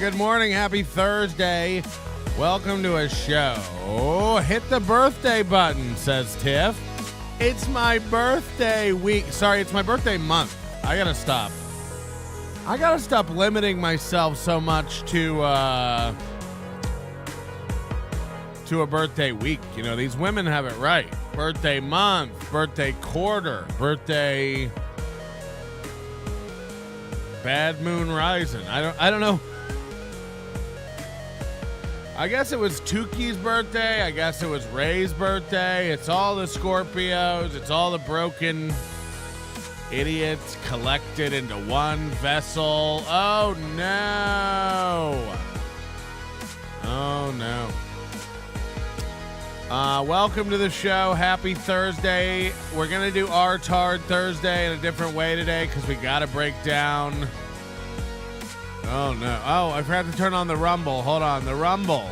Good morning. Happy Thursday. Welcome to a show. Hit the birthday button, says Tiff. It's my birthday week. Sorry, it's my birthday month. I gotta stop limiting myself so much to a birthday week. You know, these women have it right. Birthday month, birthday quarter, birthday bad moon rising. I don't know. I guess it was Tuki's birthday. I guess it was Ray's birthday. It's all the Scorpios. It's all the broken idiots collected into one vessel. Oh, no. Oh, no. Welcome to the show. Happy Thursday. We're going to do R-Tard Thursday in a different way today because we got to break down... Oh, no. Oh, I forgot to turn on the Rumble. Hold on. The Rumble.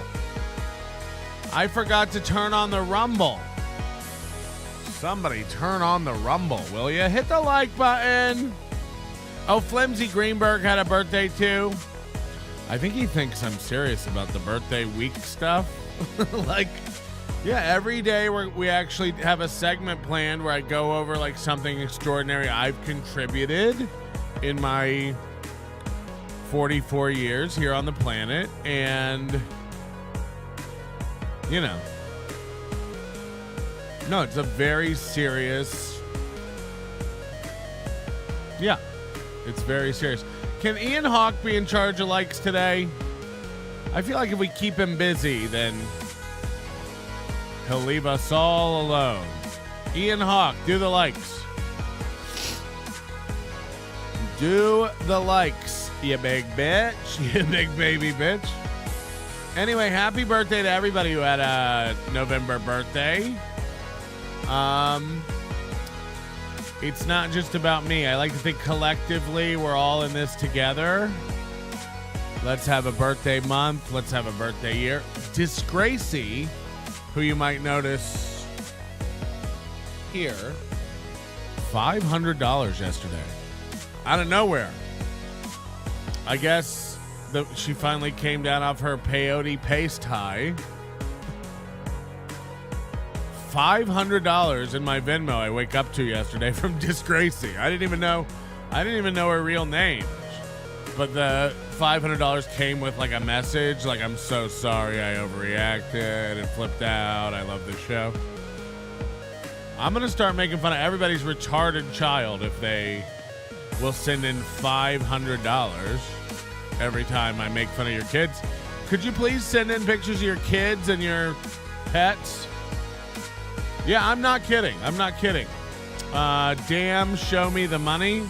I forgot to turn on the Rumble. Somebody turn on the Rumble, will you? Hit the like button. Oh, Flimsy Greenberg had a birthday, too. I think he thinks I'm serious about the birthday week stuff. Like, yeah, every day we actually have a segment planned where I go over, like, something extraordinary I've contributed in my 44 years here on the planet, and you know, no, it's a very serious, yeah, it's very serious. Can Ian Hawke be in charge of likes today? I feel like if we keep him busy, then he'll leave us all alone. Ian Hawke, do the likes. Do the likes. You big bitch. You big baby bitch. Anyway, happy birthday to everybody who had a November birthday. It's not just about me. I like to think collectively we're all in this together. Let's have a birthday month. Let's have a birthday year. Disgracie, who you might notice here, $500 yesterday. Out of nowhere. I guess she finally came down off her peyote paste high. $500 in my Venmo I wake up to yesterday from Disgracie. I didn't even know her real name. But the $500 came with like a message, like, I'm so sorry I overreacted and flipped out. I love this show. I'm going to start making fun of everybody's retarded child if they will send in $500 every time I make fun of your kids. Could you please send in pictures of your kids and your pets? Yeah, I'm not kidding. Damn, show me the money.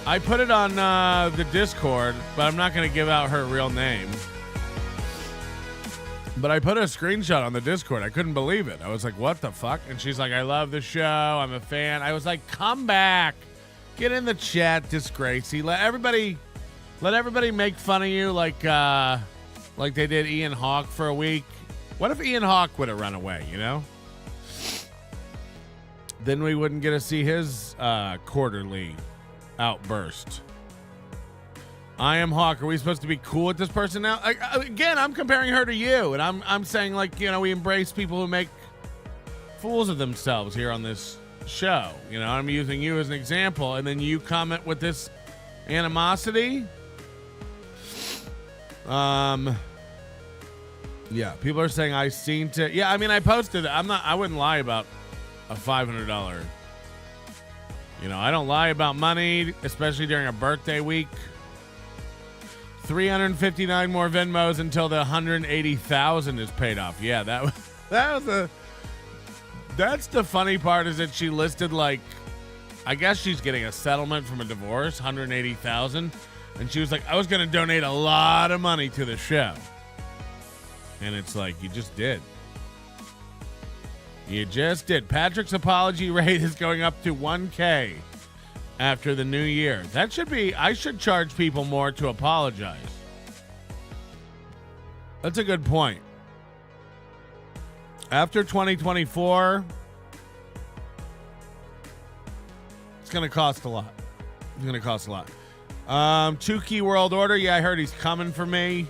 I put it on the Discord, but I'm not going to give out her real name. But I put a screenshot on the Discord. I couldn't believe it. I was like, what the fuck? And she's like, I love the show. I'm a fan. I was like, come back. Get in the chat, Disgracie. Let everybody make fun of you like they did Ian Hawke for a week. What if Ian Hawke would have run away, you know? Then we wouldn't get to see his quarterly outburst. I am Hawke. Are we supposed to be cool with this person now? Again, I'm comparing her to you, and I'm saying, like, you know, we embrace people who make fools of themselves here on this show. You know, I'm using you as an example, and then you comment with this animosity. Yeah, people are saying I seen it. Yeah, I mean, I posted it. I wouldn't lie about a $500. You know, I don't lie about money, especially during a birthday week. 359 more Venmos until the 180,000 is paid off. Yeah, that's the funny part, is that she listed, like, I guess she's getting a settlement from a divorce, 180,000, and she was like, I was going to donate a lot of money to the show. And it's like, you just did. You just did. Patrick's apology rate is going up to 1K after the new year. That should be, I should charge people more to apologize. That's a good point. After 2024, it's going to cost a lot. It's going to cost a lot. Tukey World Order. Yeah, I heard he's coming for me,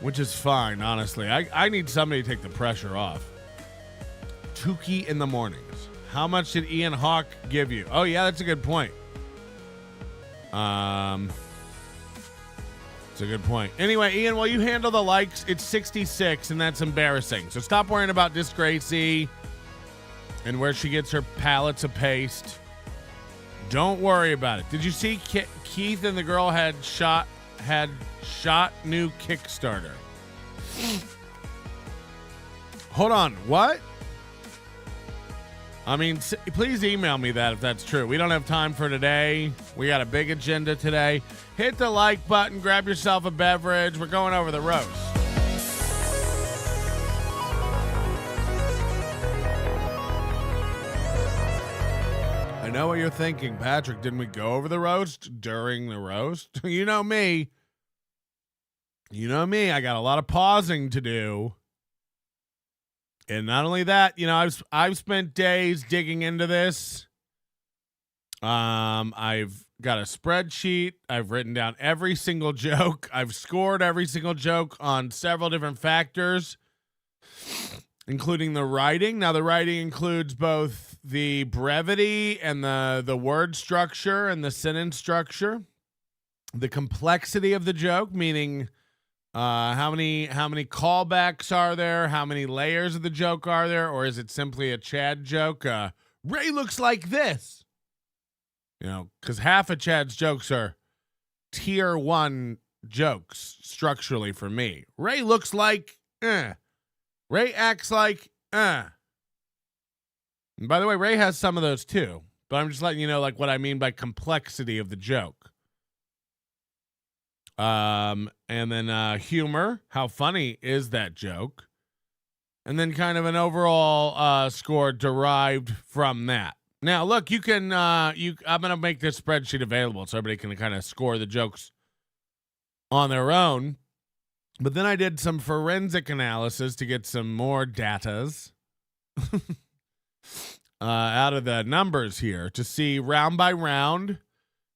which is fine, honestly. I need somebody to take the pressure off. Tukey in the mornings. How much did Ian Hawk give you? Oh, yeah, that's a good point. It's a good point. Anyway, Ian, while you handle the likes, it's 66, and that's embarrassing. So stop worrying about Disgracie and where she gets her pallets of paste. Don't worry about it. Did you see Keith and the girl had shot new Kickstarter? Hold on, what? I mean, please email me that if that's true. We don't have time for today. We got a big agenda today. Hit the like button. Grab yourself a beverage. We're going over the roast. I know what you're thinking, Patrick. Didn't we go over the roast during the roast? You know me. You know me. I got a lot of pausing to do. And not only that, you know, I've spent days digging into this. I've got a spreadsheet. I've written down every single joke. I've scored every single joke on several different factors, including the writing. Now, the writing includes both the brevity and the word structure and the sentence structure, the complexity of the joke, meaning how many callbacks are there? How many layers of the joke are there? Or is it simply a Chad joke? Ray looks like this. You know, because half of Chad's jokes are tier 1 jokes structurally for me. Ray looks like, Ray acts like, And by the way, Ray has some of those too. But I'm just letting you know, like, what I mean by complexity of the joke. And then humor. How funny is that joke? And then kind of an overall score derived from that. Now, look, you can. I'm gonna make this spreadsheet available so everybody can kind of score the jokes on their own. But then I did some forensic analysis to get some more datas out of the numbers here to see round by round.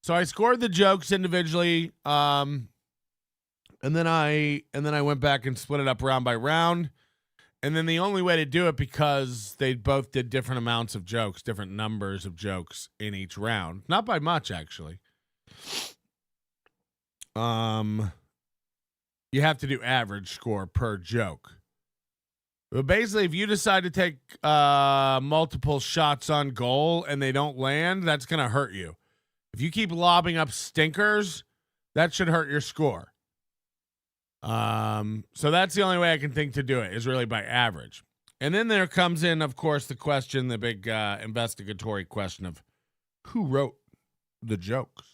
So I scored the jokes individually. And then I went back and split it up round by round. And then the only way to do it, because they both did different amounts of jokes, different numbers of jokes in each round. Not by much, actually. You have to do average score per joke. But basically, if you decide to take multiple shots on goal and they don't land, that's going to hurt you. If you keep lobbing up stinkers, that should hurt your score. So that's the only way I can think to do it, is really by average. And then there comes in, of course, the question, the big investigatory question of who wrote the jokes.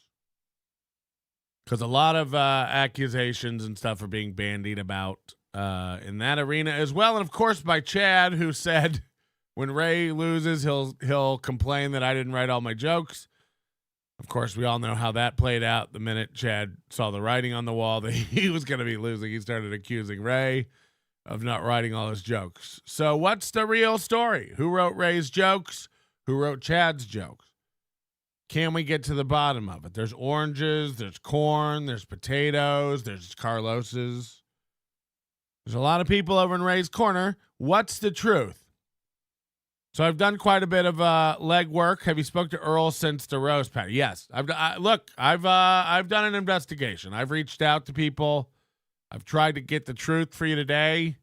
Because a lot of accusations and stuff are being bandied about in that arena as well. And of course by Chad, who said when Ray loses, he'll complain that I didn't write all my jokes. Of course, we all know how that played out. The minute Chad saw the writing on the wall that he was going to be losing, he started accusing Ray of not writing all his jokes. So what's the real story? Who wrote Ray's jokes? Who wrote Chad's jokes? Can we get to the bottom of it? There's oranges, there's corn, there's potatoes, there's Carlos's. There's a lot of people over in Ray's corner. What's the truth? So I've done quite a bit of legwork. Have you spoke to Earl since the roast, Patty? Yes. I've done an investigation. I've reached out to people. I've tried to get the truth for you today.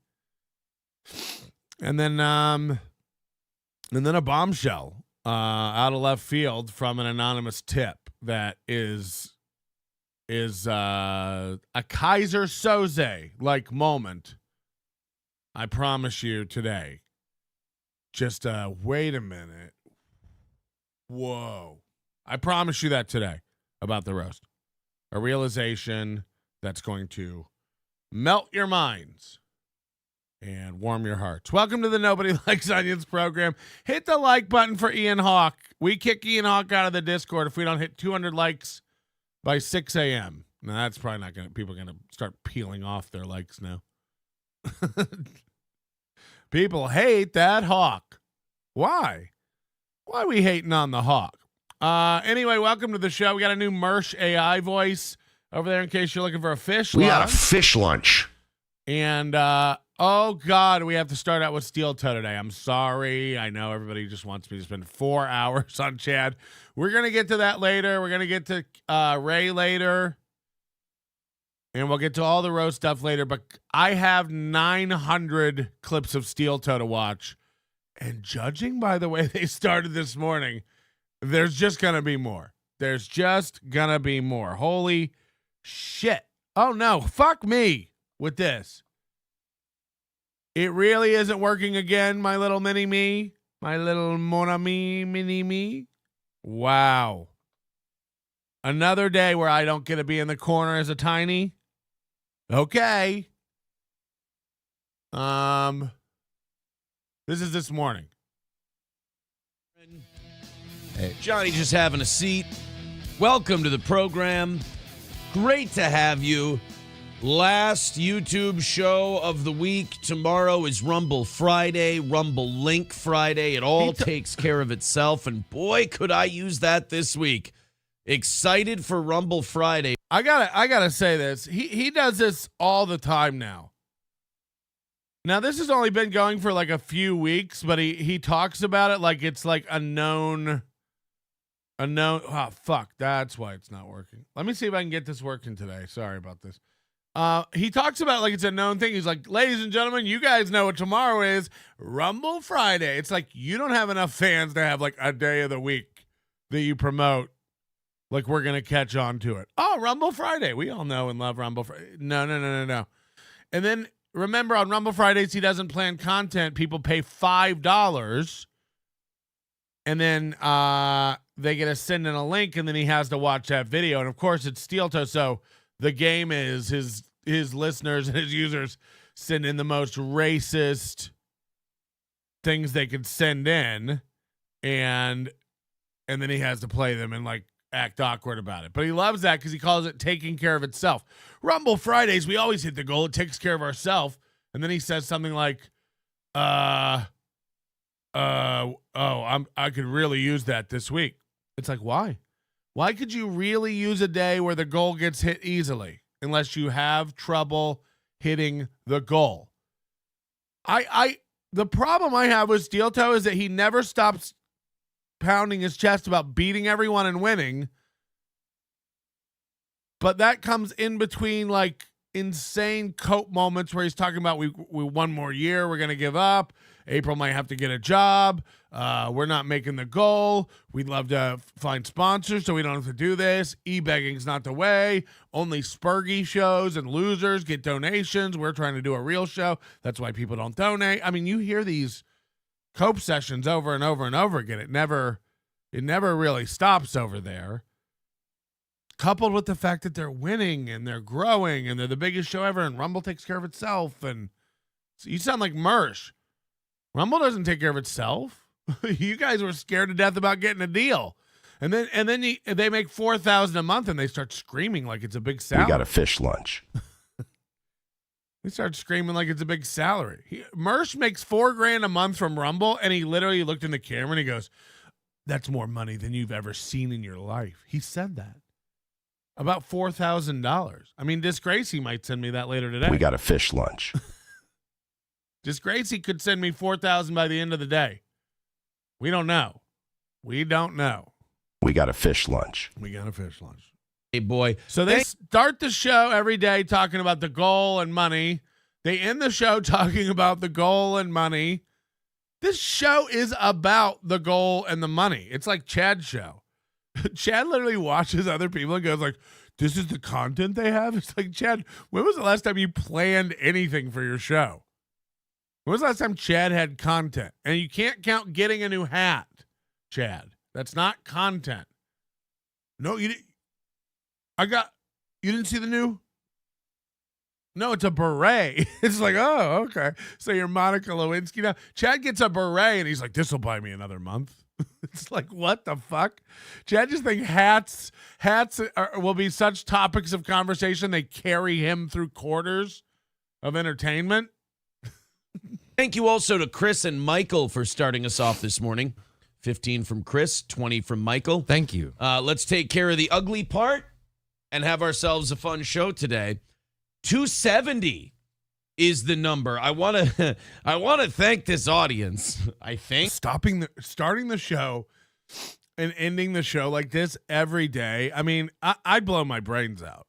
And then a bombshell out of left field from an anonymous tip that is a Kaiser Soze like moment. I promise you today. Just wait a minute. Whoa. I promise you that today about the roast. A realization that's going to melt your minds and warm your hearts. Welcome to the Nobody Likes Onions program. Hit the like button for Ian Hawk. We kick Ian Hawk out of the Discord if we don't hit 200 likes by 6 a.m. Now, that's probably not going to, people are going to start peeling off their likes now. People hate that Hawk. Why? Why are we hating on the Hawk? Anyway, welcome to the show. We got a new Mersh AI voice over there in case you're looking for a fish lunch. We got a fish lunch. And, oh, God, we have to start out with Steel Toe today. I'm sorry. I know everybody just wants me to spend 4 hours on Chad. We're going to get to that later. We're going to get to Ray later. And we'll get to all the roast stuff later. But I have 900 clips of Steel Toe to watch. And judging by the way they started this morning, there's just going to be more. There's just going to be more. Holy shit. Oh, no. Fuck me with this. It really isn't working again, my little mini-me. My little mon ami mini-me. Wow. Another day where I don't get to be in the corner as a tiny. Okay. This is this morning. Hey, Johnny, just having a seat. Welcome to the program. Great to have you. Last YouTube show of the week. Tomorrow is Rumble Friday, Rumble Link Friday. It all takes care of itself. And boy, could I use that this week. Excited for Rumble Friday. I gotta say this. He does this all the time now. Now, this has only been going for like a few weeks, but he talks about it like it's like a known. Oh, fuck. That's why it's not working. Let me see if I can get this working today. Sorry about this. He talks about it like it's a known thing. He's like, ladies and gentlemen, you guys know what tomorrow is. Rumble Friday. It's like you don't have enough fans to have like a day of the week that you promote. Like we're going to catch on to it. Oh, Rumble Friday. We all know and love Rumble Friday. No. And then remember on Rumble Fridays, he doesn't plan content. People pay $5 and then they get to send in a link and then he has to watch that video. And of course it's Steel Toe. So the game is his listeners and his users send in the most racist things they could send in and then he has to play them and like act awkward about it. But he loves that because he calls it taking care of itself. Rumble Fridays, we always hit the goal. It takes care of ourselves. And then he says something like, I could really use that this week. It's like, why? Why could you really use a day where the goal gets hit easily unless you have trouble hitting the goal? The problem I have with Steel Toe is that he never stops pounding his chest about beating everyone and winning. But that comes in between like insane cope moments where he's talking about we one more year, we're going to give up. April might have to get a job. We're not making the goal. We'd love to find sponsors so we don't have to do this. E-begging's not the way. Only Spurgy shows and losers get donations. We're trying to do a real show. That's why people don't donate. I mean, you hear these cope sessions over and over and over again. It never really stops over there. Coupled with the fact that they're winning and they're growing and they're the biggest show ever and Rumble takes care of itself. And so you sound like Mersh. Rumble doesn't take care of itself. You guys were scared to death about getting a deal. And then they make $4,000 a month and they start screaming like it's a big salary. We got a fish lunch. They start screaming like it's a big salary. Mersh makes $4,000 a month from Rumble, and he literally looked in the camera and he goes, "That's more money than you've ever seen in your life." He said that. About $4,000. I mean, Disgracie might send me that later today. We got a fish lunch. Disgracie could send me $4,000 by the end of the day. We don't know. We got a fish lunch. Hey, boy. So they start the show every day talking about the goal and money. They end the show talking about the goal and money. This show is about the goal and the money. It's like Chad's show. Chad literally watches other people and goes like, this is the content they have? It's like, Chad, when was the last time you planned anything for your show? When was the last time Chad had content? And you can't count getting a new hat, Chad. That's not content. No, you didn't. You didn't see the new? No, it's a beret. It's like, oh, okay. So you're Monica Lewinsky now. Chad gets a beret and he's like, this will buy me another month. It's like, what the fuck? Chad just think hats will be such topics of conversation. They carry him through quarters of entertainment. Thank you also to Chris and Michael for starting us off this morning. 15 from Chris, 20 from Michael. Thank you. Let's take care of the ugly part and have ourselves a fun show today. 270 is the number. I want to thank this audience. I think Starting the show and ending the show like this every day. I mean, I'd blow my brains out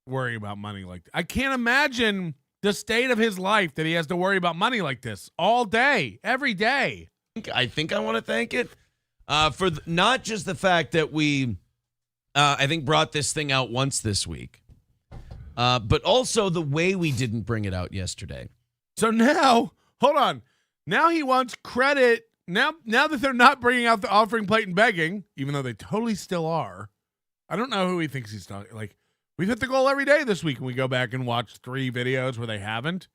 worrying about money like that. I can't imagine the state of his life that he has to worry about money like this all day, every day. I want to thank it for not just the fact that we, I think, brought this thing out once this week, but also the way we didn't bring it out yesterday. So now, hold on. Now he wants credit. Now that they're not bringing out the offering plate and begging, even though they totally still are. I don't know who he thinks he's talking. Like, we've hit the goal every day this week, and we go back and watch 3 videos where they haven't.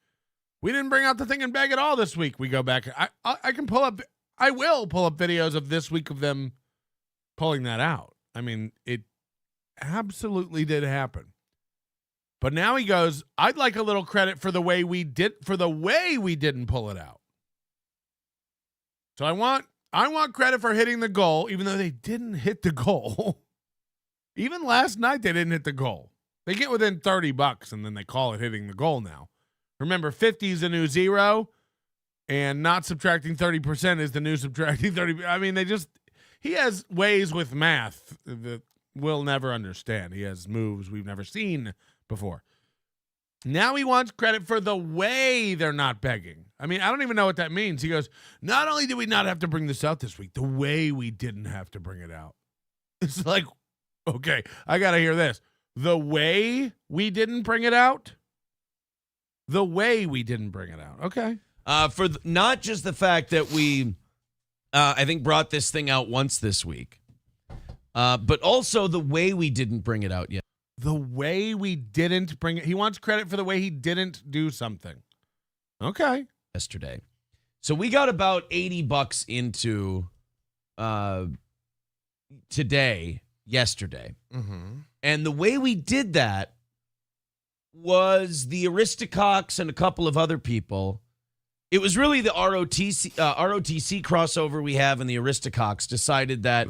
We didn't bring out the thing and beg at all this week. We go back. I can pull up. I will pull up videos of this week of them pulling that out. I mean, it absolutely did happen. But now he goes, I'd like a little credit for the way we didn't pull it out. So I want credit for hitting the goal, even though they didn't hit the goal. Even last night, they didn't hit the goal. They get within $30 and then they call it hitting the goal now. Remember, 50 is the new 0, and not subtracting 30% is the new subtracting 30. I mean, he has ways with math that we'll never understand. He has moves we've never seen before. Now he wants credit for the way they're not begging. I mean, I don't even know what that means. He goes, not only did we not have to bring this out this week, the way we didn't have to bring it out. It's like, okay, I got to hear this. The way we didn't bring it out? The way we didn't bring it out. Okay. Not just the fact that we, I think, brought this thing out once this week, but also the way we didn't bring it out yet. The way we didn't bring it. He wants credit for the way he didn't do something. Okay. Yesterday. So we got about $80 into yesterday. Mm-hmm. And the way we did that was the Aristococks and a couple of other people. It was really the ROTC crossover we have, and the Aristococks decided that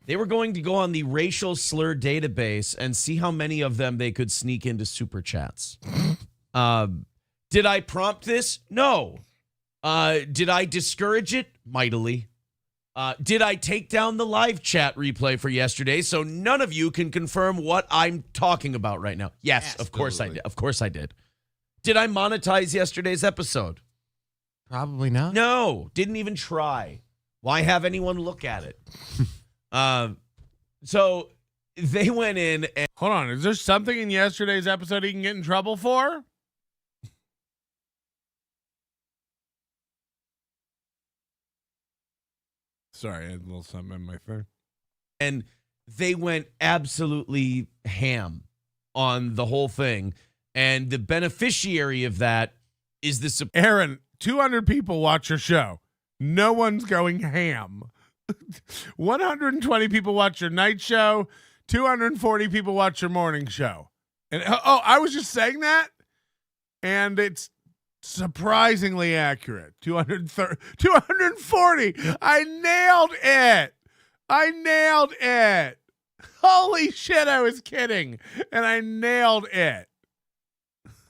they were going to go on the racial slur database and see how many of them they could sneak into super chats. Did I prompt this? No. Did I discourage it? Mightily. Did I take down the live chat replay for yesterday so none of you can confirm what I'm talking about right now? Yes, of course I did. Of course I did. Did I monetize yesterday's episode? Probably not. No, didn't even try. Why have anyone look at it? So they went in and... Hold on. Is there something in yesterday's episode he can get in trouble for? Sorry, I had a little something in my throat. And they went absolutely ham on the whole thing. And the beneficiary of that is the... Aaron, 200 people watch your show. No one's going ham. 120 people watch your night show. 240 people watch your morning show. And I was just saying that, and it's surprisingly accurate. 240. I nailed it. Holy shit, I was kidding, and I nailed it.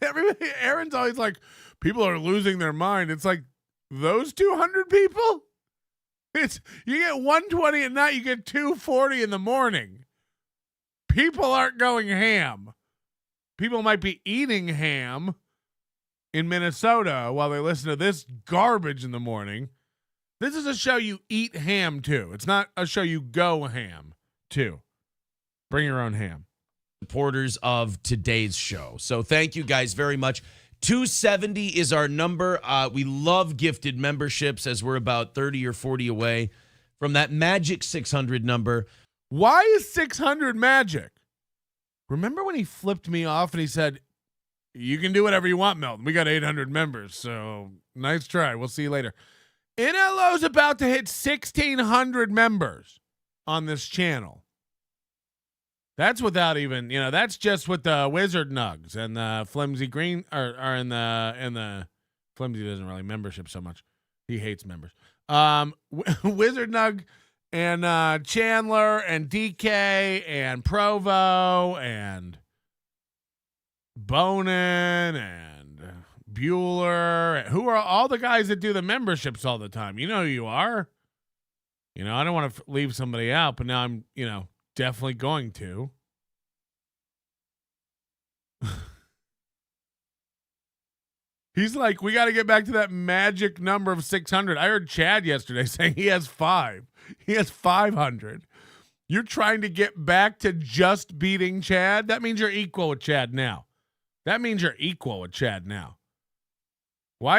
Everybody, Aaron's always like, people are losing their mind. It's like, those 200 people? You get 120 at night, you get 240 in the morning. People aren't going ham. People might be eating ham in Minnesota while they listen to this garbage in the morning. This is a show you eat ham to. It's not a show you go ham to. Bring your own ham. Supporters of today's show. So thank you guys very much. 270 is our number. We love gifted memberships as we're about 30 or 40 away from that magic 600 number. Why is 600 magic? Remember when he flipped me off and he said, you can do whatever you want, Milton. We got 800 members, so nice try. We'll see you later. NLO's about to hit 1,600 members on this channel. That's without even, that's just with the Wizard Nugs and the Flimsy Green are in the Flimsy doesn't really membership so much. He hates members. Wizard Nug and Chandler and DK and Provo and Bonin and Bueller. Who are all the guys that do the memberships all the time? You know who you are. You know, I don't want to leave somebody out, but now I'm, definitely going to. He's like, we got to get back to that magic number of 600. I heard Chad yesterday saying he has 5. He has 500. You're trying to get back to just beating Chad? That means you're equal with Chad now. Why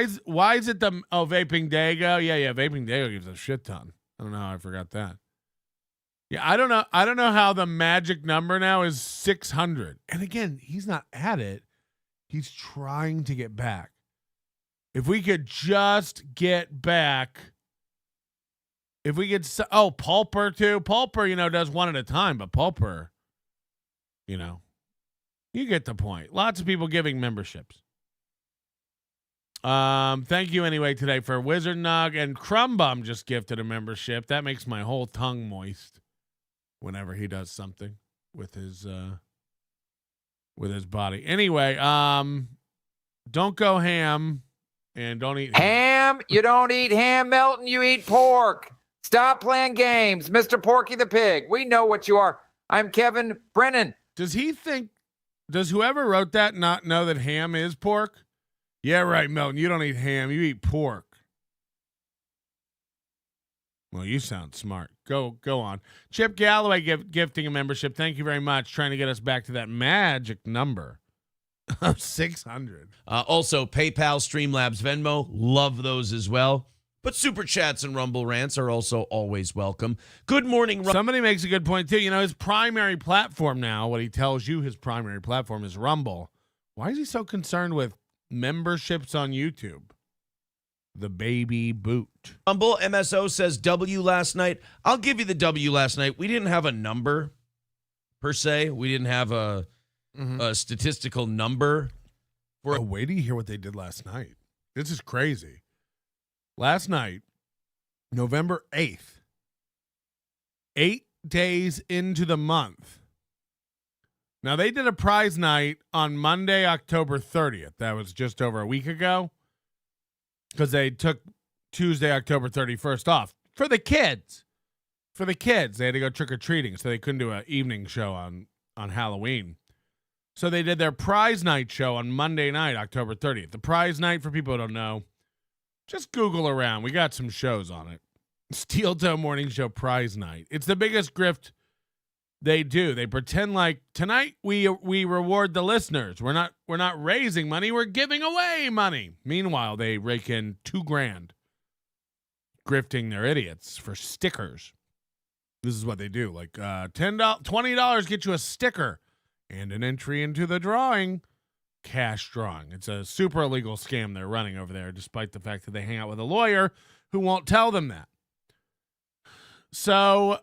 is it the Vaping Dago? Yeah, Vaping Dago gives a shit ton. I don't know how I forgot that. Yeah, I don't know how the magic number now is 600. And again, he's not at it. He's trying to get back. If we could just get back. If we could, Pulper too. Pulper, does one at a time, but Pulper, you get the point. Lots of people giving memberships. Thank you anyway today for Wizard Nug, and Crumbum just gifted a membership. That makes my whole tongue moist whenever he does something with his body. Anyway, don't go ham and don't eat ham. You don't eat ham, Melton. You eat pork. Stop playing games, Mr. Porky the Pig. We know what you are. I'm Kevin Brennan. Does whoever wrote that not know that ham is pork? Yeah, right, Melton. You don't eat ham. You eat pork. Well, you sound smart. Go on. Chip Galloway gifting a membership. Thank you very much. Trying to get us back to that magic number of 600. Also, PayPal, Streamlabs, Venmo. Love those as well. But Super Chats and Rumble Rants are also always welcome. Good morning. Somebody makes a good point, too. His primary platform now, what he tells you his primary platform is Rumble. Why is he so concerned with memberships on YouTube? The baby boot. Rumble MSO says W last night. I'll give you the W last night. We didn't have a number per se. We didn't have a statistical number. Wait till you hear what they did last night. This is crazy. Last night, November 8th, 8 days into the month. Now, they did a prize night on Monday, October 30th. That was just over a week ago because they took Tuesday, October 31st off for the kids. They had to go trick-or-treating, so they couldn't do an evening show on Halloween. So they did their prize night show on Monday night, October 30th. The prize night, for people who don't know, just Google around. We got some shows on it. Steel Toe Morning Show prize night. It's the biggest grift they do. They pretend like tonight we reward the listeners. We're not raising money. We're giving away money. Meanwhile, they rake in $2,000 grifting their idiots for stickers. This is what they do. Like $20 get you a sticker and an entry into the drawing. Cash drawing. It's a super illegal scam they're running over there, despite the fact that they hang out with a lawyer who won't tell them that. So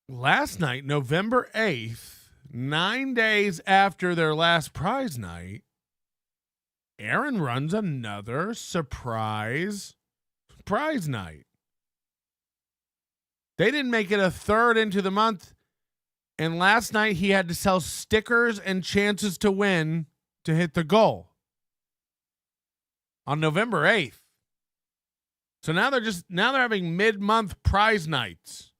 last night, November 8th, 9 days after their last prize night, Aaron runs another surprise prize night. They didn't make it a third into the month, and last night he had to sell stickers and chances to win to hit the goal on November 8th. So now they're having mid-month prize nights.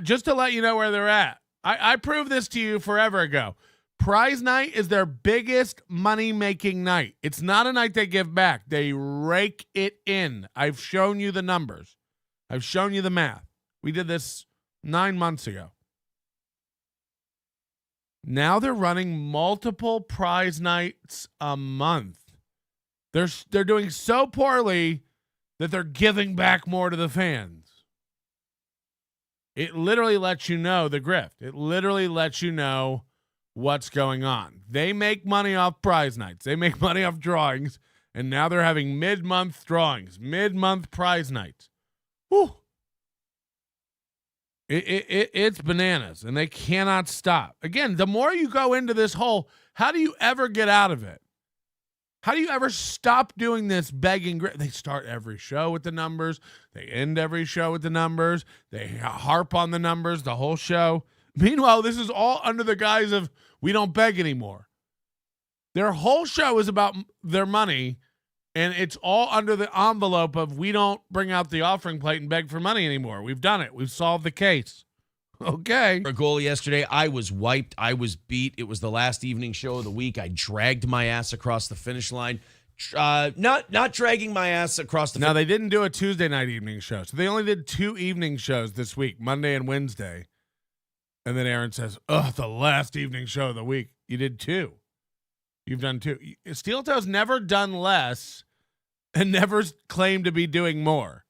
Just to let you know where they're at. I proved this to you forever ago. Prize night is their biggest money-making night. It's not a night they give back. They rake it in. I've shown you the numbers. I've shown you the math. We did this 9 months ago. Now they're running multiple prize nights a month. They're doing so poorly that they're giving back more to the fans. It literally lets you know the grift. It literally lets you know what's going on. They make money off prize nights. They make money off drawings, and now they're having mid-month drawings, mid-month prize nights. Whew. It's bananas, and they cannot stop. Again, the more you go into this hole, how do you ever get out of it? How do you ever stop doing this begging? They start every show with the numbers. They end every show with the numbers. They harp on the numbers the whole show. Meanwhile, this is all under the guise of we don't beg anymore. Their whole show is about their money, and it's all under the envelope of we don't bring out the offering plate and beg for money anymore. We've done it. We've solved the case. Okay. A goal yesterday. I was wiped. I was beat. It was the last evening show of the week. I dragged my ass across the finish line. Not dragging my ass across the. Now they didn't do a Tuesday night evening show, so they only did 2 evening shows this week, Monday and Wednesday. And then Aaron says, "Oh, the last evening show of the week. You did 2. You've done 2. Steel Toe's never done less, and never claimed to be doing more.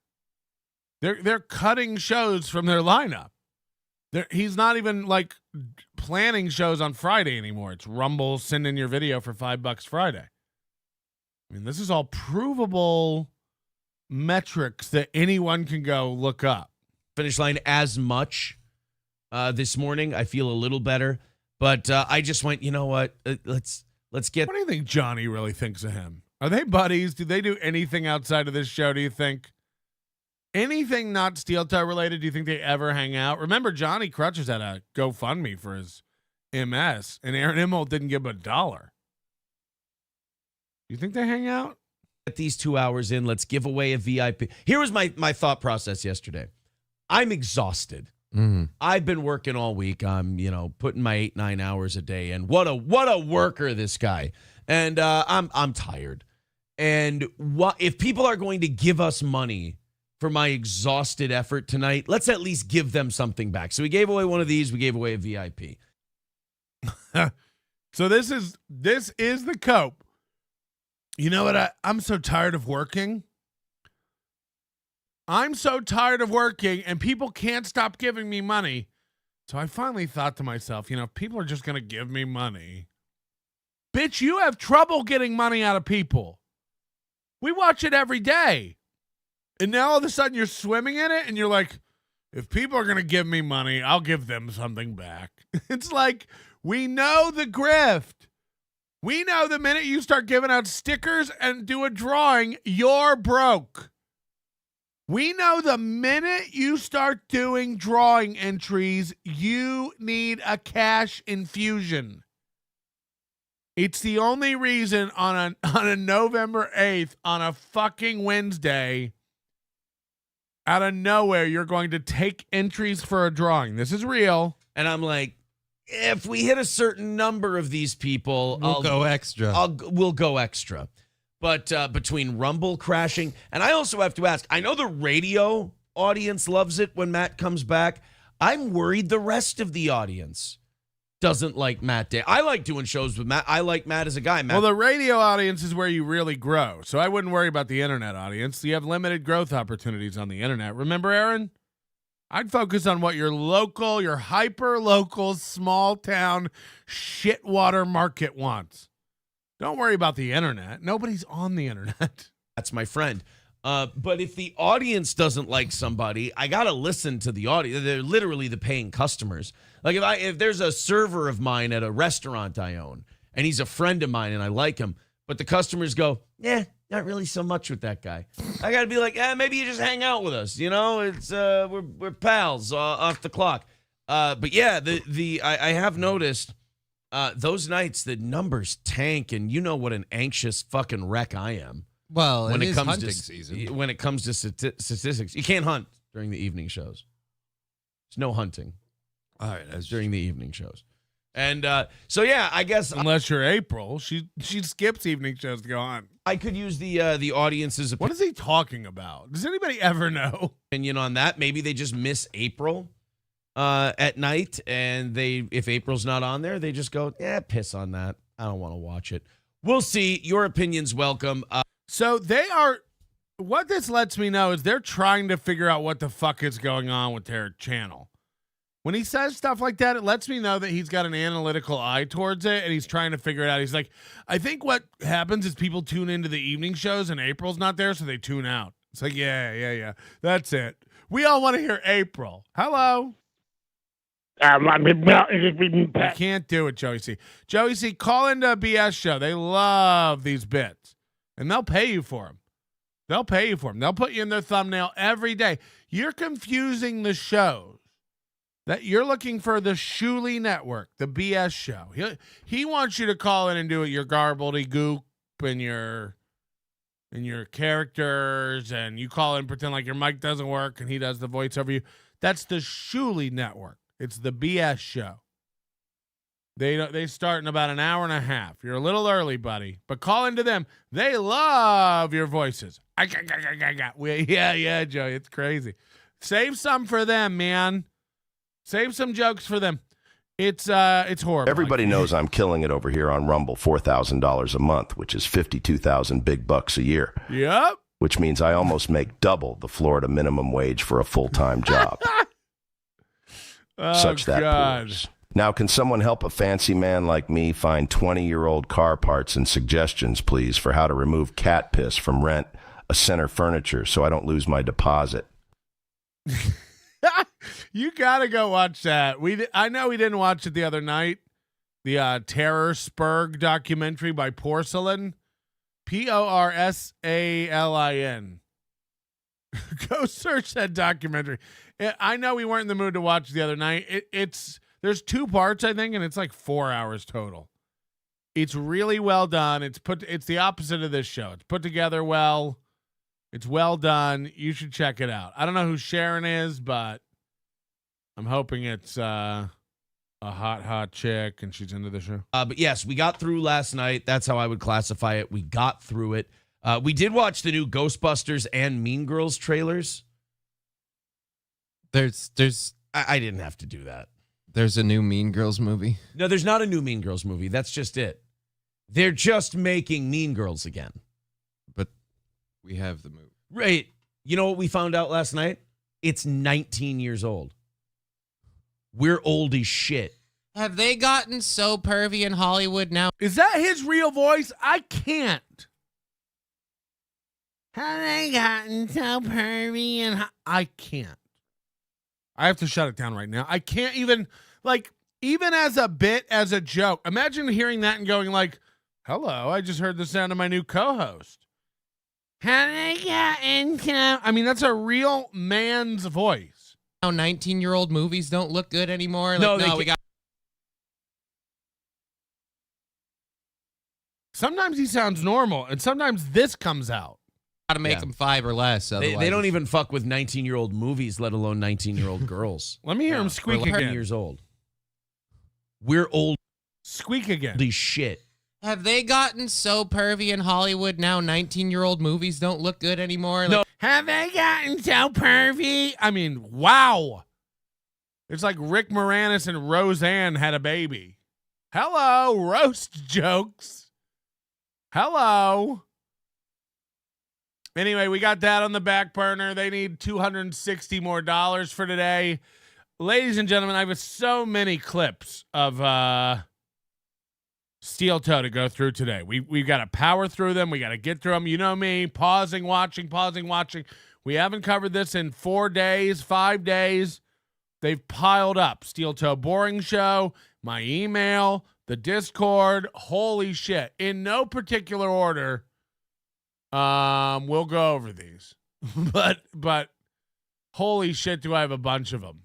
They're cutting shows from their lineup. He's not even like planning shows on Friday anymore. It's Rumble, send in your video for $5 Friday. I mean, this is all provable metrics that anyone can go look up. Finish line as much this morning. I feel a little better, but I just went, you know what? Let's get. What do you think Johnny really thinks of him? Are they buddies? Do they do anything outside of this show, do you think? Anything not Steel Toe related, do you think they ever hang out? Remember, Johnny Crutchers had a GoFundMe for his MS, and Aaron Imholt didn't give him $1. You think they hang out? Get these 2 hours in. Let's give away a VIP. Here was my thought process yesterday. I'm exhausted. I've been working all week. I'm, putting my 8-9 hours a day in. What a worker, this guy. And I'm tired. And if people are going to give us money for my exhausted effort tonight, let's at least give them something back. So we gave away one of these. We gave away a VIP. So this is the cope. You know what? I'm so tired of working. I'm so tired of working, and people can't stop giving me money. So I finally thought to myself, if people are just going to give me money. Bitch, you have trouble getting money out of people. We watch it every day. And now all of a sudden you're swimming in it and you're like, if people are going to give me money, I'll give them something back. It's like, we know the grift. We know the minute you start giving out stickers and do a drawing, you're broke. We know the minute you start doing drawing entries, you need a cash infusion. It's the only reason on a November 8th, on a fucking Wednesday, out of nowhere, you're going to take entries for a drawing. This is real. And I'm like, if we hit a certain number of these people, we'll go extra. We'll go extra. But between Rumble crashing, and I also have to ask, I know the radio audience loves it when Matt comes back. I'm worried the rest of the audience doesn't like Matt Day. I like doing shows with Matt. I like Matt as a guy. Well, the radio audience is where you really grow. So I wouldn't worry about the internet audience. You have limited growth opportunities on the internet. Remember, Aaron? I'd focus on what your local, your hyper-local, small-town, shitwater market wants. Don't worry about the internet. Nobody's on the internet. That's my friend. But if the audience doesn't like somebody, I got to listen to the audience. They're literally the paying customers. Like if there's a server of mine at a restaurant I own, and he's a friend of mine and I like him, but the customers go, not really so much with that guy. I got to be like, maybe you just hang out with us. It's we're pals off the clock. But yeah, I have noticed those nights the numbers tank, and you know what an anxious fucking wreck I am. Well, when it it is comes hunting to season. When it comes to statistics, you can't hunt during the evening shows. There's no hunting. All right, that's during the evening shows. And so yeah, I guess unless you're April, she skips evening shows to go on. I could use the audience's What is he talking about? Does anybody ever know? Opinion on that? Maybe they just miss April at night, and if April's not on there, they just go, piss on that. I don't want to watch it. We'll see. Your opinion's welcome. So what this lets me know is they're trying to figure out what the fuck is going on with their channel. When he says stuff like that, it lets me know that he's got an analytical eye towards it, and he's trying to figure it out. He's like, I think what happens is people tune into the evening shows, and April's not there, so they tune out. It's like, yeah. That's it. We all want to hear April. Hello. I can't do it, Joey C. Joey C, call into a BS show. They love these bits, and they'll pay you for them. They'll pay you for them. They'll put you in their thumbnail every day. You're confusing the shows. That you're looking for the Shuley Network, the BS show. He wants you to call in and do it your garbledy-goop and your characters, and you call in and pretend like your mic doesn't work, and he does the voice over you. That's the Shuley Network. It's the BS show. They start in about an hour and a half. You're a little early, buddy, but call into them. They love your voices. Yeah, Joey, it's crazy. Save some for them, man. Save some jokes for them. It's horrible. Everybody knows I'm killing it over here on Rumble, $4,000 a month, which is 52,000 big bucks a year. Yep. Which means I almost make double the Florida minimum wage for a full-time job. Such that pours. Now, can someone help a fancy man like me find 20-year-old car parts and suggestions, please, for how to remove cat piss from rent a center furniture so I don't lose my deposit? You gotta go watch that. I know we didn't watch it the other night. The Terror Spurg documentary by Porcelain, Porsalin. Go search that documentary. I know we weren't in the mood to watch the other night. There's 2 parts, I think, and it's like 4 hours total. It's really well done. It's the opposite of this show. It's put together well. It's well done. You should check it out. I don't know who Sharon is, but I'm hoping it's a hot chick and she's into the show. But yes, we got through last night. That's how I would classify it. We got through it. We did watch the new Ghostbusters and Mean Girls trailers. I didn't have to do that. There's a new Mean Girls movie. No, there's not a new Mean Girls movie. That's just it. They're just making Mean Girls again. But we have the movie. Right. You know what we found out last night? It's 19 years old. We're old as shit. Have they gotten so pervy in Hollywood now? Is that his real voice? I can't. Have they gotten so pervy and I can't. I have to shut it down right now. I can't even as a bit, as a joke. Imagine hearing that and going like, hello, I just heard the sound of my new co-host. Have they gotten so... I mean, that's a real man's voice. Now 19-year-old movies don't look good anymore. We got. Sometimes he sounds normal, and sometimes this comes out. Got to make them 5 or less. They don't even fuck with 19-year-old movies, let alone 19-year-old girls. Let me hear him squeak again. 10 years old. We're old. Squeak again. Holy shit. Have they gotten so pervy in Hollywood now 19-year-old movies don't look good anymore? No. Have they gotten so pervy? I mean, wow. It's like Rick Moranis and Roseanne had a baby. Hello, roast jokes. Hello. Anyway, we got that on the back burner. They need $260 more for today. Ladies and gentlemen, I have so many clips of Steel Toe to go through today. We've got to power through them. We got to get through them. You know me, pausing, watching. We haven't covered this in 4 days, 5 days. They've piled up. Steel Toe Boring Show, my email, the Discord. Holy shit. In no particular order, we'll go over these. but holy shit, do I have a bunch of them.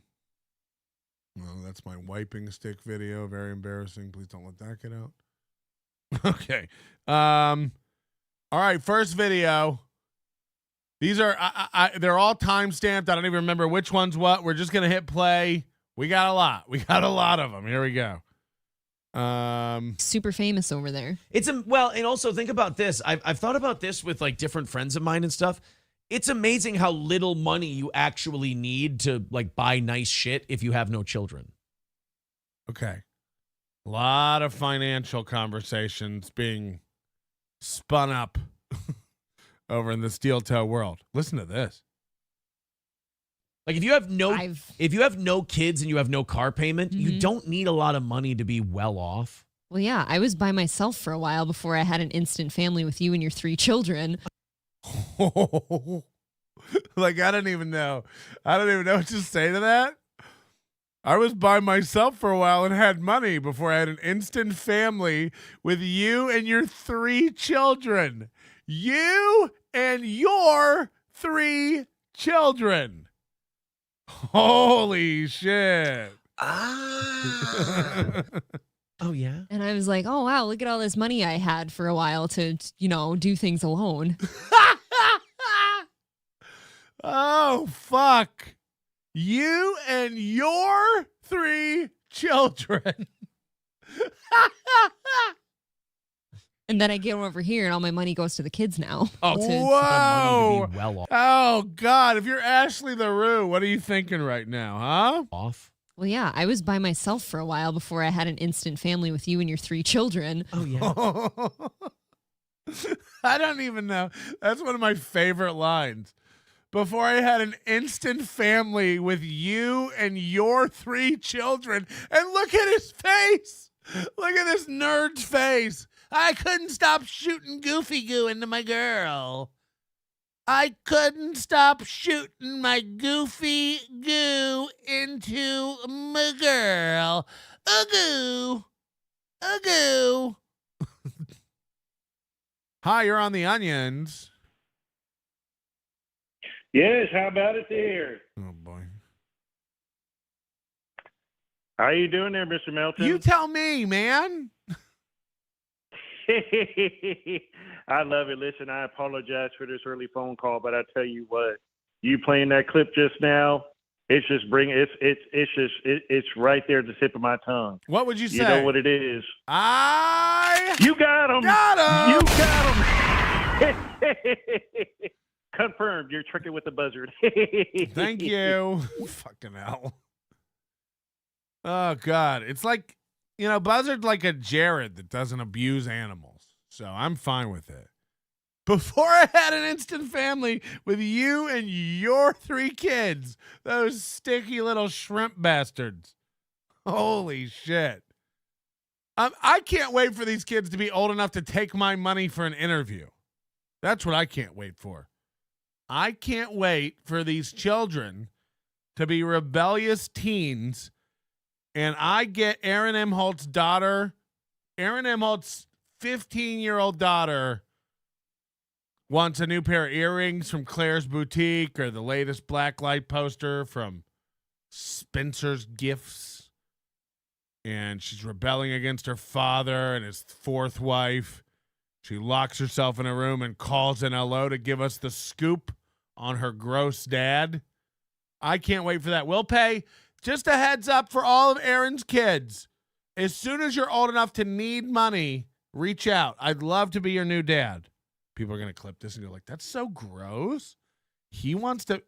Well, that's my wiping stick video. Very embarrassing. Please don't let that get out. Okay. All right. First video. These are they're all time stamped. I don't even remember which one's what. We're just gonna hit play. We got a lot. We got a lot of them. Here we go. Super famous over there. And also think about this. I've thought about this with like different friends of mine and stuff. It's amazing how little money you actually need to like buy nice shit if you have no children. Okay. A lot of financial conversations being spun up over in the Steel Toe world. Listen to this. Like if you have no kids and you have no car payment, you don't need a lot of money to be well off. Well, yeah, I was by myself for a while before I had an instant family with you and your 3 children. Like I don't even know what to say to that. I was by myself for a while and had money before I had an instant family with you and your 3 children. You and your 3 children. Holy shit. Ah. Oh, yeah? And I was like, oh, wow, look at all this money I had for a while to, do things alone. Oh, fuck. You and your 3 children. And then I get over here and all my money goes to the kids now. Oh, Whoa. well off. Oh, God. If you're Ashley LaRue, what are you thinking right now, huh? Off. Well, yeah, I was by myself for a while before I had an instant family with you and your 3 children. Oh, yeah. I don't even know. That's one of my favorite lines. Before I had an instant family with you and your 3 children. And look at his face. Look at this nerd's face. I couldn't stop shooting Goofy Goo into my girl. I couldn't stop shooting my Goofy Goo into my girl. Goo. Goo. Hi, you're on the Onions. Yes, how about it there? Oh, boy. How you doing there, Mr. Melton? You tell me, man. I love it. Listen, I apologize for this early phone call, but I tell you what, you playing that clip just now, it's just it's right there at the tip of my tongue. What would you say? You know what it is? You got him. got him. You got him. Confirmed. You're tricking with the buzzard. Thank you. Fucking hell. Oh, God. It's like, Buzzard's like a Jared that doesn't abuse animals. So I'm fine with it. Before I had an instant family with you and your 3 kids, those sticky little shrimp bastards. Holy shit. I can't wait for these kids to be old enough to take my money for an interview. That's what I can't wait for. I can't wait for these children to be rebellious teens, and I get Aaron M. Holt's daughter, Aaron M. Holt's 15-year-old daughter wants a new pair of earrings from Claire's Boutique or the latest blacklight poster from Spencer's Gifts. And she's rebelling against her father and his 4th wife. She locks herself in a room and calls in hello to give us the scoop on her gross dad. I can't wait for that. We'll pay. Just a heads up for all of Aaron's kids. As soon as you're old enough to need money, reach out. I'd love to be your new dad. People are going to clip this and go like, that's so gross.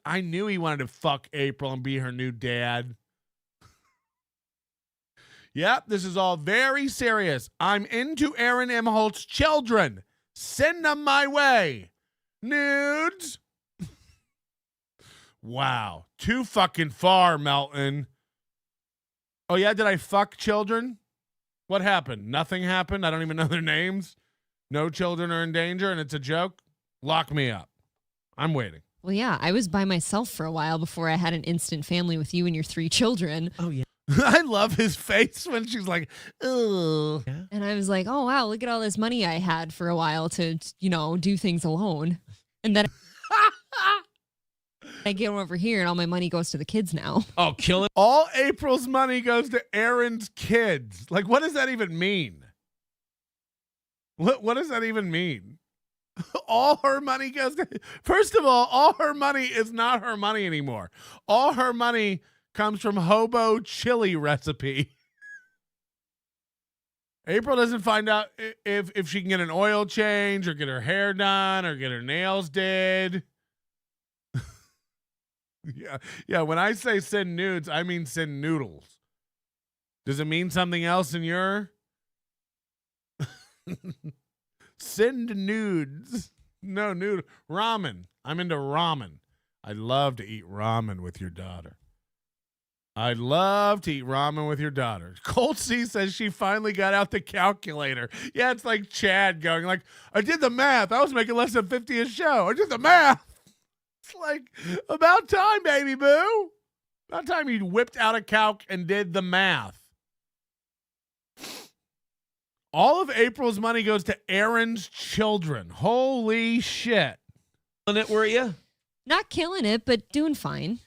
I knew he wanted to fuck April and be her new dad. Yep, this is all very serious. I'm into Aaron M. Holt's children. Send them my way. Nudes. Wow. Too fucking far, Melton. Oh, yeah? Did I fuck children? What happened? Nothing happened? I don't even know their names? No children are in danger and it's a joke? Lock me up. I'm waiting. Well, yeah, I was by myself for a while before I had an instant family with you and your 3 children. Oh, yeah. I love his face when she's like, ugh. And I was like, oh, wow, look at all this money I had for a while to, do things alone. And then I get over here and all my money goes to the kids now. Oh, kill it. All April's money goes to Aaron's kids. Like, what does that even mean? What does that even mean? All her money goes to... First of all her money is not her money anymore. All her money comes from Hobo Chili Recipe. April doesn't find out if she can get an oil change or get her hair done or get her nails did. Yeah. When I say send nudes, I mean send noodles. Does it mean something else in your? Send nudes. No, nude. Ramen. I'm into ramen. I'd love to eat ramen with your daughter. I'd love to eat ramen with your daughter. Colt C says she finally got out the calculator. Yeah, it's like Chad going like, I did the math. I was making less than 50 a show. I did the math. It's like, about time, baby boo. About time you whipped out a calc and did the math. All of April's money goes to Aaron's children. Holy shit. On it, were you? Not killing it, but doing fine.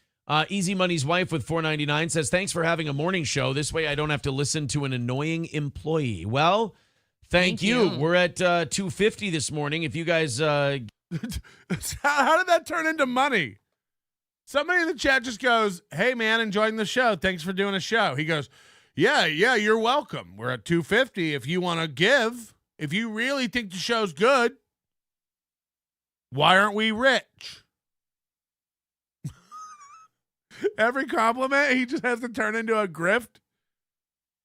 Easy Money's wife with $4.99 says, thanks for having a morning show. This way I don't have to listen to an annoying employee. Well, thank you. We're at $2.50 this morning. If you guys... How did that turn into money? Somebody in the chat just goes, hey, man, enjoying the show. Thanks for doing a show. He goes, yeah, you're welcome. We're at $2.50 if you want to give. If you really think the show's good, why aren't we rich? Every compliment, he just has to turn into a grift.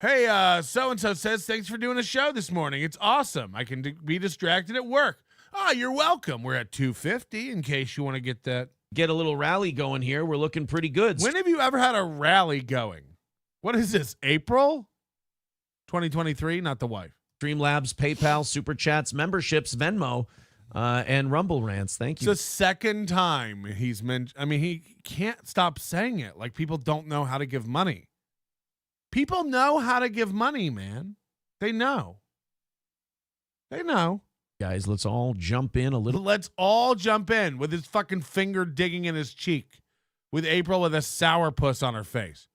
Hey, so-and-so says, thanks for doing a show this morning. It's awesome. I can be distracted at work. Oh, you're welcome. We're at $2.50 in case you want to get that. Get a little rally going here. We're looking pretty good. When have you ever had a rally going? What is this, April 2023? Not the wife. Streamlabs, PayPal, Super Chats, memberships, Venmo, and Rumble Rants. Thank you. It's the second time he's mentioned. I mean, he can't stop saying it. Like, people don't know how to give money. People know how to give money, man. They know. They know. Guys, let's all jump in a little. Let's all jump in with his fucking finger digging in his cheek, with April with a sourpuss on her face.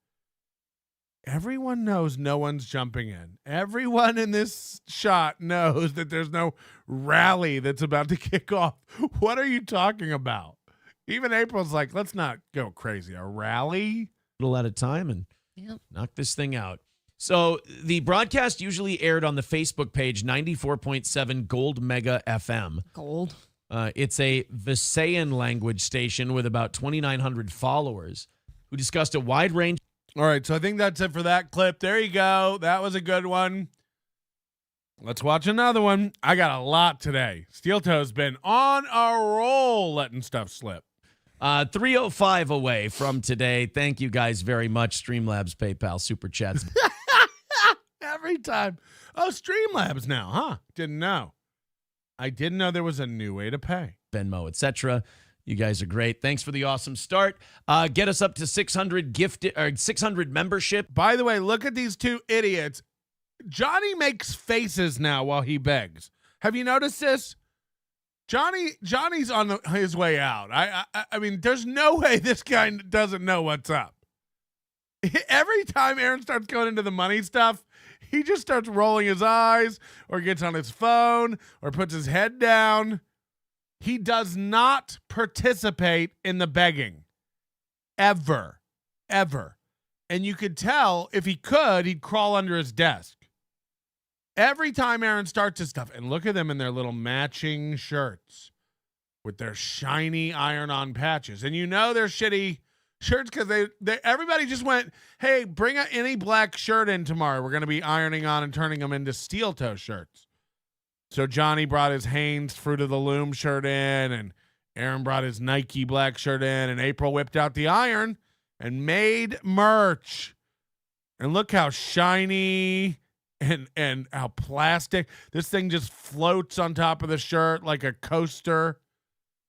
Everyone knows no one's jumping in. Everyone in this shot knows that there's no rally that's about to kick off. What are you talking about? Even April's like, let's not go crazy. A rally? A little at a time and knock this thing out. So the broadcast usually aired on the Facebook page 94.7 Gold Mega FM. Gold. It's a Visayan language station with about 2,900 followers who discussed a wide range. All right, so I think that's it for that clip. There you go. That was a good one. Let's watch another one. I got a lot today. Steel Toe's been on a roll letting stuff slip. 3:05 away from today. Thank you guys very much. Streamlabs, PayPal, Super Chats. Every time. Oh, Streamlabs now, huh? Didn't know. I didn't know there was a new way to pay. Venmo, etc. You guys are great. Thanks for the awesome start. Get us up to 600 gifted or 600 membership. By the way, look at these two idiots. Johnny makes faces now while he begs. Have you noticed this? Johnny's on his way out. I mean, there's no way this guy doesn't know what's up. Every time Aaron starts going into the money stuff, he just starts rolling his eyes or gets on his phone or puts his head down. He does not participate in the begging. Ever. And you could tell if he could, he'd crawl under his desk. Every time Aaron starts his stuff, and look at them in their little matching shirts with their shiny iron-on patches. And you know they're shitty shirts because everybody just went, hey, bring any black shirt in tomorrow. We're going to be ironing on and turning them into steel toe shirts. So Johnny brought his Hanes Fruit of the Loom shirt in, and Aaron brought his Nike black shirt in, and April whipped out the iron and made merch. And look how shiny and how plastic. This thing just floats on top of the shirt like a coaster.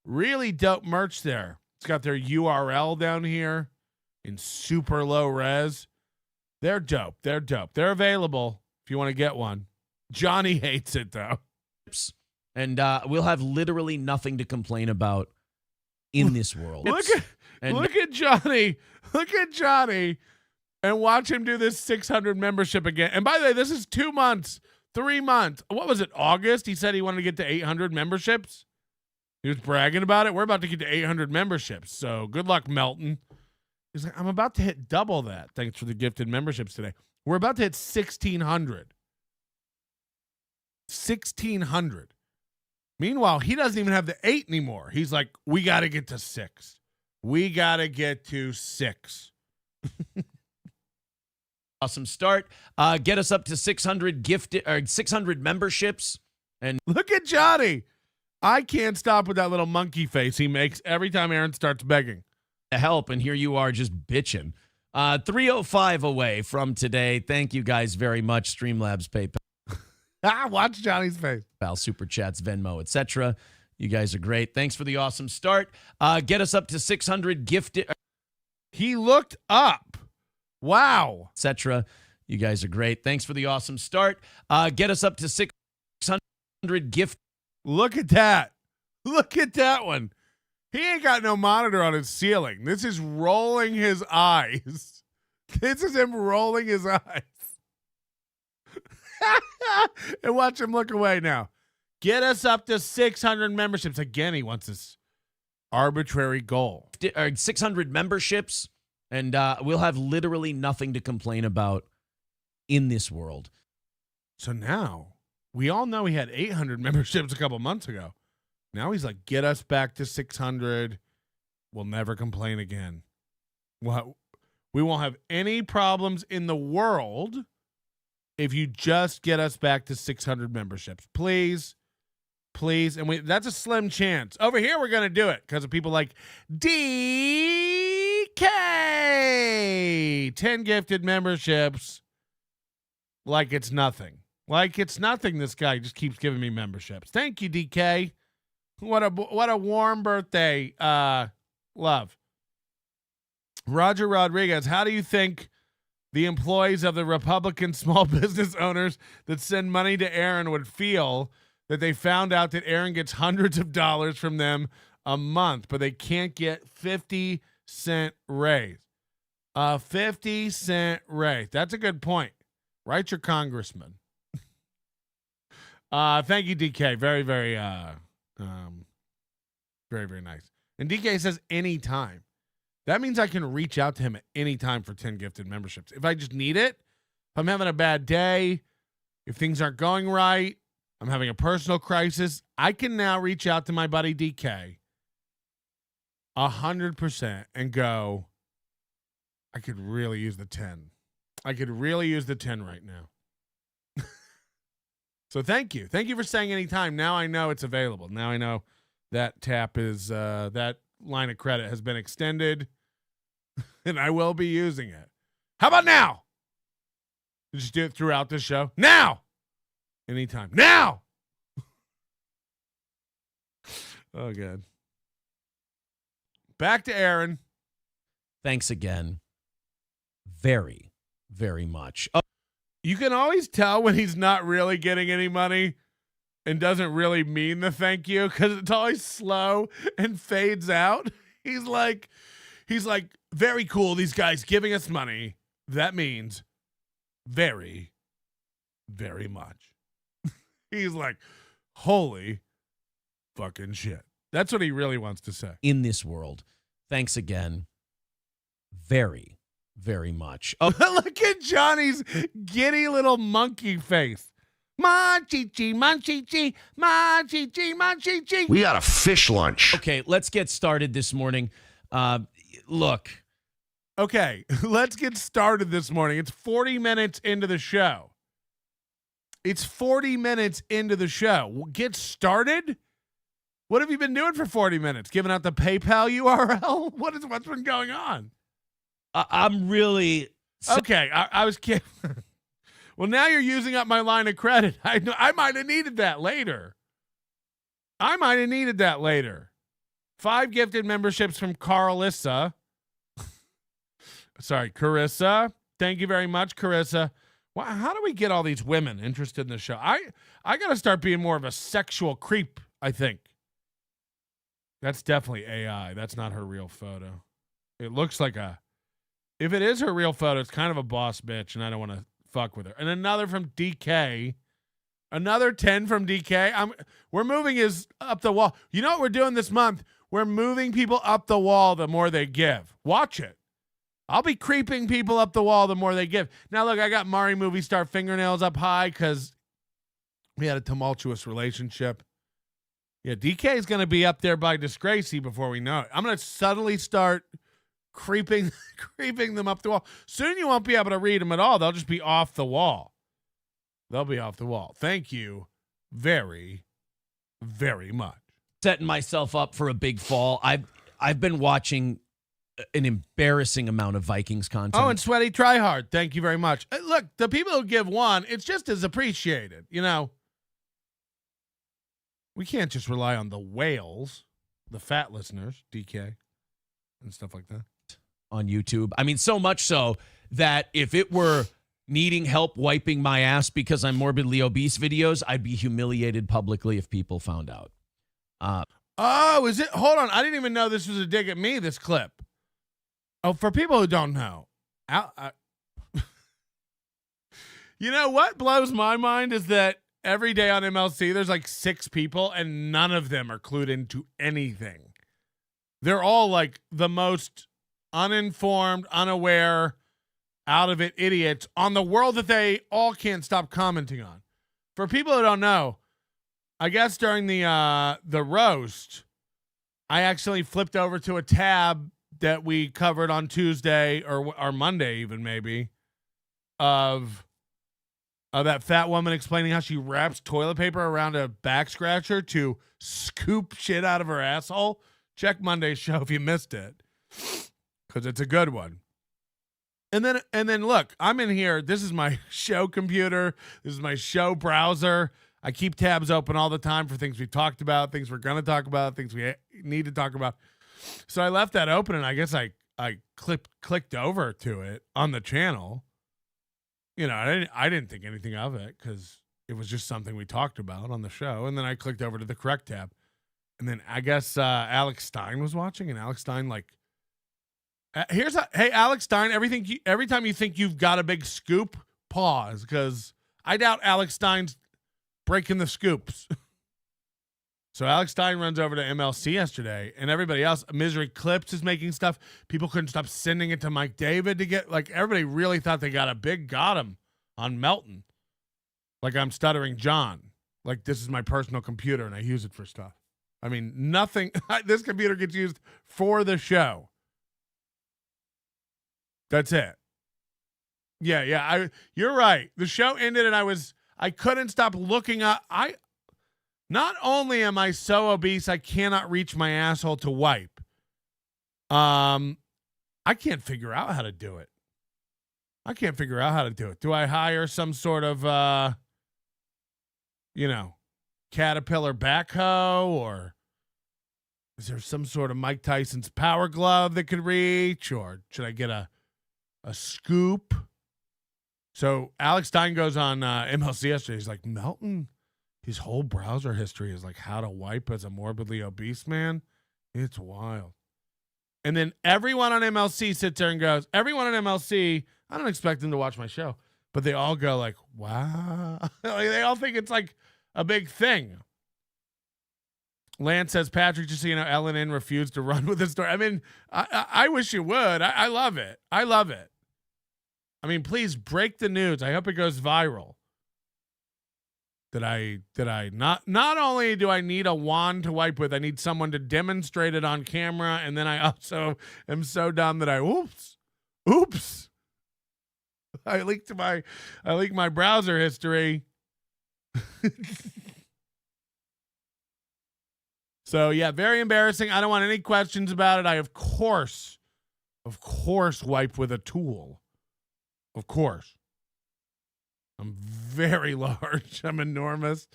Really dope merch there. It's got their URL down here in super low res. They're dope. They're available if you want to get one. Johnny hates it, though. And we'll have literally nothing to complain about in this world. Look at Johnny. Look at Johnny. And watch him do this 600 membership again. And by the way, this is 2 months, 3 months. What was it, August? He said he wanted to get to 800 memberships. He was bragging about it. We're about to get to 800 memberships. So good luck, Melton. He's like, I'm about to hit double that. Thanks for the gifted memberships today. We're about to hit 1,600. 1,600. Meanwhile, he doesn't even have the 8 anymore. He's like, we got to get to 6. We got to get to 6. Awesome start. Get us up to 600 gifted or 600 memberships. And look at Johnny. I can't stop with that little monkey face he makes every time Aaron starts begging. To help, and here you are just bitching. 3:05 away from today. Thank you guys very much. Streamlabs, PayPal. Watch Johnny's face. Super Chats, Venmo, etc. You guys are great. Thanks for the awesome start. Get us up to 600 gifted. He looked up. Wow. etc. You guys are great. Thanks for the awesome start. Get us up to 600 gift. Look at that. Look at that one. He ain't got no monitor on his ceiling. This is rolling his eyes. This is him rolling his eyes. And watch him look away now. Get us up to 600 memberships. Again, he wants this arbitrary goal. 600 memberships, and we'll have literally nothing to complain about in this world. So now, we all know he had 800 memberships a couple months ago. Now he's like, get us back to 600. We'll never complain again. We won't have any problems in the world if you just get us back to 600 memberships. Please. Please. And that's a slim chance. Over here, we're going to do it because of people like DK. 10 gifted memberships. Like it's nothing. Like it's nothing. This guy just keeps giving me memberships. Thank you, DK. What a warm birthday. Love. Roger Rodriguez, how do you think the employees of the Republican small business owners that send money to Aaron would feel that they found out that Aaron gets hundreds of dollars from them a month, but they can't get 50-cent raise? 50-cent raise. That's a good point. Write your congressman. Thank you, DK. Very, very, very, very nice. And DK says anytime. That means I can reach out to him at any time for 10 gifted memberships. If I just need it, if I'm having a bad day, if things aren't going right, I'm having a personal crisis, I can now reach out to my buddy DK 100% and go, I could really use the 10. I could really use the 10 right now. So thank you. Thank you for saying anytime. Now I know it's available. Now I know that tap is, that line of credit has been extended and I will be using it. How about now? Just do it throughout the show. Now! Anytime. Now! Oh, good. Back to Aaron. Thanks again. Very, very much. Oh, You can always tell when he's not really getting any money and doesn't really mean the thank you because it's always slow and fades out. He's like, very cool. These guys giving us money. That means very, very much. He's like, holy fucking shit. That's what he really wants to say. in this world. Thanks again. Very, very much. Oh, Look at Johnny's giddy little monkey face. Monchichi, monchichi, monchichi, monchichi. We got a fish lunch. okay, let's get started this morning. Look, Okay, let's get started this morning. It's 40 minutes into the show. It's 40 minutes into the show. Get started? What have you been doing for 40 minutes? Giving out the PayPal URL? What's been going on? I'm really Okay, I was kidding. Well, now you're using up my line of credit. I might have needed that later. 5 gifted memberships from Carissa. Sorry, Carissa. Thank you very much, Carissa. Well, how do we get all these women interested in the show? I got to start being more of a sexual creep, I think. That's definitely AI. That's not her real photo. It looks like if it is her real photo, it's kind of a boss bitch, and I don't want to fuck with her. And another from DK. Another 10 from DK. We're moving his up the wall. You know what we're doing this month? We're moving people up the wall the more they give. Watch it. I'll be creeping people up the wall the more they give. Now, look, I got Mari movie star fingernails up high because we had a tumultuous relationship. Yeah, DK is going to be up there by Disgracey before we know it. I'm going to subtly start creeping them up the wall. Soon you won't be able to read them at all. They'll just be off the wall. They'll be off the wall. Thank you very, very much. setting myself up for a big fall. I've been watching an embarrassing amount of Vikings content. Oh, and Sweaty Tryhard. Thank you very much. Look, the people who give one, it's just as appreciated. You know, we can't just rely on the whales, the fat listeners, DK, and stuff like that. on YouTube. I mean, so much so that if it were needing help wiping my ass because I'm morbidly obese videos, I'd be humiliated publicly if people found out. Oh, is it? Hold on. I didn't even know this was a dig at me, this clip. Oh, for people who don't know, you know what blows my mind is that every day on MLC, there's like 6 people and none of them are clued into anything. They're all like the most uninformed, unaware, out of it idiots on the world that they all can't stop commenting on. For people who don't know, I guess during the roast, I actually flipped over to a tab that we covered on Tuesday or Monday even maybe of that fat woman explaining how she wraps toilet paper around a back scratcher to scoop shit out of her asshole. Check Monday's show if you missed it, because it's a good one. And then look, I'm in here. This is my show computer. This is my show browser. I keep tabs open all the time for things we talked about, things we're going to talk about, things we need to talk about. So I left that open, and I guess I clicked over to it on the channel. You know, I didn't think anything of it because it was just something we talked about on the show. And then I clicked over to the correct tab. And then I guess Alex Stein was watching, and Alex Stein hey, Alex Stein, every time you think you've got a big scoop, pause, because I doubt Alex Stein's breaking the scoops. So Alex Stein runs over to MLC yesterday, and everybody else, Misery Clips is making stuff. People couldn't stop sending it to Mike David to get, like, everybody really thought they got him on Melton. Like I'm Stuttering John. Like this is my personal computer, and I use it for stuff. I mean, nothing, this computer gets used for the show. That's it. Yeah. You're right. The show ended and I couldn't stop looking up. Not only am I so obese, I cannot reach my asshole to wipe. I can't figure out how to do it. Do I hire some sort of, Caterpillar backhoe, or is there some sort of Mike Tyson's power glove that could reach, or should I get a scoop? So Alex Stein goes on MLC yesterday. He's like, Melton, his whole browser history is like how to wipe as a morbidly obese man. It's wild. And then everyone on MLC sits there and goes, everyone on MLC, I don't expect them to watch my show, but they all go like, wow. Like, they all think it's like a big thing. Lance says, Patrick, just so you know, Ellen N refused to run with the story. I mean, I wish you would. I love it. I mean, please break the news. I hope it goes viral. That I not only do I need a wand to wipe with, I need someone to demonstrate it on camera, and then I also am so dumb that oops. I leaked my browser history. So yeah, very embarrassing. I don't want any questions about it. I of course wipe with a tool. Of course. I'm very large. I'm enormous.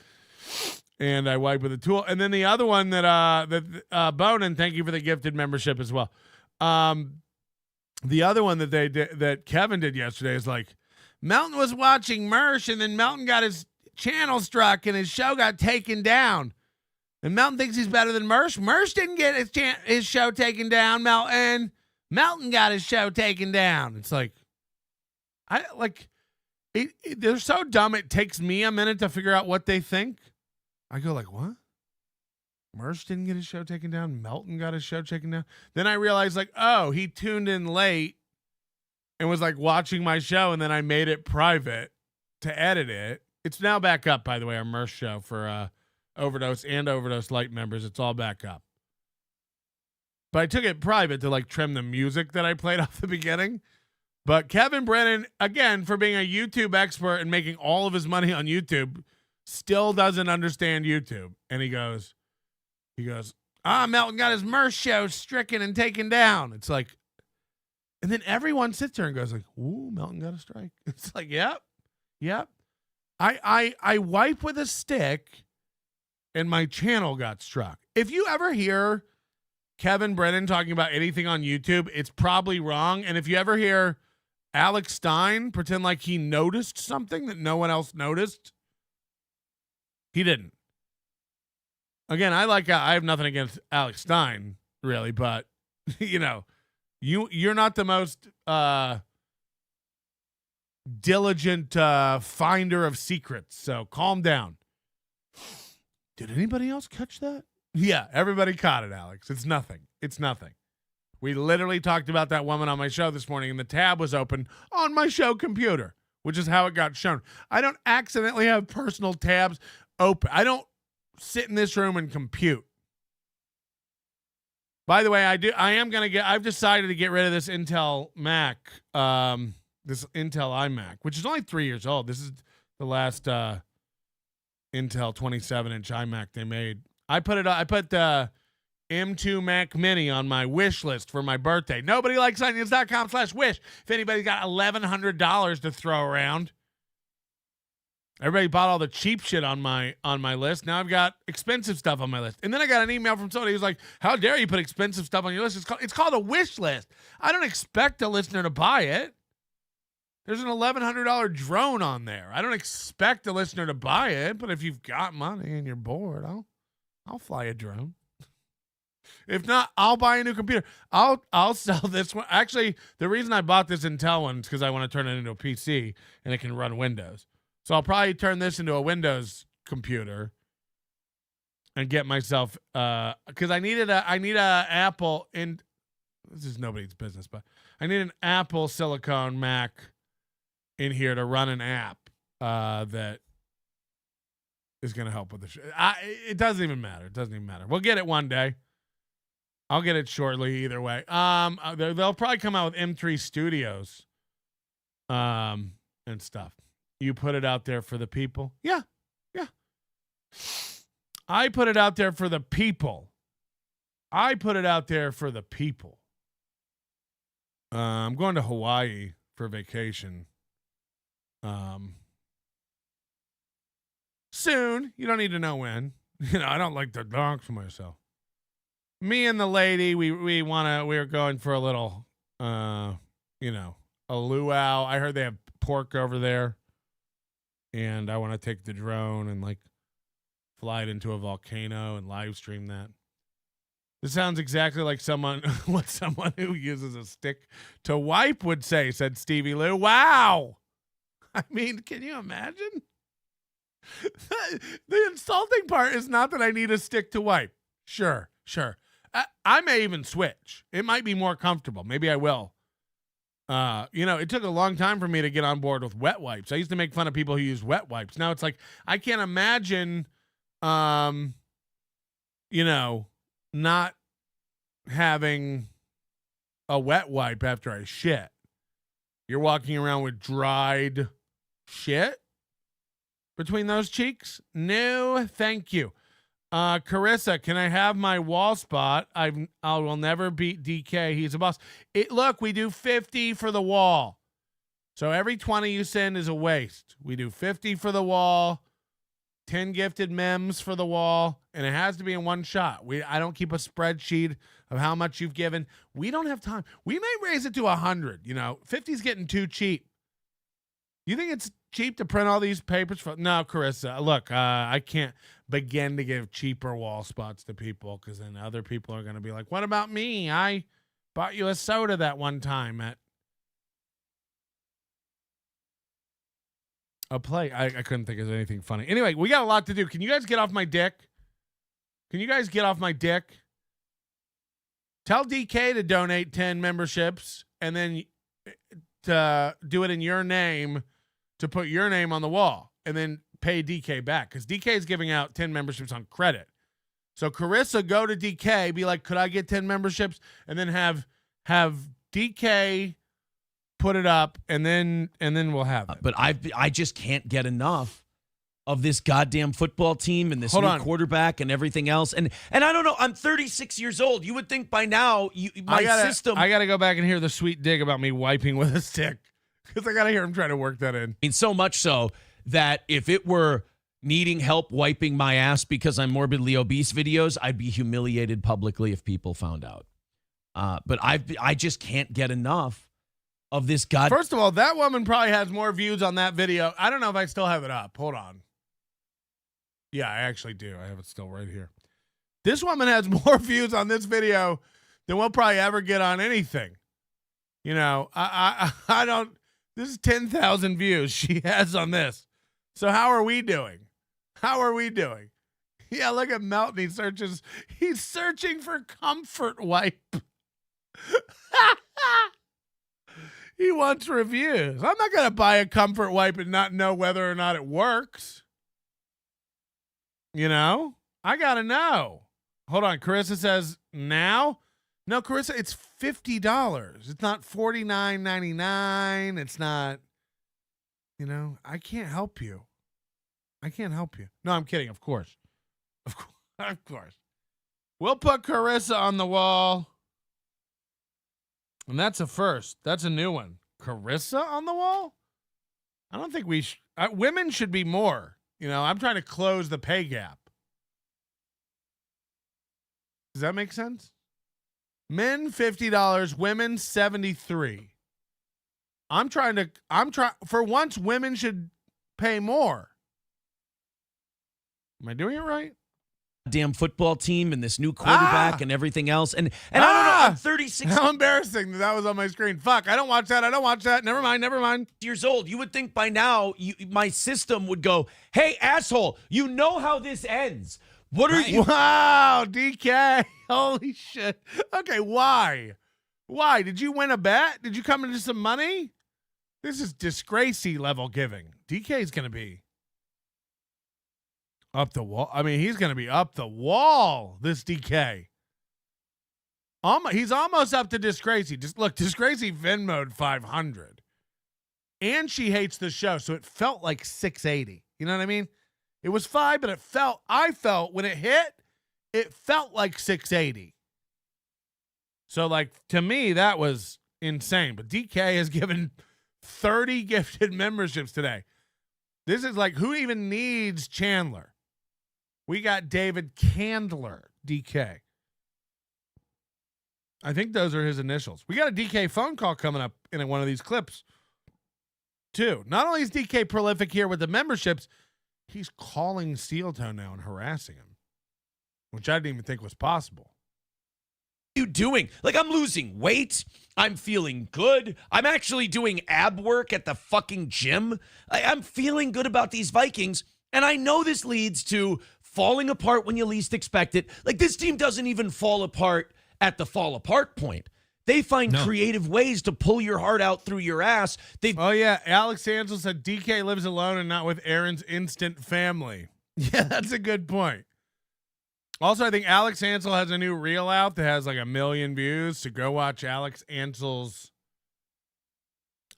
And I wipe with a tool. And then the other one that Bonin, thank you for the gifted membership as well. The other one that they did, that Kevin did yesterday, is like, Melton was watching Mersh, and then Melton got his channel struck and his show got taken down. And Melton thinks he's better than Mersh. Mersh didn't get his show taken down, Melton. Melton got his show taken down. It's like, they're so dumb it takes me a minute to figure out what they think. I go like, what? Mersh didn't get his show taken down. Melton got his show taken down. Then I realized, like, oh, he tuned in late and was like watching my show, and then I made it private to edit it. It's now back up, by the way, our Mersh show for Overdose and Overdose Light members. It's all back up. But I took it private to like trim the music that I played off the beginning. But Kevin Brennan, again, for being a YouTube expert and making all of his money on YouTube, still doesn't understand YouTube. And he goes, Melton got his Mersh show stricken and taken down. It's like, and then everyone sits there and goes like, ooh, Melton got a strike. It's like, yep. I wipe with a stick and my channel got struck. If you ever hear Kevin Brennan talking about anything on YouTube, it's probably wrong. And if you ever hear Alex Stein pretend like he noticed something that no one else noticed, he didn't. Again, I have nothing against Alex Stein, really, but you're not the most diligent finder of secrets, so calm down. Did anybody else catch that? Yeah, everybody caught it, Alex. It's nothing. We literally talked about that woman on my show this morning, and the tab was open on my show computer, which is how it got shown. I don't accidentally have personal tabs open. I don't sit in this room and compute. By the way, I've decided to get rid of this Intel Mac, this Intel iMac, which is only 3 years old. This is the last Intel 27-inch iMac they made. I put the M2 Mac Mini on my wish list for my birthday. Nobody likes onions.com/wish. If anybody's got $1,100 to throw around. Everybody bought all the cheap shit on my list. Now I've got expensive stuff on my list. And then I got an email from somebody who's like, how dare you put expensive stuff on your list? It's called a wish list. I don't expect a listener to buy it. There's an $1,100 drone on there. I don't expect a listener to buy it, but if you've got money and you're bored, I'll fly a drone. If not, I'll buy a new computer. I'll sell this one. Actually, the reason I bought this Intel one is because I want to turn it into a PC and it can run Windows. So I'll probably turn this into a Windows computer and get myself because I need a Apple, and this is nobody's business, but I need an Apple silicone Mac in here to run an app that is going to help with the show. It doesn't even matter. We'll get it one day. I'll get it shortly either way. They'll probably come out with M3 Studios and stuff. You put it out there for the people. Yeah. I put it out there for the people. I'm going to Hawaii for vacation. Soon. You don't need to know when. I don't like to dox myself. Me and the lady, we're going for a little, a luau. I heard they have pork over there. And I want to take the drone and fly it into a volcano and live stream that. This sounds exactly like what someone who uses a stick to wipe would say, said Stevie Lou. Wow. I mean, can you imagine? The insulting part is not that I need a stick to wipe. Sure. I may even switch. It might be more comfortable. Maybe I will. It took a long time for me to get on board with wet wipes. I used to make fun of people who use wet wipes. Now it's like, I can't imagine, not having a wet wipe after I shit. You're walking around with dried shit between those cheeks? No, thank you. Carissa, can I have my wall spot? I will never beat DK. He's a boss. Look, we do 50 for the wall. So every 20 you send is a waste. We do 50 for the wall, 10 gifted memes for the wall, and it has to be in one shot. I don't keep a spreadsheet of how much you've given. We don't have time. We may raise it to 100. 50's getting too cheap. You think it's cheap to print all these papers? No, Carissa. Look, I can't begin to give cheaper wall spots to people because then other people are going to be like, what about me? I bought you a soda that one time at a play. I couldn't think of anything funny. Anyway, we got a lot to do. Can you guys get off my dick? Tell DK to donate 10 memberships and then to do it in your name, to put your name on the wall and then pay DK back because DK is giving out 10 memberships on credit. So Carissa, go to DK, be like, could I get 10 memberships? And then have DK put it up and then we'll have it. But I just can't get enough of this goddamn football team and this new quarterback and everything else. And I don't know, I'm 36 years old. You would think by now I got to go back and hear the sweet dig about me wiping with a stick because I got to hear him trying to work that in. I mean, so much so that if it were needing help wiping my ass because I'm morbidly obese videos, I'd be humiliated publicly if people found out. But I just can't get enough of this god. First of all, that woman probably has more views on that video. I don't know if I still have it up. Hold on. Yeah, I actually do. I have it still right here. This woman has more views on this video than we'll probably ever get on anything. You know, I don't. This is 10,000 views she has on this. So how are we doing? How are we doing? Yeah, look at Melton. He's searching for comfort wipe. He wants reviews. I'm not going to buy a comfort wipe and not know whether or not it works. You know? I got to know. Hold on. Carissa says now? No, Carissa, it's $50. It's not $49.99. It's not, you know, I can't help you. I can't help you. No, I'm kidding. Of course. Of course. We'll put Carissa on the wall. And that's a first. That's a new one. Carissa on the wall? I don't think women should be more. You know, I'm trying to close the pay gap. Does that make sense? Men $50, women $73. For once, women should pay more. Am I doing it right? Damn football team and this new quarterback and everything else. And I don't know, I'm 36 How embarrassing that was on my screen. Fuck, I don't watch that. Never mind. years old. You would think by now my system would go, hey, asshole, you know how this ends. What are you? Wow, DK. Holy shit. Okay, why? Why? Did you win a bet? Did you come into some money? This is disgracey level giving. DK's going to be up the wall. I mean, he's going to be up the wall, this DK. He's almost up to Disgracey. Just look, Disgracey Venmo'd 500. And she hates the show, so it felt like 680. You know what I mean? It was 5, but I felt when it hit, it felt like 680. So, like, to me, that was insane. But DK has given 30 gifted memberships today. This is like, who even needs Chandler? We got David Candler, DK. I think those are his initials. We got a DK phone call coming up in one of these clips, too. Not only is DK prolific here with the memberships, he's calling Steel Toe now and harassing him, which I didn't even think was possible. What are you doing? Like, I'm losing weight. I'm feeling good. I'm actually doing ab work at the fucking gym. I'm feeling good about these Vikings, and I know this leads to falling apart when you least expect it. Like, this team doesn't even fall apart at the fall apart point. They find creative ways to pull your heart out through your ass. Oh, yeah. Alex Ansel said DK lives alone and not with Aaron's instant family. Yeah, that's a good point. Also, I think Alex Ansel has a new reel out that has like 1 million views. So go watch Alex Ansel's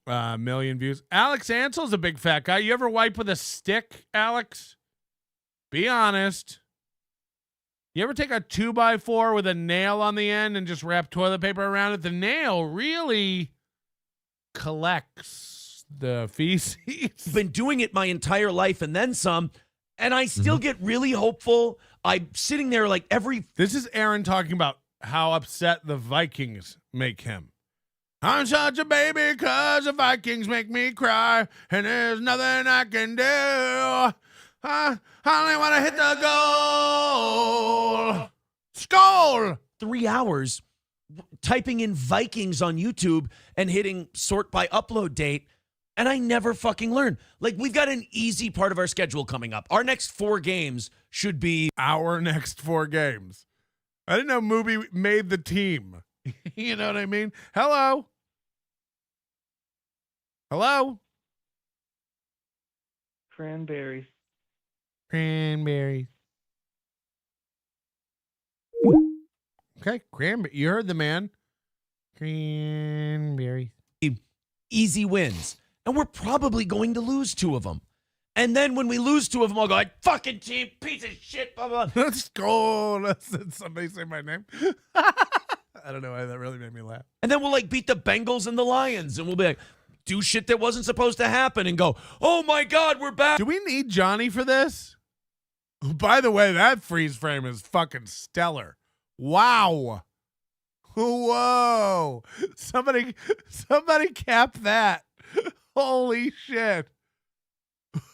1 million views. Alex Ansel's a big fat guy. You ever wipe with a stick, Alex? Be honest. You ever take a 2x4 with a nail on the end and just wrap toilet paper around it? The nail really collects the feces. I've been doing it my entire life and then some, and I still get really hopeful. I'm sitting there like This is Aaron talking about how upset the Vikings make him. I'm such a baby because the Vikings make me cry, and there's nothing I can do. I only want to hit the goal. Skull. 3 hours typing in Vikings on YouTube and hitting sort by upload date, and I never fucking learn. Like, we've got an easy part of our schedule coming up. Our next 4 games should be our next 4 games. I didn't know movie made the team. You know what I mean? Hello. Cranberries. Okay, cranberry. You heard the man. Cranberry. easy wins. And we're probably going to lose 2 of them. And then when we lose 2 of them, I'll go like, fucking team, piece of shit, blah, blah. Let's go. Did somebody say my name? I don't know why that really made me laugh. And then we'll like beat the Bengals and the Lions. And we'll be like, do shit that wasn't supposed to happen and go, oh my God, we're back. Do we need Johnny for this? By the way, that freeze frame is fucking stellar. Wow. Whoa. Somebody cap that. Holy shit.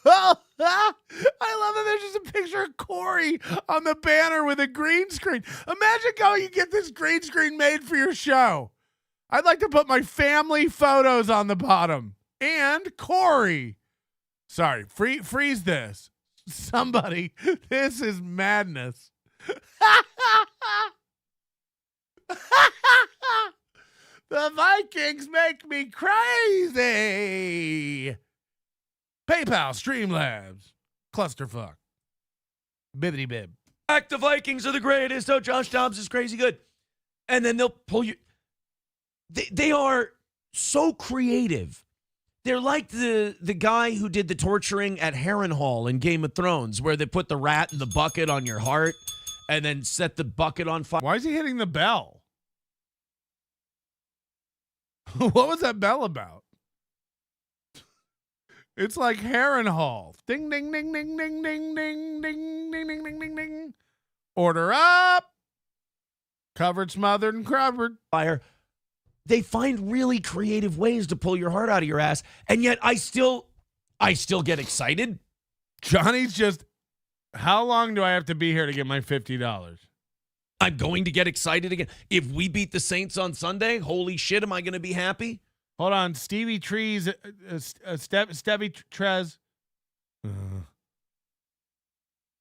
I love that there's just a picture of Corey on the banner with a green screen. Imagine going and get this green screen made for your show. I'd like to put my family photos on the bottom. And Corey. Sorry, freeze this. Somebody, this is madness. The Vikings make me crazy. PayPal, Streamlabs, clusterfuck, bibbity bib. Back, the Vikings are the greatest. Oh, Josh Dobbs is crazy good. And then they'll pull you. They are so creative. They're like the guy who did the torturing at Harrenhal in Game of Thrones, where they put the rat in the bucket on your heart and then set the bucket on fire. Why is he hitting the bell? What was that bell about? It's like Harrenhal. Ding, ding, ding, ding, ding, ding, ding, ding, ding, ding, ding, ding, ding. Order up. Covered, smothered, and covered. Fire. They find really creative ways to pull your heart out of your ass, and yet I still get excited. Johnny's just, how long do I have to be here to get my $50? I'm going to get excited again. If we beat the Saints on Sunday, holy shit, am I going to be happy? Hold on, Stevie Trees, Stevie Trez.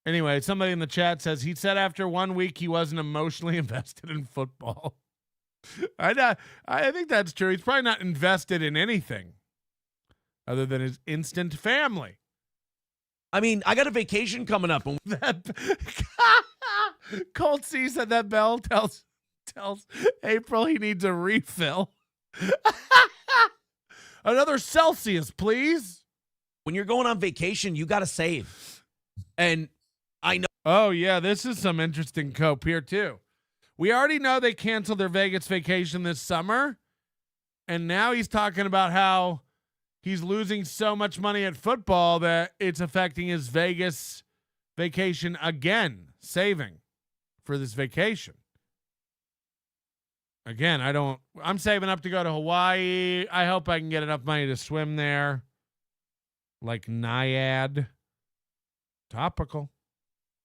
Anyway, somebody in the chat says he said after 1 week he wasn't emotionally invested in football. I think that's true. He's probably not invested in anything other than his instant family. I mean, I got a vacation coming up. And Colt C said that bell tells April he needs a refill. Another Celsius, please. When you're going on vacation, you got to save. And I know. Oh, yeah, this is some interesting cope here, too. We already know they canceled their Vegas vacation this summer. And now he's talking about how he's losing so much money at football that it's affecting his Vegas vacation again, saving for this vacation. Again, I'm saving up to go to Hawaii. I hope I can get enough money to swim there. Like Naiad. Topical.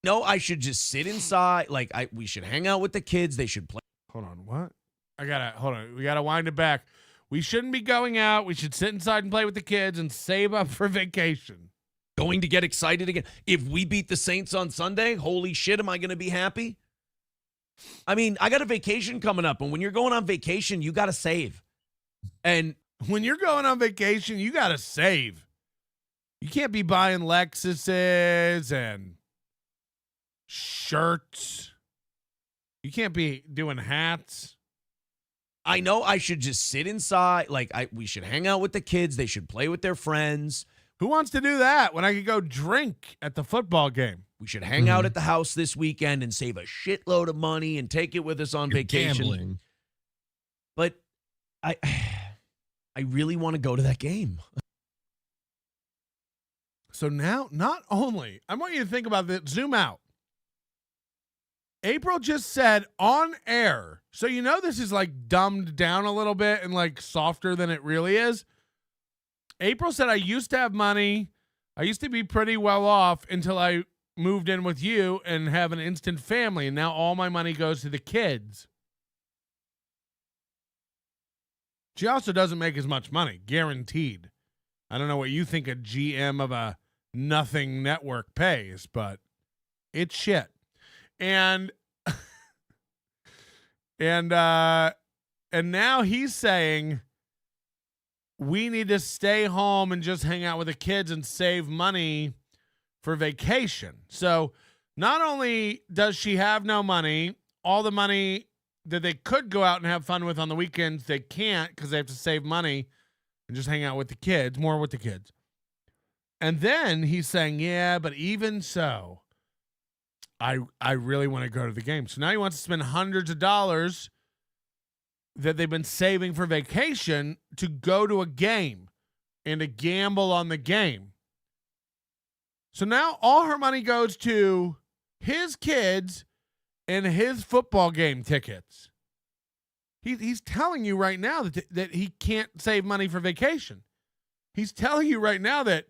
No, I should just sit inside. We should hang out with the kids. They should play. Hold on, what? Hold on. We gotta wind it back. We shouldn't be going out. We should sit inside and play with the kids and save up for vacation. Going to get excited again. If we beat the Saints on Sunday, holy shit, am I going to be happy? I mean, I got a vacation coming up, and when you're going on vacation, you got to save. And when you're going on vacation, you got to save. You can't be buying Lexuses and shirts. You can't be doing hats. I know I should just sit inside. We should hang out with the kids. They should play with their friends. Who wants to do that when I could go drink at the football game? We should hang out at the house this weekend and save a shitload of money and take it with us on vacation. Gambling. But I really want to go to that game. So now, not only, I want you to think about this, zoom out. April just said on air, so you know this is like dumbed down a little bit and like softer than it really is. April said, I used to have money. I used to be pretty well off until I moved in with you and have an instant family, and now all my money goes to the kids. She also doesn't make as much money, guaranteed. I don't know what you think a GM of a nothing network pays, but it's shit. And now he's saying we need to stay home and just hang out with the kids and save money for vacation. So not only does she have no money, all the money that they could go out and have fun with on the weekends, they can't because they have to save money and just hang out with the kids, more with the kids. And then he's saying, yeah, but even so, I really want to go to the game. So now he wants to spend hundreds of dollars that they've been saving for vacation to go to a game and to gamble on the game. So now all her money goes to his kids and his football game tickets. He's telling you right now that he can't save money for vacation. He's telling you right now that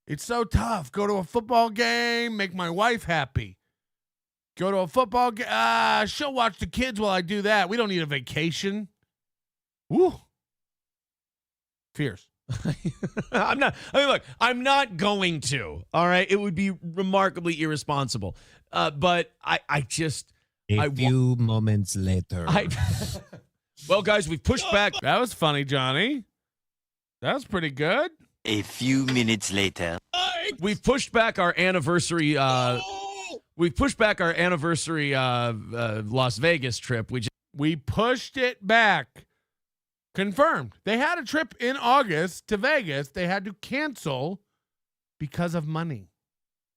it's so tough. Go to a football game, make my wife happy. Go to a football game. She'll watch the kids while I do that. We don't need a vacation. Woo. Fierce. Look, I'm not going to. All right. It would be remarkably irresponsible. But I just. A few moments later. Well, guys, we've pushed back. That was funny, Johnny. That was pretty good. A few minutes later. We've pushed back our anniversary. We've pushed back our anniversary Las Vegas trip. We pushed it back. Confirmed. They had a trip in August to Vegas. They had to cancel because of money.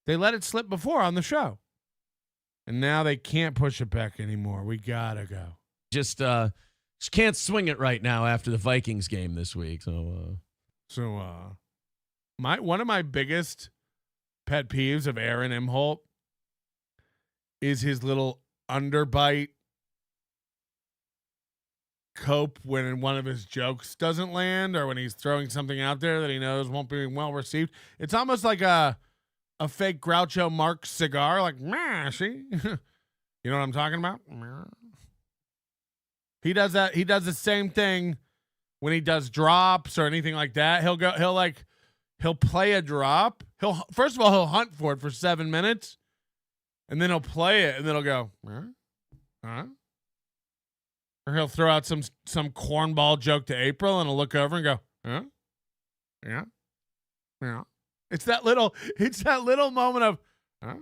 They let it slip before on the show. And now they can't push it back anymore. We gotta go. Just can't swing it right now after the Vikings game this week. So one of my biggest pet peeves of Aaron Imholt is his little underbite cope when one of his jokes doesn't land or when he's throwing something out there that he knows won't be well received. It's almost like a fake Groucho Marx cigar, like, see? You know what I'm talking about? He does that. He does the same thing when he does drops or anything like that. He'll play a drop. First of all, he'll hunt for it for 7 minutes, and then he'll play it, and then he'll go, huh? Or he'll throw out some cornball joke to April, and he'll look over and go, huh? Yeah. It's that little moment of, huh?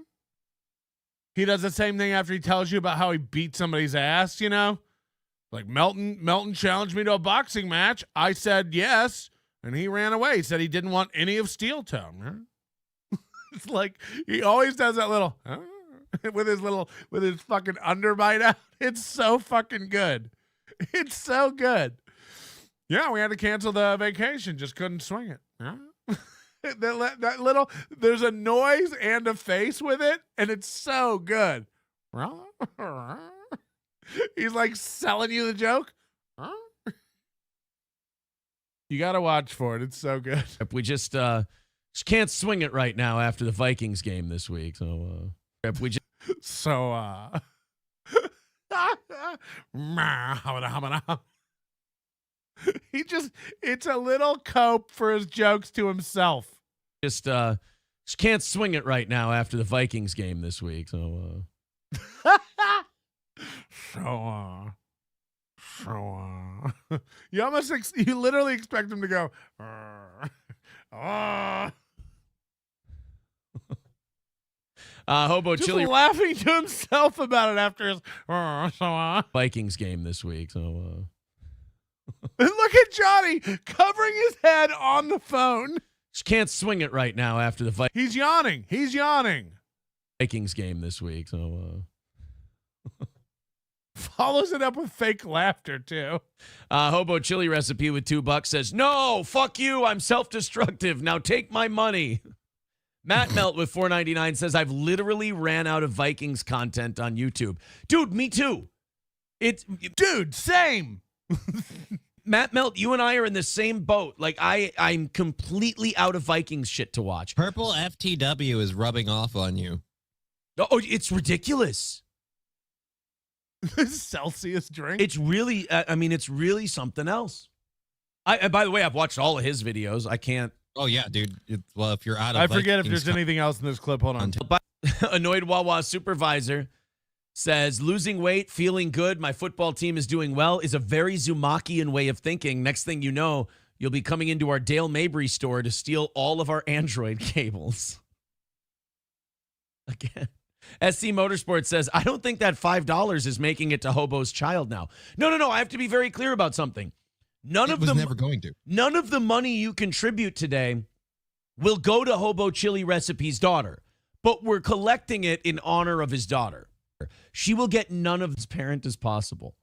He does the same thing after he tells you about how he beat somebody's ass, you know? Like Melton challenged me to a boxing match. I said yes, and he ran away. He said he didn't want any of Steel Toe. Huh? It's like he always does that little, huh? with his fucking underbite out. It's so fucking good. It's so good. Yeah, we had to cancel the vacation. Just couldn't swing it. Huh? that little, there's a noise and a face with it, and it's so good. He's like selling you the joke. You got to watch for it. It's so good. We just can't swing it right now after the Vikings game this week. So it's a little cope for his jokes to himself. Just can't swing it right now after the Vikings game this week. So you literally expect him to go, Hobo just Chili laughing to himself about it after his Vikings game this week. So and look at Johnny covering his head on the phone. Just can't swing it right now after the He's yawning. Vikings game this week. So follows it up with fake laughter too. Hobo Chili Recipe with $2 says, "No, fuck you. I'm self-destructive. Now take my money." Matt Melt with $4.99 says, "I've literally ran out of Vikings content on YouTube." Dude, me too. Dude, same. Matt Melt, you and I are in the same boat. Like I'm completely out of Vikings shit to watch. Purple FTW is rubbing off on you. Oh, it's ridiculous. Celsius drink. It's really, it's really something else. By the way, I've watched all of his videos. I can't. Oh yeah, dude. Well, if you're out of, I forget if there's anything else in this clip. Hold on. Annoyed Wawa supervisor says, "Losing weight, feeling good, my football team is doing well," is a very Zumockian way of thinking. Next thing you know, you'll be coming into our Dale Mabry store to steal all of our Android cables. Again. SC Motorsports says, "I don't think that $5 is making it to Hobo's child now." No. I have to be very clear about something. None of the money you contribute today will go to Hobo Chili Recipe's daughter, but we're collecting it in honor of his daughter. She will get none of as parent as possible.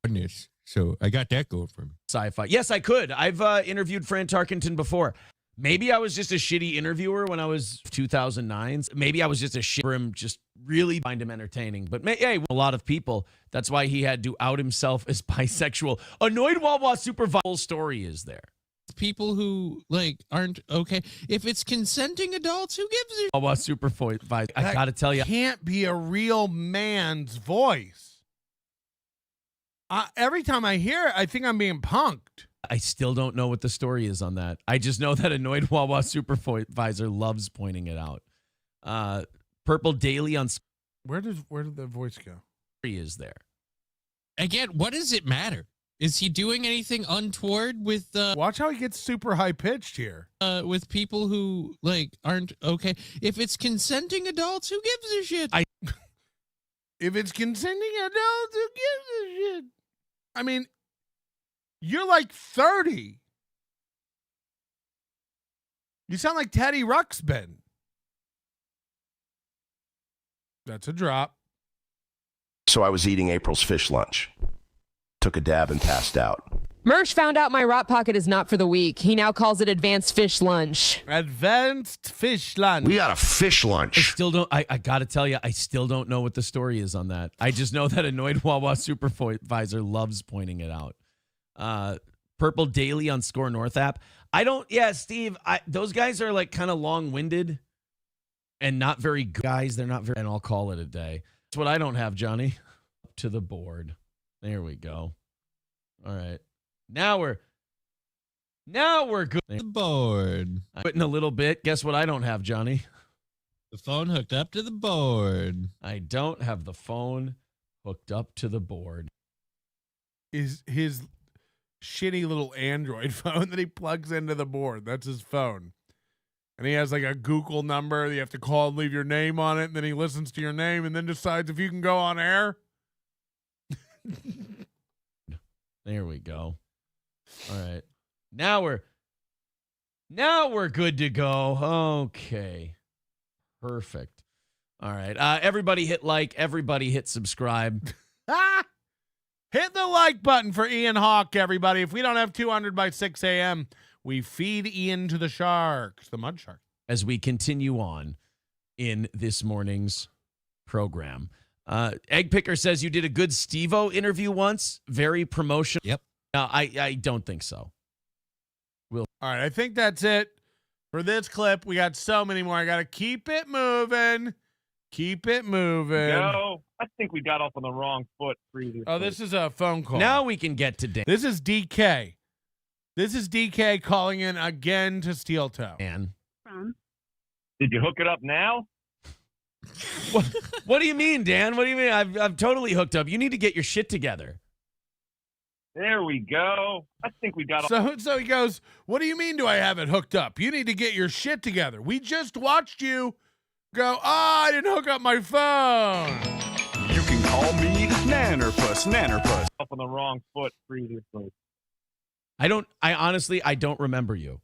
So I got that going for me. Sci-fi. Yes, I could. I've interviewed Fran Tarkenton before. Maybe I was just a shitty interviewer when I was 2009. Maybe I was just a shit for him, just really find him entertaining. But hey, a lot of people, that's why he had to out himself as bisexual. Annoyed Wawa Supervisor story is there. People who like aren't okay. If it's consenting adults, who gives a Wawa Supervisor. I got to tell you. Can't be a real man's voice. Every time I hear it, I think I'm being punked. I still don't know what the story is on that. I just know that Annoyed Wawa Supervisor loves pointing it out. Purple Daily on Where did the voice go? Is there. Again, what does it matter? Is he doing anything untoward with Watch how he gets super high pitched here. With people who like aren't okay? If it's consenting adults, who gives a shit? If it's consenting adults, who gives a shit? I mean, you're like 30. You sound like Teddy Ruxpin. That's a drop. So I was eating April's fish lunch. Took a dab and passed out. Mersh found out my Rot Pocket is not for the weak. He now calls it advanced fish lunch. Advanced fish lunch. We got a fish lunch. I still don't. I got to tell you, I still don't know what the story is on that. I just know that Annoyed Wawa Supervisor loves pointing it out. Purple Daily on Score North app. I don't. Yeah, Steve. Those guys are like kind of long-winded and not very good guys. They're not very. And I'll call it a day. That's what I don't have, Johnny. Up to the board. There we go. All right. Now we're good. The board. But in a little bit, guess what I don't have, Johnny? The phone hooked up to the board. I don't have the phone hooked up to the board. Is his shitty little Android phone that he plugs into the board. That's his phone. And he has like a Google number that you have to call and leave your name on it, and then he listens to your name and then decides if you can go on air. There we go. All right. Now we're good to go. Okay. Perfect. All right. Everybody hit like, everybody hit subscribe. Hit the like button for Ian Hawk, everybody. If we don't have 200 by 6 a.m., we feed Ian to the sharks, the mud shark. As we continue on in this morning's program. Egg Picker says you did a good Steve-O interview once. Very promotional. Yep. No, I don't think so. All right, I think that's it for this clip. We got so many more. I got to keep it moving. Keep it moving. No, I think we got off on the wrong foot previously. Oh, this is a phone call. Now we can get to Dan. This is DK. This is DK calling in again to Steel Toe. Dan. Did you hook it up now? What do you mean, Dan? What do you mean? I'm totally hooked up. You need to get your shit together. There we go. I think we got So he goes, what do you mean do I have it hooked up? You need to get your shit together. We just watched you go, I didn't hook up my phone. You can call me Nannerpuss. off on the wrong foot previously. I honestly don't remember you.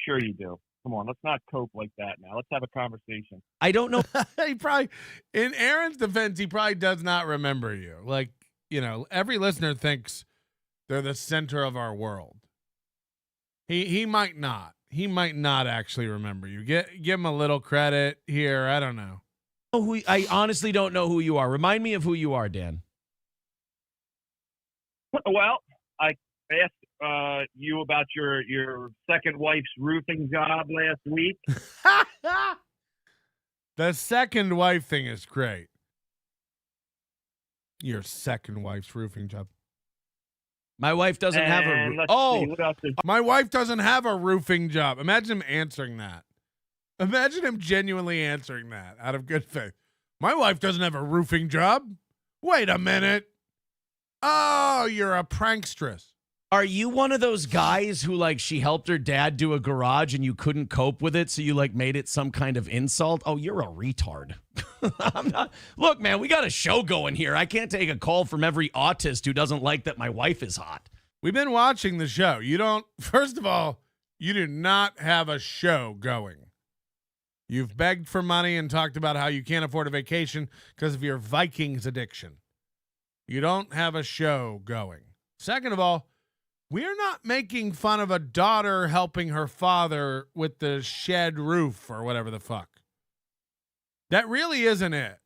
Sure you do. Come on, let's not cope like that now. Let's have a conversation. I don't know. He probably, in Aaron's defense, he probably does not remember you. Like, you know, every listener thinks they're the center of our world. He might not. He might not actually remember you. Give him a little credit here. I don't know. I honestly don't know who you are. Remind me of who you are, Dan. Well, I asked you about your second wife's roofing job last week. The second wife thing is great. Your second wife's roofing job. My wife doesn't have my wife doesn't have a roofing job. Imagine him answering that. Imagine him genuinely answering that out of good faith. My wife doesn't have a roofing job. Wait a minute. Oh, you're a prankstress. Are you one of those guys who, like, she helped her dad do a garage and you couldn't cope with it, so you, like, made it some kind of insult? Oh, you're a retard. I'm not. Look, man, we got a show going here. I can't take a call from every autist who doesn't like that my wife is hot. We've been watching the show. First of all, you do not have a show going. You've begged for money and talked about how you can't afford a vacation because of your Vikings addiction. You don't have a show going. Second of all, We're not making fun of a daughter helping her father with the shed roof or whatever the fuck. That really isn't it.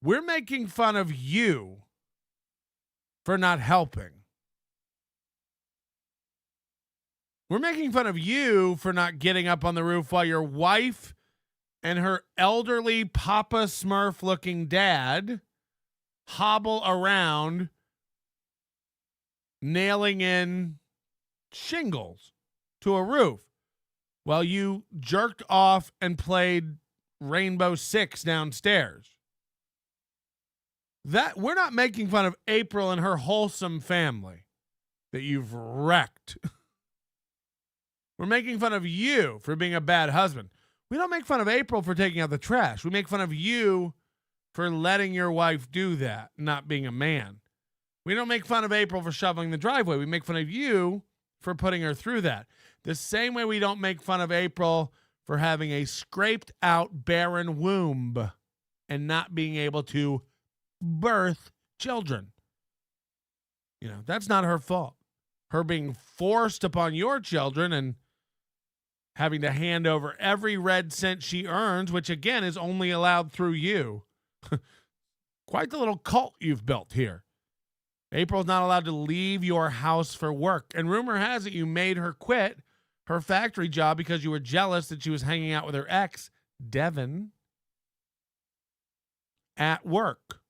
We're making fun of you for not helping. We're making fun of you for not getting up on the roof while your wife and her elderly Papa Smurf looking dad hobble around nailing in shingles to a roof while you jerked off and played Rainbow Six downstairs. That we're not making fun of April and her wholesome family that you've wrecked. We're making fun of you for being a bad husband. We don't make fun of April for taking out the trash. We make fun of you for letting your wife do that, not being a man. We don't make fun of April for shoveling the driveway. We make fun of you for putting her through that. The same way we don't make fun of April for having a scraped out barren womb and not being able to birth children. You know, that's not her fault. Her being forced upon your children and having to hand over every red cent she earns, which again is only allowed through you. Quite the little cult you've built here. April's not allowed to leave your house for work. And rumor has it you made her quit her factory job because you were jealous that she was hanging out with her ex, Devin, at work,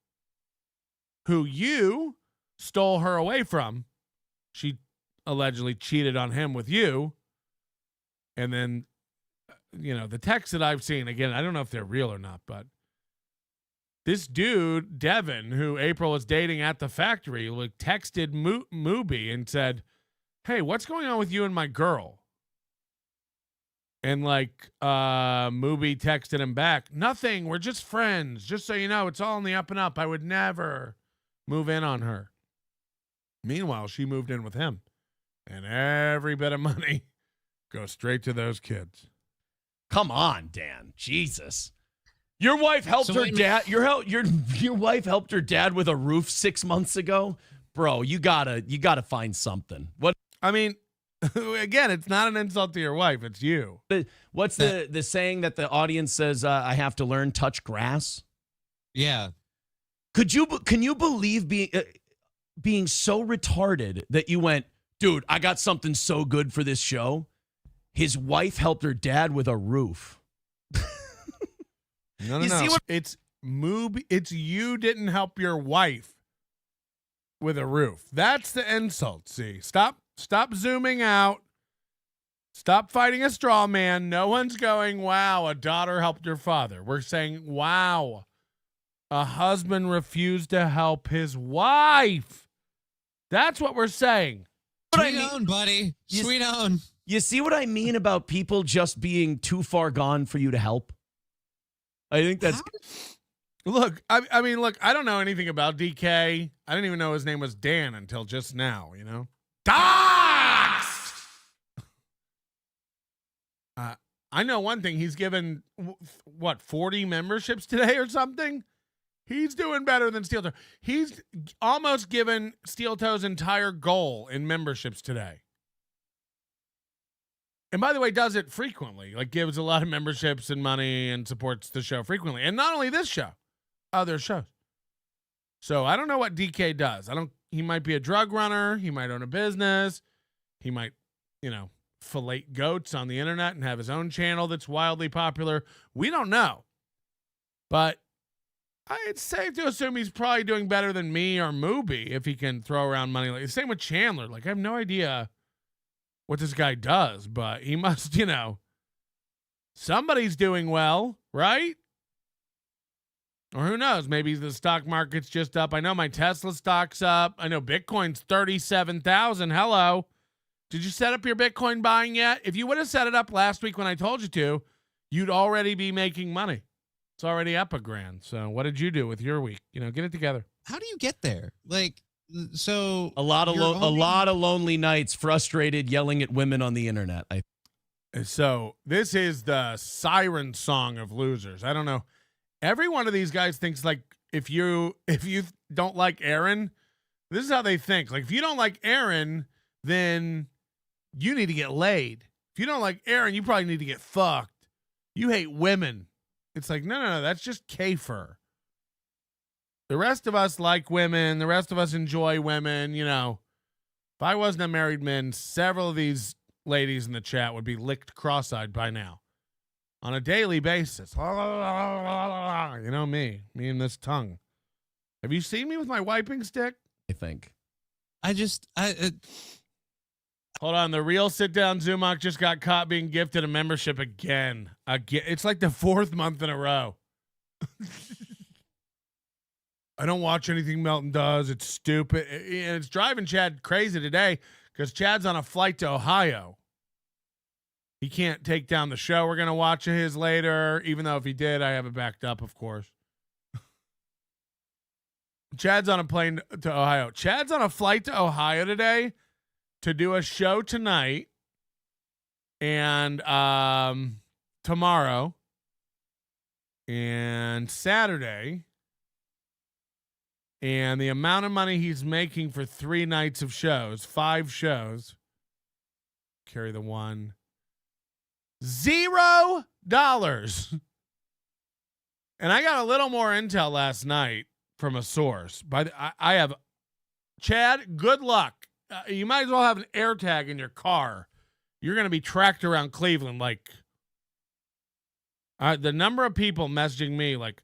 who you stole her away from. She allegedly cheated on him with you. And then, you know, the texts that I've seen, again, I don't know if they're real or not, but this dude, Devin, who April was dating at the factory, like texted Mooby and said, "Hey, what's going on with you and my girl?" And like Mooby texted him back, "Nothing. We're just friends. Just so you know, it's all on the up and up. I would never move in on her." Meanwhile, she moved in with him. And every bit of money goes straight to those kids. Come on, Dan. Jesus. Your wife helped her dad. Your wife helped her dad with a roof 6 months ago, bro. You gotta find something. What? I mean, again, it's not an insult to your wife. It's you. What's the saying that the audience says? I have to learn touch grass. Yeah. Can you believe being so retarded that you went, dude? I got something so good for this show. His wife helped her dad with a roof. No. It's Mooby. It's you didn't help your wife with a roof. That's the insult. See, stop zooming out. Stop fighting a straw man. No one's going, "Wow, a daughter helped her father." We're saying, "Wow, a husband refused to help his wife." That's what we're saying. Sweet on, buddy. Sweet on. You see what I mean about people just being too far gone for you to help? I think that's... Look, I mean, look, I don't know anything about DK. I didn't even know his name was Dan until just now, you know? Dox! I know one thing. He's given, 40 memberships today or something? He's doing better than Steel Toe. He's almost given Steel Toe's entire goal in memberships today. And by the way, does it frequently, like gives a lot of memberships and money and supports the show frequently. And not only this show, other shows. So I don't know what DK does. He might be a drug runner. He might own a business. He might, fillet goats on the internet and have his own channel that's wildly popular. We don't know. But it's safe to assume he's probably doing better than me or Mooby if he can throw around money. Like the same with Chandler. Like I have no idea what this guy does, but he must, somebody's doing well, right? Or who knows? Maybe the stock market's just up. I know my Tesla stock's up. I know Bitcoin's 37,000. Hello. Did you set up your Bitcoin buying yet? If you would have set it up last week when I told you to, you'd already be making money. It's already up $1,000. So what did you do with your week? Get it together. How do you get there? So a lot of lonely nights, frustrated, yelling at women on the internet. So this is the siren song of losers. I don't know. Every one of these guys thinks like if you don't like Aaron, This is how they think. Like, if you don't like Aaron, then you need to get laid. If you don't like Aaron, you probably need to get fucked. You hate women. It's like, no, that's just Kafer. The rest of us like women. The rest of us enjoy women. You know, if I wasn't a married man, several of these ladies in the chat would be licked cross-eyed by now on a daily basis. You know me and this tongue. Have you seen me with my wiping stick? I think. Hold on. The real sit-down Zumock just got caught being gifted a membership again. It's like the 4th month in a row. I don't watch anything Melton does. It's stupid. And it's driving Chad crazy today because Chad's on a flight to Ohio. He can't take down the show. We're going to watch his later, even though if he did, I have it backed up, of course. Chad's on a plane to Ohio. Chad's on a flight to Ohio today to do a show tonight and tomorrow and Saturday. And the amount of money he's making for 3 nights of shows, 5 shows, carry the one, $0. And I got a little more intel last night from a source. I have, Chad, good luck. You might as well have an AirTag in your car. You're going to be tracked around Cleveland like the number of people messaging me like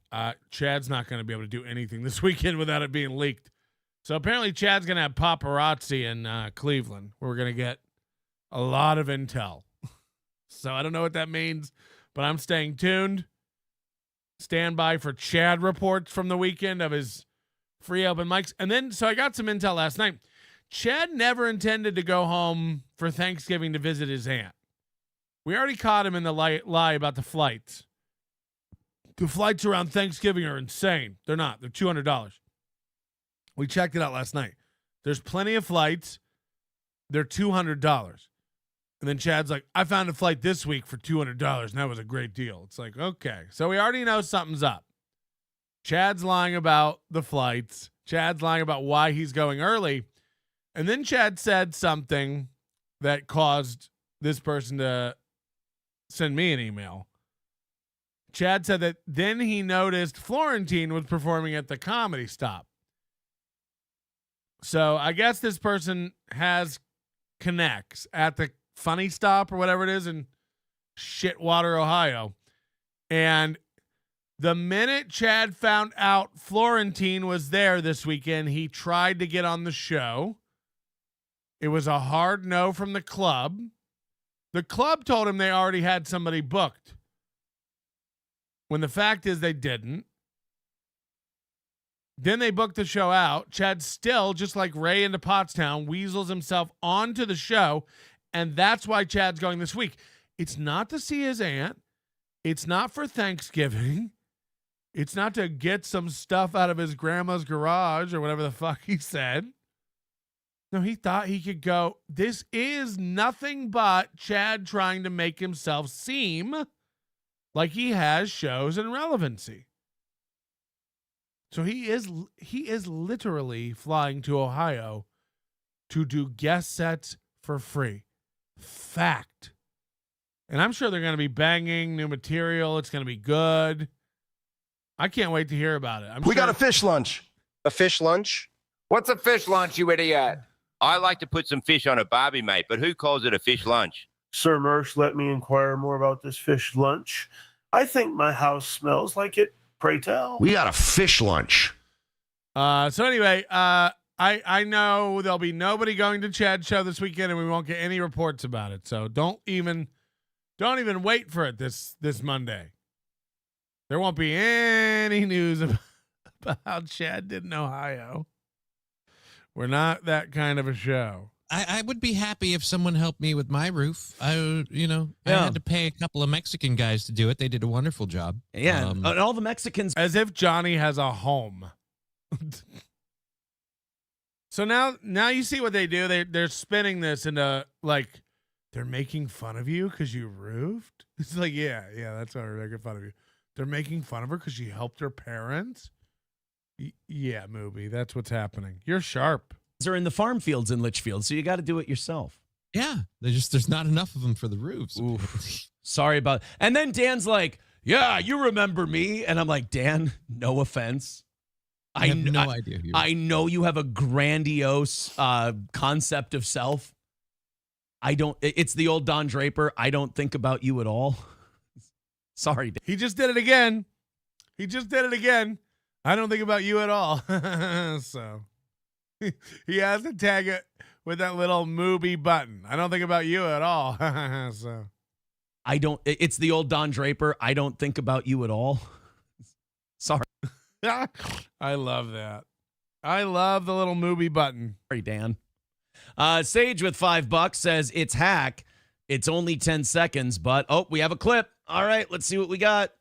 Chad's not going to be able to do anything this weekend without it being leaked. So apparently Chad's going to have paparazzi in Cleveland where we're going to get a lot of intel. So I don't know what that means, but I'm staying tuned. Stand by for Chad reports from the weekend of his free open mics. And then, so I got some intel last night. Chad never intended to go home for Thanksgiving to visit his aunt. We already caught him in the lie about the flights. The flights around Thanksgiving are insane. They're not. They're $200. We checked it out last night. There's plenty of flights. They're $200. And then Chad's like, I found a flight this week for $200, and that was a great deal. It's like, okay. So we already know something's up. Chad's lying about the flights. Chad's lying about why he's going early. And then Chad said something that caused this person to send me an email. Chad said that then he noticed Florentine was performing at the Comedy Stop. So I guess this person has connects at the Funny Stop or whatever it is in Shitwater, Ohio. And the minute Chad found out Florentine was there this weekend, he tried to get on the show. It was a hard no from the club. The club told him they already had somebody booked, when the fact is they didn't. Then they booked the show out. Chad still, just like Ray into Pottstown, weasels himself onto the show, and that's why Chad's going this week. It's not to see his aunt. It's not for Thanksgiving. It's not to get some stuff out of his grandma's garage or whatever the fuck he said. No, he thought he could go. This is nothing but Chad trying to make himself seem like he has shows and relevancy. So he is literally flying to Ohio to do guest sets for free. Fact. And I'm sure they're going to be banging new material. It's going to be good. I can't wait to hear about it. We got a fish lunch. A fish lunch? What's a fish lunch, you idiot? I like to put some fish on a barbie, mate, but who calls it a fish lunch? Sir Mersh, let me inquire more about this fish lunch. I think my house smells like it. Pray tell. We got a fish lunch. So anyway, I know there'll be nobody going to Chad's show this weekend, and we won't get any reports about it. So don't even wait for it this Monday. There won't be any news about how Chad did in Ohio. We're not that kind of a show. I would be happy if someone helped me with my roof. I had to pay a couple of Mexican guys to do it. They did a wonderful job. Yeah, and all the Mexicans. As if Johnny has a home. So now you see what they do. They're spinning this into like they're making fun of you because you roofed. It's like yeah, that's why we're making fun of you. They're making fun of her because she helped her parents. Yeah, movie. That's what's happening. You're sharp. are in the farm fields in Litchfield, so you got to do it yourself. Yeah, there's not enough of them for the roofs. Sorry about. And then Dan's like, "Yeah, you remember me," and I'm like, "Dan, no offense, I have no idea who you are. I know you have a grandiose concept of self. I don't. It's the old Don Draper. I don't think about you at all. Sorry, Dan. He just did it again. I don't think about you at all. So he has to tag it with that little movie button. I don't think about you at all. So I don't. It's the old Don Draper. I don't think about you at all. Sorry. I love that. I love the little movie button. Sorry, Dan. Sage with $5 says it's hack. It's only 10 seconds, but we have a clip. All right, let's see what we got.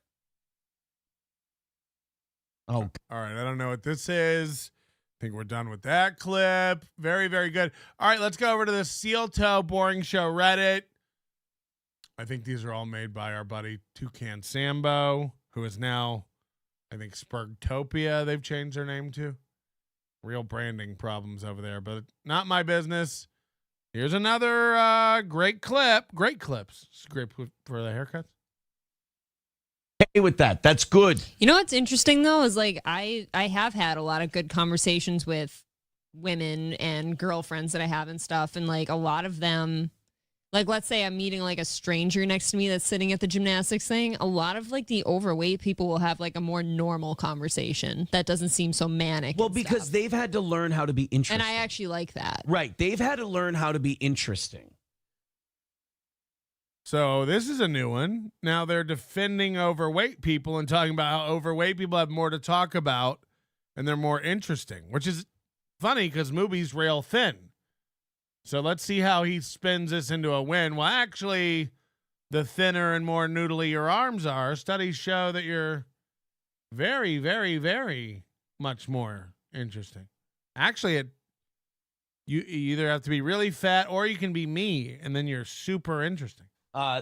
Oh, all right. I don't know what this is. I think we're done with that clip. Very, very good. All right, let's go over to the Steel Toe Boring Show Reddit. I think these are all made by our buddy Toucan Sambo, who is now, I think, Spurgtopia they've changed their name to. Real branding problems over there, but not my business. Here's another great clip. Great clips. It's great for the haircuts. Hey, with that. That's good. You know what's interesting, though, is like I have had a lot of good conversations with women and girlfriends that I have and stuff. And like a lot of them, like, let's say I'm meeting like a stranger next to me that's sitting at the gymnastics thing. A lot of like the overweight people will have like a more normal conversation that doesn't seem so manic. Well, because they've had to learn how to be interesting. And I actually like that. Right. They've had to learn how to be interesting. So this is a new one. Now they're defending overweight people and talking about how overweight people have more to talk about and they're more interesting, which is funny because Mooby's real thin. So let's see how he spins this into a win. Well, actually, the thinner and more noodly your arms are, studies show that you're very, very, very much more interesting. Actually, you either have to be really fat or you can be me, and then you're super interesting.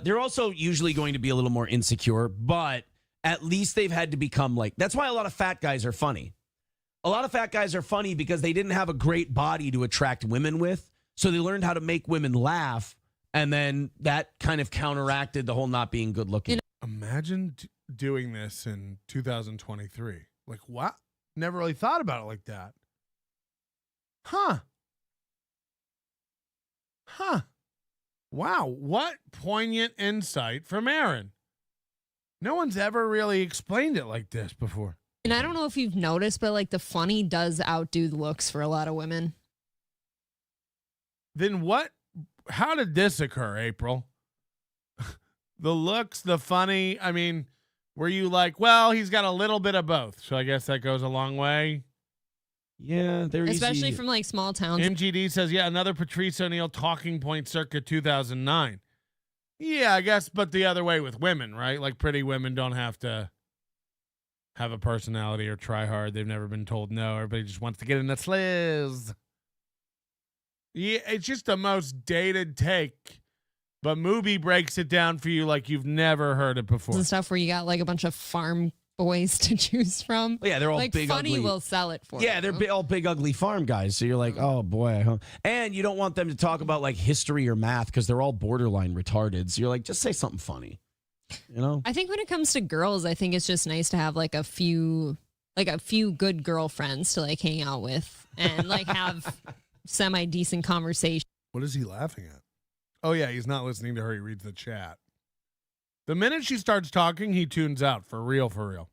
They're also usually going to be a little more insecure, but at least they've had to become like, that's why a lot of fat guys are funny. A lot of fat guys are funny because they didn't have a great body to attract women with. So they learned how to make women laugh. And then that kind of counteracted the whole not being good looking. Imagine doing this in 2023. Like, what? Never really thought about it like that. Huh. Wow, what poignant insight from Aaron. No one's ever really explained it like this before. And I don't know if you've noticed, but like the funny does outdo the looks for a lot of women. Then how did this occur, April? The looks, the funny, I mean, were you like, well, he's got a little bit of both, so I guess that goes a long way? Yeah, they're especially easy. From like small towns. MGD says, yeah, another Patrice O'Neal talking point circa 2009. Yeah, I guess, but the other way with women, right? Like pretty women don't have to have a personality or try hard. They've never been told no. Everybody just wants to get in the sliz. Yeah, it's just the most dated take. But Mooby breaks it down for you like you've never heard it before. And stuff where you got like a bunch of farm boys to choose from. Yeah, they're all like big, funny ugly. will sell it for Yeah, you. they're all big, ugly farm guys. So you're like, oh, boy. And you don't want them to talk about like history or math because they're all borderline retarded. So you're like, just say something funny. You know? I think when it comes to girls, I think it's just nice to have like a few good girlfriends to like hang out with and like have semi-decent conversation. What is he laughing at? Oh, yeah, he's not listening to her. He reads the chat. The minute she starts talking, he tunes out. For real, for real.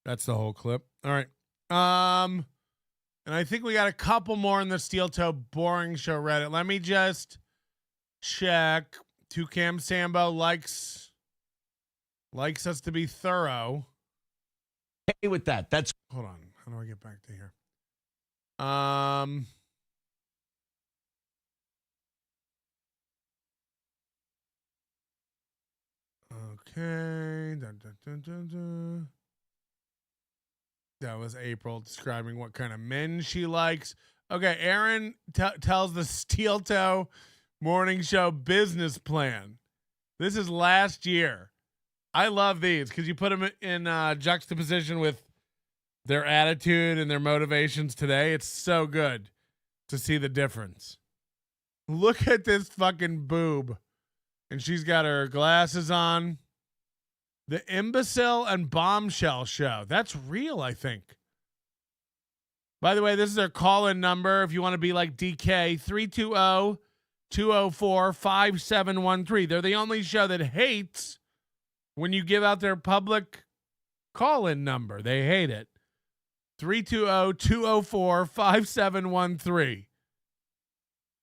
That's the whole clip. All right. And I think we got a couple more in the Steel Toe Boring Show Reddit. Let me just check. Toucan Sambo likes us to be thorough. Hey, with that. That's hold on. How do I get back to here? Okay. Dun, dun, dun, dun, dun. That was April describing what kind of men she likes. Okay, Aaron tells the Steel Toe Morning Show business plan. This is last year. I love these because you put them in juxtaposition with their attitude and their motivations today. It's so good to see the difference. Look at this fucking boob. And she's got her glasses on. The Imbecile and Bombshell Show. That's real, I think. By the way, this is their call-in number if you want to be like DK, 320-204-5713. They're the only show that hates when you give out their public call-in number. They hate it. 320-204-5713.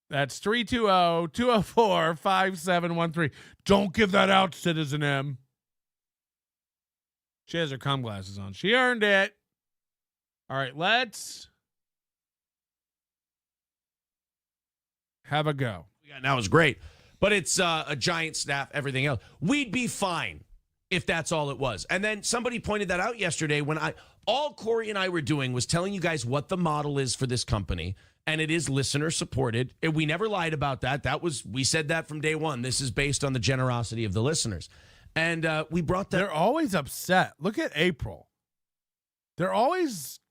That's 320-204-5713. Don't give that out, Citizen M. She has her cum glasses on. She earned it. All right, let's have a go. We got now is great, but it's a giant staff, everything else. We'd be fine if that's all it was. And then somebody pointed that out yesterday when all Corey and I were doing was telling you guys what the model is for this company, and it is listener supported. And we never lied about that. We said that from day one. This is based on the generosity of the listeners. And we brought that. They're always upset. Look at April. They're always.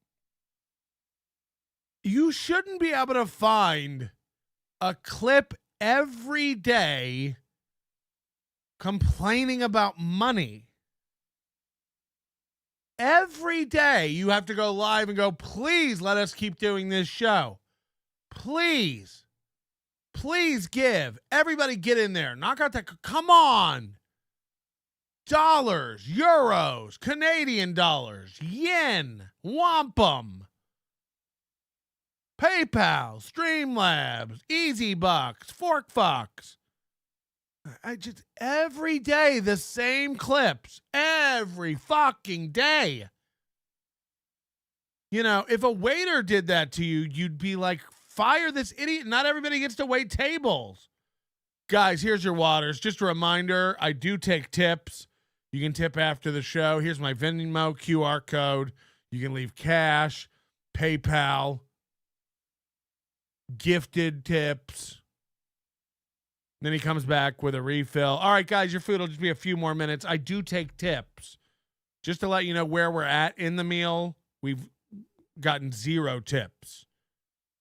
You shouldn't be able to find a clip every day complaining about money. Every day you have to go live and go, please let us keep doing this show. Please. Please give. Everybody get in there. Knock out that. Come on. Dollars, euros, Canadian dollars, yen, wampum. PayPal, Streamlabs, EasyBucks, ForkFox. Every day the same clips. Every fucking day. You know, if a waiter did that to you, you'd be like, fire this idiot. Not everybody gets to wait tables. Guys, here's your waters. Just a reminder, I do take tips. You can tip after the show. Here's my Venmo QR code. You can leave cash, PayPal, gifted tips. Then he comes back with a refill. All right, guys, your food will just be a few more minutes. I do take tips. Just to let you know where we're at in the meal, we've gotten 0 tips.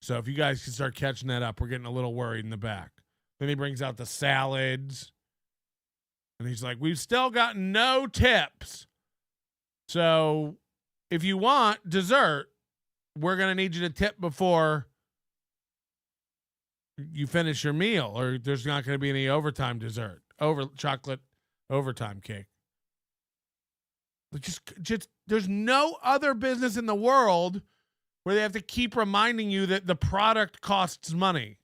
So if you guys can start catching that up, we're getting a little worried in the back. Then he brings out the salads. And he's like, we've still got no tips. So if you want dessert, we're going to need you to tip before you finish your meal, or there's not going to be any overtime dessert, chocolate overtime cake. Just there's no other business in the world where they have to keep reminding you that the product costs money.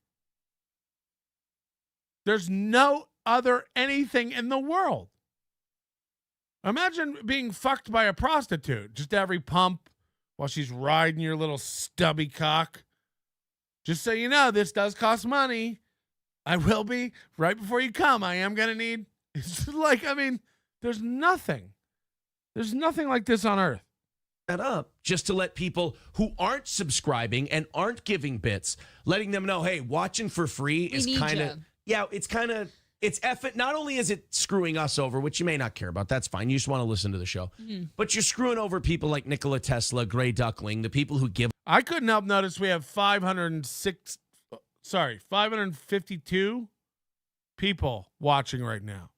There's no other anything in the world. Imagine being fucked by a prostitute just every pump while she's riding your little stubby cock. Just so you know, this does cost money. I will be right before you come. I am going to need. It's like, I mean, there's nothing like this on earth. That up just to let people who aren't subscribing and aren't giving bits, letting them know, hey, watching for free is kind of, it's effort. Not only is it screwing us over, which you may not care about, that's fine. You just want to listen to the show, but you're screwing over people like Nikola Tesla, Gray Duckling, the people who give. I couldn't help notice we have 552 people watching right now.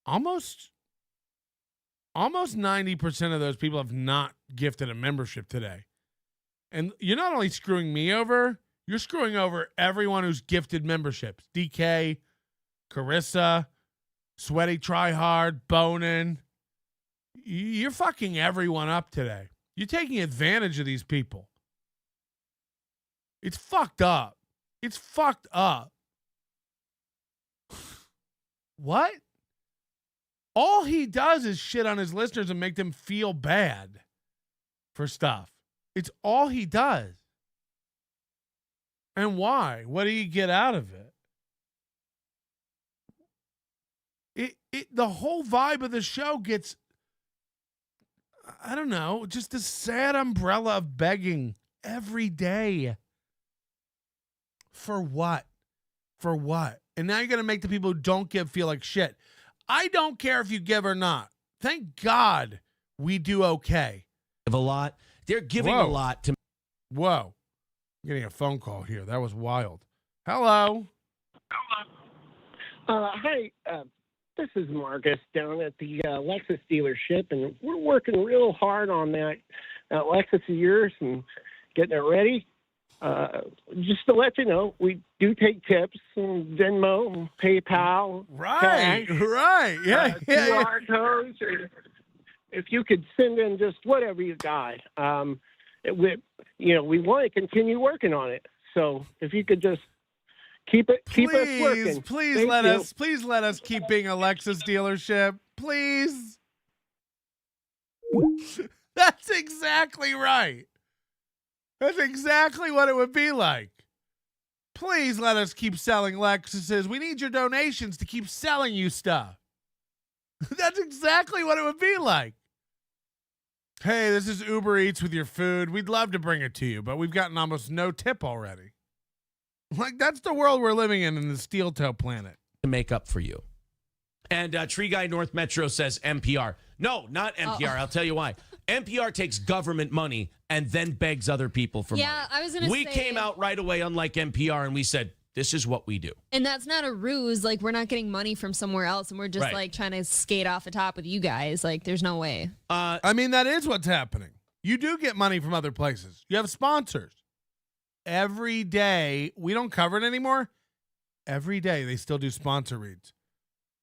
Almost 90% of those people have not gifted a membership today. And you're not only screwing me over, you're screwing over everyone who's gifted memberships. DK, Carissa, Sweaty Tryhard, Bonin. You're fucking everyone up today. You're taking advantage of these people. It's fucked up. It's fucked up. What? All he does is shit on his listeners and make them feel bad for stuff. It's all he does. And why? What do you get out of it? The whole vibe of the show gets, I don't know, just a sad umbrella of begging every day. For what? For what? And now you're going to make the people who don't give feel like shit. I don't care if you give or not. Thank God we do okay. Give a lot. They're giving a lot to. Whoa. I'm getting a phone call here. That was wild. Hello. Hi. This is Marcus down at the Lexus dealership, and we're working real hard on that Lexus of yours and getting it ready. Just to let you know, we do take tips and Venmo, PayPal, right, cash, right, yeah, QR codes, or if you could send in just whatever you got. We want to continue working on it. So if you could just keep us working. Please let us keep being a Lexus dealership. Please. That's exactly right. That's exactly what it would be like. Please let us keep selling Lexuses. We need your donations to keep selling you stuff. That's exactly what it would be like. Hey, this is Uber Eats with your food. We'd love to bring it to you, but we've gotten almost no tip already. Like, that's the world we're living in the steel toe planet. To make up for you. And Tree Guy North Metro says NPR. No, not NPR. I'll tell you why. NPR takes government money and then begs other people for money. Yeah, I was going to say. We came out right away, unlike NPR, and we said, this is what we do. And that's not a ruse. Like, we're not getting money from somewhere else, and we're just, like, trying to skate off the top with you guys. Like, there's no way. I mean, that is what's happening. You do get money from other places. You have sponsors. Every day, we don't cover it anymore. Every day, they still do sponsor reads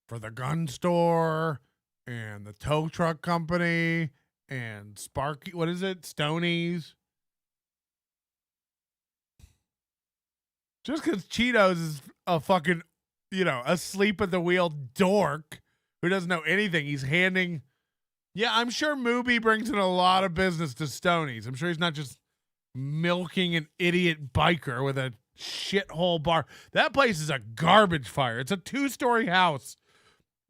for the gun store and the tow truck company and Sparky. What is it? Stoney's. Just because Cheetos is a fucking, asleep at the wheel dork who doesn't know anything. He's handing. Yeah, I'm sure Mooby brings in a lot of business to Stoney's. I'm sure he's not just milking an idiot biker with a shithole bar. That place is a garbage fire. It's a 2-story house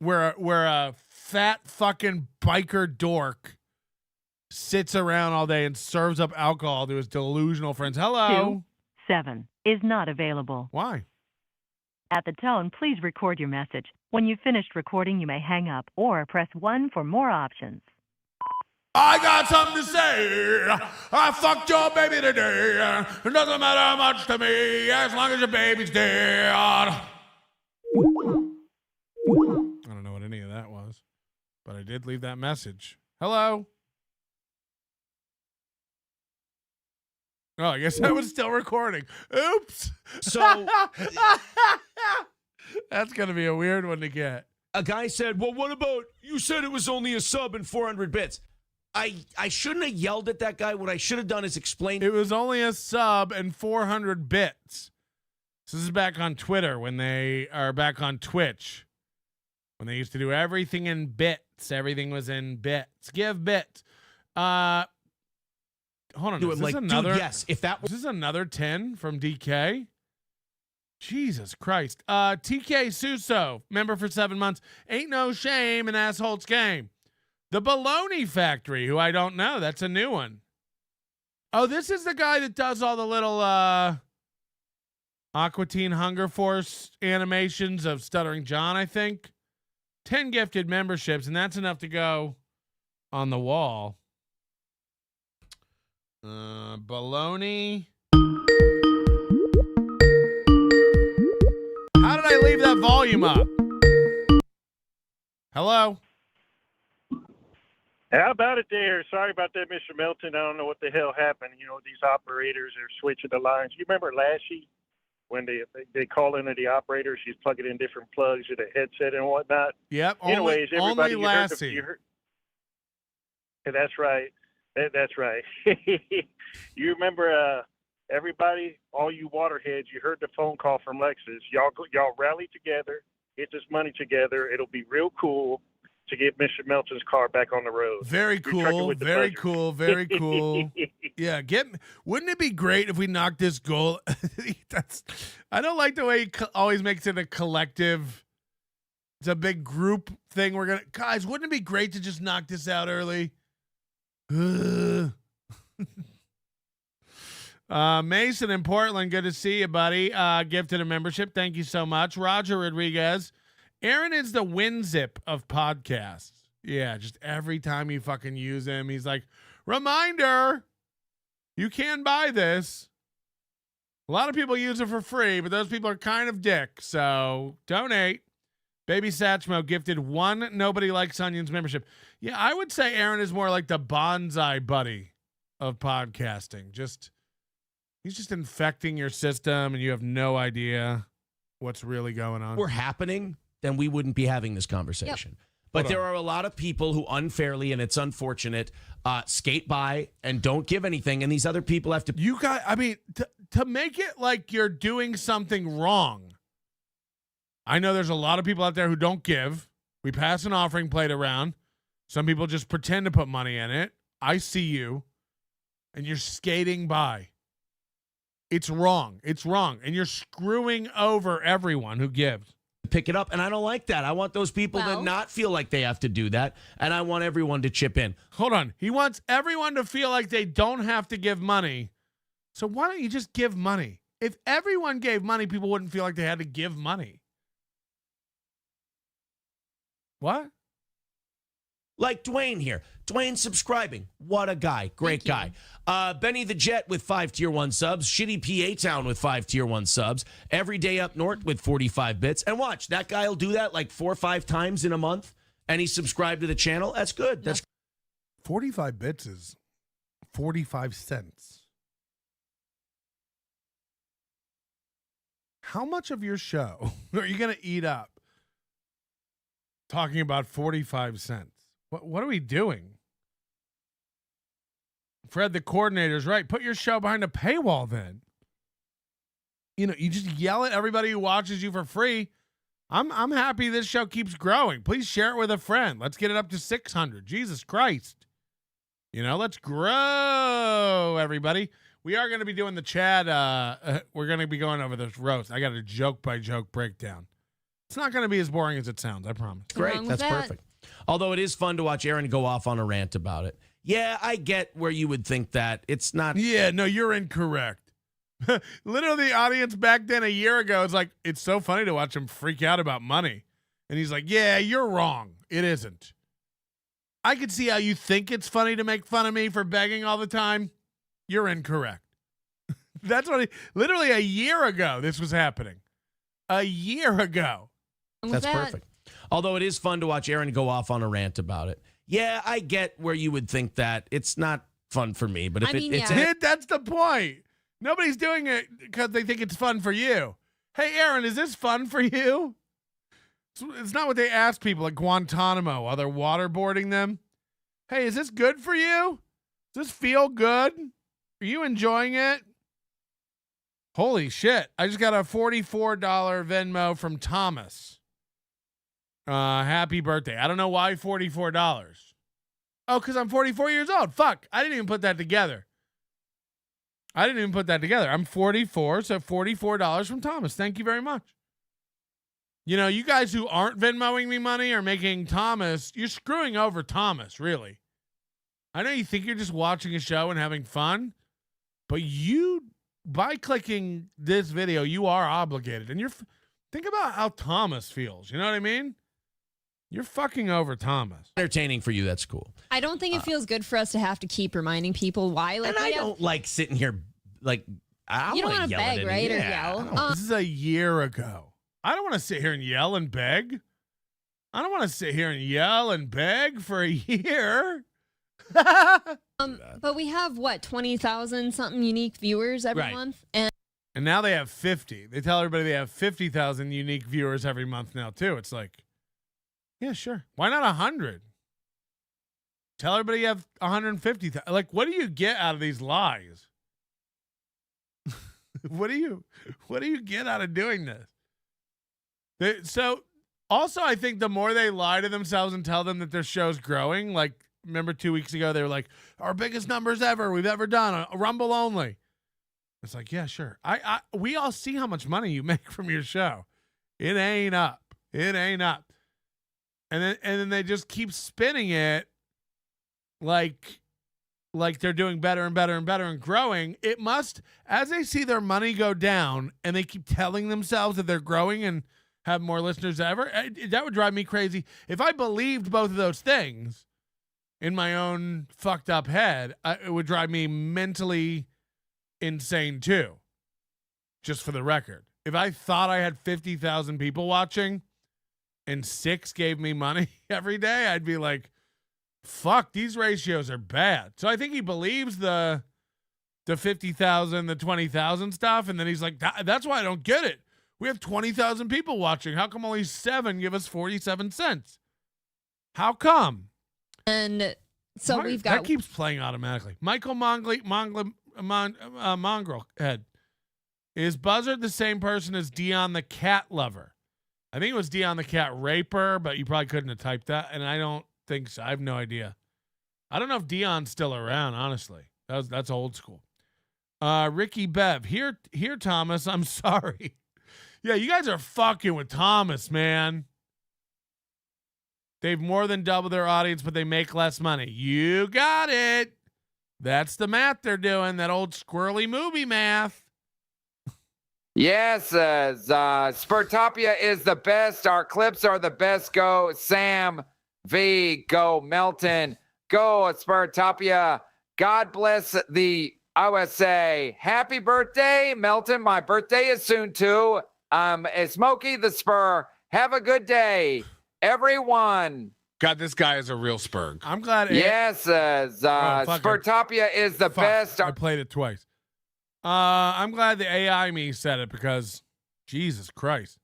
where a fat fucking biker dork sits around all day and serves up alcohol to his delusional friends. Hello. 7 is not available. Why? At the tone, please record your message. When you've finished recording, you may hang up or press 1 for more options. I got something to say. I fucked your baby today. It doesn't matter much to me as long as your baby's dead. I don't know what any of that was, but I did leave that message. Hello? Oh, I guess I was still recording. Oops. So that's going to be a weird one to get. A guy said, well, what about, you said it was only a sub and 400 bits. I shouldn't have yelled at that guy. What I should have done is explain. It was only a sub and 400 bits. So this is back on Twitter when they are back on Twitch. When they used to do everything in bits. Everything was in bits. Give bits. Hold on. Do it like, another, dude, yes. If that was this is another 10 from DK. Jesus Christ. TK Suso, member for 7 months. Ain't no shame in assholes game. The Baloney Factory, who I don't know. That's a new one. Oh, this is the guy that does all the little Aqua Teen Hunger Force animations of Stuttering John, I think. 10 gifted memberships, and that's enough to go on the wall. Baloney. How did I leave that volume up? Hello? How about it there? Sorry about that, Mr. Melton. I don't know what the hell happened. These operators are switching the lines. You remember Lassie when they call into the operator? She's plugging in different plugs to the headset and whatnot. Yep. Anyways, everybody, only Lassie. That's right. That's right. You remember everybody, all you waterheads, you heard the phone call from Lexus. Y'all rally together, get this money together. It'll be real cool to get Mr. Melton's car back on the road. Very cool. Very cool. Very cool. Yeah. Wouldn't it be great if we knocked this goal? I don't like the way he always makes it a collective. It's a big group thing. Guys, wouldn't it be great to just knock this out early? Mason in Portland, good to see you, buddy. Gifted a membership. Thank you so much. Roger Rodriguez. Aaron is the WinZip of podcasts. Yeah, just every time you fucking use him, he's like, Reminder, you can buy this. A lot of people use it for free, but those people are kind of dicks, so donate. Baby Satchmo gifted 1 Nobody Likes Onions membership. Yeah, I would say Aaron is more like the bonsai buddy of podcasting. He's just infecting your system, and you have no idea what's really going on. Were happening, then we wouldn't be having this conversation. Yep. But there are a lot of people who unfairly, and it's unfortunate, skate by and don't give anything, and these other people have to. You got, I mean, to make it like you're doing something wrong. I know there's a lot of people out there who don't give. We pass an offering plate around. Some people just pretend to put money in it. I see you, and you're skating by. It's wrong. It's wrong. And you're screwing over everyone who gives. Pick it up, and I don't like that. I want those people to not feel like they have to do that, and I want everyone to chip in. Hold on. He wants everyone to feel like they don't have to give money. So why don't you just give money? If everyone gave money, people wouldn't feel like they had to give money. What? Like Dwayne here. Dwayne subscribing. What a guy. Great guy. Benny the Jet with 5 Tier 1 subs. Shitty PA Town with 5 Tier 1 subs. Every Day Up North with 45 bits. And watch, that guy will do that like 4 or 5 times in a month, and he's subscribed to the channel. That's good. That's 45 bits is 45 cents. How much of your show are you going to eat up talking about 45 cents? What are we doing? Fred, the coordinator's right. Put your show behind a paywall then. You know, you just yell at everybody who watches you for free. I'm happy this show keeps growing. Please share it with a friend. Let's get it up to 600. Jesus Christ. You know, let's grow, everybody. We are going to be doing the Chad. We're going to be going over this roast. I got a joke-by-joke breakdown. It's not going to be as boring as it sounds, I promise. Great. That's perfect. Although it is fun to watch Aaron go off on a rant about it. Yeah, I get where you would think that. It's not. Yeah, no, you're incorrect. Literally, the audience back then a year ago is like, it's so funny to watch him freak out about money. And he's like, yeah, you're wrong. It isn't. I could see how you think it's funny to make fun of me for begging all the time. You're incorrect. That's what literally a year ago this was happening. A year ago. That's perfect. Although it is fun to watch Aaron go off on a rant about it. Yeah, I get where you would think that. It's not fun for me, but if that's the point. Nobody's doing it because they think it's fun for you. Hey, Aaron, is this fun for you? It's not what they ask people at Guantanamo while they're waterboarding them. Hey, is this good for you? Does this feel good? Are you enjoying it? Holy shit. I just got a $44 Venmo from Thomas. Happy birthday. I don't know why $44. Oh, because I'm 44 years old. Fuck. I didn't even put that together. I'm 44, so $44 from Thomas. Thank you very much. You know, you guys who aren't Venmoing me money are making Thomas, you're screwing over Thomas, really. I know you think you're just watching a show and having fun, but you, by clicking this video, you are obligated. And think about how Thomas feels. You know what I mean? You're fucking over Thomas. Entertaining for you, that's cool. I don't think it feels good for us to have to keep reminding people why. Like, and I don't like sitting here, like, you don't want to beg, right? Or yell. This is a year ago. I don't want to sit here and yell and beg. I don't want to sit here and yell and beg for a year. But we have, 20,000 something unique viewers every month? And now they have 50. They tell everybody they have 50,000 unique viewers every month now, too. It's like, yeah, sure. Why not 100? Tell everybody you have 150,000. Like, what do you get out of these lies? What do you get out of doing this? So, also, I think the more they lie to themselves and tell them that their show's growing, like, remember 2 weeks ago, they were like, our biggest numbers ever we've ever done, a Rumble only. It's like, yeah, sure. We all see how much money you make from your show. It ain't up. And then they just keep spinning it like they're doing better and better and better and growing. It must, as they see their money go down and they keep telling themselves that they're growing and have more listeners than ever, that would drive me crazy. If I believed both of those things, in my own fucked up head, it would drive me mentally insane too. Just for the record. If I thought I had 50,000 people watching and 6 gave me money every day, I'd be like, fuck, these ratios are bad. So I think he believes the 50,000, the 20,000 stuff. And then he's like, that's why I don't get it. We have 20,000 people watching. How come only 7 give us 47 cents? How come? And so we've got... That keeps playing automatically. Michael Mongrel Head. Is Buzzard the same person as Dion the cat lover? I think it was Dion the cat raper, but you probably couldn't have typed that. And I don't think so. I have no idea. I don't know if Dion's still around, honestly. That's old school. Ricky Bev. Here, Thomas. I'm sorry. Yeah, you guys are fucking with Thomas, man. They've more than doubled their audience, but they make less money. You got it. That's the math they're doing. That old squirrely movie math. Yes, Spurtopia is the best. Our clips are the best. Go Sam V. Go Melton. Go Spurtopia. God bless the USA. Happy birthday, Melton. My birthday is soon too. Smokey the Spur. Have a good day, everyone. God, this guy is a real Spurg. I'm glad. Yes, Spurtopia is the best. I played it twice. I'm glad the AI me said it because Jesus Christ.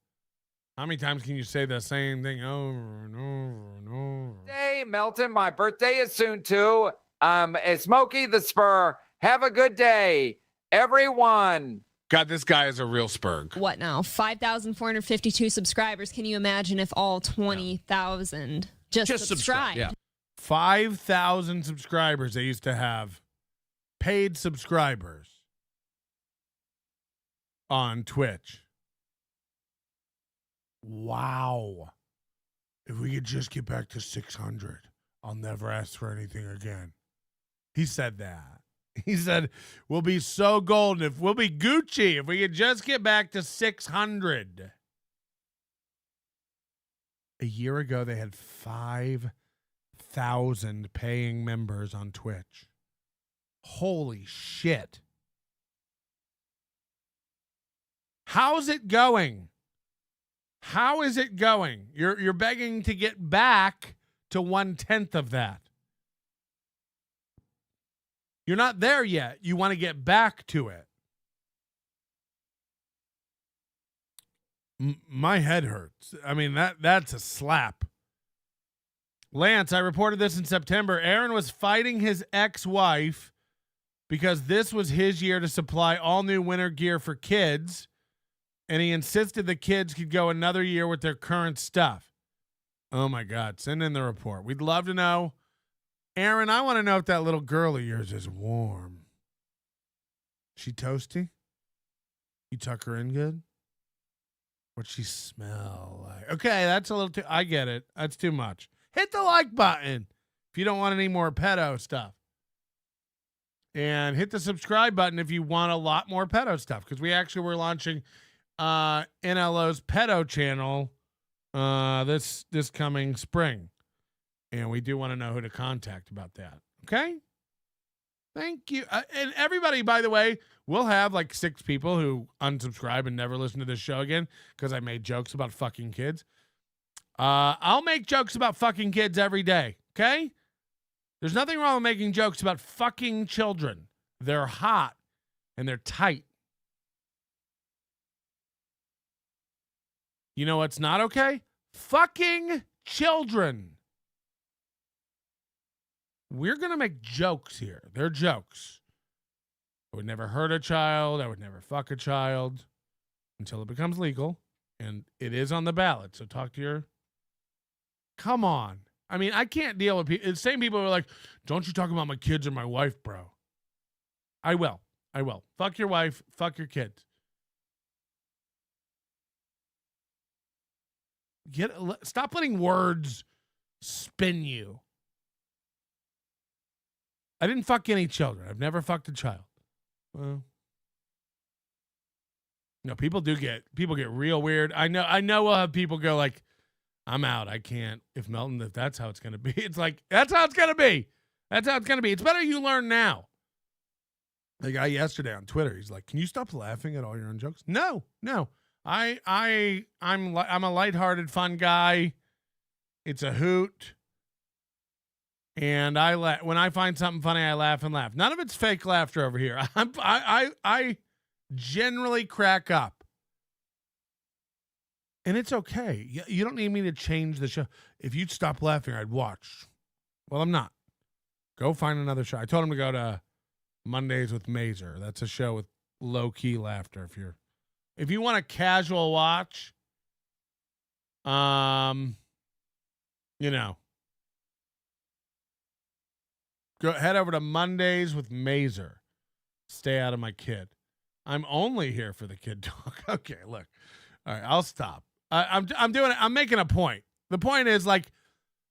How many times can you say the same thing over and over and over? Hey, Melton, my birthday is soon too. Smokey the Spur. Have a good day, everyone. God, this guy is a real Spurg. What now? 5,452 subscribers. Can you imagine if all 20,000 just subscribed? Yeah. 5,000 subscribers they used to have. Paid subscribers. On Twitch. Wow. If we could just get back to 600, I'll never ask for anything again. He said that. He said, we'll be so golden if we'll be Gucci if we could just get back to 600. A year ago, they had 5,000 paying members on Twitch. Holy shit. How's it going? How is it going? You're begging to get back to 1/10 of that. You're not there yet. You want to get back to it. My head hurts. I mean, that's a slap. Lance, I reported this in September. Aaron was fighting his ex-wife because this was his year to supply all new winter gear for kids. And he insisted the kids could go another year with their current stuff. Oh, my God. Send in the report. We'd love to know. Aaron, I want to know if that little girl of yours is warm. She toasty? You tuck her in good? What'd she smell like? Okay, that's a little too... I get it. That's too much. Hit the like button if you don't want any more pedo stuff. And hit the subscribe button if you want a lot more pedo stuff. Because we actually were launching... NLO's pedo channel this coming spring, and we do want to know who to contact about that. Okay, thank you. And everybody, by the way, we'll have like 6 people who unsubscribe and never listen to this show again because I made jokes about fucking kids. I'll make jokes about fucking kids every day. Okay, there's nothing wrong with making jokes about fucking children. They're hot and they're tight. You know what's not okay? Fucking children. We're going to make jokes here. They're jokes. I would never hurt a child. I would never fuck a child until it becomes legal. And it is on the ballot. So talk to your... Come on. I mean, I can't deal with people. The same people who are like, don't you talk about my kids or my wife, bro. I will. Fuck your wife. Fuck your kids. Stop letting words spin you. I didn't fuck any children. I've never fucked a child. Well, no, people get real weird. I know we'll have people go like, I'm out. I can't. If that's how it's going to be. It's like, that's how it's going to be. That's how it's going to be. It's better you learn now. The guy yesterday on Twitter, he's like, can you stop laughing at all your own jokes? No. I'm a lighthearted, fun guy. It's a hoot. And when I find something funny, I laugh and laugh. None of it's fake laughter over here. I generally crack up. And it's okay. You don't need me to change the show. If you'd stop laughing, I'd watch. Well, I'm not. Go find another show. I told him to go to Mondays with Mazer. That's a show with low-key laughter. If you want a casual watch, go head over to Mondays with Mazer. Stay out of my kid. I'm only here for the kid talk. Okay, look. All right, I'll stop. I'm doing it. I'm making a point. The point is, like,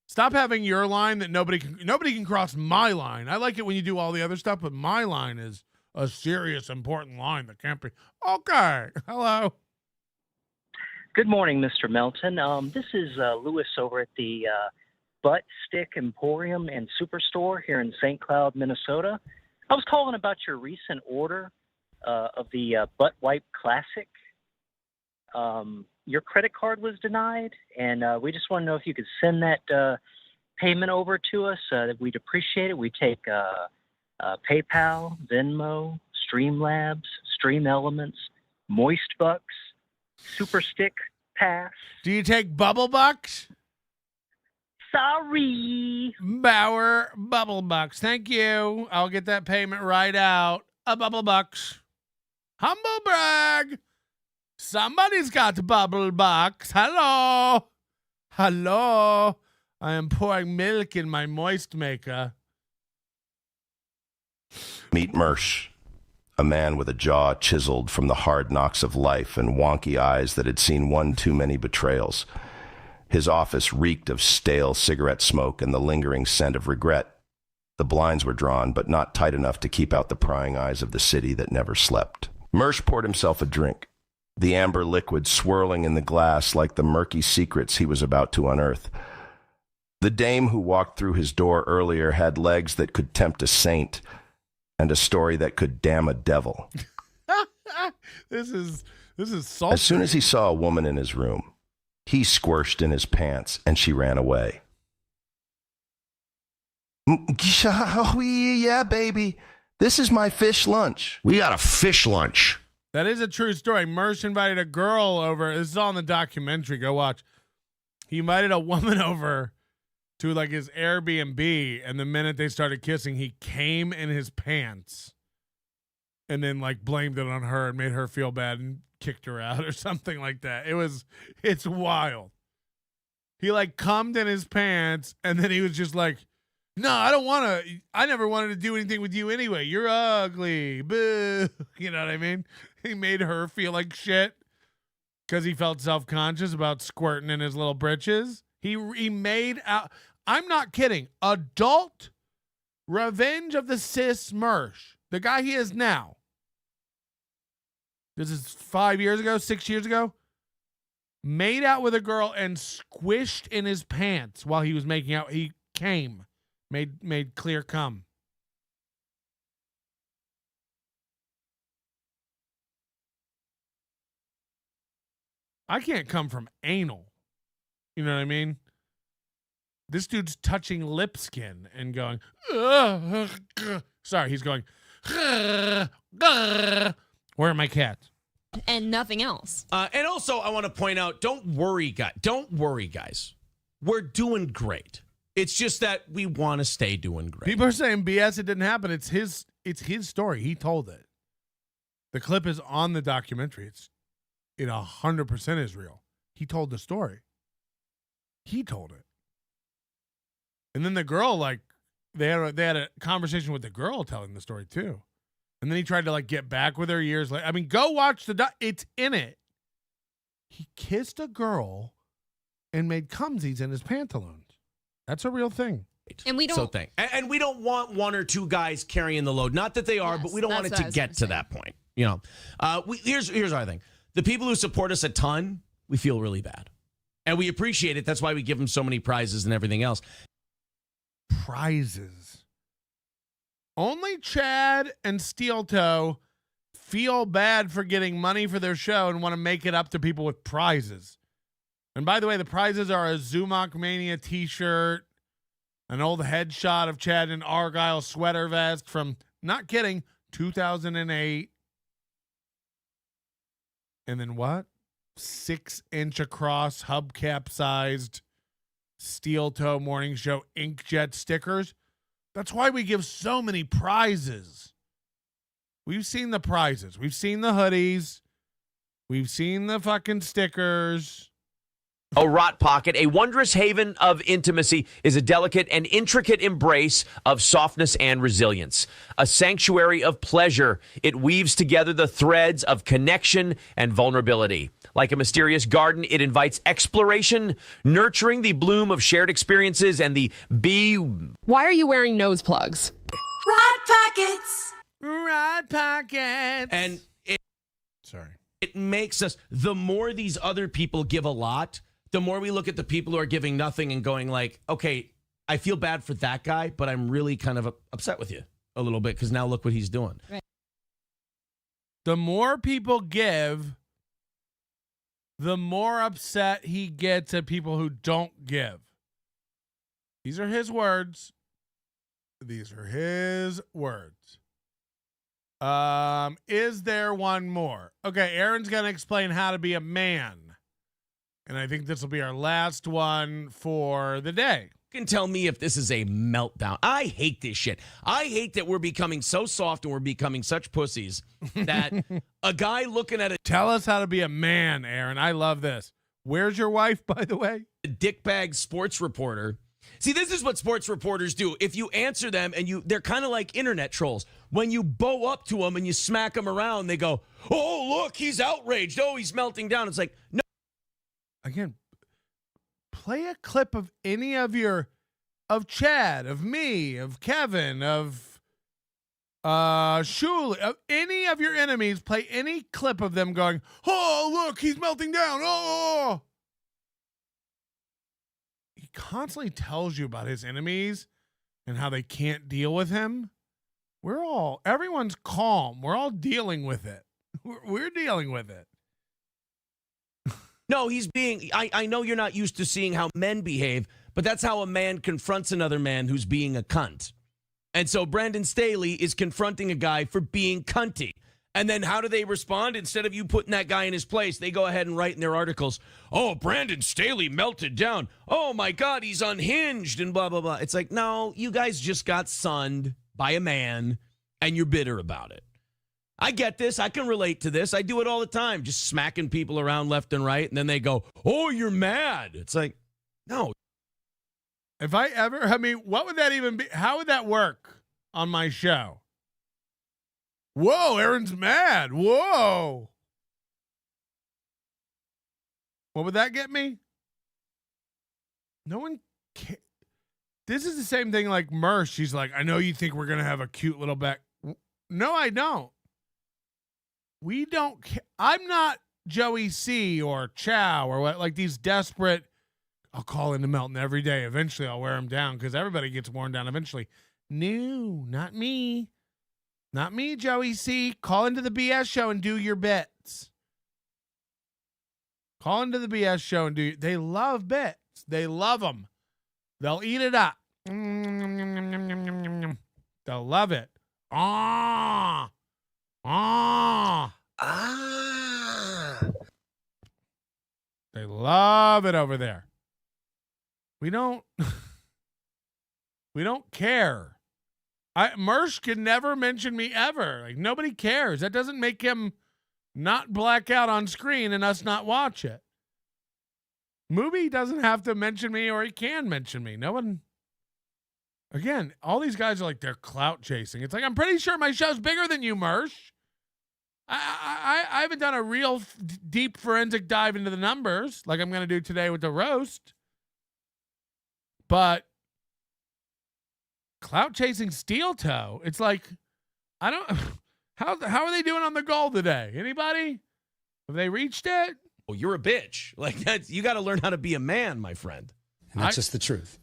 stop having your line that nobody can cross my line. I like it when you do all the other stuff, but my line is a serious, important line that can't be. Okay. Hello. Good morning, Mr. Melton. This is Lewis over at the Butt Stick Emporium and Superstore here in St. Cloud, Minnesota. I was calling about your recent order of the Butt Wipe Classic. Your credit card was denied, and we just want to know if you could send that payment over to us. We'd appreciate it. We take PayPal, Venmo, Streamlabs, Stream Elements, Moist Bucks, Super Stick Pass. Do you take Bubble Bucks? Sorry. Bauer Bubble Bucks. Thank you. I'll get that payment right out. A Bubble Bucks. Humble brag. Somebody's got Bubble Bucks. Hello. Hello. I am pouring milk in my moist maker. Meet Mersch, a man with a jaw chiseled from the hard knocks of life and wonky eyes that had seen one too many betrayals. His office reeked of stale cigarette smoke and the lingering scent of regret. The blinds were drawn, but not tight enough to keep out the prying eyes of the city that never slept. Mersch poured himself a drink, the amber liquid swirling in the glass like the murky secrets he was about to unearth. The dame who walked through his door earlier had legs that could tempt a saint and a story that could damn a devil. This is sultry. As soon as he saw a woman in his room, he squirched in his pants and she ran away. Yeah, baby. This is my fish lunch. We got a fish lunch. That is a true story. Mersch invited a girl over. This is all in the documentary. Go watch. He invited a woman over to like his Airbnb, and the minute they started kissing, he came in his pants and then like blamed it on her and made her feel bad and kicked her out or something like that. It's wild. He like cummed in his pants, and then he was just like, no, I never wanted to do anything with you anyway. You're ugly. Boo. You know what I mean? He made her feel like shit because he felt self-conscious about squirting in his little britches. He made out, I'm not kidding, adult Revenge of the Cis Mersch, the guy he is now. This is 5 years ago, 6 years ago. Made out with a girl and squished in his pants while he was making out. He came. Made clear cum. I can't come from anal. You know what I mean? This dude's touching lip skin and going, sorry, he's going, where are my cats? And nothing else. And also, I want to point out, don't worry, guys. We're doing great. It's just that we want to stay doing great. People are saying BS, it didn't happen. It's his story. He told it. The clip is on the documentary. It 100% is real. He told the story. He told it. And then the girl, like, they had a conversation with the girl telling the story too. And then he tried to like get back with her years later. I mean, go watch it's in it. He kissed a girl and made cumsies in his pantaloons. That's a real thing. And we don't and we don't want one or two guys carrying the load. Not that they are, but we don't want it to get to that point. You know, here's our thing. The people who support us a ton, we feel really bad. And we appreciate it. That's why we give them so many prizes and everything else. Prizes. Only Chad and Steel Toe feel bad for getting money for their show and want to make it up to people with prizes. And by the way, the prizes are a Zumock Mania t-shirt, an old headshot of Chad in Argyle sweater vest from, not kidding, 2008. And then what? 6-inch across, hubcap-sized Steel Toe Morning Show inkjet stickers. That's why we give so many prizes. We've seen the prizes. We've seen the hoodies. We've seen the fucking stickers. A rot pocket, a wondrous haven of intimacy, is a delicate and intricate embrace of softness and resilience. A sanctuary of pleasure, it weaves together the threads of connection and vulnerability. Like a mysterious garden, it invites exploration, nurturing the bloom of shared experiences and the bee. Why are you wearing nose plugs? Rot pockets. Rot pockets. And sorry, it makes us, the more these other people give a lot, the more we look at the people who are giving nothing and going like, okay, I feel bad for that guy, but I'm really kind of upset with you a little bit because now look what he's doing. Right. The more people give, the more upset he gets at people who don't give. These are his words. These are his words. Is there one more? Okay, Aaron's going to explain how to be a man. And I think this will be our last one for the day. You can tell me if this is a meltdown. I hate this shit. I hate that we're becoming so soft and we're becoming such pussies that a guy looking at a... Tell us how to be a man, Aaron. I love this. Where's your wife, by the way? A dickbag sports reporter. See, this is what sports reporters do. If you answer them and they're kind of like internet trolls. When you bow up to them and you smack them around, they go, oh, look, he's outraged. Oh, he's melting down. It's like, no. Again, play a clip of any of Chad, of me, of Kevin, of Shuley, of any of your enemies. Play any clip of them going, oh, look, he's melting down. Oh. He constantly tells you about his enemies and how they can't deal with him. Everyone's calm. We're all dealing with it. We're dealing with it. No, he's being, I know you're not used to seeing how men behave, but that's how a man confronts another man who's being a cunt. And so Brandon Staley is confronting a guy for being cunty. And then how do they respond? Instead of you putting that guy in his place, they go ahead and write in their articles, oh, Brandon Staley melted down. Oh, my God, he's unhinged and blah, blah, blah. It's like, no, you guys just got sunned by a man and you're bitter about it. I get this. I can relate to this. I do it all the time, just smacking people around left and right. And then they go, oh, you're mad. It's like, no. If what would that even be? How would that work on my show? Whoa, Aaron's mad. Whoa. What would that get me? No one cares. This is the same thing like Mersh. She's like, I know you think we're going to have a cute little back. No, I don't. We don't. I'm not Joey C or Chow or what, like these desperate. I'll call into Melton every day. Eventually, I'll wear him down because everybody gets worn down eventually. No, not me. Not me, Joey C. Call into the BS show and do your bits. Call into the BS show and do. They love bits. They love them. They'll eat it up. They'll love it. They love it over there. We don't care. Mersh can never mention me ever. Like nobody cares. That doesn't make him not black out on screen and us not watch it. Movie doesn't have to mention me or he can mention me. No one. Again, all these guys are like they're clout chasing. It's like I'm pretty sure my show's bigger than you, Mersh. I haven't done a real deep forensic dive into the numbers like I'm going to do today with the roast. But clout chasing Steel Toe. It's like I don't. How are they doing on the goal today? Anybody? Have they reached it? you're a bitch. Like that's you got to learn how to be a man, my friend. And that's just the truth.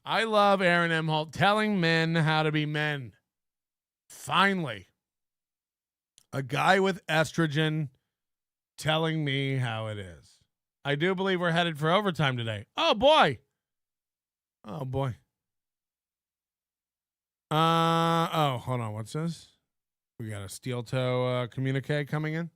I love Aaron M. Holt telling men how to be men. Finally, a guy with estrogen telling me how it is. I do believe we're headed for overtime today. Oh, boy. Oh, boy. Hold on. What's this? We got a steel toe communique coming in.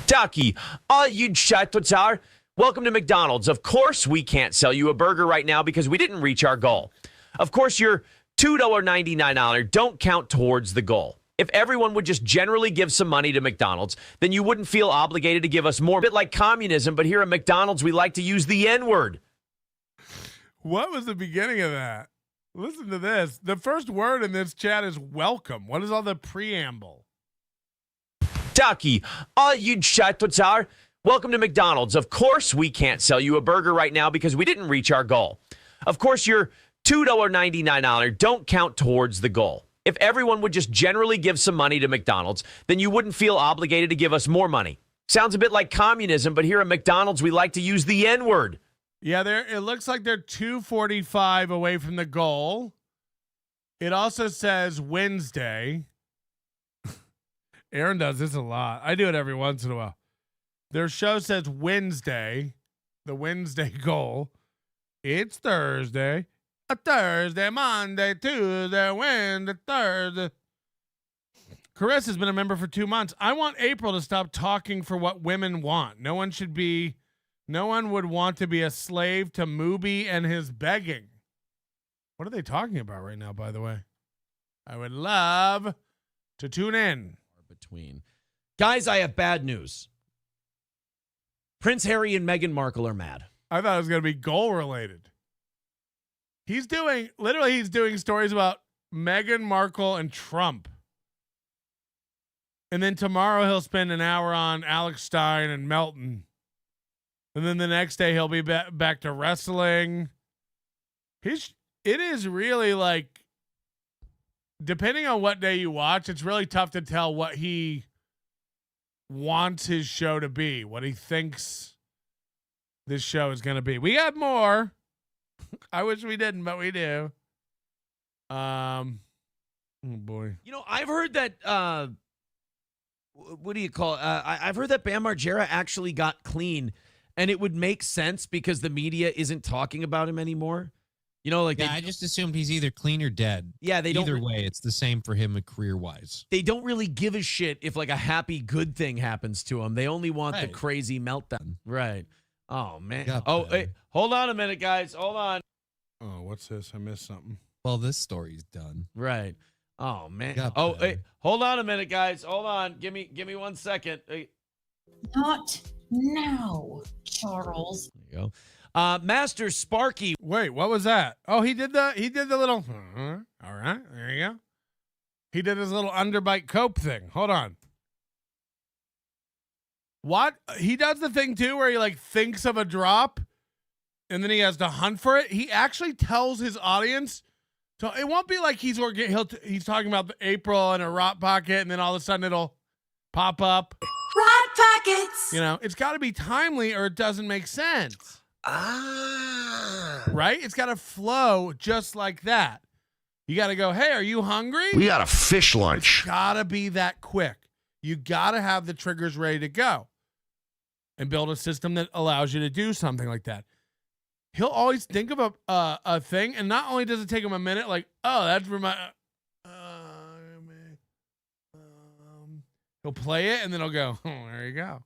Ducky, all you chatwits are, welcome to McDonald's. Of course we can't sell you a burger right now because we didn't reach our goal. Of course your $2.99 honor don't count towards the goal. If everyone would just generally give some money to McDonald's, then you wouldn't feel obligated to give us more. A bit like communism, but here at McDonald's we like to use the N-word. What was the beginning of that? Listen to this. The first word in this chat is welcome. What is all the preamble? Ducky, all you chatwits are, welcome to McDonald's. Of course we can't sell you a burger right now because we didn't reach our goal. Of course your $2.99 honor don't count towards the goal. If everyone would just generally give some money to McDonald's, then you wouldn't feel obligated to give us more money. Sounds a bit like communism, but here at McDonald's we like to use the N-word. Yeah, it looks like they're 2:45 away from the goal. It also says Wednesday. Aaron does this a lot. I do it every once in a while. Their show says Wednesday, the Wednesday goal. It's Thursday. A Thursday, Monday, Tuesday, Wednesday, Thursday. Carissa's been a member for 2 months. I want April to stop talking for what women want. No one would want to be a slave to Mooby and his begging. What are they talking about right now, by the way? I would love to tune in. Between guys, I have bad news. Prince Harry and Meghan Markle are mad. I thought it was going to be goal related. He's doing stories about Meghan Markle and Trump. And then tomorrow he'll spend an hour on Alex Stein and Melton. And then the next day he'll be back to wrestling. It is really like, depending on what day you watch, it's really tough to tell what he wants his show to be, what he thinks this show is going to be. We got more. I wish we didn't, but we do. Oh boy. You know, I've heard that what do you call it? I've heard that Bam Margera actually got clean, and it would make sense because the media isn't talking about him anymore. You know, like I just assumed he's either clean or dead. Yeah, they don't. Either way, it's the same for him career-wise. They don't really give a shit if like a happy good thing happens to him. They only want the Right. crazy meltdown. Right. Oh man. Got Oh, that. hey, hold on a minute, guys. Hold on. Oh, what's this? I missed something. Well, this story's done. Right. Oh man. Got Oh, that. hey, hold on a minute, guys. Hold on. Give me 1 second. Hey. Not now, Charles. There you go. Master Sparky. Wait, what was that? Oh, he did the little. All right, there you go. He did his little underbite cope thing. Hold on. What? He does the thing too where he like thinks of a drop and then he has to hunt for it. He actually tells his audience. So it won't be like he's talking about the April and a Rot Pocket and then all of a sudden it'll pop up. Rot Pockets. You know, it's got to be timely or it doesn't make sense. Right? It's got to flow just like that. You got to go, hey, are you hungry? We got a fish lunch. It's got to be that quick. You got to have the triggers ready to go and build a system that allows you to do something like that. He'll always think of a thing, and not only does it take him a minute, like, oh, that's for my... he'll play it, and then he'll go, oh, there you go.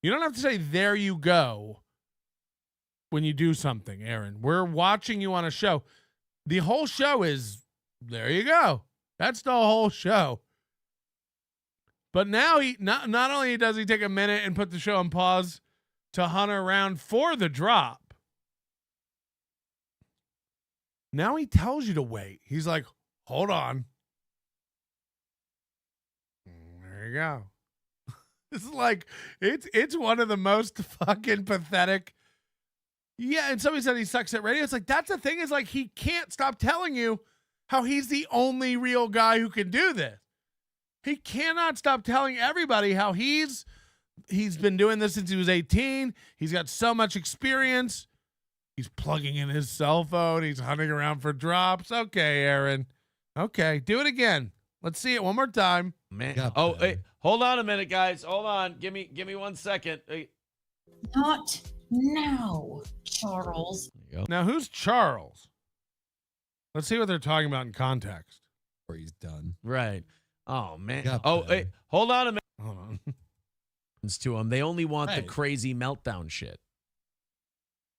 You don't have to say, there you go, when you do something, Aaron. We're watching you on a show. The whole show is, there you go. That's the whole show. But now he not only does he take a minute and put the show on pause to hunt around for the drop, now he tells you to wait. He's like, hold on. There you go. This is like, it's one of the most fucking pathetic. Yeah, and somebody said he sucks at radio. It's like, that's the thing, is like, he can't stop telling you how he's the only real guy who can do this. He cannot stop telling everybody how he's He's been doing this since he was 18. He's got so much experience. He's plugging in his cell phone. He's hunting around for drops. Okay, Aaron. Okay, do it again. Let's see it one more time. Man. Hey, hold on a minute, guys. Hold on. Give me 1 second. Hey. Not now, Charles. Now, who's Charles? Let's see what they're talking about in context. Or he's done. Right. Oh, man. Hey, hold on a minute. Hold on. To them. They only want the crazy meltdown shit.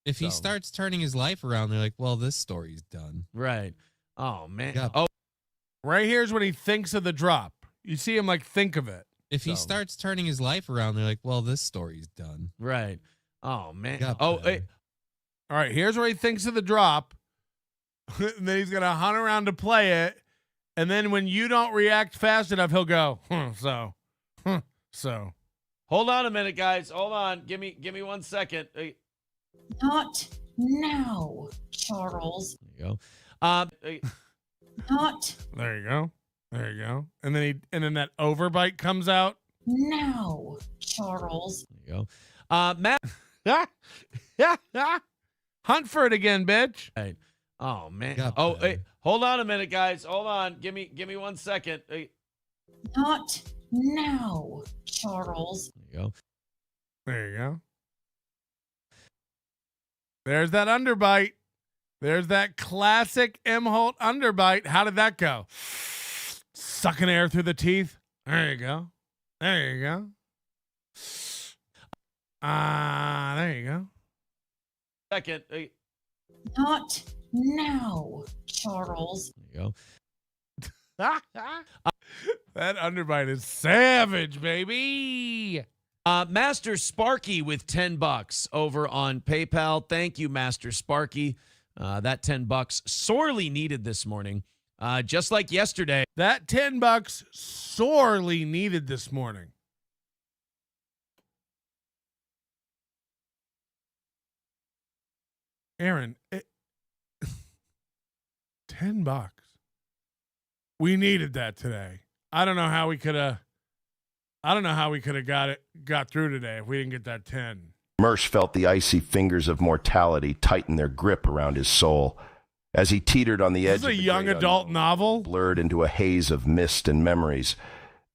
If he starts turning his life around, they're like, well, this story's done. Right. Oh, man. Right here's when he thinks of the drop. You see him like think of it. If he starts turning his life around, they're like, well, this story's done. Right. Oh, man. Hey. All right, here's where he thinks of the drop. And then he's going to hunt around to play it. And then when you don't react fast enough, he'll go, so. Hold on a minute, guys. Hold on. Give me 1 second. Hey. Not now, Charles. There you go. Not There you go. There you go. And then that overbite comes out. now, Charles. There you go. Matt. Hunt for it again, bitch. Right. Oh, man. Hey, hold on a minute, guys. Hold on. Give me 1 second. Hey. Not now, Charles. There you go. There you go. There's that underbite. There's that classic M. Holt underbite. How did that go? Sucking air through the teeth. There you go. There you go. There you go. Second. Hey. Not now, Charles. There you go. That underbite is savage, baby. Master Sparky with $10 over on PayPal. Thank you, Master Sparky. That $10 sorely needed this morning. Just like yesterday. That $10 sorely needed this morning. Aaron, $10. We needed that today. I don't know how we could have got through today if we didn't get that 10. Mersch felt the icy fingers of mortality tighten their grip around his soul. As he teetered on the edge This is of a the young great adult unknown, novel. Blurred into a haze of mist and memories.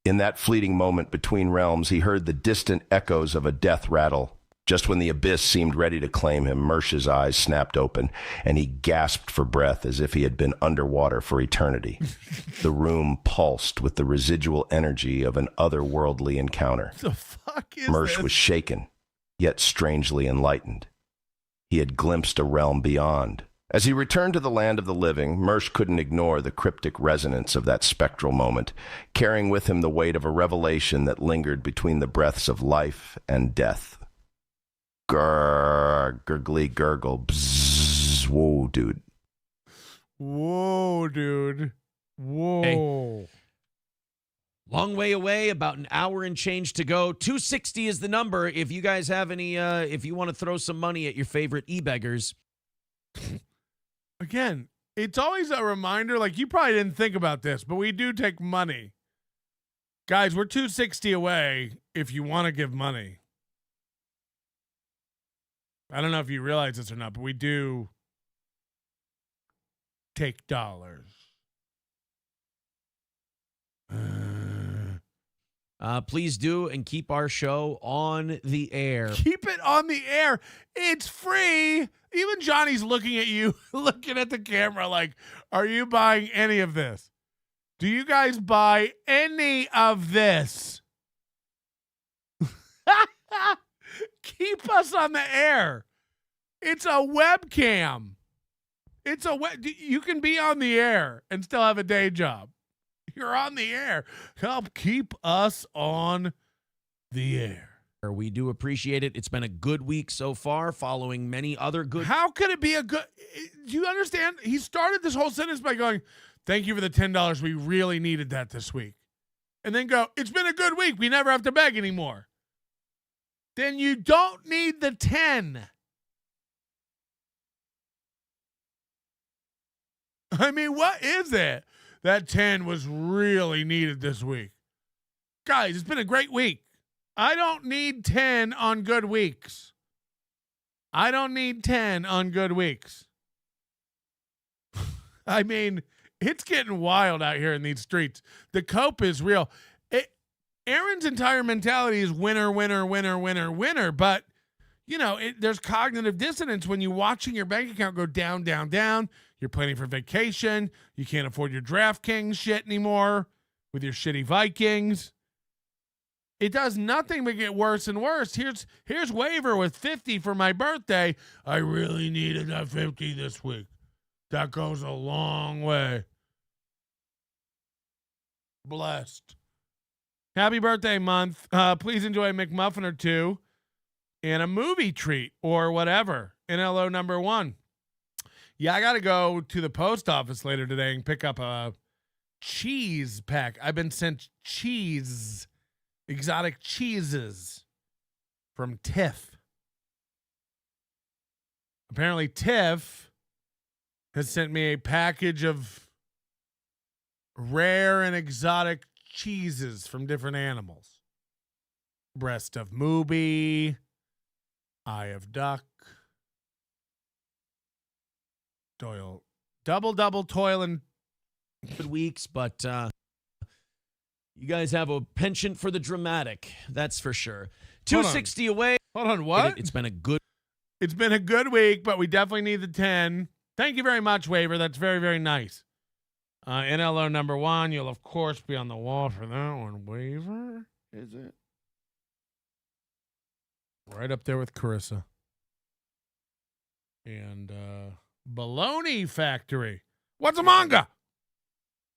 In that fleeting moment between realms, he heard the distant echoes of a death rattle. Just when the abyss seemed ready to claim him, Mersch's eyes snapped open, and he gasped for breath as if he had been underwater for eternity. The room pulsed with the residual energy of an otherworldly encounter. What the fuck is Mersch this? was shaken, yet strangely enlightened. He had glimpsed a realm beyond. As he returned to the land of the living, Mersch couldn't ignore the cryptic resonance of that spectral moment, carrying with him the weight of a revelation that lingered between the breaths of life and death. Grrr, gurgly gurgle, bzzz, whoa, dude. Whoa, dude. Whoa. Hey. Long way away, about an hour and change to go. 260 is the number. If you guys have any, if you want to throw some money at your favorite e-beggars. Again, it's always a reminder, like you probably didn't think about this, but we do take money. Guys, we're 260 away if you want to give money. I don't know if you realize this or not, but we do take dollars. Please do and keep our show on the air. Keep it on the air. It's free. Even Johnny's looking at you, looking at the camera like, are you buying any of this? Do you guys buy any of this? Keep us on the air. It's a webcam. You can be on the air and still have a day job. You're on the air. Help keep us on the air. We do appreciate it. It's been a good week so far, following many other good. How could it be a good? Do you understand? He started this whole sentence by going, "Thank you for the $10. We really needed that this week," and then go, "It's been a good week. We never have to beg anymore." Then you don't need the 10. I mean, what is it? That 10 was really needed this week. Guys, it's been a great week. I don't need 10 on good weeks. I don't need 10 on good weeks. I mean, it's getting wild out here in these streets. The cope is real. Aaron's entire mentality is winner, winner, winner, winner, winner. But, you know, there's cognitive dissonance when you're watching your bank account go down, down, down. You're planning for vacation. You can't afford your DraftKings shit anymore with your shitty Vikings. It does nothing but get worse and worse. Here's Waiver with 50 for my birthday. I really needed that 50 this week. That goes a long way. Blessed. Happy birthday month. Please enjoy a McMuffin or two and a movie treat or whatever. NLO number 1. Yeah, I got to go to the post office later today and pick up a cheese pack. I've been sent exotic cheeses from Tiff. Apparently Tiff has sent me a package of rare and exotic cheeses from different animals. Breast of Mooby, eye of duck, Doyle, double toil and good weeks, but you guys have a penchant for the dramatic, that's for sure. 260 away. Hold on, what? It's been a good week, but we definitely need the 10. Thank you very much, Waiver. That's very, very nice. NLO number 1. You'll, of course, be on the wall for that one. Waiver, is it? Right up there with Carissa. And Baloney Factory. What's a manga?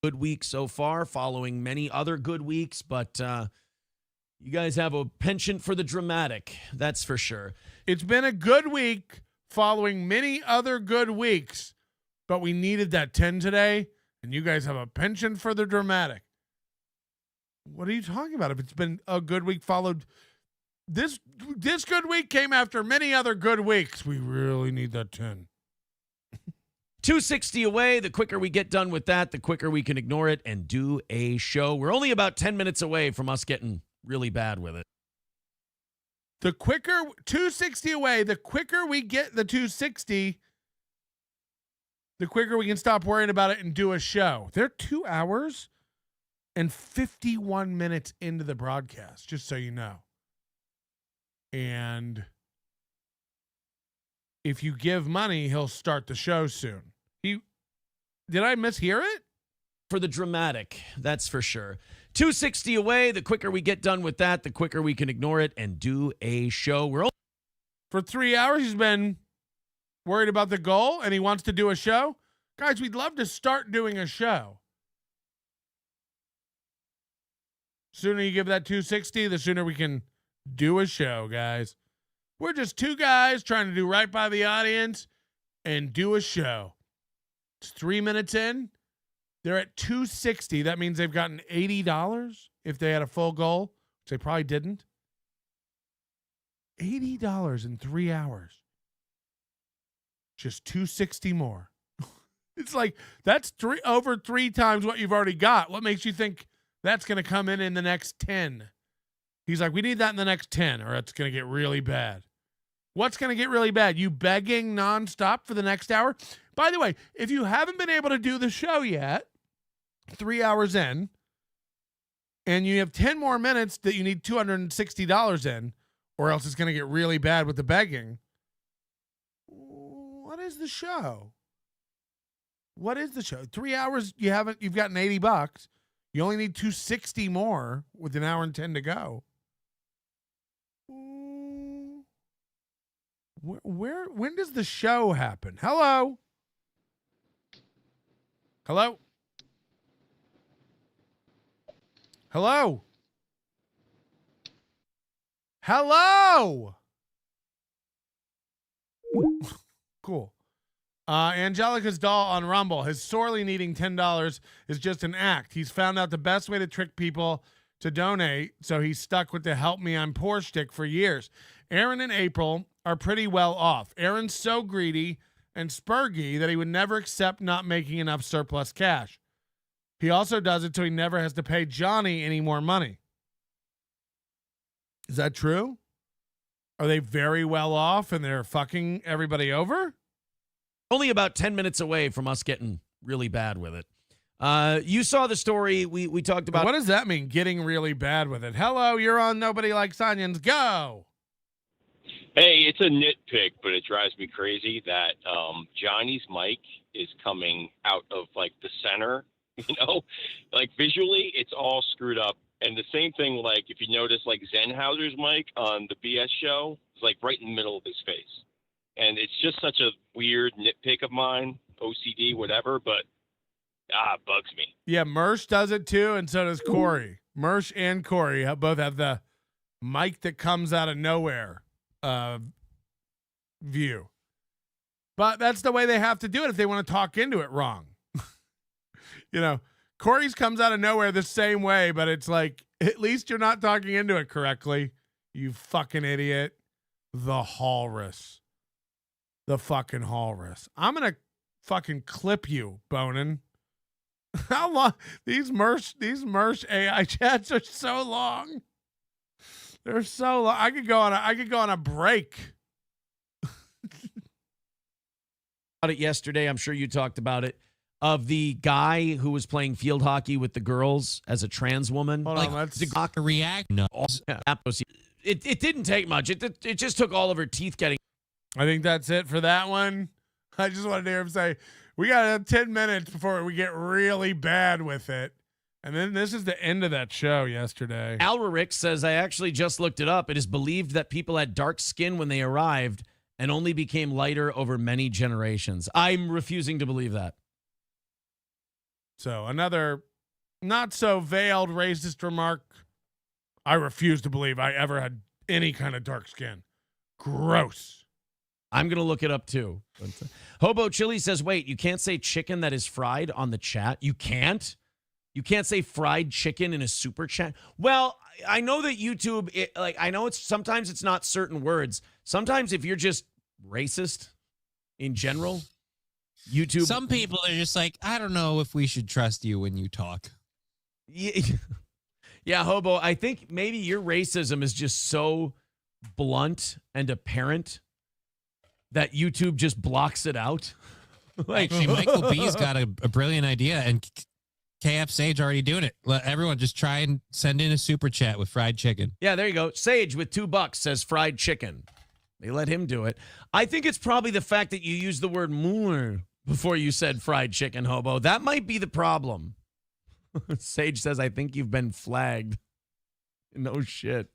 Good week so far, following many other good weeks, but you guys have a penchant for the dramatic, that's for sure. It's been a good week following many other good weeks, but we needed that 10 today, and you guys have a penchant for the dramatic. What are you talking about? If it's been a good week followed, this good week came after many other good weeks. We really need that 10. 260 away. The quicker we get done with that, the quicker we can ignore it and do a show. We're only about 10 minutes away from us getting really bad with it. The quicker 260 away, the quicker we get the 260, the quicker we can stop worrying about it and do a show. They're 2 hours and 51 minutes into the broadcast, just so you know. And if you give money, he'll start the show soon. Did I mishear it? For the dramatic, that's for sure. 260 away. The quicker we get done with that, the quicker we can ignore it and do a show. For 3 hours, he's been worried about the goal, and he wants to do a show. Guys, we'd love to start doing a show. Sooner you give that 260, the sooner we can do a show, guys. We're just two guys trying to do right by the audience and do a show. It's 3 minutes in. They're at 260. That means they've gotten $80 if they had a full goal, which they probably didn't. $80 in 3 hours. Just 260 more. It's like that's over three times what you've already got. What makes you think that's going to come in the next 10? He's like, we need that in the next 10 or it's going to get really bad. What's going to get really bad? You begging nonstop for the next hour? By the way, if you haven't been able to do the show yet, 3 hours in, and you have 10 more minutes that you need $260 in, or else it's going to get really bad with the begging. What is the show? What is the show? 3 hours, you've gotten $80. You only need 260 more with an hour and 10 to go. When does the show happen? Hello? Hello? Hello? Hello? Cool. Angelica's doll on Rumble. His sorely needing $10 is just an act. He's found out the best way to trick people to donate, so he's stuck with the help me I'm poor shtick for years. Aaron and April are pretty well off. Aaron's so greedy and spurgy that he would never accept not making enough surplus cash. He also does it so he never has to pay Johnny any more money. Is that true? Are they very well off and they're fucking everybody over? Only about 10 minutes away from us getting really bad with it. You saw the story we talked about. What does that mean, getting really bad with it? Hello, you're on Nobody Likes Onions. Go. Hey, it's a nitpick, but it drives me crazy that Johnny's mic is coming out of like the center, like visually it's all screwed up. And the same thing, like if you notice, like Zenhauser's mic on the BS show is like right in the middle of his face. And it's just such a weird nitpick of mine, OCD, whatever, but it bugs me. Yeah, Mersh does it too, and so does Corey. Mersh and Corey both have the mic that comes out of nowhere view. But that's the way they have to do it if they want to talk into it wrong. Corey's comes out of nowhere the same way, but it's like, at least you're not talking into it correctly. You fucking idiot. The fucking Walrus. I'm going to fucking clip you, Bonin. How long? These Mersh AI chats are so long. They're so long. I could go on a break. About it yesterday, I'm sure you talked about it, of the guy who was playing field hockey with the girls as a trans woman. Hold on, let's react. No. It didn't take much. It just took all of her teeth getting. I think that's it for that one. I just wanted to hear him say, we got 10 minutes before we get really bad with it. And then this is the end of that show yesterday. Alrarick says, I actually just looked it up. It is believed that people had dark skin when they arrived and only became lighter over many generations. I'm refusing to believe that. So another not so veiled racist remark. I refuse to believe I ever had any kind of dark skin. Gross. I'm going to look it up too. Hobo Chili says, wait, you can't say chicken that is fried on the chat? You can't? You can't say fried chicken in a super chat? Well, I know that YouTube, I know sometimes it's not certain words. Sometimes if you're just racist in general, YouTube. Some people are just like, I don't know if we should trust you when you talk. Yeah, Hobo, I think maybe your racism is just so blunt and apparent that YouTube just blocks it out. Actually, Michael B's got a brilliant idea, and KF Sage already doing it. Let everyone just try and send in a super chat with fried chicken. Yeah, there you go. Sage with $2 says fried chicken. They let him do it. I think it's probably the fact that you used the word more before you said fried chicken, Hobo. That might be the problem. Sage says, I think you've been flagged. No shit.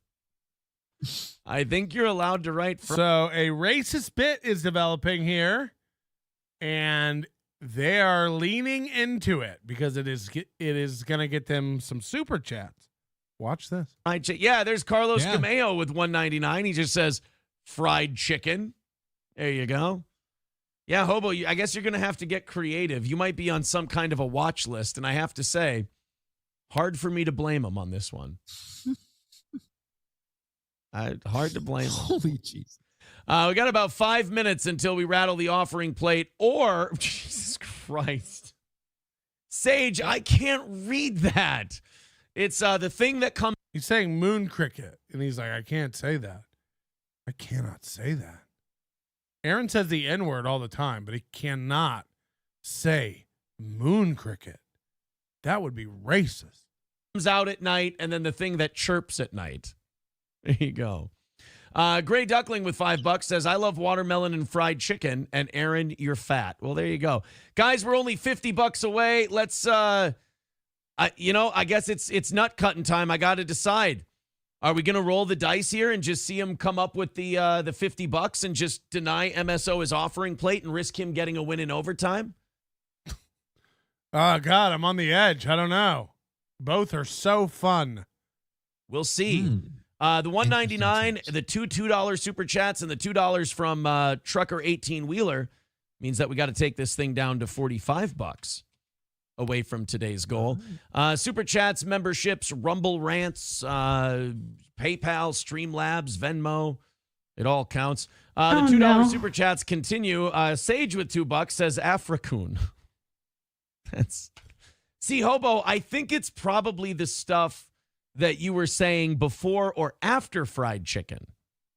I think you're allowed to write. So a racist bit is developing here, and they are leaning into it because it is going to get them some super chats. Watch this. Yeah, there's Carlos Cameo with $1.99. He just says fried chicken. There you go. Yeah, Hobo, I guess you're going to have to get creative. You might be on some kind of a watch list, and I have to say, hard for me to blame him on this one. Hard to blame him. Holy jeez. We got about 5 minutes until we rattle the offering plate, or Jesus Christ, Sage, I can't read that. It's the thing that comes. He's saying moon cricket, and he's like, I can't say that. I cannot say that. Aaron says the N-word all the time, but he cannot say moon cricket. That would be racist. Comes out at night, and then the thing that chirps at night. There you go. Gray Duckling with $5 says, I love watermelon and fried chicken. And Aaron, you're fat. Well, there you go. Guys, we're only $50 away. Let's, I guess it's nut cutting time. I got to decide. Are we going to roll the dice here and just see him come up with the $50 and just deny MSO his offering plate and risk him getting a win in overtime? Oh, God, I'm on the edge. I don't know. Both are so fun. We'll see. The $1.99, the two $2 super chats, and the $2 from Trucker 18 Wheeler means that we got to take this thing down to $45 away from today's goal. Super chats, memberships, Rumble rants, PayPal, Streamlabs, Venmo, it all counts. The $2 super chats continue. Sage with $2 says Africoon. See, Hobo, I think it's probably the stuff that you were saying before or after fried chicken.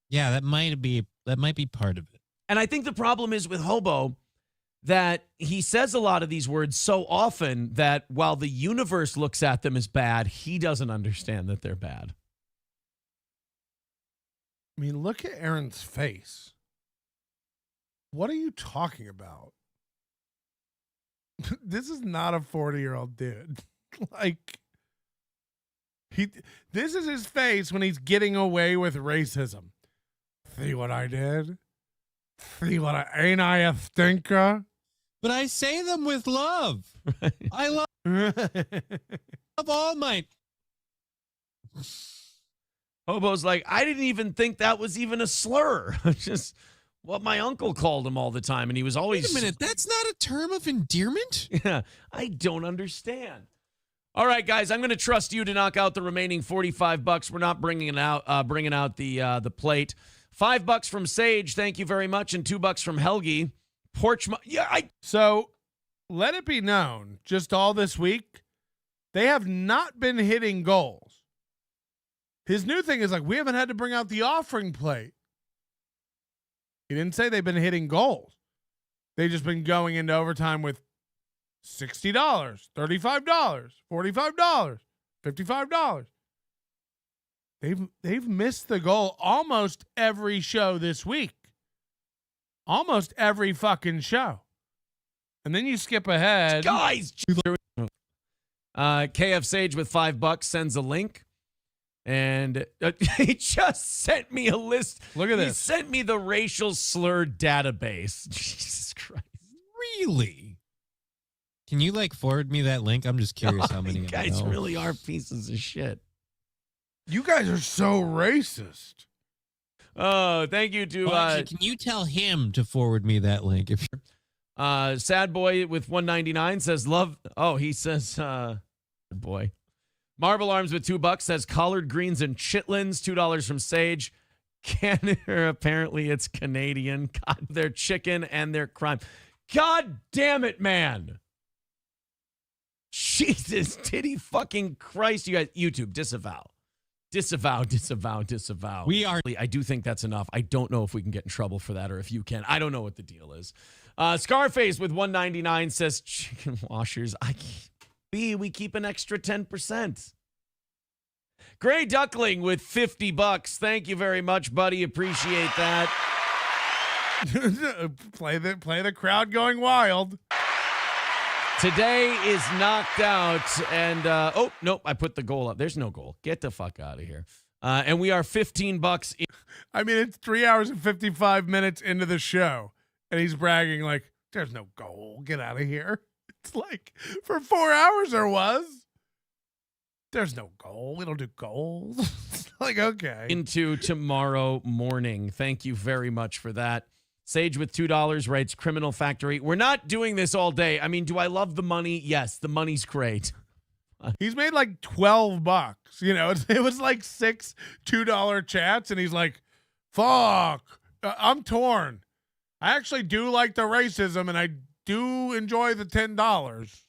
Yeah, that might be part of it. And I think the problem is with Hobo that he says a lot of these words so often that while the universe looks at them as bad, he doesn't understand that they're bad. I mean, look at Aaron's face. What are you talking about? This is not a 40-year-old dude. Like, this is his face when he's getting away with racism. See what I did? See what ain't I a stinker? But I say them with love. Right. I love all my... Hobo's like, I didn't even think that was even a slur. Just what my uncle called him all the time. And he was always... Wait a minute, that's not a term of endearment? Yeah, I don't understand. All right, guys, I'm going to trust you to knock out the remaining $45. We're not bringing out the plate. $5 from Sage, thank you very much, and $2 from Helgi. So let it be known, just all this week, they have not been hitting goals. His new thing is like, we haven't had to bring out the offering plate. He didn't say they've been hitting goals. They've just been going into overtime with $60, $35, $45, $55. They've missed the goal almost every show this week. Almost every fucking show. And then you skip ahead. Guys! KF Sage with $5 sends a link. And he just sent me a list. Look at this. He sent me the racial slur database. Jesus Christ. Really? Can you forward me that link? I'm just curious how many. You guys really are pieces of shit. You guys are so racist. Oh, thank you to. Actually, can you tell him to forward me that link? If you're Sad Boy with $1.99 says love. Oh, he says, boy. Marble Arms with $2 says collard greens and chitlins. $2 from Sage. Canada, apparently it's Canadian. God, their chicken and their crime. God damn it, man. Jesus, titty fucking Christ. You guys, YouTube, disavow. Disavow. I do think that's enough. I don't know if we can get in trouble for that or if you can. I don't know what the deal is. Scarface with $1.99 says chicken washers. We keep an extra 10%. Gray Duckling with $50. Thank you very much, buddy. Appreciate that. play the crowd going wild. Today is knocked out, and oh nope, I put the goal up. There's no goal. Get the fuck out of here. And we are $15. I mean, it's 3 hours and 55 minutes into the show, and he's bragging like, "There's no goal. Get out of here." It's like for 4 hours there was. There's no goal. We don't do goals. It's like, okay. Into tomorrow morning. Thank you very much for that. Sage with $2 writes Criminal Factory. We're not doing this all day. I mean, do I love the money? Yes, the money's great. He's made like $12. You know, it was like 6 $2 chats, and he's like, fuck, I'm torn. I actually do like the racism, and I do enjoy the $10.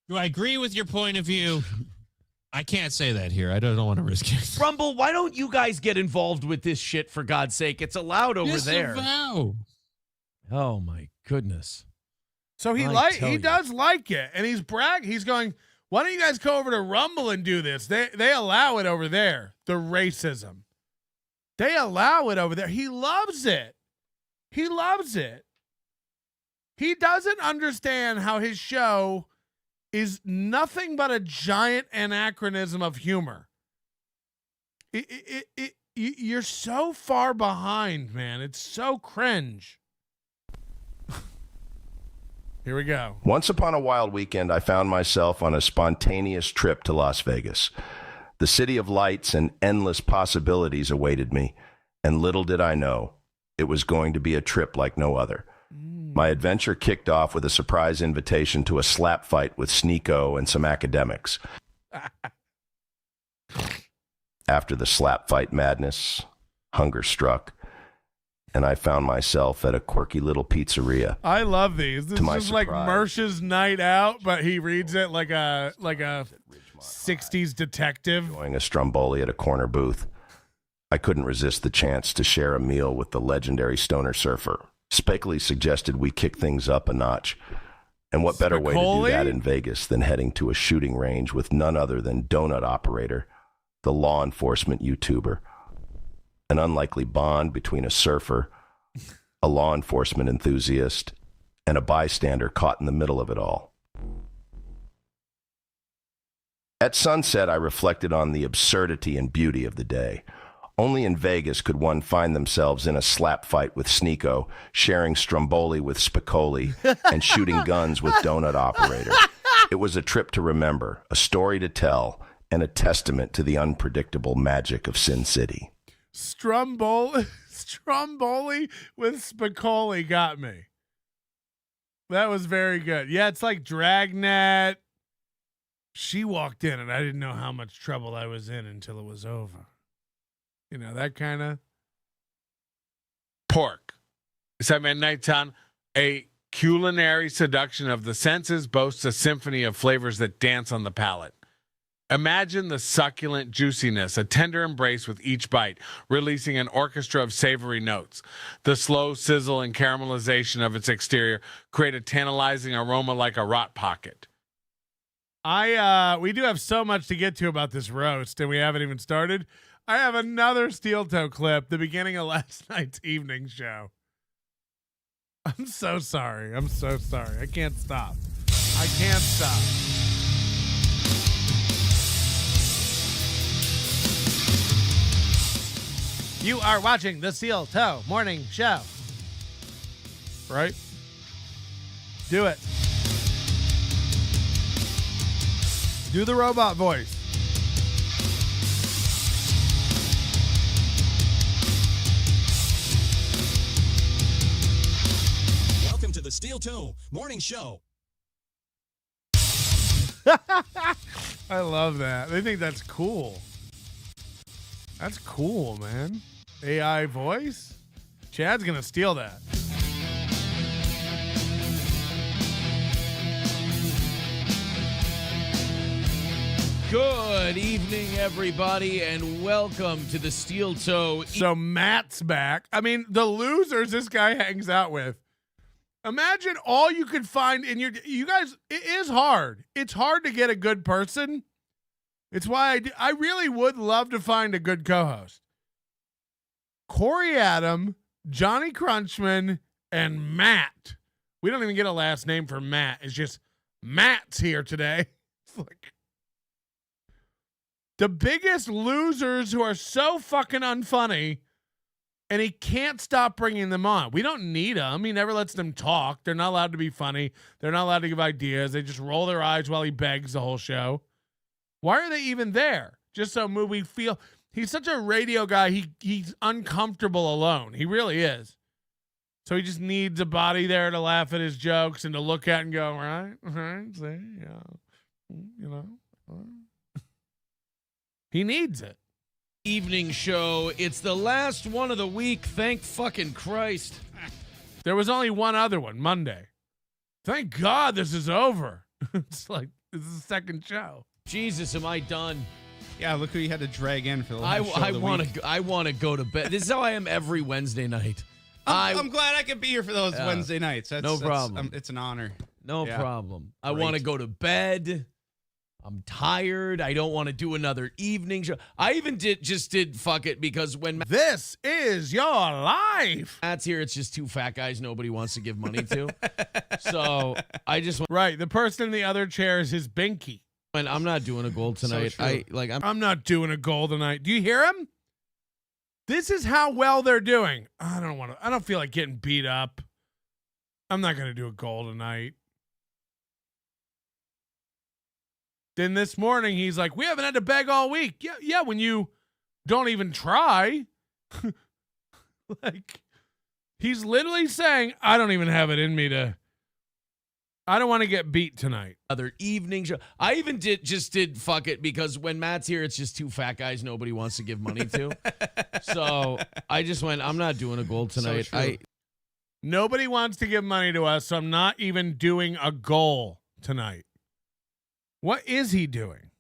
Do I agree with your point of view? I can't say that here. I don't want to risk it. Rumble, why don't you guys get involved with this shit, for God's sake? It's allowed over there. Disavow. Oh, my goodness. So he does like it, and he's bragging. He's going, why don't you guys go over to Rumble and do this? They allow it over there, the racism. They allow it over there. He loves it. He loves it. He doesn't understand how his show is nothing but a giant anachronism of humor. You're so far behind, man. It's so cringe. Here we go. Once upon a wild weekend, I found myself on a spontaneous trip to Las Vegas. The city of lights and endless possibilities awaited me, and little did I know, it was going to be a trip like no other. My adventure kicked off with a surprise invitation to a slap fight with Sneeko and some academics. After the slap fight madness, hunger struck, and I found myself at a quirky little pizzeria. I love these. This is just like Mersh's night out, but he reads it like a 60s detective. Enjoying a Stromboli at a corner booth. I couldn't resist the chance to share a meal with the legendary stoner surfer. Spicely suggested we kick things up a notch. And what better way to do that in Vegas than heading to a shooting range with none other than Donut Operator, the law enforcement YouTuber. An unlikely bond between a surfer, a law enforcement enthusiast, and a bystander caught in the middle of it all. At sunset, I reflected on the absurdity and beauty of the day. Only in Vegas could one find themselves in a slap fight with Sneeko, sharing Stromboli with Spicoli, and shooting guns with Donut Operator. It was a trip to remember, a story to tell, and a testament to the unpredictable magic of Sin City. Stromboli with Spicoli got me. That was very good. Yeah, it's like Dragnet. She walked in and I didn't know how much trouble I was in until it was over. You know, that kind of. Pork. It's at Midnight Town. A culinary seduction of the senses boasts a symphony of flavors that dance on the palate. Imagine the succulent juiciness, a tender embrace with each bite, releasing an orchestra of savory notes. The slow sizzle and caramelization of its exterior create a tantalizing aroma like a rot pocket. We do have so much to get to about this roast, and we haven't even started. I have another steel toe clip, the beginning of last night's evening show. I'm so sorry. I can't stop. You are watching the Steel Toe Morning Show. Right? Do it. Do the robot voice. Welcome to the Steel Toe Morning Show. I love that. They think that's cool. That's cool, man. AI voice? Chad's going to steal that. Good evening, everybody, and welcome to the Steel Toe. So Matt's back. I mean, the losers this guy hangs out with. Imagine all you could find in you guys. It is hard. It's hard to get a good person. It's why I really would love to find a good co-host. Corey Adam, Johnny Crunchman, and Matt. We don't even get a last name for Matt. It's just Matt's here today. It's like the biggest losers who are so fucking unfunny, and he can't stop bringing them on. We don't need them. He never lets them talk. They're not allowed to be funny. They're not allowed to give ideas. They just roll their eyes while he begs the whole show. Why are they even there? Just so we feel he's such a radio guy. He's uncomfortable alone. He really is. So he just needs a body there to laugh at his jokes and to look at and go, right, see, yeah, you know. He needs it. Evening show. It's the last one of the week. Thank fucking Christ. There was only one other one, Monday. Thank God this is over. It's like, this is the second show. Jesus, am I done? Yeah, look who you had to drag in for the last show of the week. I want to go to bed. This is how I am every Wednesday night. I'm glad I could be here for those Wednesday nights. No problem. It's an honor. No problem. I want to go to bed. I'm tired. I don't want to do another evening show. I even did fuck it because when this is your life. Matt's here, it's just two fat guys nobody wants to give money to. So I just right. The person in the other chair is his binky. And I'm not doing a goal tonight. So I'm not doing a goal tonight. Do you hear him? This is how well they're doing. I don't feel like getting beat up. I'm not going to do a goal tonight. Then this morning, he's like, we haven't had to beg all week. Yeah, when you don't even try. Like, he's literally saying, I don't even have it in me to, I don't want to get beat tonight. Other evening show. I even did fuck it because when Matt's here, it's just two fat guys nobody wants to give money to. So I just went, I'm not doing a goal tonight. Nobody wants to give money to us, so I'm not even doing a goal tonight. What is he doing?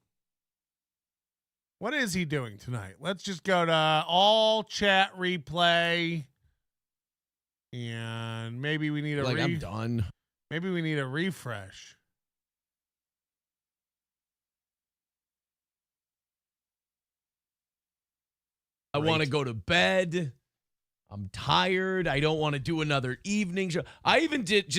What is he doing tonight? Let's just go to all chat replay. And maybe we need a I'm done. Maybe we need a refresh. I want to go to bed. I'm tired. I don't want to do another evening show. I even did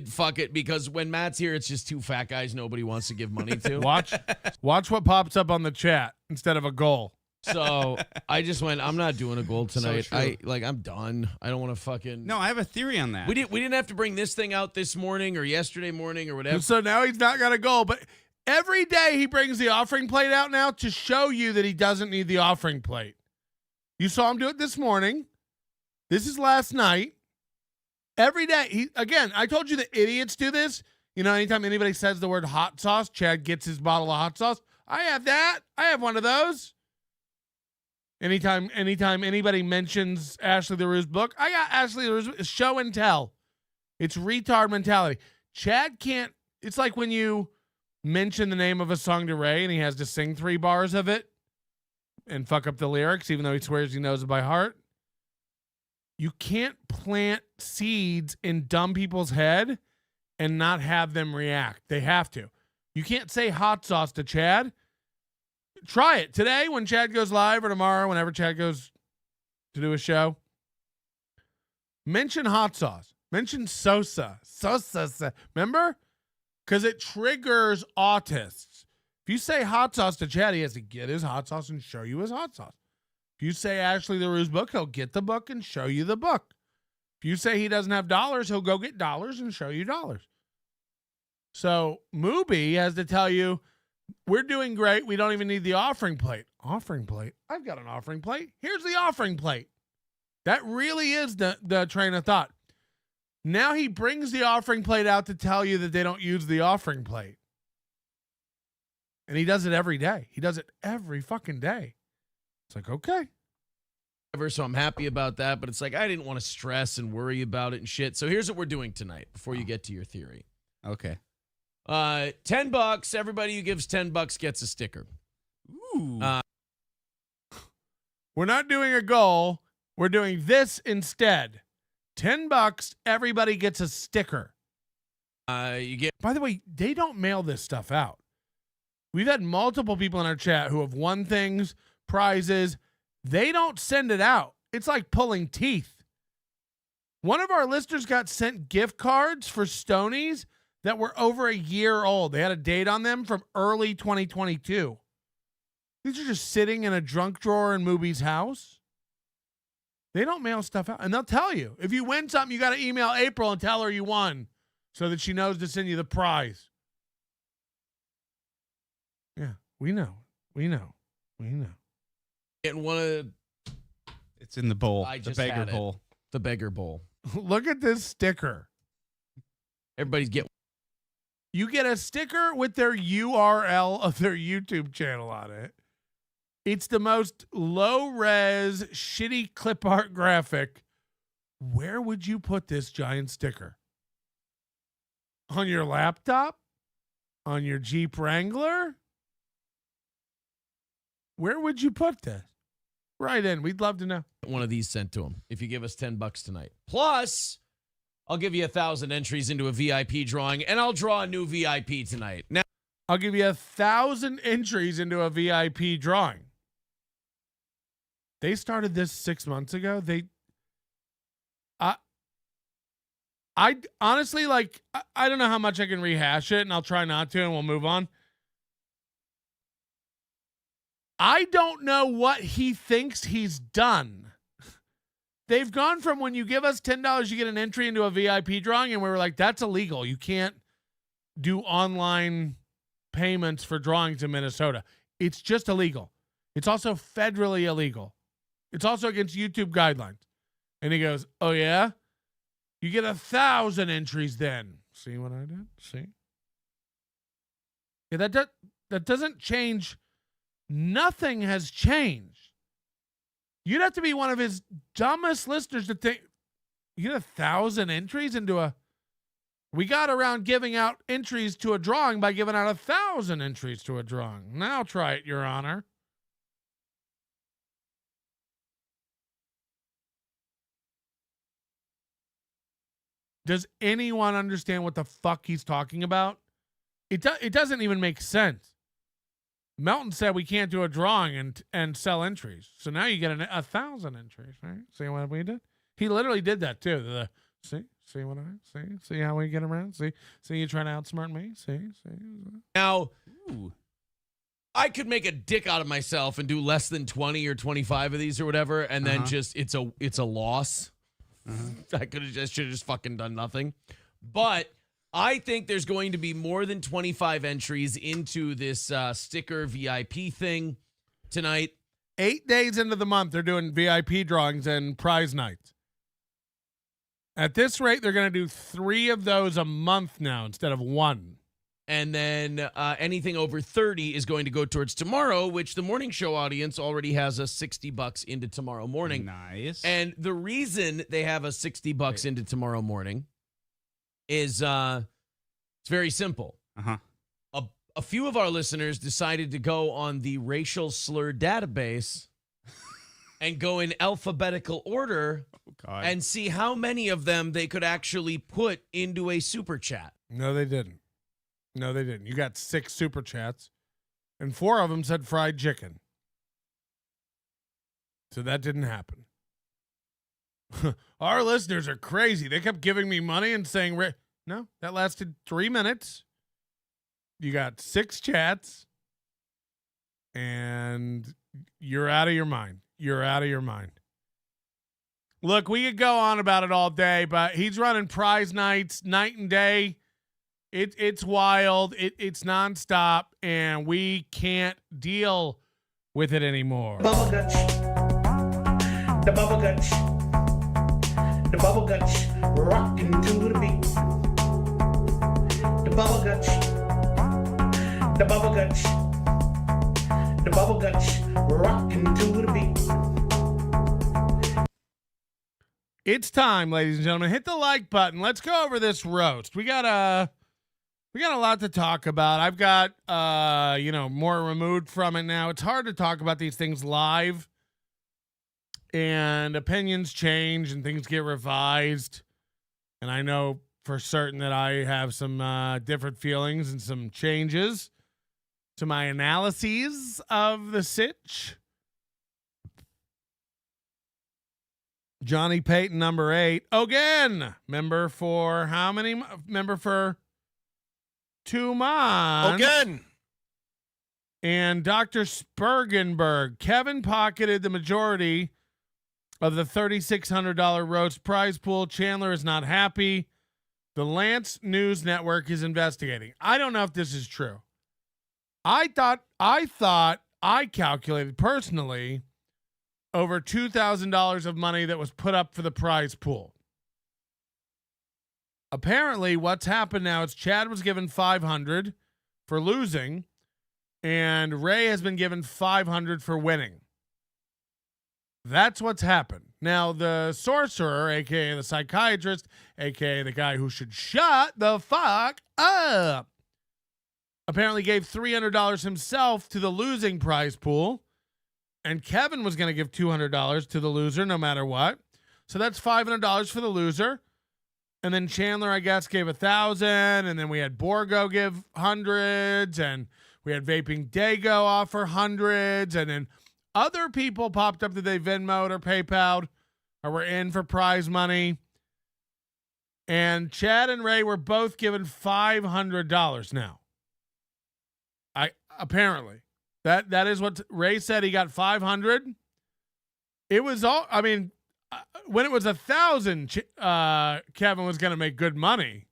fuck it because when Matt's here, it's just two fat guys nobody wants to give money to. Watch what pops up on the chat instead of a goal. So I just went, I'm not doing a goal tonight. So true. I'm done. I don't want to fucking. No, I have a theory on that. We didn't have to bring this thing out this morning or yesterday morning or whatever. So now he's not got a goal, but every day he brings the offering plate out now to show you that he doesn't need the offering plate. You saw him do it this morning. This is last night. Every day. I told you the idiots do this. You know, anytime anybody says the word hot sauce, Chad gets his bottle of hot sauce. I have that. I have one of those. Anytime anybody mentions Ashley LaRue's book, I got Ashley LaRue's show and tell. It's retard mentality. Chad can't. It's like when you mention the name of a song to Ray and he has to sing 3 bars of it and fuck up the lyrics, even though he swears he knows it by heart. You can't plant seeds in dumb people's head and not have them react. They have to. You can't say hot sauce to Chad. Try it today when Chad goes live or tomorrow, whenever Chad goes to do a show. Mention hot sauce. Mention Sosa. Remember? Because it triggers autists. If you say hot sauce to Chad, he has to get his hot sauce and show you his hot sauce. If you say Ashley LaRue's book, he'll get the book and show you the book. If you say he doesn't have dollars, he'll go get dollars and show you dollars. So Mubi has to tell you, we're doing great. We don't even need the offering plate. Offering plate? I've got an offering plate. Here's the offering plate. That really is the train of thought. Now he brings the offering plate out to tell you that they don't use the offering plate. And he does it every day. He does it every fucking day. It's like, okay. So I'm happy about that, but it's like I didn't want to stress and worry about it and shit. So here's what we're doing tonight before you get to your theory. Okay. $10. Everybody who gives $10 gets a sticker. Ooh. We're not doing a goal. We're doing this instead. $10. Everybody gets a sticker. You get. By the way, they don't mail this stuff out. We've had multiple people in our chat who have won things, prizes. They don't send it out. It's like pulling teeth. One of our listeners got sent gift cards for Stonies that were over a year old. They had a date on them from early 2022. These are just sitting in a junk drawer in Mubi's house. They don't mail stuff out. And they'll tell you. If you win something, you got to email April and tell her you won so that she knows to send you the prize. Yeah, we know. Getting one of. It's in the bowl. I The just beggar had it. bowl. The beggar bowl. Look at this sticker. Everybody's getting. You get a sticker with their URL of their YouTube channel on it. It's the most low-res, shitty clip art graphic. Where would you put this giant sticker? On your laptop? On your Jeep Wrangler? Where would you put this? Right in. We'd love to know. One of these sent to him if you give us $10 tonight. Plus, I'll give you 1,000 entries into a VIP drawing, and I'll draw a new VIP tonight. Now, I'll give you 1,000 entries into a VIP drawing. They started this 6 months ago. I honestly, like, I don't know how much I can rehash it, and I'll try not to, and we'll move on. I don't know what he thinks he's done. They've gone from when you give us $10, you get an entry into a VIP drawing, and we were like, that's illegal. You can't do online payments for drawings in Minnesota. It's just illegal. It's also federally illegal. It's also against YouTube guidelines. And he goes, oh, yeah? You get 1,000 entries then. See what I did? See? Yeah, that doesn't change. Nothing has changed. You'd have to be one of his dumbest listeners to think you get 1,000 entries into a. We got around giving out entries to a drawing by giving out 1,000 entries to a drawing. Now try it, Your Honor. Does anyone understand what the fuck he's talking about? It doesn't even make sense. Melton said we can't do a drawing and sell entries. So now you get 1,000 entries, right? See what we did? He literally did that too. See what see how we get around? See you trying to outsmart me? See. Now, I could make a dick out of myself and do less than 20 or 25 of these or whatever, and then just it's a loss. I should have just fucking done nothing. But I think there's going to be more than 25 entries into this sticker VIP thing tonight. 8 days into the month, they're doing VIP drawings and prize nights. At this rate, they're going to do 3 of those a month now instead of 1. And then anything over 30 is going to go towards tomorrow, which the morning show audience already has a $60 into tomorrow morning. Nice. And the reason they have a $60 into tomorrow morning is it's very simple. A few of our listeners decided to go on the racial slur database and go in alphabetical order and see how many of them they could actually put into a super chat. No, they didn't. You got 6 super chats, and 4 of them said fried chicken. So that didn't happen. Our listeners are crazy. They kept giving me money and saying, no, that lasted 3 minutes. You got 6 chats, and you're out of your mind. Look, we could go on about it all day, but he's running prize nights night and day. It's wild. It's nonstop, and we can't deal with it anymore. Bubble guts. The bubble guts. The bubble guts. Rocking to the beat. The bubble guts. The bubble guts. The bubble guts. Rocking to the beat. It's time, ladies and gentlemen. Hit the like button. Let's go over this roast. We got a lot to talk about. I've got more removed from it now. It's hard to talk about these things live, and opinions change and things get revised. And I know for certain that I have some different feelings and some changes to my analyses of the sitch. Johnny Payton, number 8. Again, member for how many? Member for 2 months. Again. And Dr. Spergenberg. Kevin pocketed the majority of the $3,600 roast prize pool. Chandler is not happy. The Lance News Network is investigating. I don't know if this is true. I thought I calculated personally over $2,000 of money that was put up for the prize pool. Apparently, what's happened now is Chad was given $500 for losing, and Ray has been given $500 for winning. That's what's happened. Now, the sorcerer, a.k.a. the psychiatrist, a.k.a. the guy who should shut the fuck up, apparently gave $300 himself to the losing prize pool, and Kevin was going to give $200 to the loser no matter what. So that's $500 for the loser. And then Chandler, I guess, gave $1,000, and then we had Borgo give hundreds, and we had Vaping Dago offer hundreds, and then other people popped up that they Venmo'd or PayPal'd or were in for prize money. And Chad and Ray were both given $500 now. Apparently. That is what Ray said. He got $500. It was all, I mean, when it was $1,000, Kevin was going to make good money.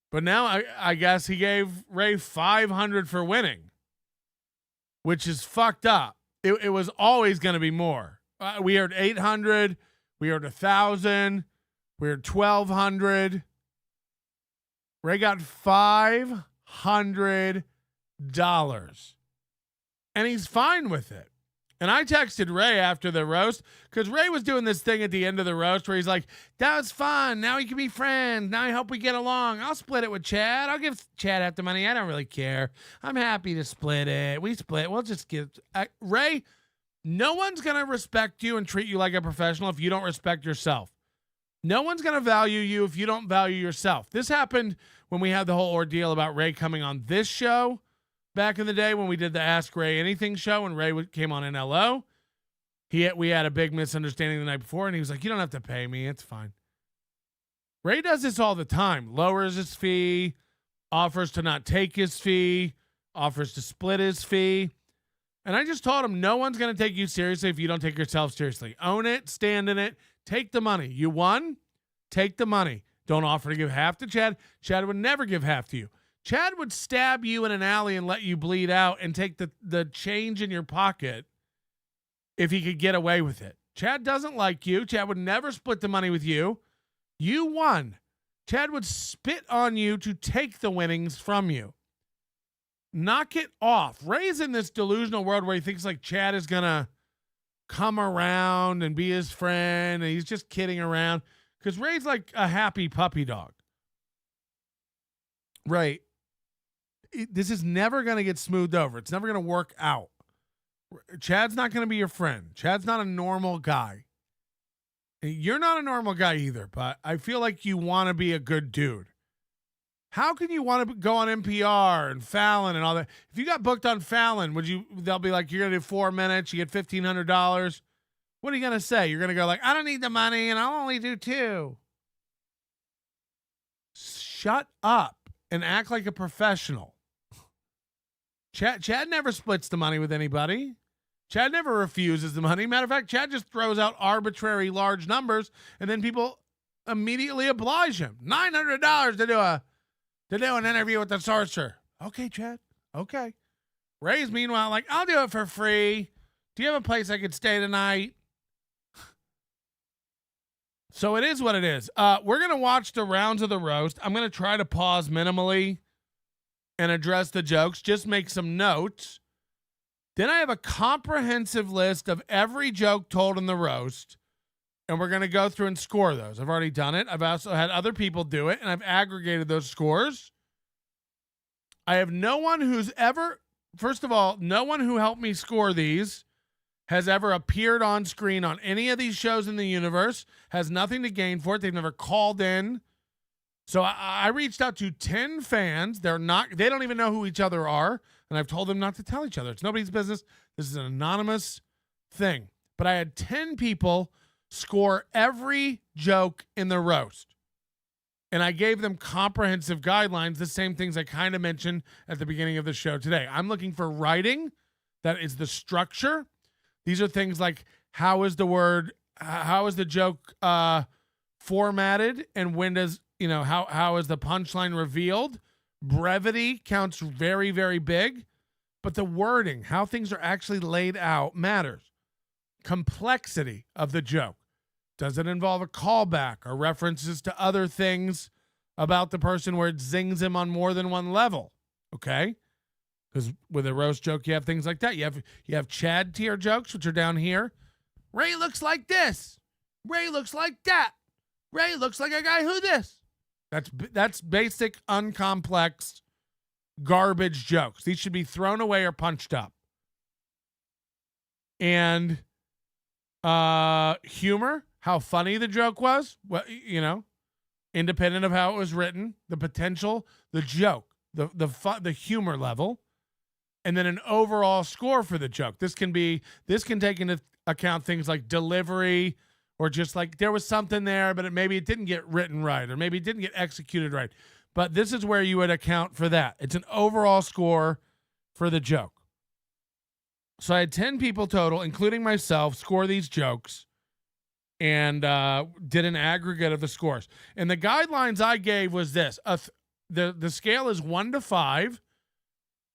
But now I guess he gave Ray $500 for winning, which is fucked up. It was always going to be more. We heard $800. We heard $1,000. We heard $1,200. Ray got $500. And he's fine with it. And I texted Ray after the roast because Ray was doing this thing at the end of the roast where he's like, that was fun. Now we can be friends. Now I hope we get along. I'll split it with Chad. I'll give Chad half the money. I don't really care. I'm happy to split it. We split. We'll just give Ray. No one's going to respect you and treat you like a professional if you don't respect yourself. No one's going to value you if you don't value yourself. This happened when we had the whole ordeal about Ray coming on this show back in the day when we did the Ask Ray Anything show and Ray came on NLO. We had a big misunderstanding the night before, and he was like, you don't have to pay me. It's fine. Ray does this all the time. Lowers his fee, offers to not take his fee, offers to split his fee. And I just told him, no one's going to take you seriously if you don't take yourself seriously. Own it, stand in it, take the money. You won, take the money. Don't offer to give half to Chad. Chad would never give half to you. Chad would stab you in an alley and let you bleed out and take the change in your pocket if he could get away with it. Chad doesn't like you. Chad would never split the money with you. You won. Chad would spit on you to take the winnings from you. Knock it off. Ray's in this delusional world where he thinks like Chad is going to come around and be his friend, and he's just kidding around because Ray's like a happy puppy dog. Ray, this is never going to get smoothed over. It's never going to work out. Chad's not going to be your friend. Chad's not a normal guy. You're not a normal guy either, but I feel like you want to be a good dude. How can you want to go on NPR and Fallon and all that? If you got booked on Fallon, they'll be like, you're going to do 4 minutes, you get $1,500. What are you going to say? You're going to go like, I don't need the money and I'll only do 2. Shut up and act like a professional. Chad never splits the money with anybody. Chad never refuses the money. Matter of fact, Chad just throws out arbitrary large numbers and then people immediately oblige him. $900 to do an interview with the sorcerer. Okay, Chad. Okay. Ray's meanwhile like, I'll do it for free. Do you have a place I could stay tonight? So it is what it is. We're going to watch the rounds of the roast. I'm going to try to pause minimally and address the jokes. Just make some notes. Then I have a comprehensive list of every joke told in the roast. And we're going to go through and score those. I've already done it. I've also had other people do it, and I've aggregated those scores. I have no one who's ever, first of all, no one who helped me score these has ever appeared on screen on any of these shows in the universe, has nothing to gain for it. They've never called in. So I reached out to 10 fans. They don't even know who each other are, and I've told them not to tell each other. It's nobody's business. This is an anonymous thing. But I had 10 people score every joke in the roast. And I gave them comprehensive guidelines, the same things I kind of mentioned at the beginning of the show today. I'm looking for writing. That is the structure. These are things like how is the joke formatted, and when does, how is the punchline revealed? Brevity counts very, very big, but the wording, how things are actually laid out, matters. Complexity of the joke. Does it involve a callback or references to other things about the person where it zings him on more than one level? Okay? Because with a roast joke, you have things like that. You have Chad tier jokes, which are down here. Ray looks like this. Ray looks like that. Ray looks like a guy who this. That's basic, uncomplex, garbage jokes. These should be thrown away or punched up. And humor, how funny the joke was, independent of how it was written, the potential, the joke, the humor level, and then an overall score for the joke. This can take into account things like delivery, or just like there was something there, but maybe it didn't get written right, or maybe it didn't get executed right. But this is where you would account for that. It's an overall score for the joke. So I had 10 people total, including myself, score these jokes and did an aggregate of the scores. And the guidelines I gave was this. The scale is 1 to 5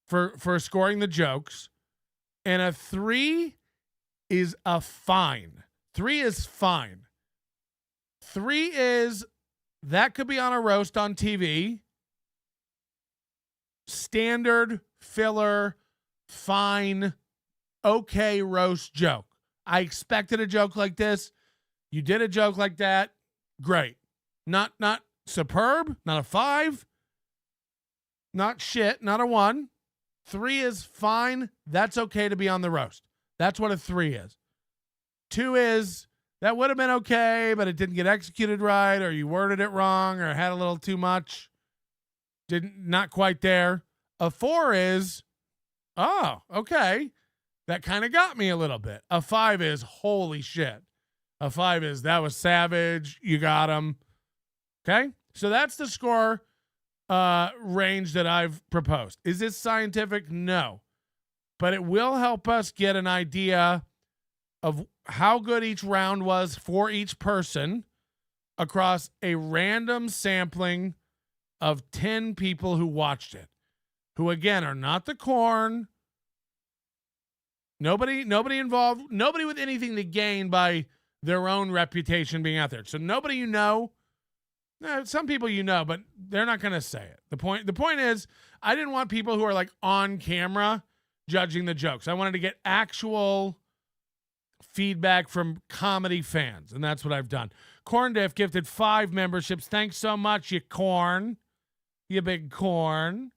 for scoring the jokes, and a 3 is a fine. 3 is fine. 3 is that could be on a roast on TV. Standard, filler, fine, okay roast joke. I expected a joke like this. You did a joke like that. Great. Not superb, not a 5. Not shit, not a 1. 3 is fine. That's okay to be on the roast. That's what a 3 is. 2 is that would have been okay, but it didn't get executed right, or you worded it wrong, or had a little too much. Not quite there. A 4 is, oh, okay. That kind of got me a little bit. A 5 is, holy shit. A 5 is, that was savage. You got him. Okay? So that's the score range that I've proposed. Is this scientific? No. But it will help us get an idea of how good each round was for each person across a random sampling of 10 people who watched it, who again are not the corn. Nobody involved, nobody with anything to gain by their own reputation being out there. So nobody you know, some people you know, but they're not going to say it. The point is, I didn't want people who are like on camera judging the jokes. I wanted to get actual feedback from comedy fans, and that's what I've done. Corn Diff gifted 5 memberships. Thanks so much, you corn. You big corn.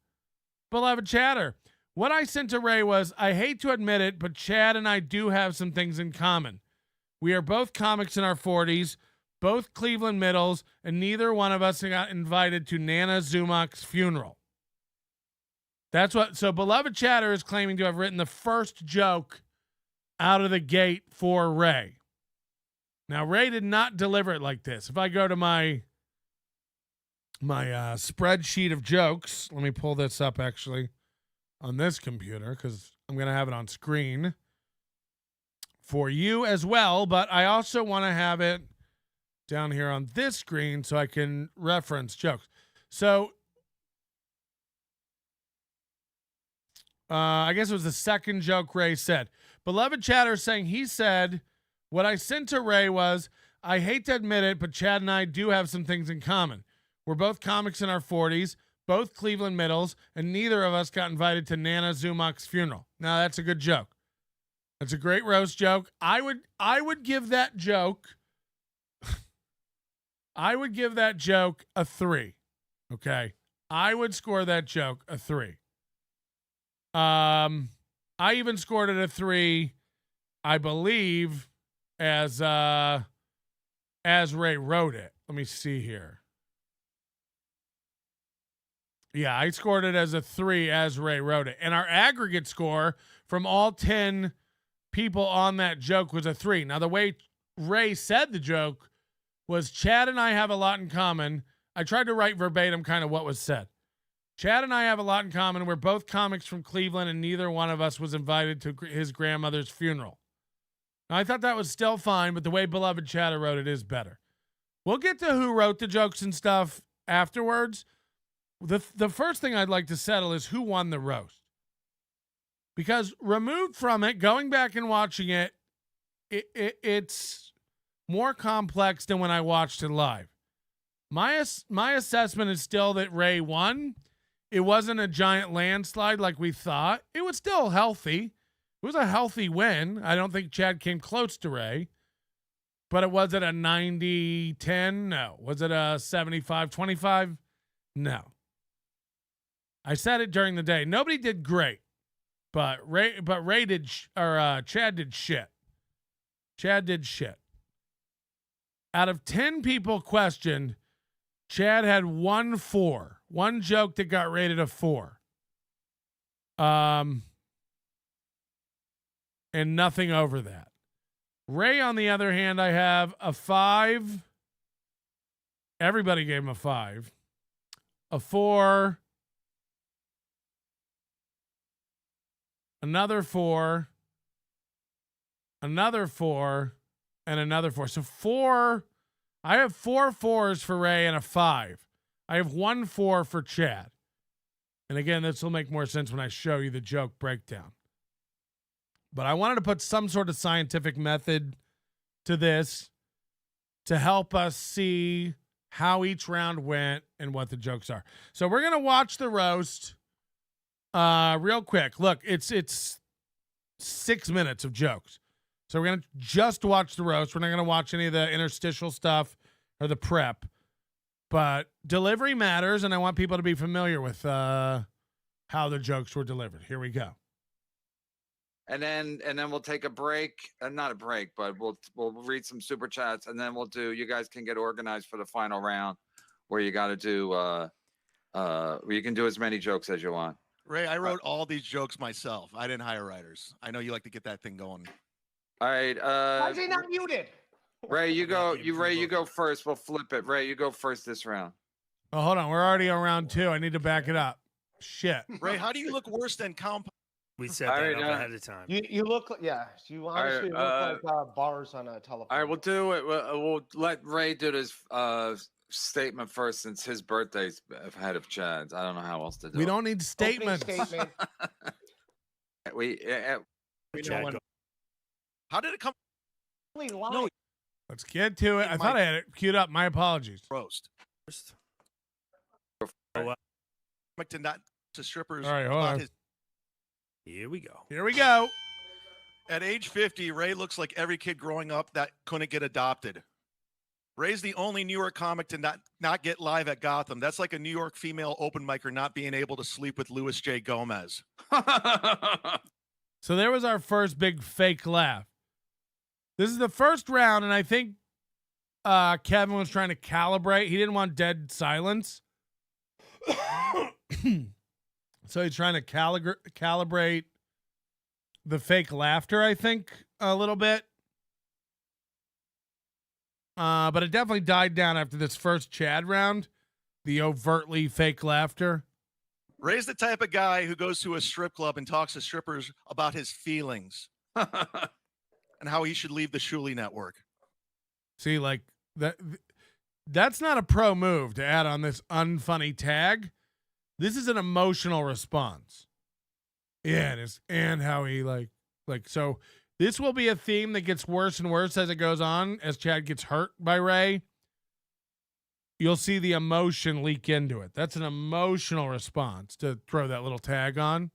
Beloved chatter. What I sent to Ray was, I hate to admit it, but Chad and I do have some things in common. We are both comics in our 40s, both Cleveland middles, and neither one of us got invited to Nana Zumock's funeral. So Beloved Chatter is claiming to have written the first joke out of the gate for Ray. Now, Ray did not deliver it like this. If I go to my spreadsheet of jokes, let me pull this up actually on this computer because I'm going to have it on screen for you as well, but I also want to have it down here on this screen so I can reference jokes. So I guess it was the second joke Ray said. Beloved Chatter saying he said, what I sent to Ray was, I hate to admit it, but Chad and I do have some things in common. We're both comics in our 40s, both Cleveland middles, and neither of us got invited to Nana Zumock's funeral. Now, that's a good joke. That's a great roast joke. I would give that joke a 3. Okay? I would score that joke a 3. I even scored it a 3, I believe, as Ray wrote it. Let me see here. Yeah, I scored it as a 3 as Ray wrote it. And our aggregate score from all 10 people on that joke was a 3. Now, the way Ray said the joke was, Chad and I have a lot in common. I tried to write verbatim kind of what was said. Chad and I have a lot in common. We're both comics from Cleveland, and neither one of us was invited to his grandmother's funeral. Now, I thought that was still fine, but the way Beloved Chatter wrote it is better. We'll get to who wrote the jokes and stuff afterwards. The first thing I'd like to settle is who won the roast. Because removed from it, going back and watching it, it's more complex than when I watched it live. My assessment is still that Ray won. It wasn't a giant landslide like we thought. It was still healthy. It was a healthy win. I don't think Chad came close to Ray. But was it a 90-10? No. Was it a 75-25? No. I said it during the day. Nobody did great. But Ray did, Chad did shit. Chad did shit. Out of 10 people questioned, Chad had 1 4. One joke that got rated a 4. And nothing over that. Ray, on the other hand, I have a 5. Everybody gave him a 5. A 4. Another 4. Another 4. And another 4. So 4. I have 4 4s for Ray and a 5. I have 1 4 for Chad. And again, this will make more sense when I show you the joke breakdown. But I wanted to put some sort of scientific method to this to help us see how each round went and what the jokes are. So we're going to watch the roast real quick. Look, it's 6 minutes of jokes. So we're going to just watch the roast. We're not going to watch any of the interstitial stuff or the prep. But delivery matters, and I want people to be familiar with how the jokes were delivered. Here we go. and then we'll take a break. Not a break, but we'll read some super chats, and then we'll do. You guys can get organized for the final round, where you got to do. You can do as many jokes as you want. Ray, I wrote all these jokes myself. I didn't hire writers. I know you like to get that thing going. All right. Why is he not muted? Ray, you go. Ray, you go first. We'll flip it. Ray, you go first this round. Oh, hold on. We're already on round 2. I need to back it up. Shit. Ray, how do you look worse than compound? We set that up ahead of time. You look, yeah. You honestly look like bars on a telephone. All right, we'll do it. We'll let Ray do this statement first, since his birthday's ahead of Chad's. I don't know how else to do it. We don't need statements. Statement. we know when. How did it come? No. Let's get to it. I thought I had it queued up. My apologies. Roast. To not to strippers. All right, hold on. Here we go. Here we go. At age 50, Ray looks like every kid growing up that couldn't get adopted. Ray's the only New York comic to not get live at Gotham. That's like a New York female open micer not being able to sleep with Louis J. Gomez. So there was our first big fake laugh. This is the first round, and I think Kevin was trying to calibrate. He didn't want dead silence. So he's trying to calibrate the fake laughter, I think, a little bit. But it definitely died down after this first Chad round, the overtly fake laughter. Ray's the type of guy who goes to a strip club and talks to strippers about his feelings and how he should leave the Shuli network. See, like that's not a pro move to add on this unfunny tag. This is an emotional response. Yeah, it is. And how he like so this will be a theme that gets worse and worse as it goes on, as Chad gets hurt by Ray. You'll see the emotion leak into it. That's an emotional response to throw that little tag on.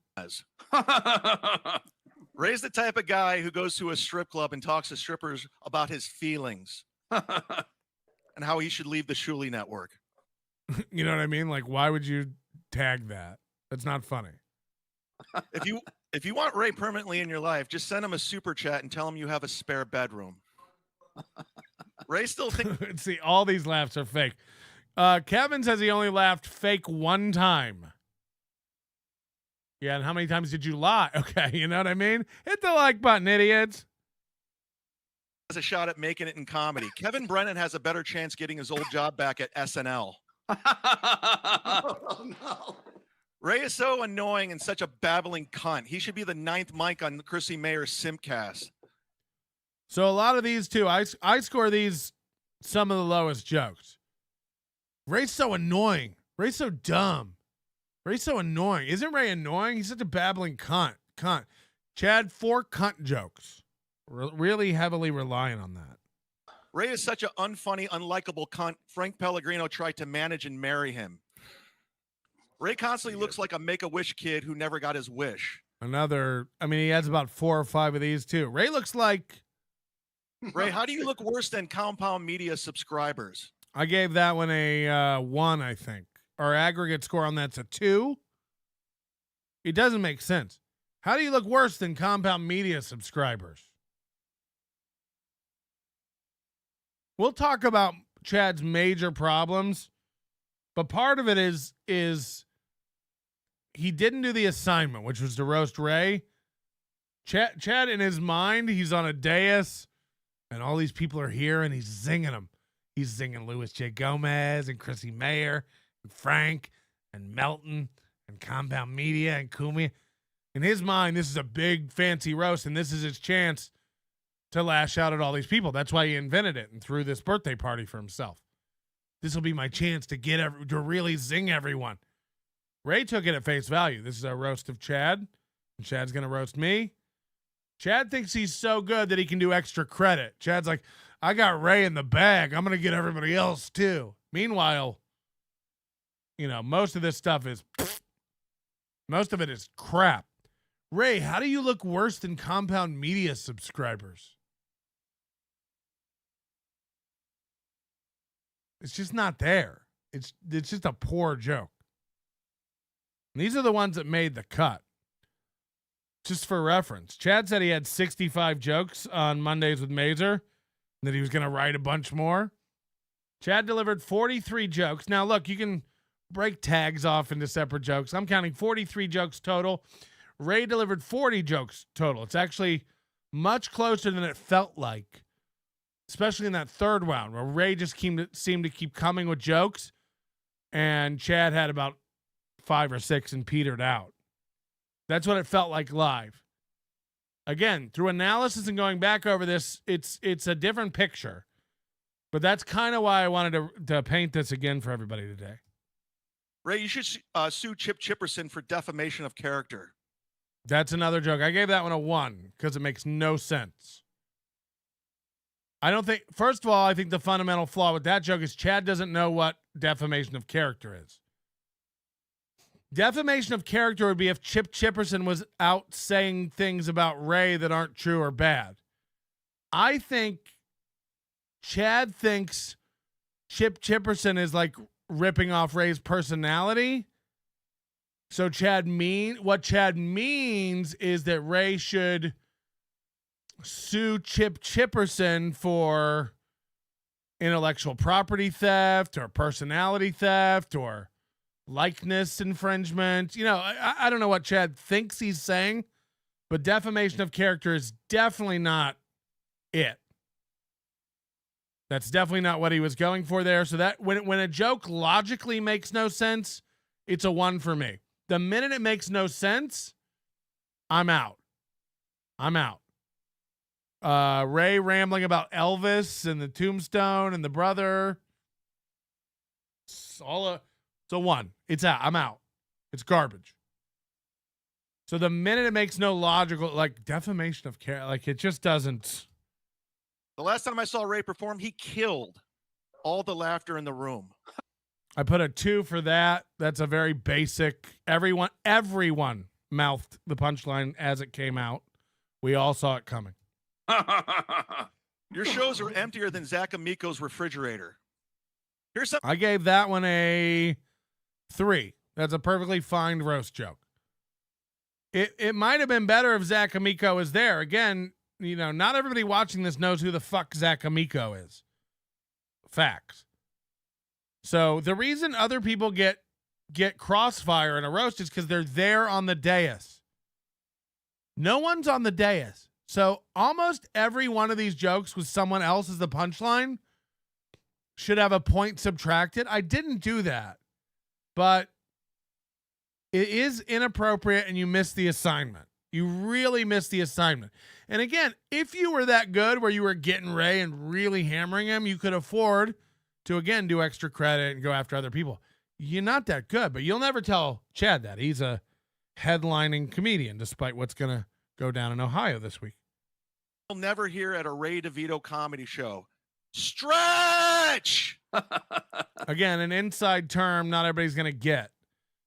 Ray's the type of guy who goes to a strip club and talks to strippers about his feelings and how he should leave the Shuli network. You know what I mean? Like, why would you tag that? That's not funny. If you want Ray permanently in your life, just send him a super chat and tell him you have a spare bedroom. Ray still thinks. See, all these laughs are fake. Kevin says he only laughed fake one time. Yeah, and how many times did you lie? Okay, you know what I mean? Hit the like button, idiots. Has a shot at making it in comedy. Kevin Brennan has a better chance getting his old job back at SNL. Oh, no. Ray is so annoying and such a babbling cunt. He should be the 9th mic on Chrissy Mayer's Simcast. So a lot of these too, I score these some of the lowest jokes. Ray's so annoying. Ray's so dumb. Ray's so annoying. Isn't Ray annoying? He's such a babbling cunt. Chad, 4 cunt jokes. Really heavily relying on that. Ray is such an unfunny, unlikable cunt. Frank Pellegrino tried to manage and marry him. Ray constantly looks like a Make-A-Wish kid who never got his wish. He has about 4 or 5 of these too. Ray looks like... Ray, how do you look worse than Compound Media subscribers? I gave that one a 1, I think. Our aggregate score on that's a 2. It doesn't make sense. How do you look worse than Compound Media subscribers? We'll talk about Chad's major problems, but part of it is he didn't do the assignment, which was to roast Ray. Chad in his mind, he's on a dais, and all these people are here, and he's zinging them. He's zinging Louis J. Gomez and Chrissy Mayer and Frank and Melton and Compound Media and Kumi. In his mind, this is a big fancy roast, and this is his chance to lash out at all these people. That's why he invented it and threw this birthday party for himself. This will be my chance to to really zing everyone. Ray took it at face value. This is a roast of Chad, and Chad's going to roast me. Chad thinks he's so good that he can do extra credit. Chad's like, I got Ray in the bag. I'm going to get everybody else too. Meanwhile, most of this stuff is, most of it is crap. Ray, how do you look worse than Compound Media subscribers? It's just not there. It's just a poor joke. And these are the ones that made the cut. Just for reference, Chad said he had 65 jokes on Mondays with Mazer, and that he was going to write a bunch more. Chad delivered 43 jokes. Now, look, you can break tags off into separate jokes. I'm counting 43 jokes total. Ray delivered 40 jokes total. It's actually much closer than it felt like, especially in that third round where Ray just seemed to keep coming with jokes, and Chad had about 5 or 6 and petered out. That's what it felt like live. Again, through analysis and going back over this, it's a different picture. But that's kind of why I wanted to paint this again for everybody today. Ray, you should sue Chip Chipperson for defamation of character. That's another joke. I gave that one a 1 because it makes no sense. I don't think, first of all, I think the fundamental flaw with that joke is Chad doesn't know what defamation of character is. Defamation of character would be if Chip Chipperson was out saying things about Ray that aren't true or bad. I think Chad thinks Chip Chipperson is like ripping off Ray's personality. So what Chad means is that Ray should sue Chip Chipperson for intellectual property theft or personality theft or likeness infringement. You know, I don't know what Chad thinks he's saying, but defamation of character is definitely not it. That's definitely not what he was going for there. So that when a joke logically makes no sense, it's a 1 for me. The minute it makes no sense, I'm out. Ray rambling about Elvis and the tombstone and the brother. It's a 1. It's out. I'm out. It's garbage. So the minute it makes no logical, like defamation of character, like it just doesn't. The last time I saw Ray perform, he killed all the laughter in the room. I put a 2 for that. That's a very basic. Everyone mouthed the punchline as it came out. We all saw it coming. Your shows are emptier than Zach Amico's refrigerator. Here's something. I gave that one a 3. That's a perfectly fine roast joke. It might have been better if Zach Amico was there. Again, you know, not everybody watching this knows who the fuck Zach Amico is. Facts. So the reason other people get crossfire in a roast is because they're there on the dais. No one's on the dais. So almost every one of these jokes with someone else as the punchline should have a point subtracted. I didn't do that, but it is inappropriate and you missed the assignment. You really missed the assignment. And again, if you were that good where you were getting Ray and really hammering him, you could afford to, again, do extra credit and go after other people. You're not that good, but you'll never tell Chad that. He's a headlining comedian, despite what's going to go down in Ohio this week. You'll never hear at a Ray DeVito comedy show. Stretch! Again, an inside term not everybody's going to get.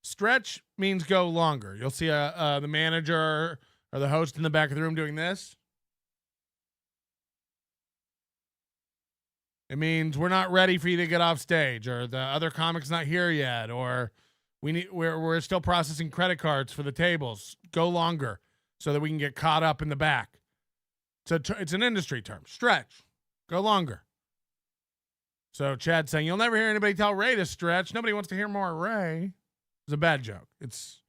Stretch means go longer. You'll see the manager or the host in the back of the room doing this. It means we're not ready for you to get off stage, or the other comic's not here yet, or we're still processing credit cards for the tables. Go longer so that we can get caught up in the back. So it's an industry term. Stretch. Go longer. So Chad's saying you'll never hear anybody tell Ray to stretch. Nobody wants to hear more Ray. It's a bad joke. It's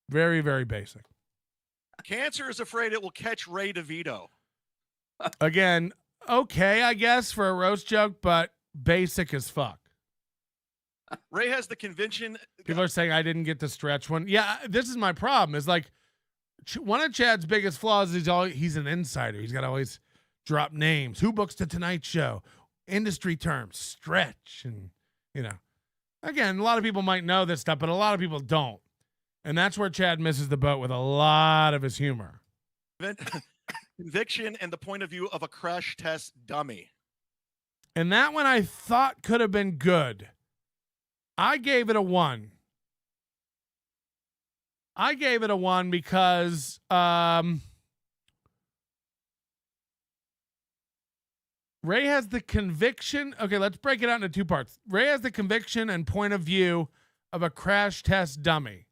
very, very basic. Cancer is afraid it will catch Ray DeVito. Again, okay, I guess, for a roast joke, but basic as fuck. Ray has the convention. People are saying I didn't get the stretch one. Yeah, this is my problem. Is like one of Chad's biggest flaws is he's an insider. He's got to always drop names. Who books the Tonight Show? Industry terms, stretch, and you know. Again, a lot of people might know this stuff, but a lot of people don't. And that's where Chad misses the boat with a lot of his humor. Conviction and the point of view of a crash test dummy. And that one I thought could have been good. I gave it a 1. I gave it a 1 because Ray has the conviction. Okay, let's break it out into 2 parts. Ray has the conviction and point of view of a crash test dummy.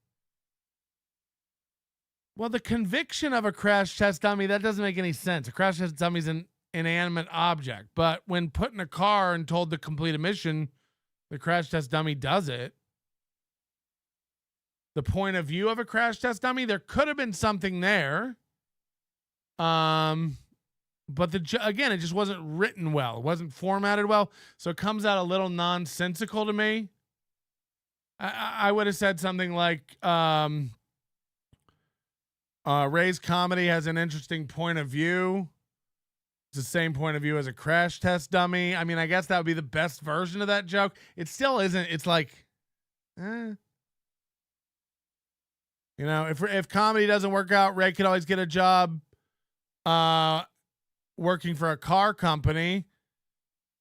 Well, the conviction of a crash test dummy, that doesn't make any sense. A crash test dummy is an inanimate object. But when put in a car and told to complete a mission, the crash test dummy does it. The point of view of a crash test dummy, there could have been something there. But again, it just wasn't written well. It wasn't formatted well. So it comes out a little nonsensical to me. I would have said something like, Ray's comedy has an interesting point of view. It's the same point of view as a crash test dummy. I mean, I guess that would be the best version of that joke. It still isn't. It's like, You know, if comedy doesn't work out, Ray could always get a job working for a car company.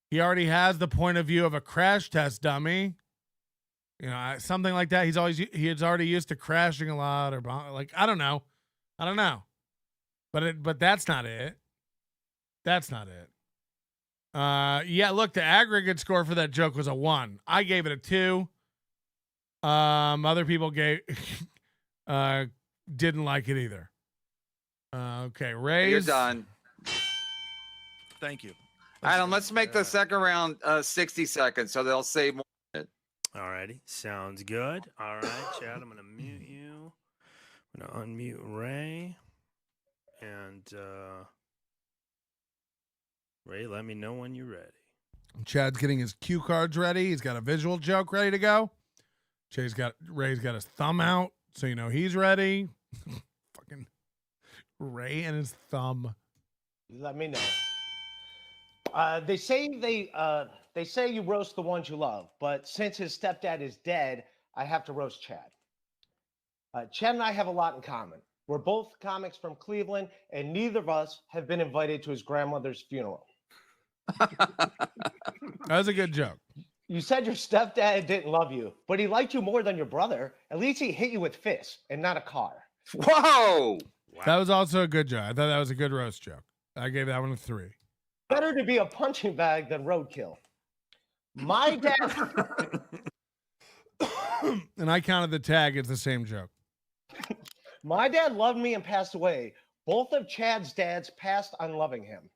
He already has the point of view of a crash test dummy. You know, something like that. He's already used to crashing a lot, or like, I don't know. But that's not it. That's not it. Yeah, look, the aggregate score for that joke was a 1. I gave it a 2. Other people didn't like it either. Okay, Ray. You're done. Thank you. Adam, let's make the second round 60 seconds so they'll save more. All righty. Sounds good. All right, Chad, I'm going to mute you. I'm going to unmute Ray. And Ray, let me know when you're ready. Chad's getting his cue cards ready. He's got a visual joke ready to go. Ray's got his thumb out, so you know he's ready. Fucking Ray and his thumb. Let me know. They say you roast the ones you love, but since his stepdad is dead, I have to roast Chad. Chad and I have a lot in common. We're both comics from Cleveland, and neither of us have been invited to his grandmother's funeral. That was a good joke. You said your stepdad didn't love you, but he liked you more than your brother. At least he hit you with fists and not a car. Whoa! That was also a good joke. I thought that was a good roast joke. I gave that one a 3. Better to be a punching bag than roadkill. My dad... And I counted the tag as the same joke. My dad loved me and passed away. Both of Chad's dads passed on loving him.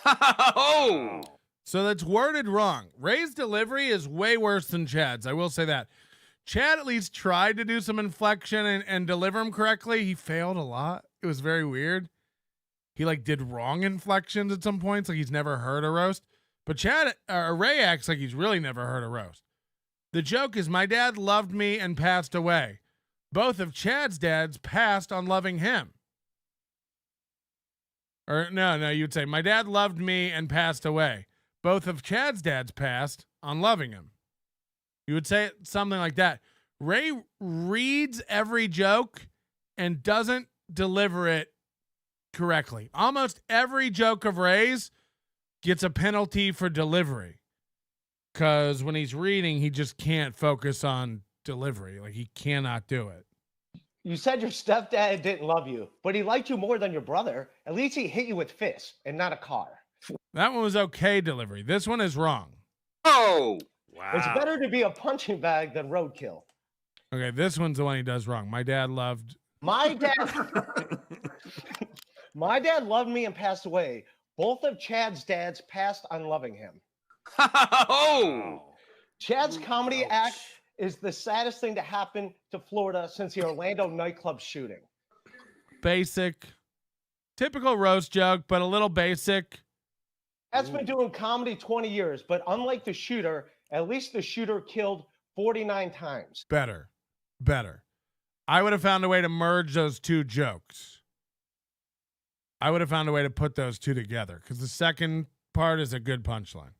Oh! So that's worded wrong. Ray's delivery is way worse than Chad's. I will say that. Chad at least tried to do some inflection and deliver him correctly. He failed a lot. It was very weird. He did wrong inflections at some points. Like he's never heard a roast. But Ray acts like he's really never heard a roast. The joke is my dad loved me and passed away. Both of Chad's dads passed on loving him. Or no, you'd say my dad loved me and passed away. Both of Chad's dads passed on loving him. You would say something like that. Ray reads every joke and doesn't deliver it correctly. Almost every joke of Ray's gets a penalty for delivery. Because when he's reading, he just can't focus on delivery. Like he cannot do it. You said your stepdad didn't love you, but he liked you more than your brother. At least he hit you with fists and not a car. That one was okay delivery. This one is wrong. Oh! Wow. It's better to be a punching bag than roadkill. Okay, this one's the one he does wrong. My dad loved my dad loved me and passed away. Both of Chad's dads passed on loving him. Oh! Chad's comedy act is the saddest thing to happen to Florida since the Orlando nightclub shooting. Basic. Typical roast joke, but a little basic. Chad's been doing comedy 20 years, but unlike the shooter, at least the shooter killed 49 times. Better. I would have found a way to merge those two jokes. I would have found a way to put those two together because the second part is a good punchline.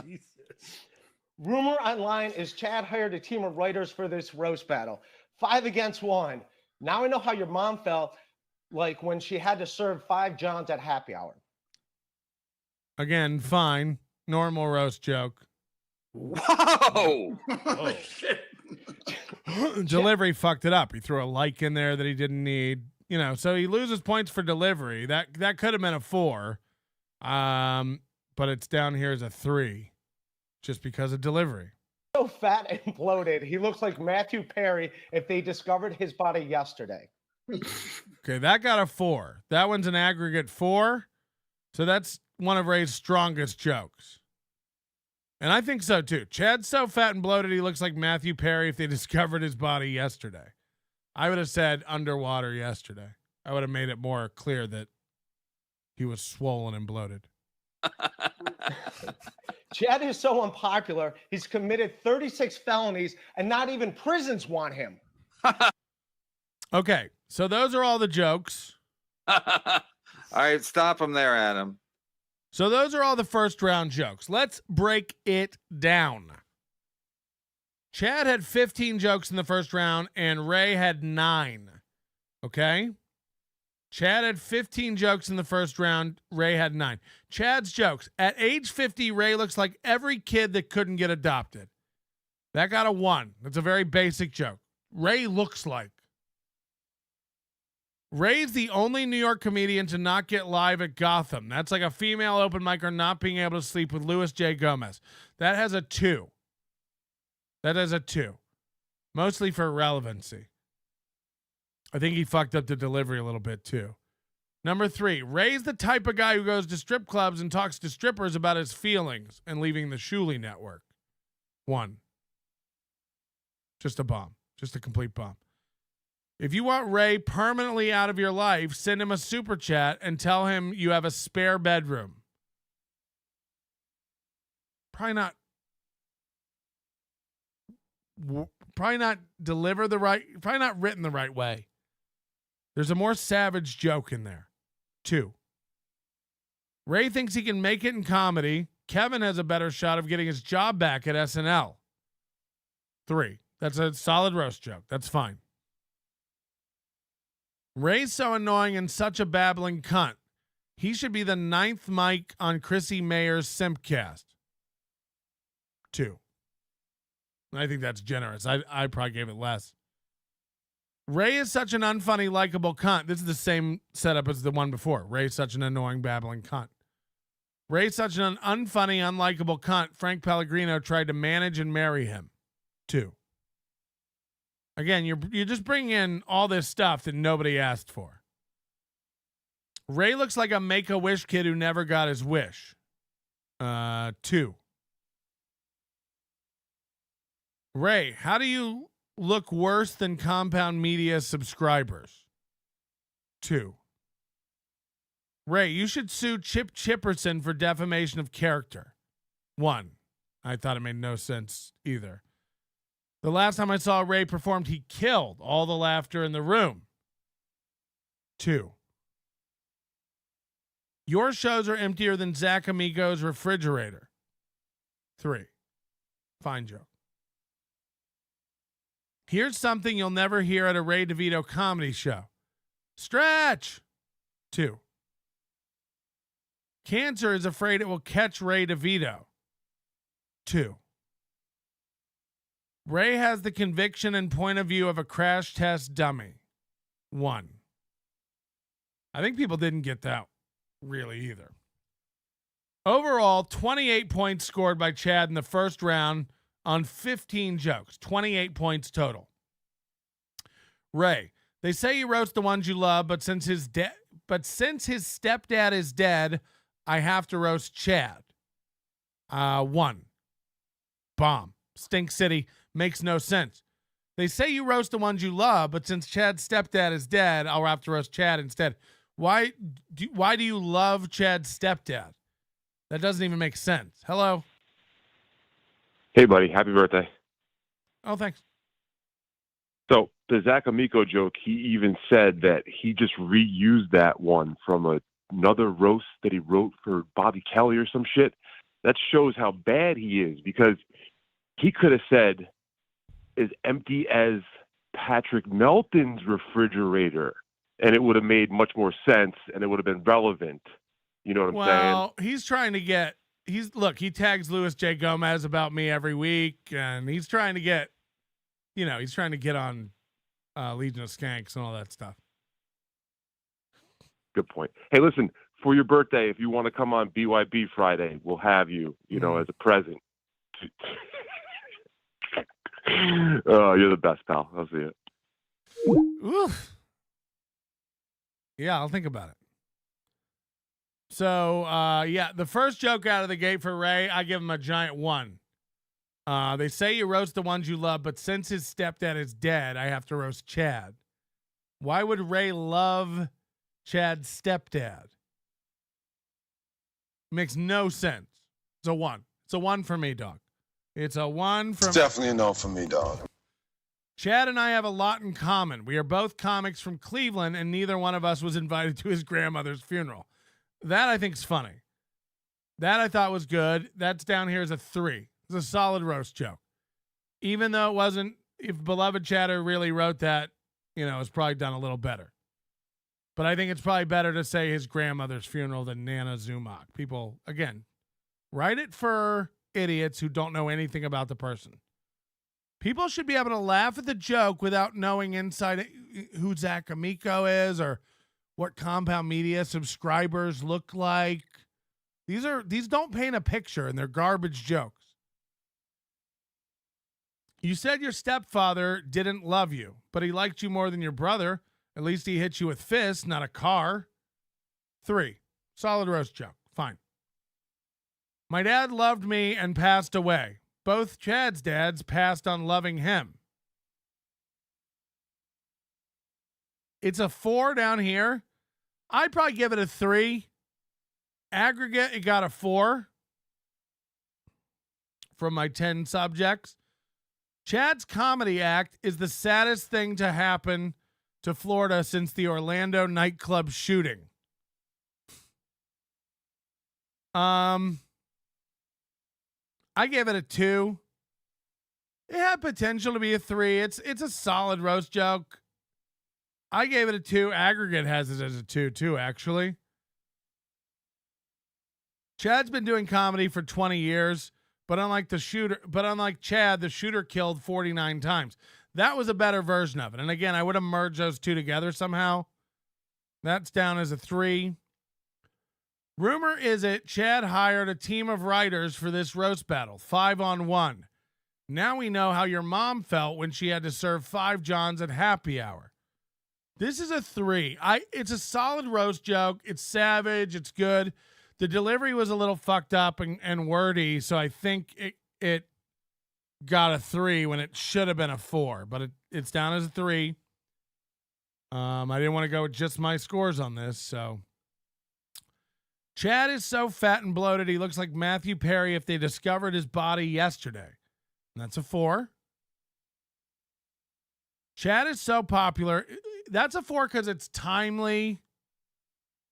Jesus. Rumor online is Chad hired a team of writers for this roast battle. 5 against 1. Now I know how your mom felt like when she had to serve 5 Johns at happy hour. Again, fine. Normal roast joke. Whoa! Oh. Delivery fucked it up. He threw a like in there that he didn't need. You know, so he loses points for delivery. That could have been a 4. But it's down here as a 3 just because of delivery. so fat and bloated, he looks like Matthew Perry if they discovered his body yesterday. Okay, that got a 4. That one's an aggregate 4. So that's one of Ray's strongest jokes. And I think so too. Chad's so fat and bloated, he looks like Matthew Perry if they discovered his body yesterday. I would have said underwater yesterday. I would have made it more clear that he was swollen and bloated. Chad is so unpopular, he's committed 36 felonies, and not even prisons want him. Okay, so those are all the jokes. All right, stop him there, Adam. So those are all the first round jokes. Let's break it down. Chad had 15 jokes in the first round, and Ray had 9. Okay? Chad had 15 jokes in the first round. Ray had 9. Chad's jokes. At age 50, Ray looks like every kid that couldn't get adopted. That got a 1. That's a very basic joke. Ray looks like. Ray's the only New York comedian to not get live at Gotham. That's like a female open micer not being able to sleep with Louis J. Gomez. That has a 2. That has a 2. Mostly for relevancy. I think he fucked up the delivery a little bit too. Number 3, Ray's the type of guy who goes to strip clubs and talks to strippers about his feelings and leaving the Shuley network. 1. Just a bomb. Just a complete bomb. If you want Ray permanently out of your life, send him a super chat and tell him you have a spare bedroom. Probably not written the right way. There's a more savage joke in there. 2. Ray thinks he can make it in comedy. Kevin has a better shot of getting his job back at SNL. 3. That's a solid roast joke. That's fine. Ray's so annoying and such a babbling cunt. He should be the 9th mic on Chrissy Mayer's Simpcast. 2. I think that's generous. I probably gave it less. Ray is such an unfunny, likable cunt. This is the same setup as the one before. Ray's such an annoying, babbling cunt. Ray's such an unfunny, unlikable cunt. Frank Pellegrino tried to manage and marry him. 2. Again, you're just bringing in all this stuff that nobody asked for. Ray looks like a Make-A-Wish kid who never got his wish. 2. Ray, how do you look worse than Compound Media subscribers? 2. Ray, you should sue Chip Chipperson for defamation of character. 1. I thought it made no sense either. The last time I saw Ray performed, he killed all the laughter in the room. 2. Your shows are emptier than Zach Amico's refrigerator. 3. Fine joke. Here's something you'll never hear at a Ray DeVito comedy show. Stretch. 2. Cancer is afraid it will catch Ray DeVito. 2. Ray has the conviction and point of view of a crash test dummy. 1. I think people didn't get that really either. Overall, 28 points scored by Chad in the first round on 15 jokes. 28 points total. Ray, they say you roast the ones you love, but since his stepdad is dead, I have to roast Chad. 1. Bomb. Stink City. Makes no sense. They say you roast the ones you love, but since Chad's stepdad is dead, I'll have to roast Chad instead. Why do you love Chad's stepdad? That doesn't even make sense. Hello? Hey, buddy. Happy birthday. Oh, thanks. So the Zach Amico joke, he even said that he just reused that one from another roast that he wrote for Bobby Kelly or some shit. That shows how bad he is, because he could have said as empty as Patrick Melton's refrigerator, and it would have made much more sense, and it would have been relevant. You know what I'm saying? Well, he's trying to get. He tags Louis J. Gomez about me every week, and he's trying to get. He's trying to get on Legion of Skanks and all that stuff. Good point. Hey, listen, for your birthday, if you want to come on BYB Friday, we'll have you, as a present. Oh, you're the best, pal. I'll see it. Oof. Yeah, I'll think about it. So, yeah, the first joke out of the gate for Ray, I give him a giant 1. They say you roast the ones you love, but since his stepdad is dead, I have to roast Chad. Why would Ray love Chad's stepdad? Makes no sense. It's a 1. It's a 1 for me, dog. It's a 1 from... It's definitely a no for me, dog. Chad and I have a lot in common. We are both comics from Cleveland, and neither one of us was invited to his grandmother's funeral. That I think's funny. That I thought was good. That's down here as a 3. It's a solid roast joke. Even though it wasn't, if Beloved Chatter really wrote that, it's probably done a little better. But I think it's probably better to say his grandmother's funeral than Nana Zumock. People, again, write it for idiots who don't know anything about the person. People should be able to laugh at the joke without knowing inside who Zach Amico is or what Compound Media subscribers look like. These don't paint a picture, and they're garbage jokes. You said your stepfather didn't love you, but he liked you more than your brother. At least he hit you with fists, not a car. 3. Solid roast joke. Fine. My dad loved me and passed away. Both Chad's dads passed on loving him. It's a 4 down here. I'd probably give it a 3. Aggregate, it got a 4 from my 10 subjects. Chad's comedy act is the saddest thing to happen to Florida since the Orlando nightclub shooting. I gave it a 2. It had potential to be a 3. It's a solid roast joke. I gave it a 2. Aggregate has it as a 2 too, actually. Chad's been doing comedy for 20 years, but unlike Chad, the shooter killed 49 times. That was a better version of it. And again, I would have merged those two together somehow. That's down as a 3. Rumor is it Chad hired a team of writers for this roast battle, 5-on-1. Now we know how your mom felt when she had to serve 5 Johns at happy hour. This is a 3. It's a solid roast joke. It's savage. It's good. The delivery was a little fucked up and wordy, so I think it got a 3 when it should have been a 4, but it's down as a 3. I didn't want to go with just my scores on this, so. Chad is so fat and bloated, he looks like Matthew Perry if they discovered his body yesterday. And that's a 4. Chad is so popular. That's a 4 because it's timely,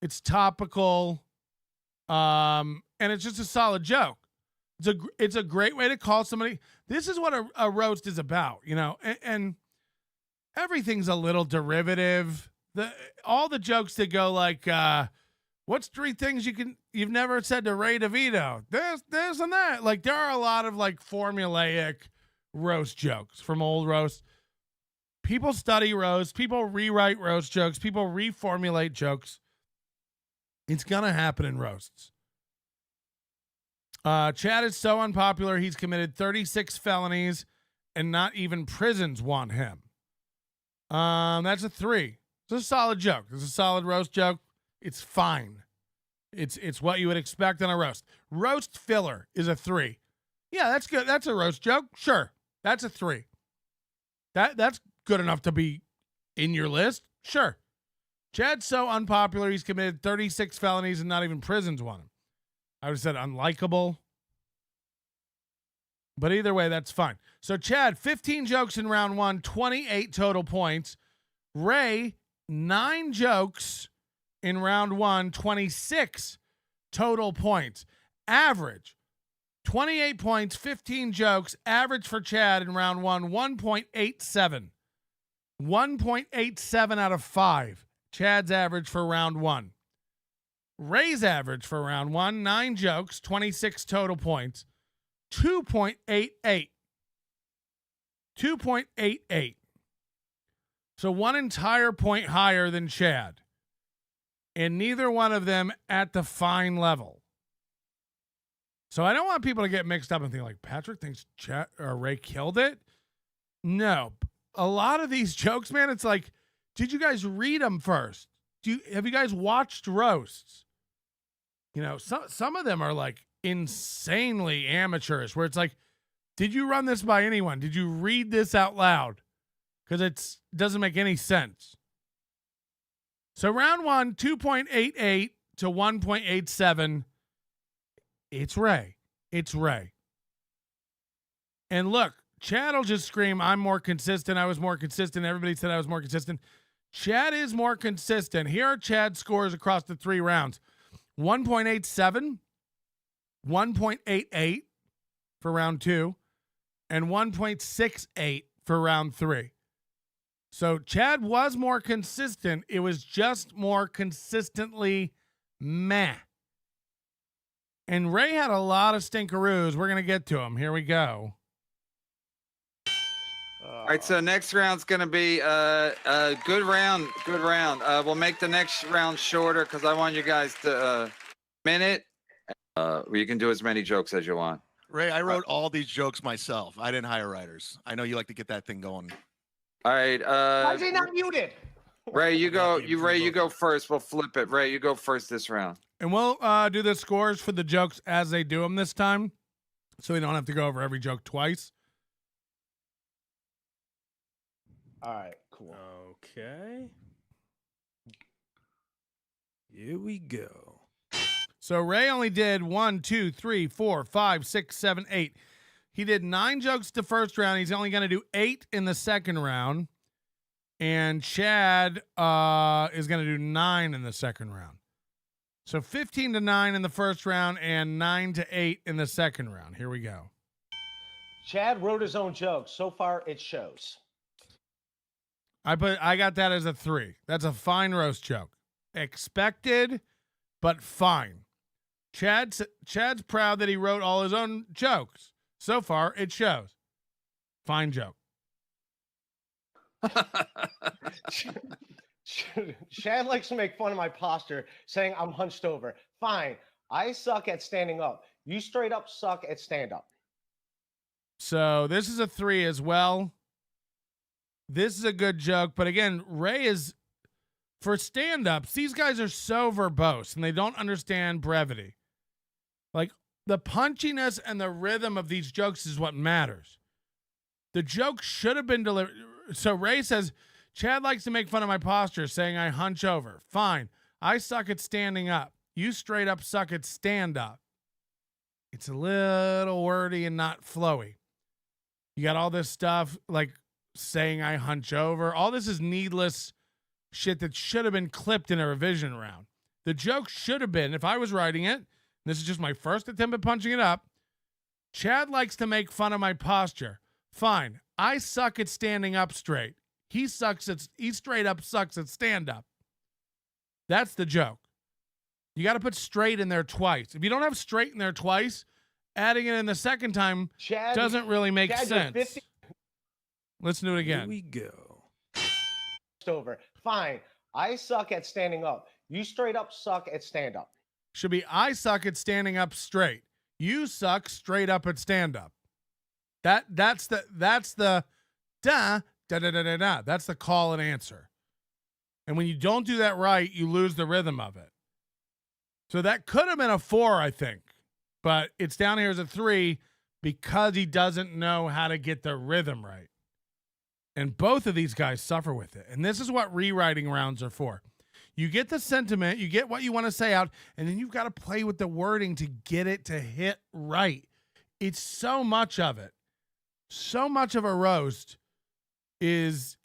it's topical, and it's just a solid joke. It's a great way to call somebody. This is what a roast is about, and everything's a little derivative. All the jokes that go like, what's 3 things you've never said to Ray DeVito? This and that. Like there are a lot of like formulaic roast jokes from old roasts. People study roast. People rewrite roast jokes. People reformulate jokes. It's gonna happen in roasts. Chad is so unpopular, he's committed 36 felonies and not even prisons want him. That's a 3. It's a solid joke. It's a solid roast joke. It's fine. It's what you would expect on a roast. Roast filler is a 3. Yeah, that's good. That's a roast joke. Sure. That's a 3. That's good enough to be in your list. Sure. Chad's so unpopular, he's committed 36 felonies and not even prisons want him. I would have said unlikable. But either way, that's fine. So Chad, 15 jokes in round 1, 28 total points. Ray, 9 jokes in round 1, 26 total points. Average, 28 points, 15 jokes. Average for Chad in round 1, 1.87. 1.87 out of 5. Chad's average for round 1. Ray's average for round 1, 9 jokes, 26 total points, 2.88. 2.88. So 1 entire point higher than Chad. And neither one of them at the fine level. So I don't want people to get mixed up and think like Patrick thinks Chad or Ray killed it. No. A lot of these jokes, man, it's like, did you guys read them first? Have you guys watched roasts? You know, some of them are like insanely amateurish, where it's like, did you run this by anyone? Did you read this out loud? Because it doesn't make any sense. So round 1, 2.88 to 1.87. It's Ray. It's Ray. And look, Chad will just scream, I'm more consistent. I was more consistent. Everybody said I was more consistent. Chad is more consistent. Here are Chad's scores across the 3 rounds. 1.87, 1.88 for round 2, and 1.68 for round 3. So Chad was more consistent. It was just more consistently meh. And Ray had a lot of stinkeroos. We're going to get to them. Here we go. All right, so next round's going to be a good round. Good round. We'll make the next round shorter because I want you guys to minute. You can do as many jokes as you want. Ray, I wrote all these jokes myself. I didn't hire writers. I know you like to get that thing going. All right. Why is he not muted? Ray, you go. Ray, you go first. We'll flip it. Ray, you go first this round. And we'll do the scores for the jokes as they do them this time, so we don't have to go over every joke twice. All right, cool. Okay. Here we go. So Ray only did 1, 2, 3, 4, 5, 6, 7, 8. He did 9 jokes the first round. He's only going to do 8 in the second round. And Chad is going to do 9 in the second round. So 15 to 9 in the first round and 9 to 8 in the second round. Here we go. Chad wrote his own jokes. So far, it shows. I got that as a 3. That's a fine roast joke. Expected, but fine. Chad's proud that he wrote all his own jokes. So far, it shows. Fine joke. Chad likes to make fun of my posture, saying I'm hunched over. Fine. I suck at standing up. You straight up suck at stand up. So this is a 3 as well. This is a good joke. But again, Ray is, for stand-ups, these guys are so verbose and they don't understand brevity. Like, the punchiness and the rhythm of these jokes is what matters. The joke should have been delivered. So Ray says, Chad likes to make fun of my posture, saying I hunch over. Fine. I suck at standing up. You straight up suck at stand-up. It's a little wordy and not flowy. You got all this stuff like saying I hunch over. All this is needless shit that should have been clipped in a revision round. The joke should have been, if I was writing it, and this is just my first attempt at punching it up, Chad likes to make fun of my posture. Fine. I suck at standing up straight. He straight up sucks at stand up. That's the joke. You got to put straight in there twice. If you don't have straight in there twice, adding it in the second time doesn't really make sense. Let's do it again. Here we go. Over. Fine. I suck at standing up. You straight up suck at stand up. Should be I suck at standing up straight. You suck straight up at stand up. That's the da da da da da da. That's the call and answer. And when you don't do that right, you lose the rhythm of it. So that could have been a 4, I think, but it's down here as a 3 because he doesn't know how to get the rhythm right. And both of these guys suffer with it. And this is what rewriting rounds are for. You get the sentiment, you get what you want to say out, and then you've got to play with the wording to get it to hit right. It's so much of it. So much of a roast is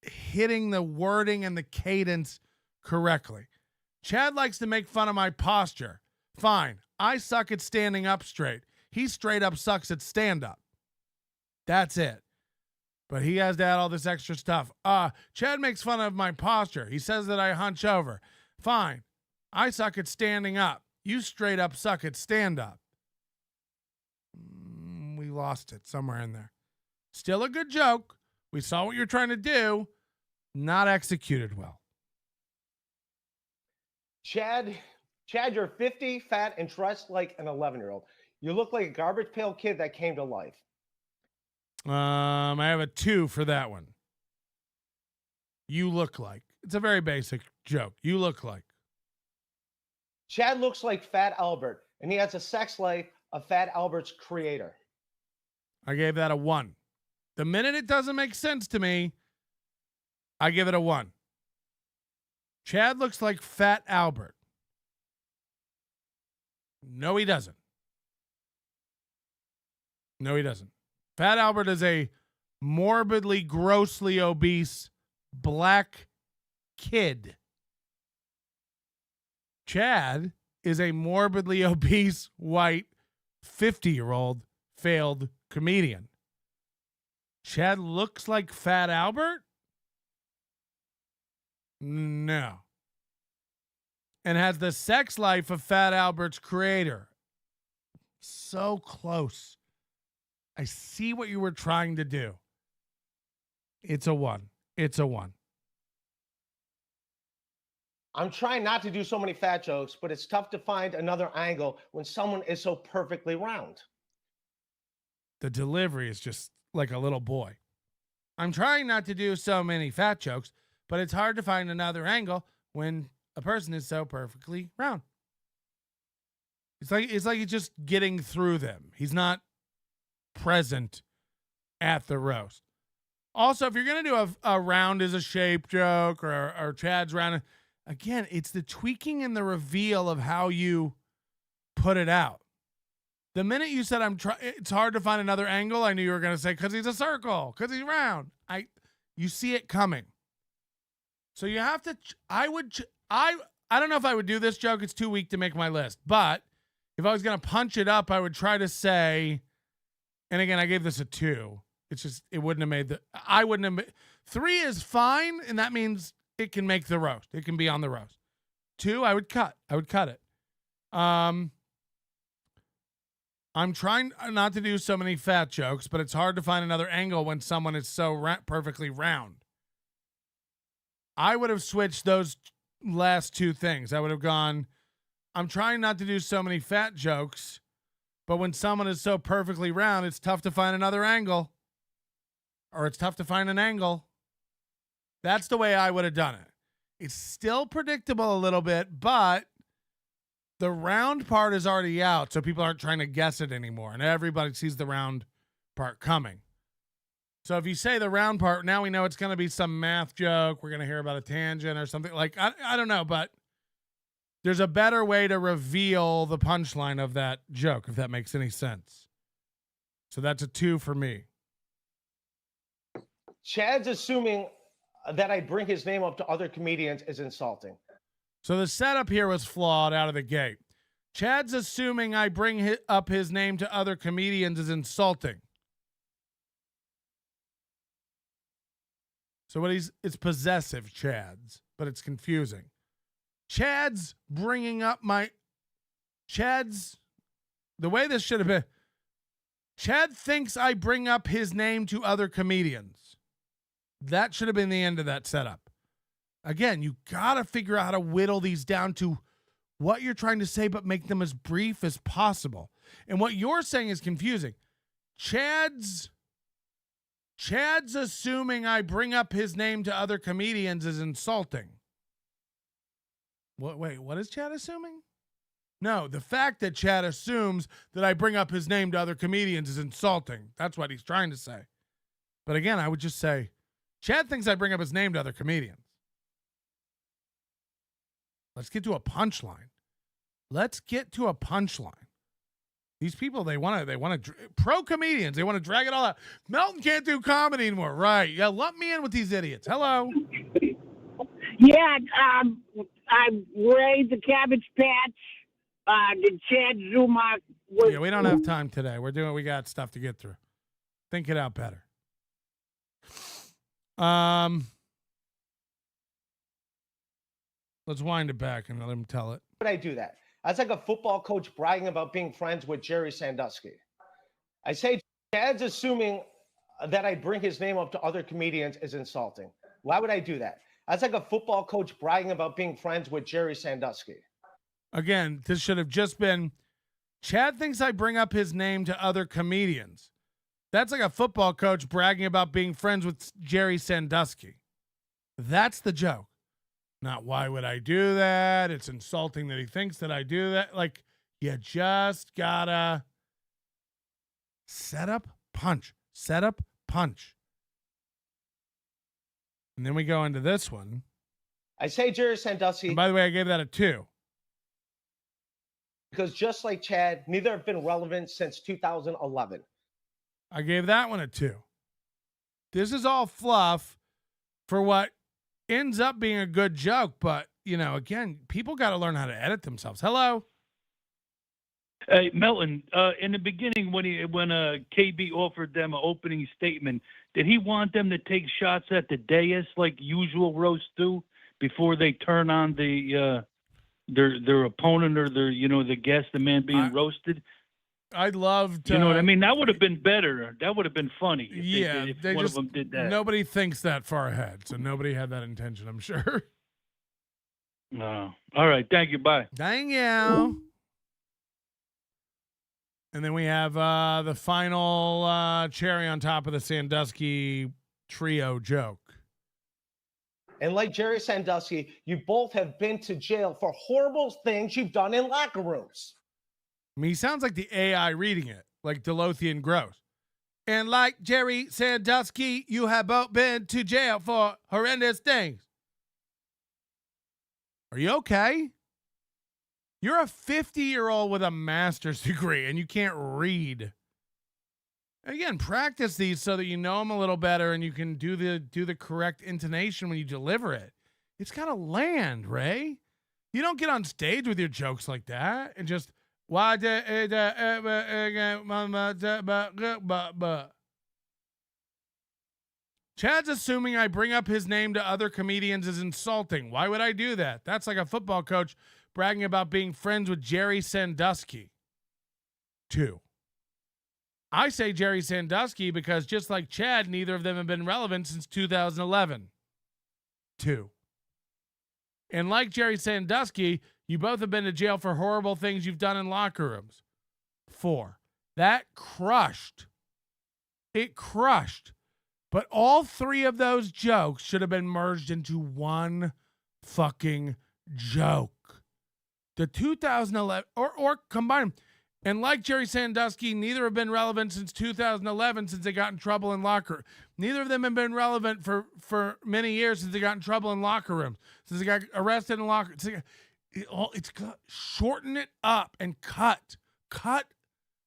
hitting the wording and the cadence correctly. Chad likes to make fun of my posture. Fine. I suck at standing up straight. He straight up sucks at stand up. That's it. But he has to add all this extra stuff. Chad makes fun of my posture. He says that I hunch over. Fine. I suck at standing up. You straight up suck at stand up. We lost it somewhere in there. Still a good joke. We saw what you're trying to do. Not executed well. Chad, you're 50, fat, and dressed like an 11-year-old. You look like a garbage pail kid that came to life. I have a 2 for that one. You look like. It's a very basic joke. You look like. Chad looks like Fat Albert, and he has a sex life of Fat Albert's creator. I gave that a 1. The minute it doesn't make sense to me, I give it a 1. Chad looks like Fat Albert. No, he doesn't. No, he doesn't. Fat Albert is a morbidly, grossly obese black kid. Chad is a morbidly obese, white, 50-year-old failed comedian. Chad looks like Fat Albert? No. And has the sex life of Fat Albert's creator. So close. I see what you were trying to do. It's a 1. It's a 1. I'm trying not to do so many fat jokes, but it's tough to find another angle when someone is so perfectly round. The delivery is just like a little boy. I'm trying not to do so many fat jokes, but it's hard to find another angle when a person is so perfectly round. It's like he's just getting through them. He's not present at the roast. Also, if you're going to do a round is a shape joke or Chad's round, again, it's the tweaking and the reveal of how you put it out. The minute you said it's hard to find another angle, I knew you were going to say because he's a circle, because he's round. You see it coming. So you have to. I don't know if I would do this joke. It's too weak to make my list. But if I was going to punch it up, I would try to say. And again, I gave this a 2. It's just it wouldn't have made the. I wouldn't have. 3 is fine, and that means it can make the roast. It can be on the roast. 2, I would cut. I would cut it. I'm trying not to do so many fat jokes, but it's hard to find another angle when someone is so perfectly round. I would have switched those last 2 things. I would have gone, I'm trying not to do so many fat jokes, but when someone is so perfectly round, it's tough to find another angle. Or it's tough to find an angle. That's the way I would have done it. It's still predictable a little bit, but the round part is already out, so people aren't trying to guess it anymore, and everybody sees the round part coming. So if you say the round part, now we know it's going to be some math joke. We're going to hear about a tangent or something. Like, I don't know, but there's a better way to reveal the punchline of that joke, if that makes any sense. So that's a 2 for me. Chad's assuming that I bring his name up to other comedians is insulting. So the setup here was flawed out of the gate. Chad's assuming I bring up his name to other comedians is insulting. So it's possessive, Chad's, but it's confusing. Chad's bringing up the way this should have been. Chad thinks I bring up his name to other comedians. That should have been the end of that setup. Again, you got to figure out how to whittle these down to what you're trying to say, but make them as brief as possible. And what you're saying is confusing. Chad's assuming I bring up his name to other comedians is insulting. Wait, what is Chad assuming? No, the fact that Chad assumes that I bring up his name to other comedians is insulting. That's what he's trying to say. But again, I would just say, Chad thinks I bring up his name to other comedians. Let's get to a punchline. These people, they want to pro comedians. They want to drag it all out. Melton can't do comedy anymore. Right. Yeah. Lump me in with these idiots. Hello. Yeah. I raised the Cabbage Patch. Did Chad Zumock. Yeah. We don't have time today. We got stuff to get through. Think it out better. Let's wind it back and let him tell it. How would I do that? That's like a football coach bragging about being friends with Jerry Sandusky. I say Chad's assuming that I bring his name up to other comedians is insulting. Why would I do that? That's like a football coach bragging about being friends with Jerry Sandusky. Again, this should have just been, Chad thinks I bring up his name to other comedians. That's like a football coach bragging about being friends with Jerry Sandusky. That's the joke. Not why would I do that? It's insulting that he thinks that I do that. Like, you just gotta set up, punch, set up, punch. And then we go into this one. I say Jerry Sandusky. And by the way, I gave that a 2. Because just like Chad, neither have been relevant since 2011. I gave that one a 2. This is all fluff for what ends up being a good joke. But, you know, again, people got to learn how to edit themselves. Hello. Hey, Melton, in the beginning when KB offered them an opening statement, did he want them to take shots at the dais like usual roasts do before they turn on the their opponent or the guest, the man being roasted? I'd love to. You know what I mean? That would have been better. That would have been funny. If they one just, of them did that. Nobody thinks that far ahead, so nobody had that intention, I'm sure. No. All right. Thank you. Bye. Dang you. And then we have the final cherry on top of the Sandusky trio joke. And like Jerry Sandusky, you both have been to jail for horrible things you've done in locker rooms. I mean, he sounds like the AI reading it, like Delothian Gross. And like Jerry Sandusky, you have both been to jail for horrendous things. Are you okay? You're a 50-year-old with a master's degree, and you can't read. Again, practice these so that you know them a little better, and you can do the correct intonation when you deliver it. It's got to land, Ray. You don't get on stage with your jokes like that and just Chad's assuming I bring up his name to other comedians is insulting. Why would I do that? That's like a football coach bragging about being friends with Jerry Sandusky. 2. I say Jerry Sandusky because just like Chad, neither of them have been relevant since 2011. 2. And like Jerry Sandusky, you both have been to jail for horrible things you've done in locker rooms. 4. That crushed. It crushed. But all 3 of those jokes should have been merged into one fucking joke. The 2011, or combine them. And like Jerry Sandusky, neither have been relevant since 2011 since they got in trouble in locker. Neither of them have been relevant for many years since they got in trouble in locker rooms. Since they got arrested in locker. Shorten it up and cut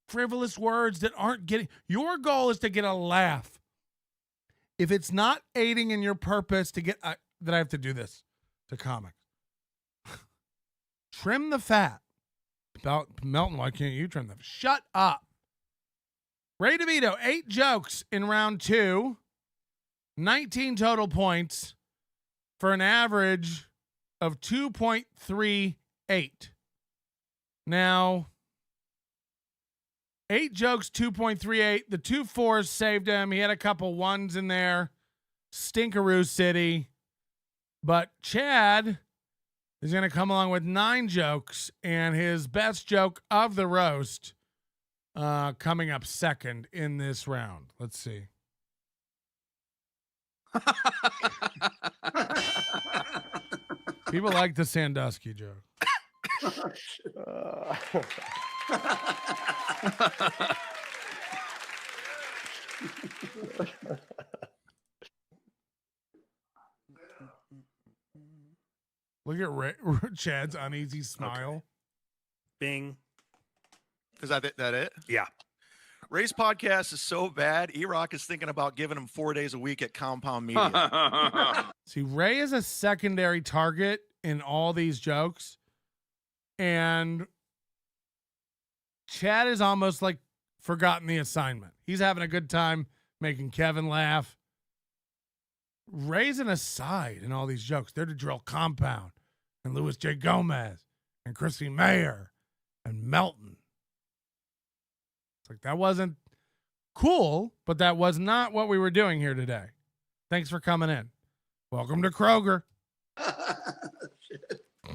frivolous words that aren't getting. Your goal is to get a laugh. If it's not aiding in your purpose to get that I have to do this to comics. Trim the fat. Melton, why can't you trim the fat? Shut up. Ray DeVito, 8 jokes in round 2. 19 total points for an average of 2.38. Now, 8 jokes, 2.38. The 2 4s saved him. He had a couple 1s in there. Stinkaroo City. But Chad is going to come along with 9 jokes, and his best joke of the roast coming up second in this round. Let's see. People like the Sandusky joke. Look at Chad's uneasy smile. Okay. Bing. Is that it? Yeah. Ray's podcast is so bad, E-Rock is thinking about giving him 4 days a week at Compound Media. See, Ray is a secondary target in all these jokes. And Chad is almost like forgotten the assignment. He's having a good time making Kevin laugh. Ray's an aside in all these jokes. They're to drill Compound and Louis J. Gomez and Chrissy Mayer and Melton. It's like, that wasn't cool, but that was not what we were doing here today. Thanks for coming in. Welcome to Kroger.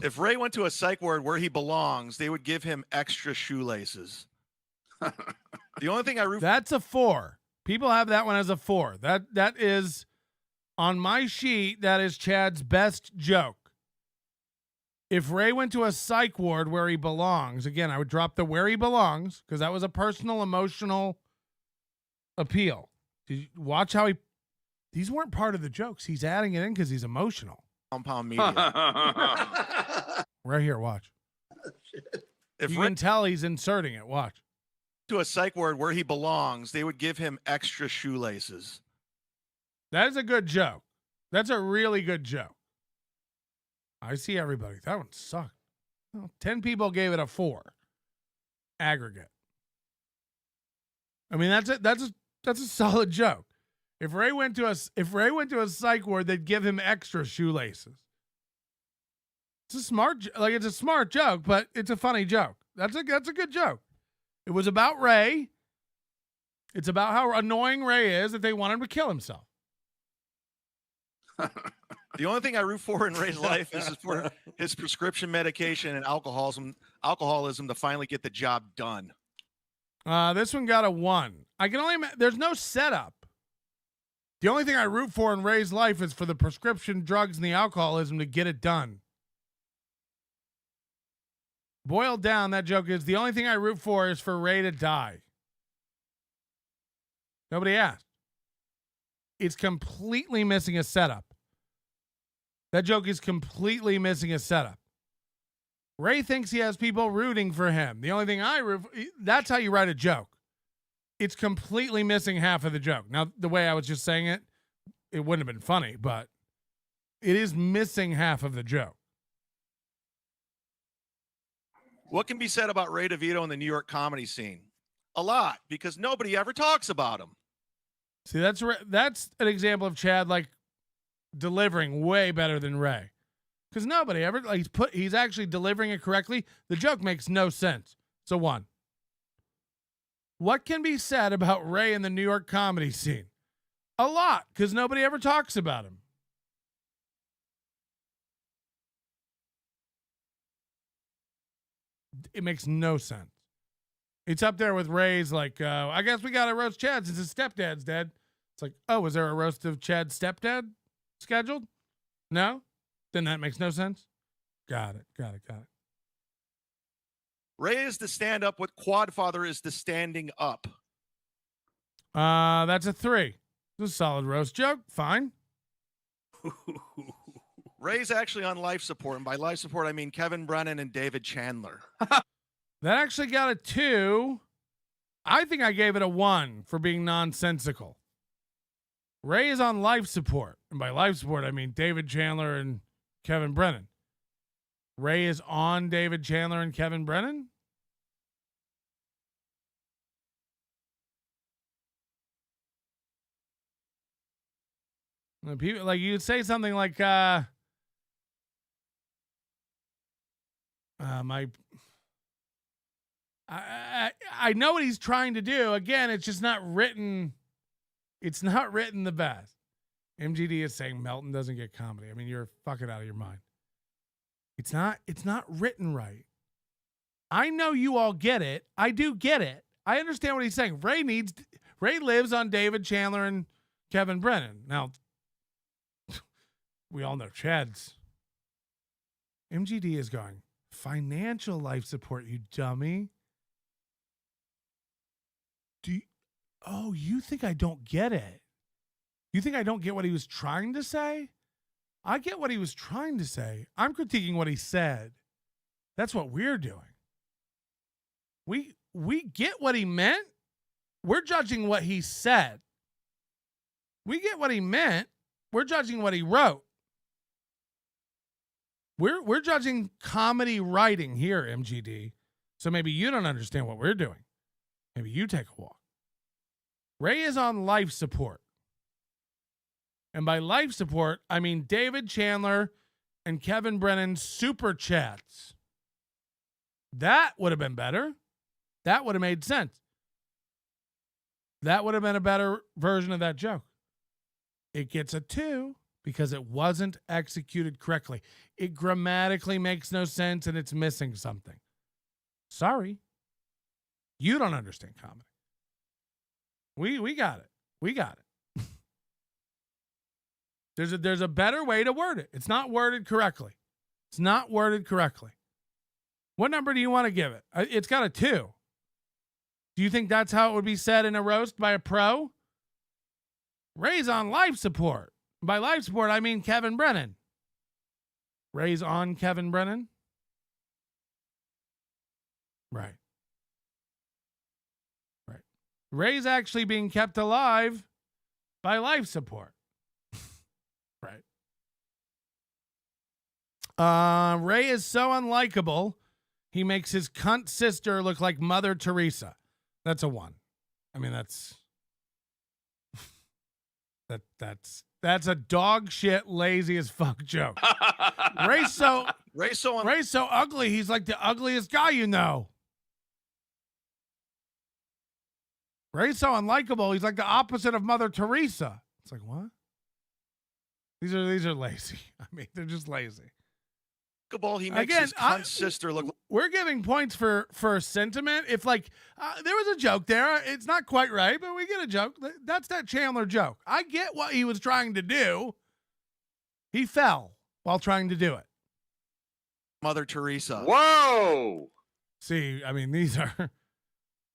If Ray went to a psych ward where he belongs, they would give him extra shoelaces. The only thing I root That's a 4. People have that one as a 4. That is on my sheet. That is Chad's best joke. If Ray went to a psych ward where he belongs, again, I would drop the where he belongs because that was a personal, emotional appeal. Did you watch how these weren't part of the jokes. He's adding it in because he's emotional. Compound media. Right here, watch. If You can tell he's inserting it. Watch. to a psych ward where he belongs, they would give him extra shoelaces. That is a good joke. That's a really good joke. I see everybody. That one sucked. Well, 10 people gave it a 4. Aggregate. I mean, that's a solid joke. If Ray went to a psych ward, they'd give him extra shoelaces. It's a smart joke, but it's a funny joke. That's a good joke. It was about Ray. It's about how annoying Ray is that they want him to kill himself. The only thing I root for in Ray's life is for his prescription medication and alcoholism to finally get the job done. This one got a 1. There's no setup. The only thing I root for in Ray's life is for the prescription drugs and the alcoholism to get it done. Boiled down, that joke is the only thing I root for is for Ray to die. Nobody asked. It's completely missing a setup. That joke is completely missing a setup. Ray thinks he has people rooting for him. The only thing that's how you write a joke. It's completely missing half of the joke. Now, the way I was just saying it, it wouldn't have been funny, but it is missing half of the joke. What can be said about Ray DeVito in the New York comedy scene? A lot, because nobody ever talks about him. See, that's an example of Chad like delivering way better than Ray, because nobody ever he's actually delivering it correctly. The joke makes no sense. So 1. What can be said about Ray in the New York comedy scene? A lot, because nobody ever talks about him. It makes no sense. It's up there with Ray's like, I guess we got to roast Chad since his stepdad's dead. It's like, oh, was there a roast of Chad's stepdad scheduled? No? Then that makes no sense. Got it. Ray is the stand up, what Quadfather is the standing up. That's a 3. This is a solid roast joke. Fine. Ray's actually on life support, and by life support I mean Kevin Brennan and David Chandler. That actually got a 2. I think I gave it a 1 for being nonsensical. Ray is on life support, and by life support I mean David Chandler and Kevin Brennan. Ray is on David Chandler and Kevin Brennan? People, like, you'd say something like, I know what he's trying to do. Again, it's just not written. It's not written the best. MGD is saying Melton doesn't get comedy. I mean, you're fucking out of your mind. It's not written right. I know you all get it. I do get it. I understand what he's saying. Ray lives on David Chandler and Kevin Brennan. Now, we all know Chad's. MGD is going, financial life support, you dummy. You think I don't get it? You think I don't get what he was trying to say? I get what he was trying to say. I'm critiquing what he said. That's what we're doing. We get what he meant. We're judging what he said. We get what he meant. We're judging what he wrote. We're judging comedy writing here, MGD. So maybe you don't understand what we're doing. Maybe you take a walk. Ray is on life support. And by life support, I mean David Chandler and Kevin Brennan super chats. That would have been better. That would have made sense. That would have been a better version of that joke. It gets a 2 because it wasn't executed correctly. It grammatically makes no sense and it's missing something. Sorry. You don't understand comedy. We got it. We got it. There's a better way to word it. It's not worded correctly. It's not worded correctly. What number do you want to give it? It's got a 2. Do you think that's how it would be said in a roast by a pro? Ray's on life support. By life support, I mean Kevin Brennan. Ray's on Kevin Brennan? Right. Right. Ray's actually being kept alive by life support. Right. Ray is so unlikable, he makes his cunt sister look like Mother Teresa. That's a 1. I mean, that's a dog shit, lazy as fuck joke. Ray's so ugly, he's like the ugliest guy you know. Ray's so unlikable, he's like the opposite of Mother Teresa. It's like, what? These are lazy. I mean, they're just lazy. He makes his cunt sister look. We're giving points for sentiment. If like there was a joke there, it's not quite right, but we get a joke. That's that Chandler joke. I get what he was trying to do. He fell while trying to do it. Mother Teresa. Whoa. See, I mean, these are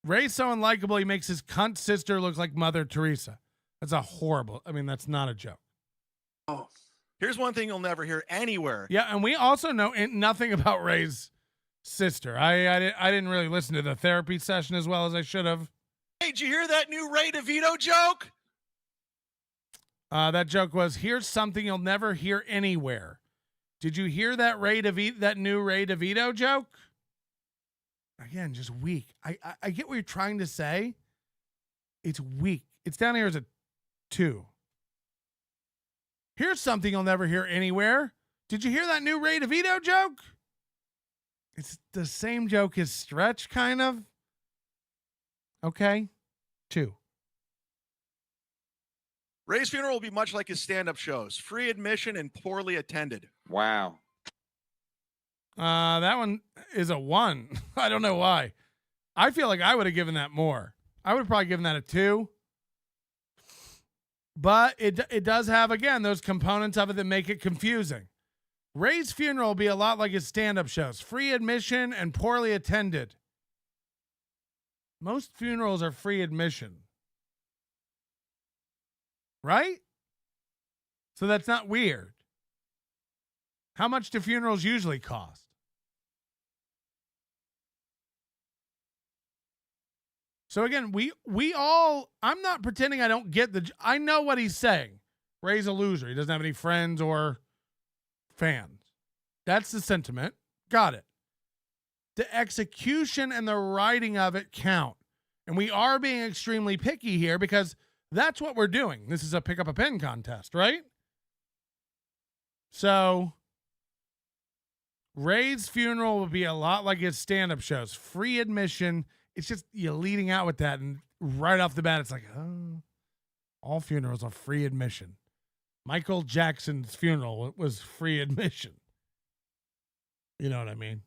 Ray's so unlikable. He makes his cunt sister look like Mother Teresa. That's a horrible. I mean, that's not a joke. Oh. Here's one thing you'll never hear anywhere. Yeah, and we also know nothing about Ray's sister. I didn't really listen to the therapy session as well as I should have. Hey, did you hear that new Ray DeVito joke? That joke was, here's something you'll never hear anywhere. Did you hear that that new Ray DeVito joke? Again, just weak. I get what you're trying to say. It's weak. It's down here as a 2. Here's something you'll never hear anywhere. Did you hear that new Ray DeVito joke? It's the same joke as Stretch, kind of. Okay. 2. Ray's funeral will be much like his stand-up shows. Free admission and poorly attended. Wow. That one is a 1. I don't know why. I feel like I would have given that more. I would have probably given that a 2. But it does have, again, those components of it that make it confusing. Ray's funeral will be a lot like his stand-up shows. Free admission and poorly attended. Most funerals are free admission. Right? So that's not weird. How much do funerals usually cost? So again, we all, I'm not pretending I don't get I know what he's saying. Ray's a loser. He doesn't have any friends or fans. That's the sentiment. Got it. The execution and the writing of it count. And we are being extremely picky here because that's what we're doing. This is a pick up a pen contest, right? So Ray's funeral will be a lot like his stand-up shows. Free admission. It's just you leading out with that, and right off the bat, it's like, oh, all funerals are free admission. Michael Jackson's funeral was free admission. You know what I mean?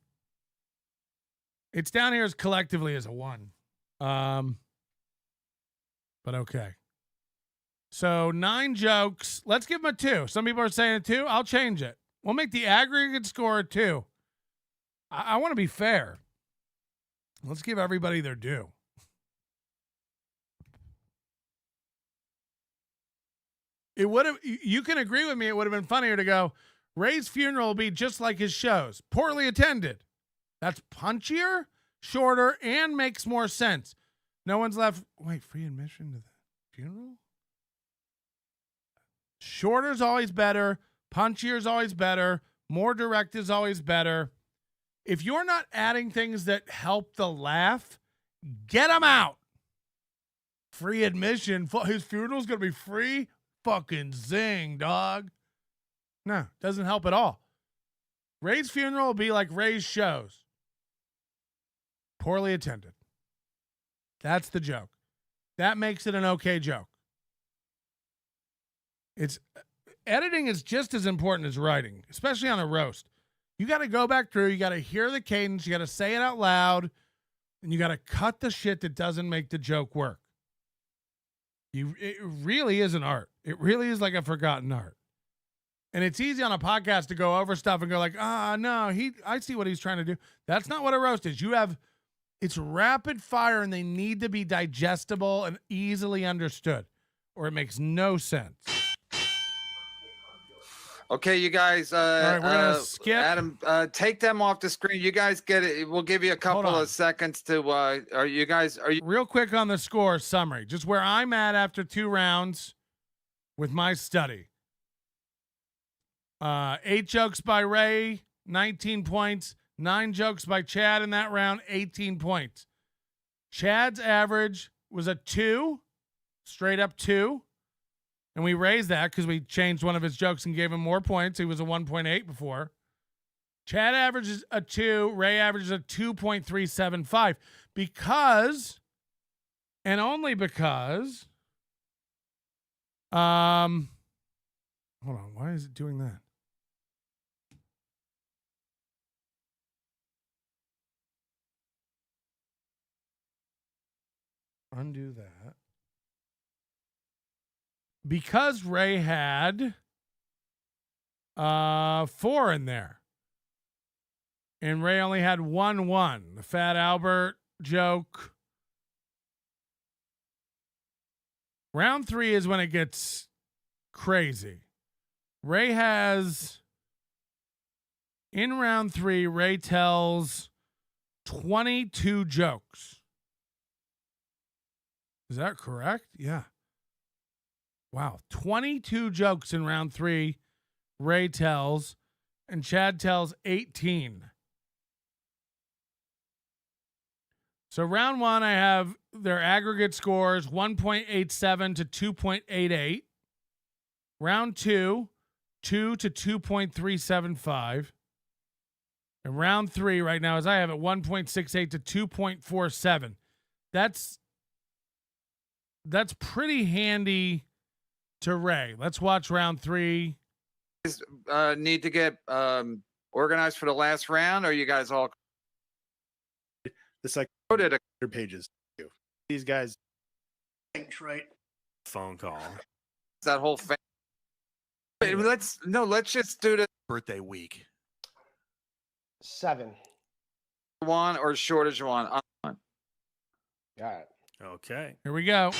It's down here as collectively as a 1. But okay. So 9 jokes. Let's give him a 2. Some people are saying a 2. I'll change it. We'll make the aggregate score a 2. I want to be fair. Let's give everybody their due. It would have, you can agree with me, it would have been funnier to go, Ray's funeral will be just like his shows. Poorly attended. That's punchier, shorter, and makes more sense. No one's left. Wait, free admission to the funeral? Shorter's always better. Punchier's always better. More direct is always better. If you're not adding things that help the laugh, get them out. Free admission. His funeral's going to be free? Fucking zing, dog. No, doesn't help at all. Ray's funeral will be like Ray's shows. Poorly attended. That's the joke. That makes it an okay joke. Editing is just as important as writing, especially on a roast. You got to go back through. You got to hear the cadence. You got to say it out loud. And you got to cut the shit that doesn't make the joke work. It really is an art. It really is like a forgotten art. And it's easy on a podcast to go over stuff and go like, no, I see what he's trying to do. That's not what a roast is. It's rapid fire and they need to be digestible and easily understood or it makes no sense. Okay, you guys. All right, we're gonna skip. Adam, take them off the screen. You guys get it. We'll give you a couple of seconds to. Are you real quick on the score summary? Just where I'm at after 2 rounds with my study. 8 jokes by Ray, 19 points. 9 jokes by Chad in that round, 18 points. Chad's average was a 2, straight up 2. And we raised that because we changed one of his jokes and gave him more points. He was a 1.8 before. Chad averages a 2. Ray averages a 2.375 because, and only because, hold on. Why is it doing that? Undo that. Because Ray had 4 in there. And Ray only had 1. The Fat Albert joke. Round 3 is when it gets crazy. Ray has, in round 3, Ray tells 22 jokes. Is that correct? Yeah. Wow. 22 jokes in round 3. Ray tells, and Chad tells 18. So round 1, I have their aggregate scores 1.87 to 2.88. Round 2, 2 to 2.375. And round 3 right now, as I have it, 1.68 to 2.47. That's pretty handy to Ray. Let's watch round 3. Need to get organized for the last round, or are you guys all? It's like coded pages. These guys. Thanks, right? Phone call. That whole thing. Wait, let's just do the birthday week. 7. One or short as you want. Got it. Okay. Here we go.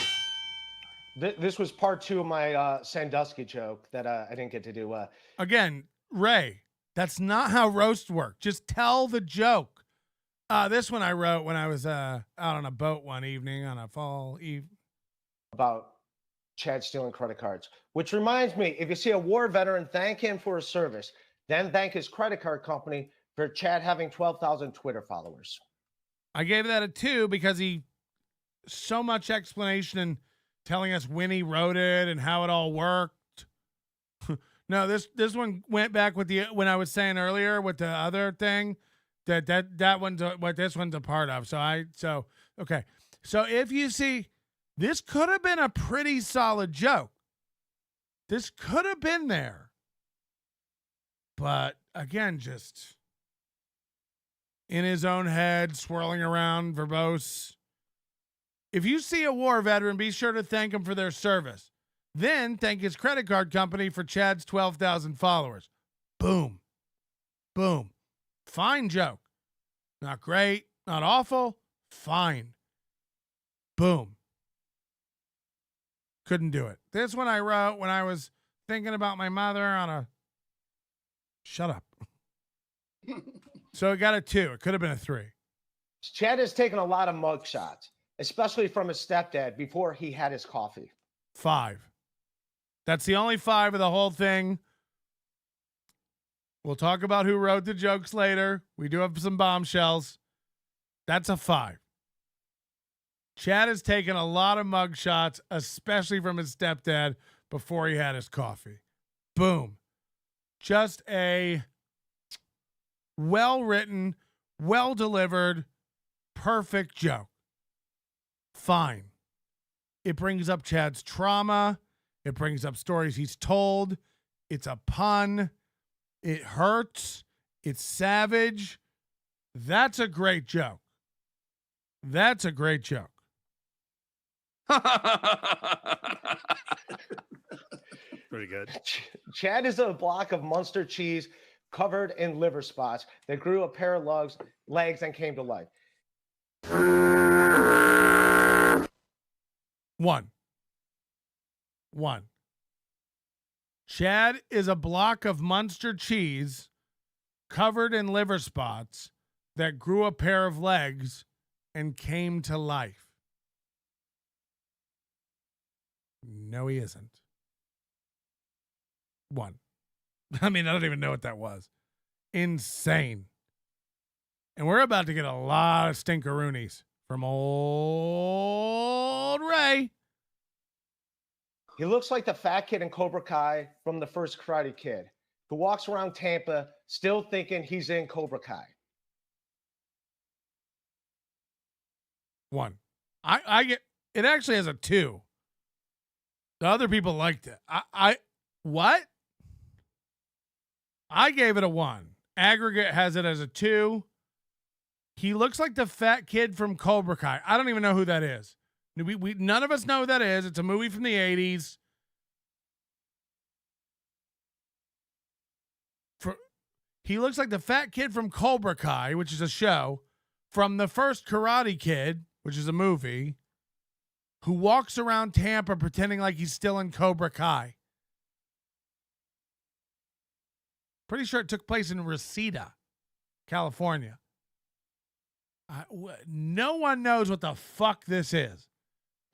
This was part 2 of my Sandusky joke that I didn't get to do. Again, Ray, that's not how roast work. Just tell the joke. This one I wrote when I was out on a boat one evening on a fall eve. About Chad stealing credit cards. Which reminds me, if you see a war veteran, thank him for his service. Then thank his credit card company for Chad having 12,000 Twitter followers. I gave that a 2 because so much explanation and telling us when he wrote it and how it all worked. No, this one went back with when I was saying earlier with the other thing that one's what this one's a part of. So okay. So if you see, this could have been a pretty solid joke. This could have been there. But again, just in his own head, swirling around, verbose. If you see a war veteran, be sure to thank him for their service. Then thank his credit card company for Chad's 12,000 followers. Boom. Boom. Fine joke. Not great, not awful, fine. Boom. Couldn't do it. This one I wrote when I was thinking about my mother on a... Shut up. So it got a 2. It could have been a 3. Chad has taken a lot of mug shots, especially from his stepdad before he had his coffee. 5. That's the only 5 of the whole thing. We'll talk about who wrote the jokes later. We do have some bombshells. That's a 5. Chad has taken a lot of mug shots, especially from his stepdad before he had his coffee. Boom. Just a well-written, well-delivered, perfect joke. Fine. It brings up Chad's trauma. It brings up stories he's told. It's a pun. It hurts. It's savage. That's a great joke. That's a great joke. Pretty good. Chad is a block of Munster cheese covered in liver spots that grew a pair of legs and came to life. 1. Chad is a block of Munster cheese covered in liver spots that grew a pair of legs and came to life. No, he isn't. 1. I mean, I don't even know what that was. Insane. And we're about to get a lot of stinkeroonies from old Ray. He looks like the fat kid in Cobra Kai from the first Karate Kid, who walks around Tampa still thinking he's in Cobra Kai. 1. I get it. Actually has a 2. The other people liked it. What? I gave it a 1. Aggregate has it as a 2. He looks like the fat kid from Cobra Kai. I don't even know who that is. We none of us know who that is. It's a movie from the 80s. He looks like the fat kid from Cobra Kai, which is a show, from the first Karate Kid, which is a movie, who walks around Tampa pretending like he's still in Cobra Kai. Pretty sure it took place in Reseda, California. No one knows what the fuck this is.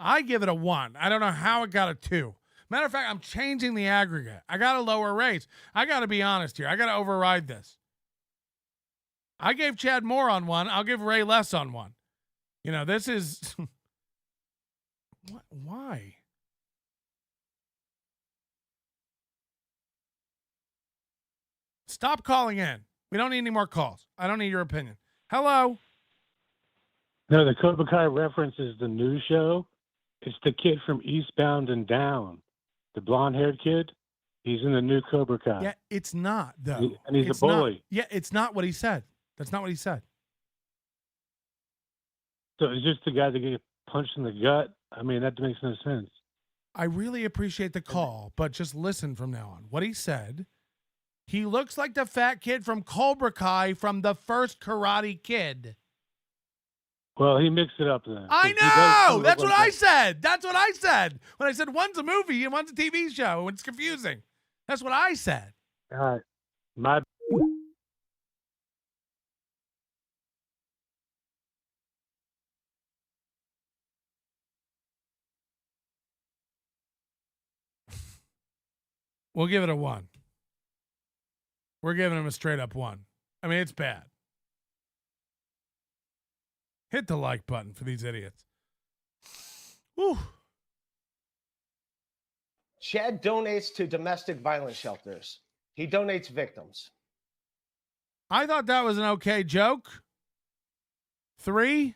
I give it a 1. I don't know how it got a 2. Matter of fact, I'm changing the aggregate. I got to lower rates. I got to be honest here. I got to override this. I gave Chad more on 1. I'll give Ray less on 1. You know, this is... What? Why? Stop calling in. We don't need any more calls. I don't need your opinion. Hello? No, the Cobra Kai reference is the new show. It's the kid from Eastbound and Down. The blonde-haired kid. He's in the new Cobra Kai. Yeah, it's not, though. And he's It's a bully. not. Yeah, it's not what he said. That's not what he said. So it's just the guy that get punched in the gut. I mean, that makes no sense. I really appreciate the call, but just listen from now on. What he said, he looks like the fat kid from Cobra Kai from the first Karate Kid. Well, he mixed it up then. I know! That's what I said! That's what I said! When I said one's a movie and one's a TV show, and it's confusing. That's what I said. All right. My... We'll give it a 1. We're giving him a straight up 1. I mean, it's bad. Hit the like button for these idiots. Whew. Chad donates to domestic violence shelters. He donates victims. I thought that was an okay joke. 3.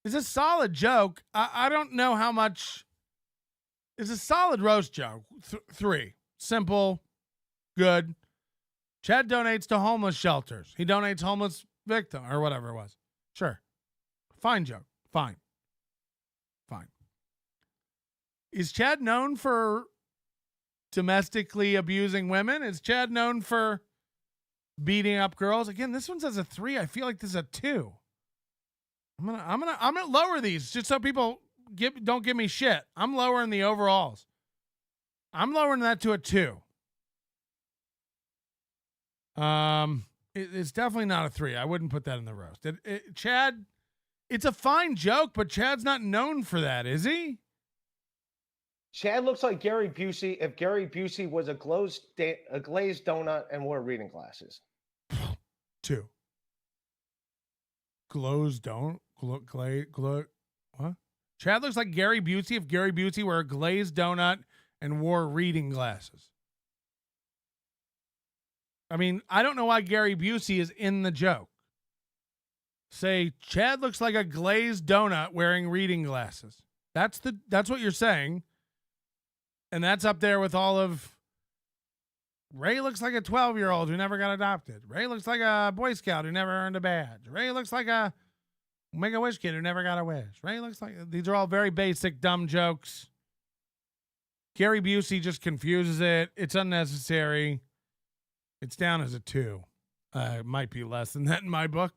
It's a solid joke. I don't know how much. It's a solid roast joke. 3. Simple. Good. Chad donates to homeless shelters. He donates homeless victim or whatever it was. Sure. Fine joke. Fine. Is Chad known for domestically abusing women? Is Chad known for beating up girls? Again, this one says a 3. I feel like this is a 2. I'm gonna lower these just so people don't give me shit. I'm lowering the overalls. I'm lowering that to a 2. It's definitely not a 3. I wouldn't put that in the roast. Chad, it's a fine joke, but Chad's not known for that, is he? Chad looks like Gary Busey if Gary Busey was a glazed donut and wore reading glasses. 2. What? Chad looks like Gary Busey if Gary Busey were a glazed donut and wore reading glasses. I mean, I don't know why Gary Busey is in the joke. Say, Chad looks like a glazed donut wearing reading glasses. That's what you're saying. And that's up there with all of Ray looks like a 12-year-old who never got adopted. Ray looks like a Boy Scout who never earned a badge. Ray looks like a Make-A-Wish kid who never got a wish, right? Looks like these are all very basic, dumb jokes. Gary Busey just confuses it. It's unnecessary. It's down as a 2. It might be less than that in my book.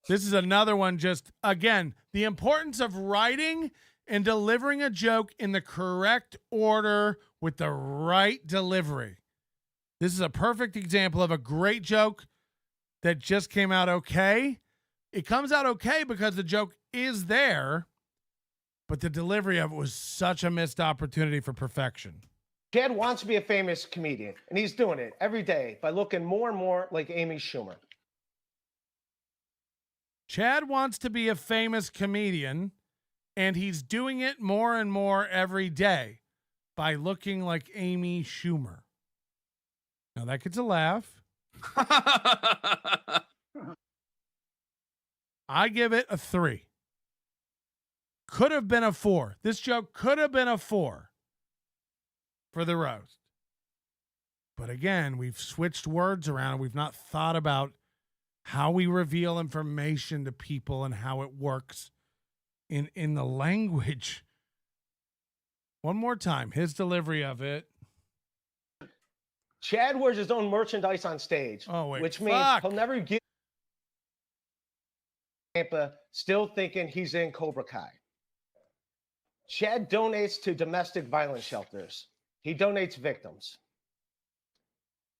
This is another one just, again, the importance of writing and delivering a joke in the correct order with the right delivery. This is a perfect example of a great joke that just came out okay. It comes out okay because the joke is there, but the delivery of it was such a missed opportunity for perfection. Chad wants to be a famous comedian, and he's doing it every day by looking more and more like Amy Schumer. Chad wants to be a famous comedian, and he's doing it more and more every day by looking like Amy Schumer. Now that gets a laugh. I give it a 3. Could have been a 4. This joke could have been a 4 for the roast. But again, we've switched words around. We've not thought about how we reveal information to people and how it works in the language. One more time, his delivery of it. Chad wears his own merchandise on stage, which means he'll never get Tampa, still thinking he's in Cobra Kai. Chad donates to domestic violence shelters. He donates victims.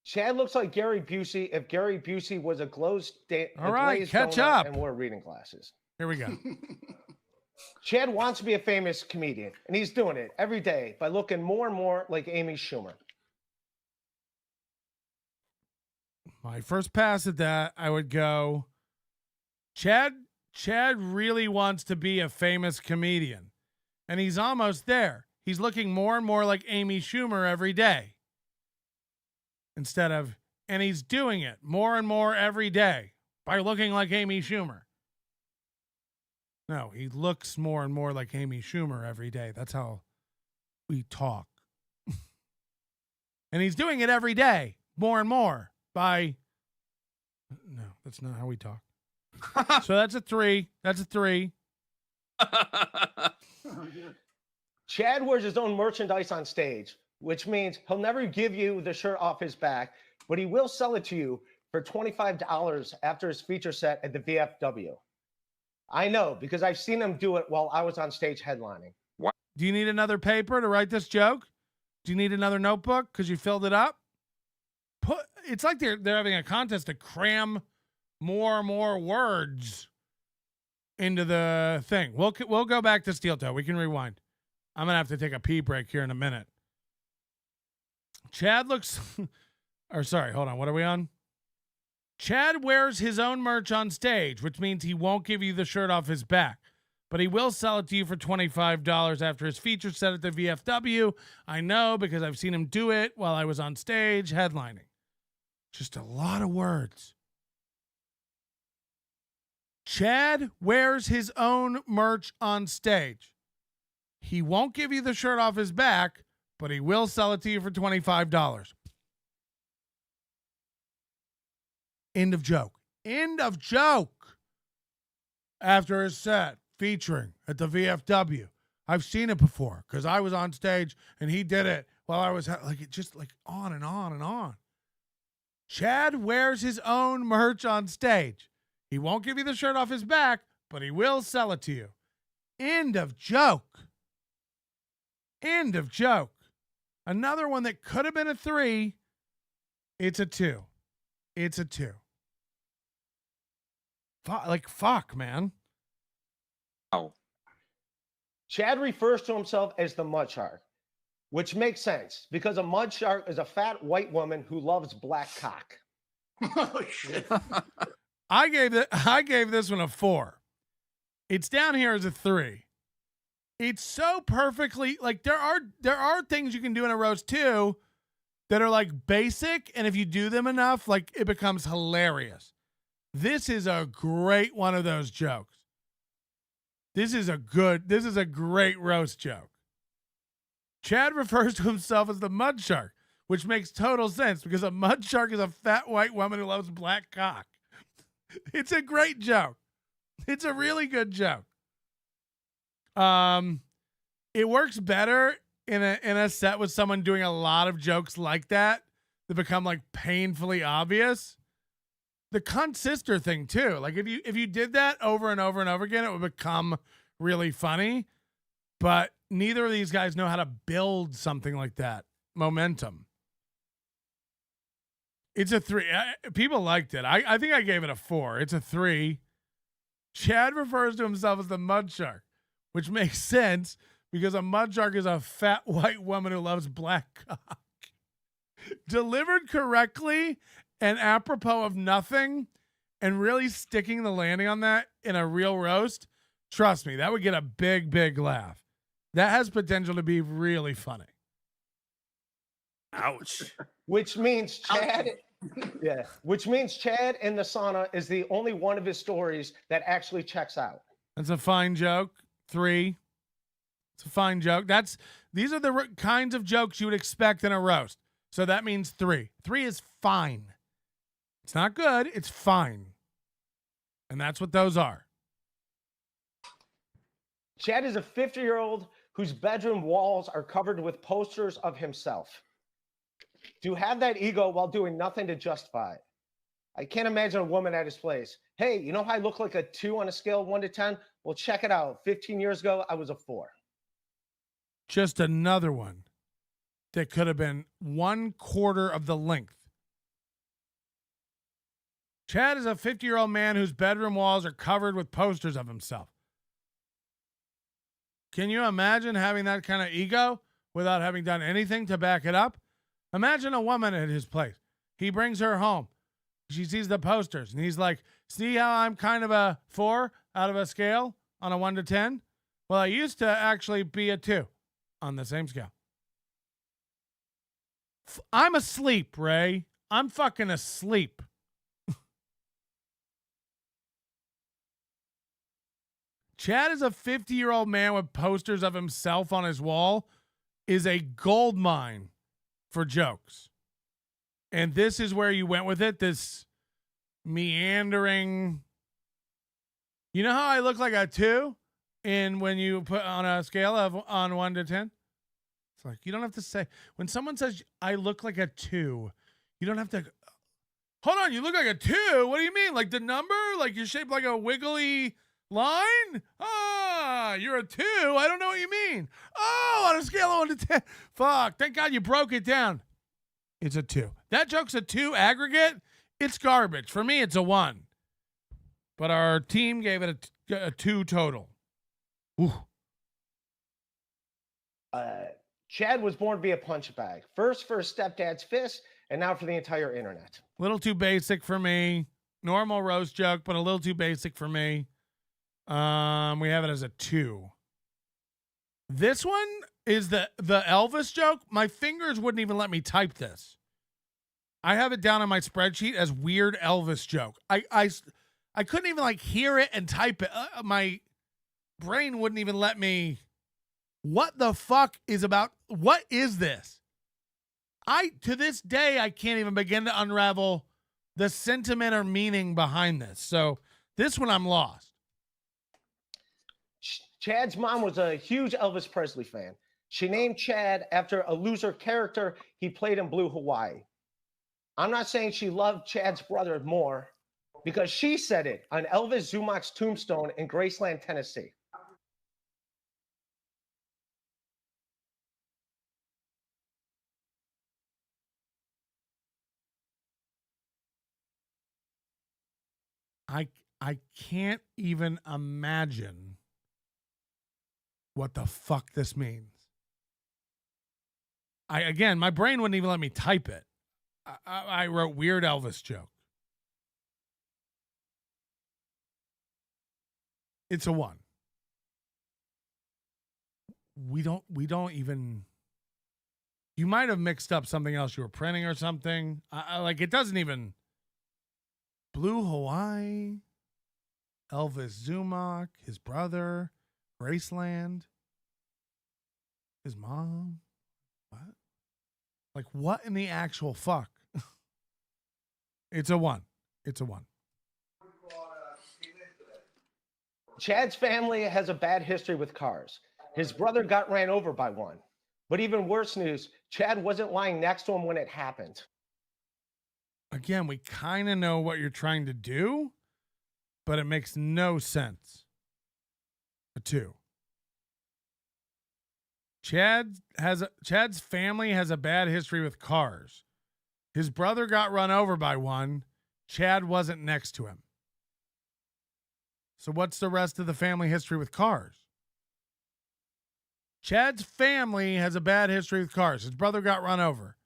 Chad looks like Gary Busey if Gary Busey was a glazed catch donut up. and wore reading glasses. Here we go. Chad wants to be a famous comedian, and he's doing it every day by looking more and more like Amy Schumer. My first pass at that, I would go, Chad really wants to be a famous comedian, and he's almost there. He's looking more and more like Amy Schumer every day. Instead of, and he's doing it more and more every day by looking like Amy Schumer. No, he looks more and more like Amy Schumer every day. That's how we talk. And he's doing it every day, more and more. No, that's not how we talk. So that's a 3. That's a 3. Chad wears his own merchandise on stage, which means he'll never give you the shirt off his back, but he will sell it to you for $25 after his feature set at the VFW. I know, because I've seen him do it while I was on stage headlining. Do you need another paper to write this joke? Do you need another notebook because you filled it up? It's like they're having a contest to cram more and more words into the thing. We'll go back to Steel Toe. We can rewind. I'm gonna have to take a pee break here in a minute. Chad looks, or sorry, hold on. What are we on? Chad wears his own merch on stage, which means he won't give you the shirt off his back, but he will sell it to you for $25 after his feature set at the VFW. I know because I've seen him do it while I was on stage headlining. Just a lot of words. Chad wears his own merch on stage. He won't give you the shirt off his back, but he will sell it to you for $25. End of joke. End of joke. After his set, featuring at the VFW. I've seen it before because I was on stage and he did it while I was like, it just like on and on and on. Chad wears his own merch on stage. He won't give you the shirt off his back, but he will sell it to you. End of joke. End of joke. Another one that could have been a 3. It's a 2. It's a 2. Fuck, man. Oh. Chad refers to himself as the mud shark, which makes sense because a mud shark is a fat white woman who loves black cock. Oh shit. I gave this one a 4. It's down here as a 3. It's so perfectly like there are things you can do in a roast too that are like basic, and if you do them enough, like it becomes hilarious. This is a great one of those jokes. This is a great roast joke. Chad refers to himself as the mud shark, which makes total sense because a mud shark is a fat white woman who loves black cock. It's a great joke. It's a really good joke. It works better in a set with someone doing a lot of jokes like that become like painfully obvious. The cunt sister thing too. Like if you did that over and over and over again, it would become really funny. But neither of these guys know how to build something like that. Momentum. It's a 3. People liked it. I think I gave it a 4. It's a 3. Chad refers to himself as the mud shark, which makes sense because a mud shark is a fat white woman who loves black cock. Delivered correctly and apropos of nothing and really sticking the landing on that in a real roast, trust me, that would get a big, big laugh. That has potential to be really funny. Ouch. Which means Chad, which means Chad in the sauna is the only one of his stories that actually checks out. That's a fine joke. 3. It's a fine joke. These are the kinds of jokes you would expect in a roast. So that means 3. 3 is fine. It's not good. It's fine. And that's what those are. Chad is a 50-year-old whose bedroom walls are covered with posters of himself. To have that ego while doing nothing to justify it. I can't imagine a woman at his place. Hey, you know how I look like a 2 on a scale of 1 to 10? Well, check it out. 15 years ago, I was a 4. Just another one that could have been 1/4 of the length. Chad is a 50-year-old man whose bedroom walls are covered with posters of himself. Can you imagine having that kind of ego without having done anything to back it up? Imagine a woman at his place. He brings her home. She sees the posters, and he's like, see how I'm kind of a 4 out of a scale on a 1 to 10? Well, I used to actually be a 2 on the same scale. I'm asleep, Ray. I'm fucking asleep. Chad is a 50-year-old man with posters of himself on his wall is a gold mine for jokes. And this is where you went with it, this meandering. You know how I look like a 2 when you put on a scale of on 1 to 10? It's like, you don't have to say, when someone says I look like a 2, you don't have to, hold on, you look like a 2? What do you mean? Like the number? Like you're shaped like a wiggly line? Ah, you're a 2. I don't know what you mean. Oh, on a scale of 1 to 10. Fuck, thank God you broke it down. It's a 2. That joke's a 2 aggregate. It's garbage. For me, it's a 1. But our team gave it a 2 total. Ooh. Chad was born to be a punch bag. First for his stepdad's fist, and now for the entire internet. Little too basic for me. Normal roast joke, but a little too basic for me. We have it as a 2. This one is the Elvis joke. My fingers wouldn't even let me type this. I have it down on my spreadsheet as weird Elvis joke. I couldn't even like hear it and type it. My brain wouldn't even let me. What the fuck is about? What is this? To this day, I can't even begin to unravel the sentiment or meaning behind this. So this one, I'm lost. Chad's mom was a huge Elvis Presley fan. She named Chad after a loser character he played in Blue Hawaii. I'm not saying she loved Chad's brother more because she said it on Elvis Zumock's tombstone in Graceland, Tennessee. I can't even imagine what the fuck this means. Again, my brain wouldn't even let me type it. I wrote weird Elvis joke. It's a 1. We don't even. You might have mixed up something else you were printing or something. Like it doesn't even. Blue Hawaii, Elvis Zumock, his brother, Graceland, his mom. What? Like what in the actual fuck? It's a 1. It's a 1. Chad's family has a bad history with cars. His brother got ran over by one. But even worse news, Chad wasn't lying next to him when it happened. Again, we kind of know what you're trying to do, but it makes no sense. A 2. Chad's family has a bad history with cars. His brother got run over by one. Chad wasn't next to him. So what's the rest of the family history with cars? Chad's family has a bad history with cars. His brother got run over.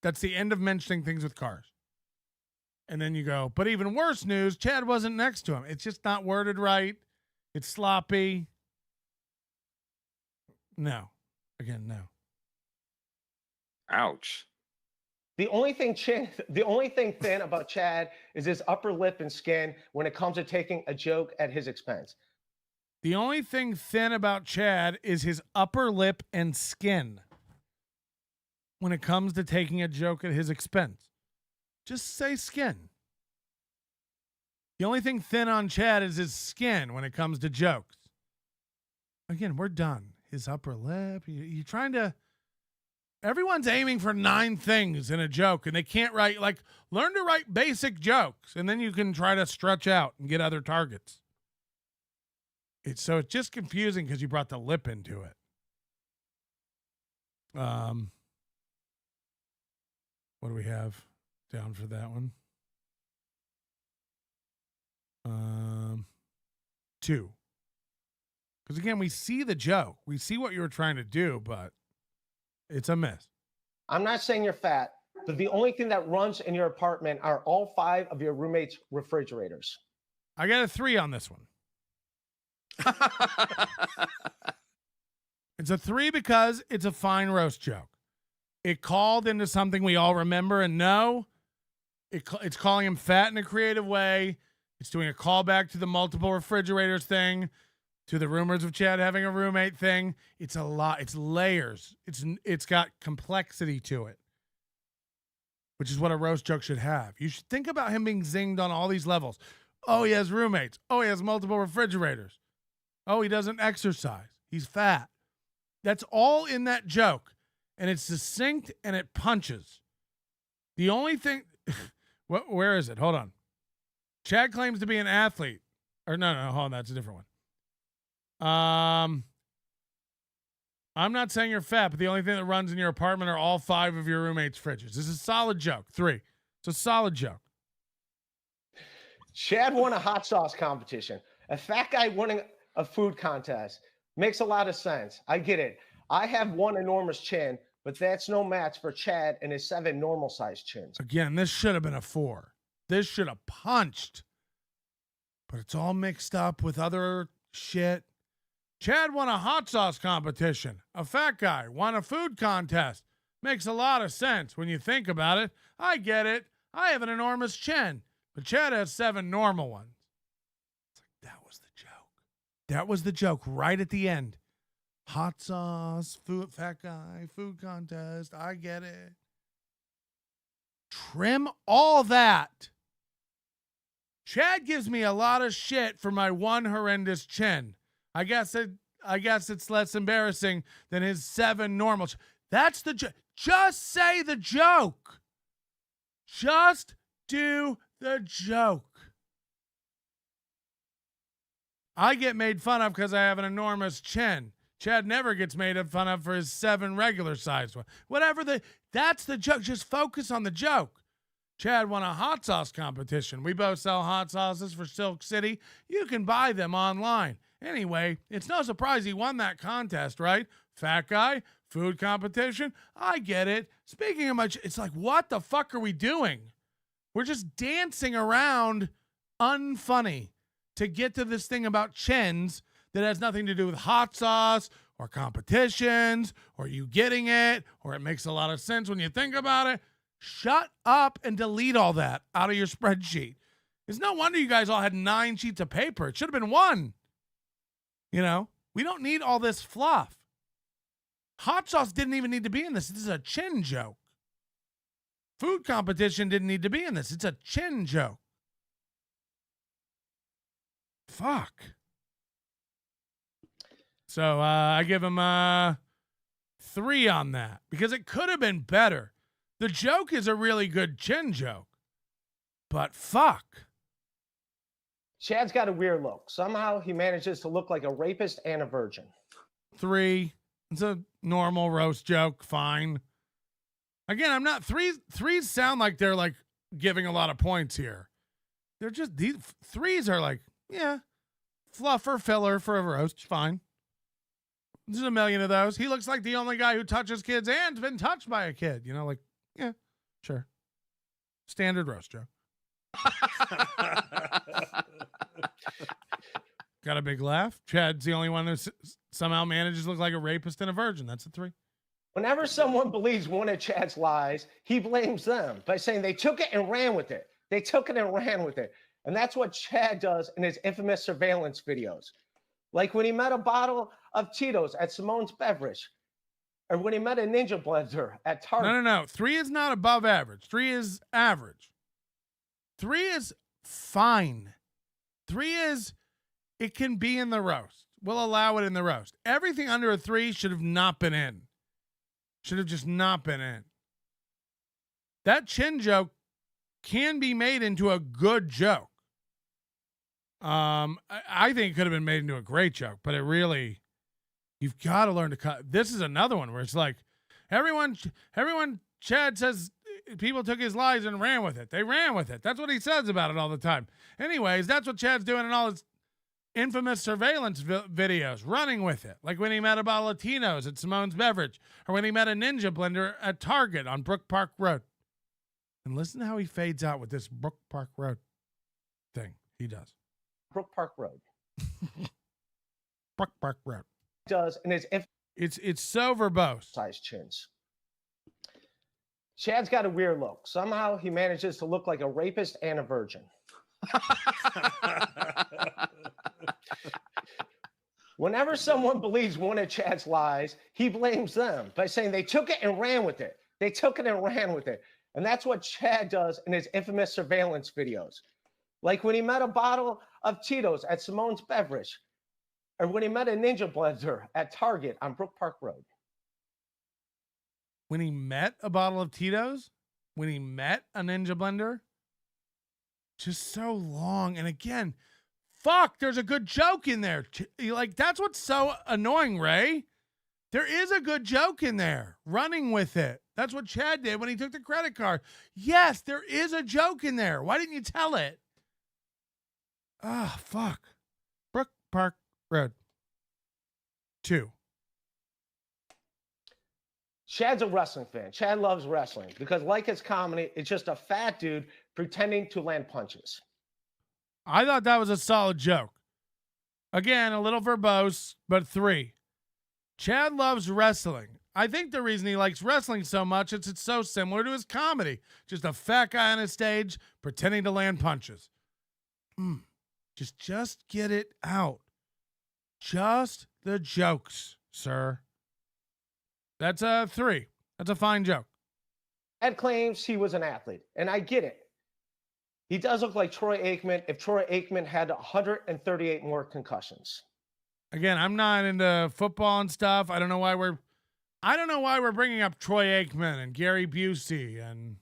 That's the end of mentioning things with cars. And then you go, but even worse news, Chad wasn't next to him. It's just not worded right. It's sloppy. No. Again, no. Ouch. The only thing thin about Chad is his upper lip and skin when it comes to taking a joke at his expense. The only thing thin about Chad is his upper lip and skin when it comes to taking a joke at his expense. Just say skin. The only thing thin on Chad is his skin when it comes to jokes. Again, we're done. His upper lip. You're trying to... Everyone's aiming for 9 things in a joke, and they can't write... Like, learn to write basic jokes, and then you can try to stretch out and get other targets. It's just confusing because you brought the lip into it. What do we have down for that one? 2. Because again, we see the joke. We see what you were trying to do, but it's a miss. I'm not saying you're fat, but the only thing that runs in your apartment are all 5 of your roommates' refrigerators. I got a 3 on this one. It's a 3 because it's a fine roast joke. It called into something we all remember and know. It's calling him fat in a creative way. It's doing a callback to the multiple refrigerators thing, to the rumors of Chad having a roommate thing. It's a lot. It's layers. It's got complexity to it, which is what a roast joke should have. You should think about him being zinged on all these levels. Oh, he has roommates. Oh, he has multiple refrigerators. Oh, he doesn't exercise. He's fat. That's all in that joke. And it's succinct and it punches. The only thing... Where is it? Hold on. Chad claims to be an athlete. Or no, hold on. That's a different one. I'm not saying you're fat, but the only thing that runs in your apartment are all 5 of your roommates' fridges. This is a solid joke. 3. It's a solid joke. Chad won a hot sauce competition. A fat guy winning a food contest makes a lot of sense. I get it. I have one enormous chin, but that's no match for Chad and his 7 normal-sized chins. Again, this should have been a 4. This should have punched. But it's all mixed up with other shit. Chad won a hot sauce competition. A fat guy won a food contest. Makes a lot of sense when you think about it. I get it. I have an enormous chin, but Chad has 7 normal ones. It's like, that was the joke. That was the joke right at the end. Hot sauce, food, fat guy, food contest. I get it. Trim all that. Chad gives me a lot of shit for my one horrendous chin. I guess it's less embarrassing than his 7 normal. That's the joke. Just say the joke. Just do the joke. I get made fun of because I have an enormous chin. Chad never gets made fun of for his 7 regular sized ones. That's the joke. Just focus on the joke. Chad won a hot sauce competition. We both sell hot sauces for Silk City. You can buy them online. Anyway, it's no surprise he won that contest, right? Fat guy, food competition. I get it. Speaking of much, it's like, what the fuck are we doing? We're just dancing around unfunny to get to this thing about chins that has nothing to do with hot sauce or competitions or you getting it or it makes a lot of sense when you think about it. Shut up and delete all that out of your spreadsheet. It's no wonder you guys all had 9 sheets of paper. It should have been 1. You know, we don't need all this fluff. Hot sauce didn't even need to be in this. This is a chin joke. Food competition didn't need to be in this. It's a chin joke. Fuck. So I give him 3 on that because it could have been better. The joke is a really good chin joke, but fuck. Chad's got a weird look. Somehow he manages to look like a rapist and a virgin. 3. It's a normal roast joke. Fine. Again, I'm not threes sound like they're like giving a lot of points here. They're just these 3s are like, yeah, fluffer filler for a roast. Fine. There's a million of those. He looks like the only guy who touches kids and's been touched by a kid. You know, like, yeah, sure. Standard roast joke. Got a big laugh. Chad's the only one that somehow manages to look like a rapist and a virgin. That's a 3. Whenever someone believes one of Chad's lies, he blames them by saying they took it and ran with it. They took it and ran with it. And that's what Chad does in his infamous surveillance videos. Like when he met a bottle of Tito's at Simone's Beverage, or when he met a Ninja Blender at Target. No. 3 is not above average. 3 is average. 3 is fine. 3 is, it can be in the roast. We'll allow it in the roast. Everything under a 3 should have not been in. Should have just not been in. That chin joke can be made into a good joke. I think it could have been made into a great joke, but it really, you've got to learn to cut. This is another one where it's like, everyone, Chad says people took his lies and ran with it. They ran with it. That's what he says about it all the time. Anyways, that's what Chad's doing in all his infamous surveillance videos, running with it. Like when he met a bottle of Tito's at Simone's Beverage, or when he met a Ninja Blender at Target on Brook Park Road. And listen to how he fades out with this Brook Park Road thing he does. Brook Park Road. Brook Park Road. Does and it's so verbose. Size chins. Chad's got a weird look. Somehow he manages to look like a rapist and a virgin. Whenever someone believes one of Chad's lies, he blames them by saying they took it and ran with it. They took it and ran with it. And that's what Chad does in his infamous surveillance videos. Like when he met a bottle of Tito's at Simone's Beverage, or when he met a Ninja Blender at Target on Brook Park Road. When he met a bottle of Tito's? When he met a Ninja Blender? Just so long. And again, fuck, there's a good joke in there. Like, that's what's so annoying, Ray. There is a good joke in there. Running with it. That's what Chad did when he took the credit card. Yes, there is a joke in there. Why didn't you tell it? Ah, fuck. Brook Park Road. 2. Chad's a wrestling fan. Chad loves wrestling because, like his comedy, it's just a fat dude pretending to land punches. I thought that was a solid joke. Again, a little verbose, but 3. Chad loves wrestling. I think the reason he likes wrestling so much is it's so similar to his comedy. Just a fat guy on a stage pretending to land punches. Just get it out. Just the jokes, sir. That's a 3. That's a fine joke. Chad claims he was an athlete, and I get it. He does look like Troy Aikman if Troy Aikman had 138 more concussions. Again, I'm not into football and stuff. I don't know why we're bringing up Troy Aikman and Gary Busey and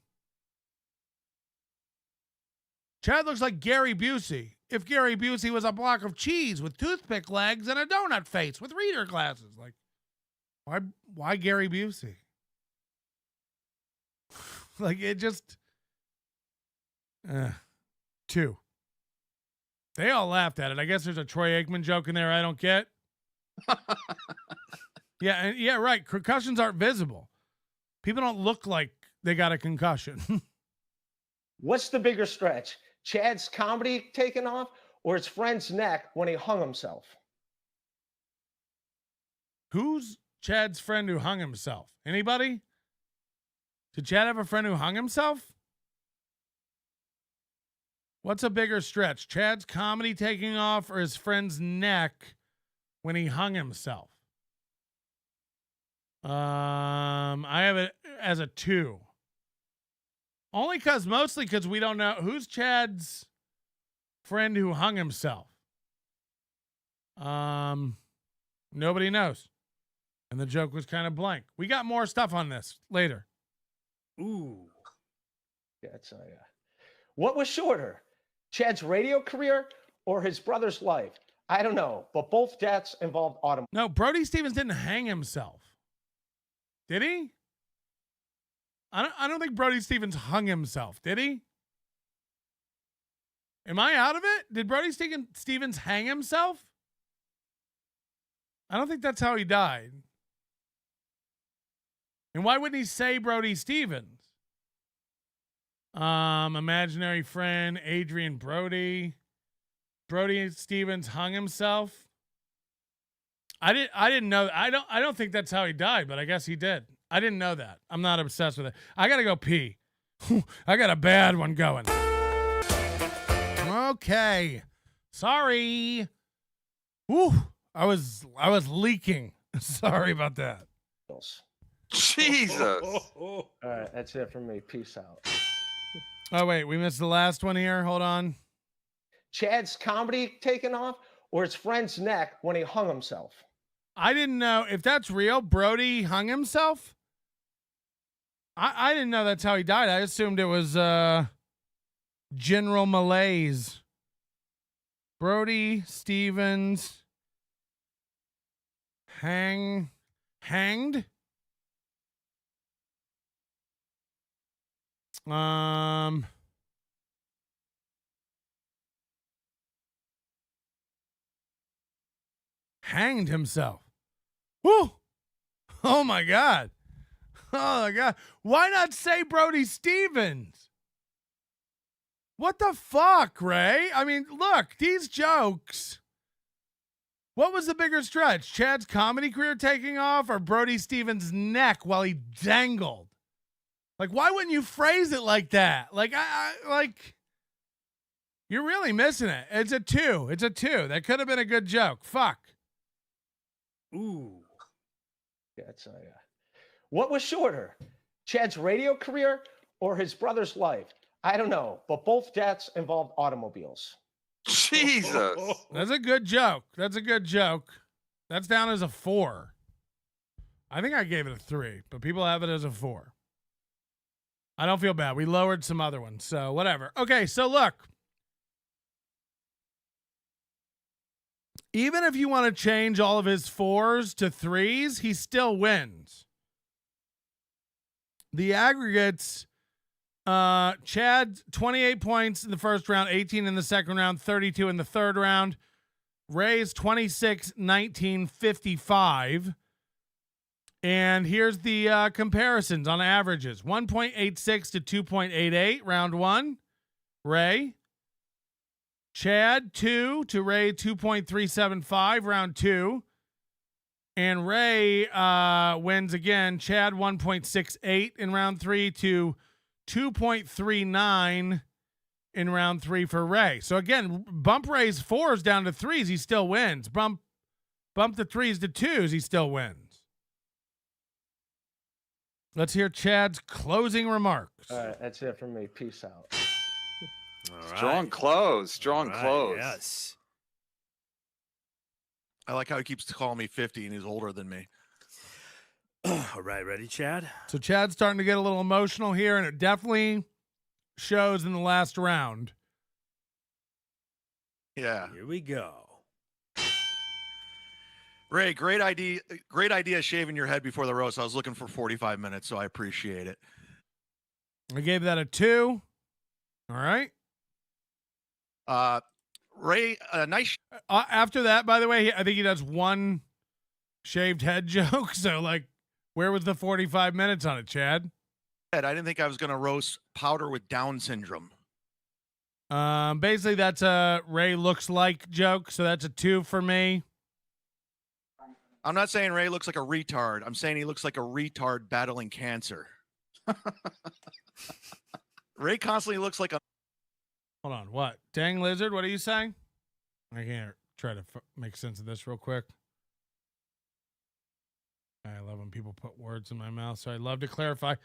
Chad looks like Gary Busey. If Gary Busey was a block of cheese with toothpick legs and a donut face with reader glasses, like why Gary Busey? Like it just 2. They all laughed at it. I guess there's a Troy Aikman joke in there I don't get. Yeah, right. Concussions aren't visible. People don't look like they got a concussion. What's the bigger stretch? Chad's comedy taking off or his friend's neck when he hung himself? Who's Chad's friend who hung himself? Anybody? Did Chad have a friend who hung himself? What's a bigger stretch? Chad's comedy taking off or his friend's neck when he hung himself? I have it as a 2. Mostly because we don't know who's Chad's friend who hung himself. Nobody knows. And the joke was kind of blank. We got more stuff on this later. Ooh. Yeah, what was shorter, Chad's radio career or his brother's life? I don't know, but both deaths involved automobiles. No, Brody Stevens didn't hang himself. Did he? I don't think Brody Stevens hung himself. Did he? Am I out of it? Did Brody Stevens hang himself? I don't think that's how he died. And why wouldn't he say Brody Stevens? Imaginary friend, Adrian Brody. Brody Stevens hung himself. I didn't know. I don't think that's how he died, but I guess he did. I didn't know that. I'm not obsessed with it. I gotta go pee. I got a bad one going. Okay. Sorry. Woo. I was leaking. Sorry about that. Jesus. All right, that's it from me. Peace out. Oh, wait. We missed the last one here. Hold on. Chad's comedy taken off or his friend's neck when he hung himself? I didn't know if that's real. Brody hung himself. I didn't know that's how he died. I assumed it was general malaise. Brody Stevens hanged. Hanged himself. Woo! Oh my God. Oh my God. Why not say Brody Stevens? What the fuck, Ray? I mean, look, these jokes. What was the bigger stretch? Chad's comedy career taking off or Brody Stevens' neck while he dangled? Like, why wouldn't you phrase it like that? Like, you're really missing it. It's a 2. It's a 2. That could have been a good joke. Fuck. Ooh. Yeah, what was shorter, Chad's radio career or his brother's life? I don't know, but both deaths involved automobiles. Jesus. That's a good joke. That's a good joke. That's down as a 4. I think I gave it a 3, but people have it as a 4. I don't feel bad. We lowered some other ones, so whatever. Okay, so look. Even if you want to change all of his 4s to 3s, he still wins. The aggregates, Chad, 28 points in the first round, 18 in the second round, 32 in the third round. Ray's 26, 19, 55. And here's the comparisons on averages. 1.86 to 2.88, round 1. Ray. Chad, 2 to Ray, 2.375, round 2. And Ray wins again. Chad, 1.68 in round 3 to 2.39 in round 3 for Ray. So again, bump Ray's 4s down to 3s, he still wins. Bump the 3s to 2s, he still wins. Let's hear Chad's closing remarks. All right, that's it from me. Peace out. All right. Strong close. Yes. I like how he keeps calling me 50 and he's older than me. All right, ready, Chad? So Chad's starting to get a little emotional here, and it definitely shows in the last round. Yeah. Here we go. Ray, great idea shaving your head before the roast. I was looking for 45 minutes, so I appreciate it. I gave that a 2. All right. Ray, nice. After that, by the way, I think he does one shaved head joke. So, like, where was the 45 minutes on it, Chad? I didn't think I was going to roast Powder with Down syndrome. Basically, that's a Ray looks like joke. So that's a 2 for me. I'm not saying Ray looks like a retard. I'm saying he looks like a retard battling cancer. Ray constantly looks like a... Hold on. What? Dang lizard, what are you saying? I can't try to make sense of this real quick. I love when people put words in my mouth, so I'd love to clarify.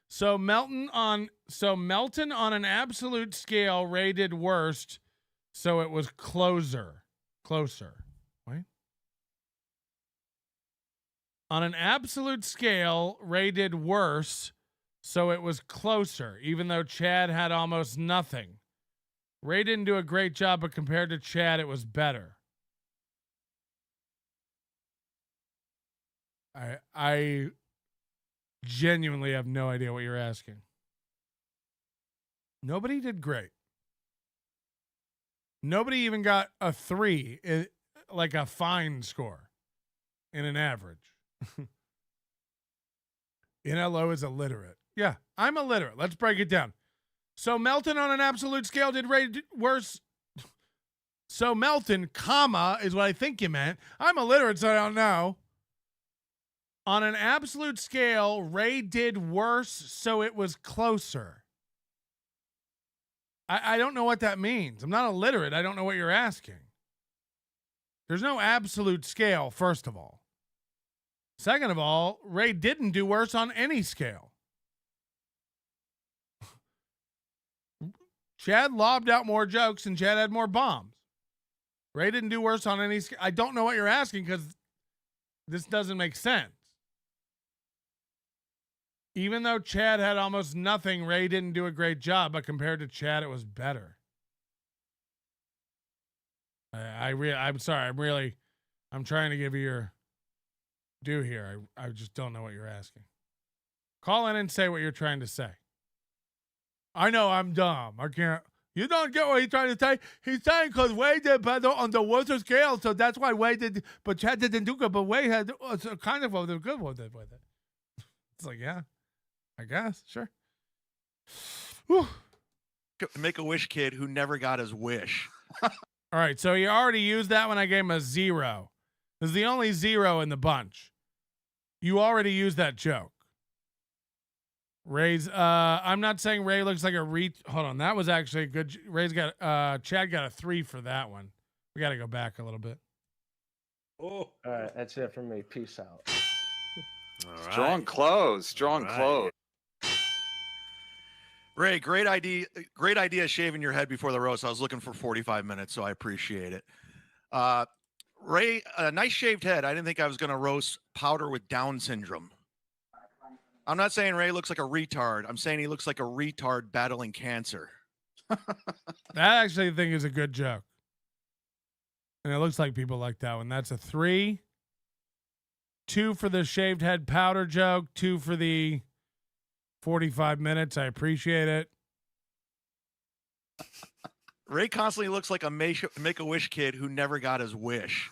So Melton on an absolute scale, Ray did worst, so it was closer. Wait. On an absolute scale, Ray did worse, so it was closer, even though Chad had almost nothing. Ray didn't do a great job, but compared to Chad, it was better. I genuinely have no idea what you're asking. Nobody did great. Nobody even got a 3, like a fine score in an average. NLO is illiterate. Yeah, I'm illiterate. Let's break it down. So Melton on an absolute scale did Ray worse. So Melton, comma, is what I think you meant. I'm illiterate, so I don't know. On an absolute scale, Ray did worse, so it was closer. I don't know what that means. I'm not illiterate. I don't know what you're asking. There's no absolute scale, first of all. Second of all, Ray didn't do worse on any scale. Chad lobbed out more jokes and Chad had more bombs. Ray didn't do worse on any scale. I don't know what you're asking because this doesn't make sense. Even though Chad had almost nothing, Ray didn't do a great job, but compared to Chad, it was better. I'm sorry. I'm trying to give you your due here. I just don't know what you're asking. Call in and say what you're trying to say. I know I'm dumb. I can't. You don't get what he's trying to say. He's saying because Wade did better on the worst scale, so that's why Wade did. But Chad didn't do good. But Wade had kind of a good one with it. It's like, yeah, I guess, sure. Whew. Make-A-Wish kid who never got his wish. All right, so he already used that when I gave him a 0. This is the only 0 in the bunch. You already used that joke. Ray's, I'm not saying Ray looks like a hold on, that was actually a good, Chad got a 3 for that one. We got to go back a little bit. Oh. All right, that's it from me. Peace out. Strong close. Close. Ray, great idea shaving your head before the roast. I was looking for 45 minutes, so I appreciate it. Ray, a nice shaved head. I didn't think I was going to roast Powder with Down syndrome. I'm not saying Ray looks like a retard. I'm saying he looks like a retard battling cancer. That actually I think is a good joke. And it looks like people like that one. That's a 3. 2 for the shaved head Powder joke. 2 for the 45 minutes. I appreciate it. Ray constantly looks like a Make-A-Wish kid who never got his wish.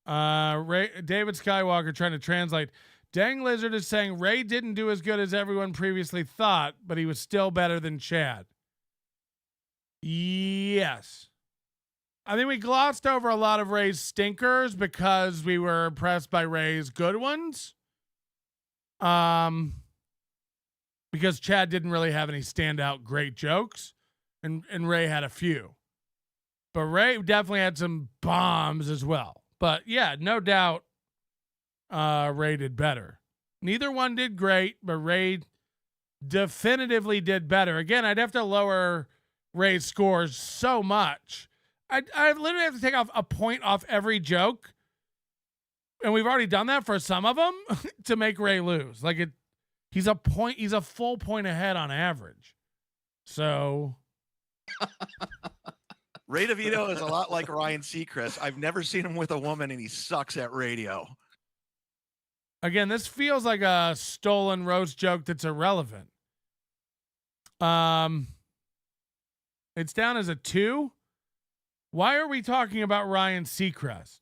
David Skywalker trying to translate. Dang Lizard is saying Ray didn't do as good as everyone previously thought, but he was still better than Chad. Yes. I think we glossed over a lot of Ray's stinkers because we were impressed by Ray's good ones. Because Chad didn't really have any standout great jokes, and Ray had a few. But Ray definitely had some bombs as well. But yeah, no doubt Ray did better. Neither one did great, but Ray definitively did better. Again, I'd have to lower Ray's scores so much. I literally have to take off a point off every joke. And we've already done that for some of them to make Ray lose. Like he's a full point ahead on average. So Ray DeVito is a lot like Ryan Seacrest. I've never seen him with a woman and he sucks at radio. Again, this feels like a stolen roast joke that's irrelevant. It's down as a 2. Why are we talking about Ryan Seacrest?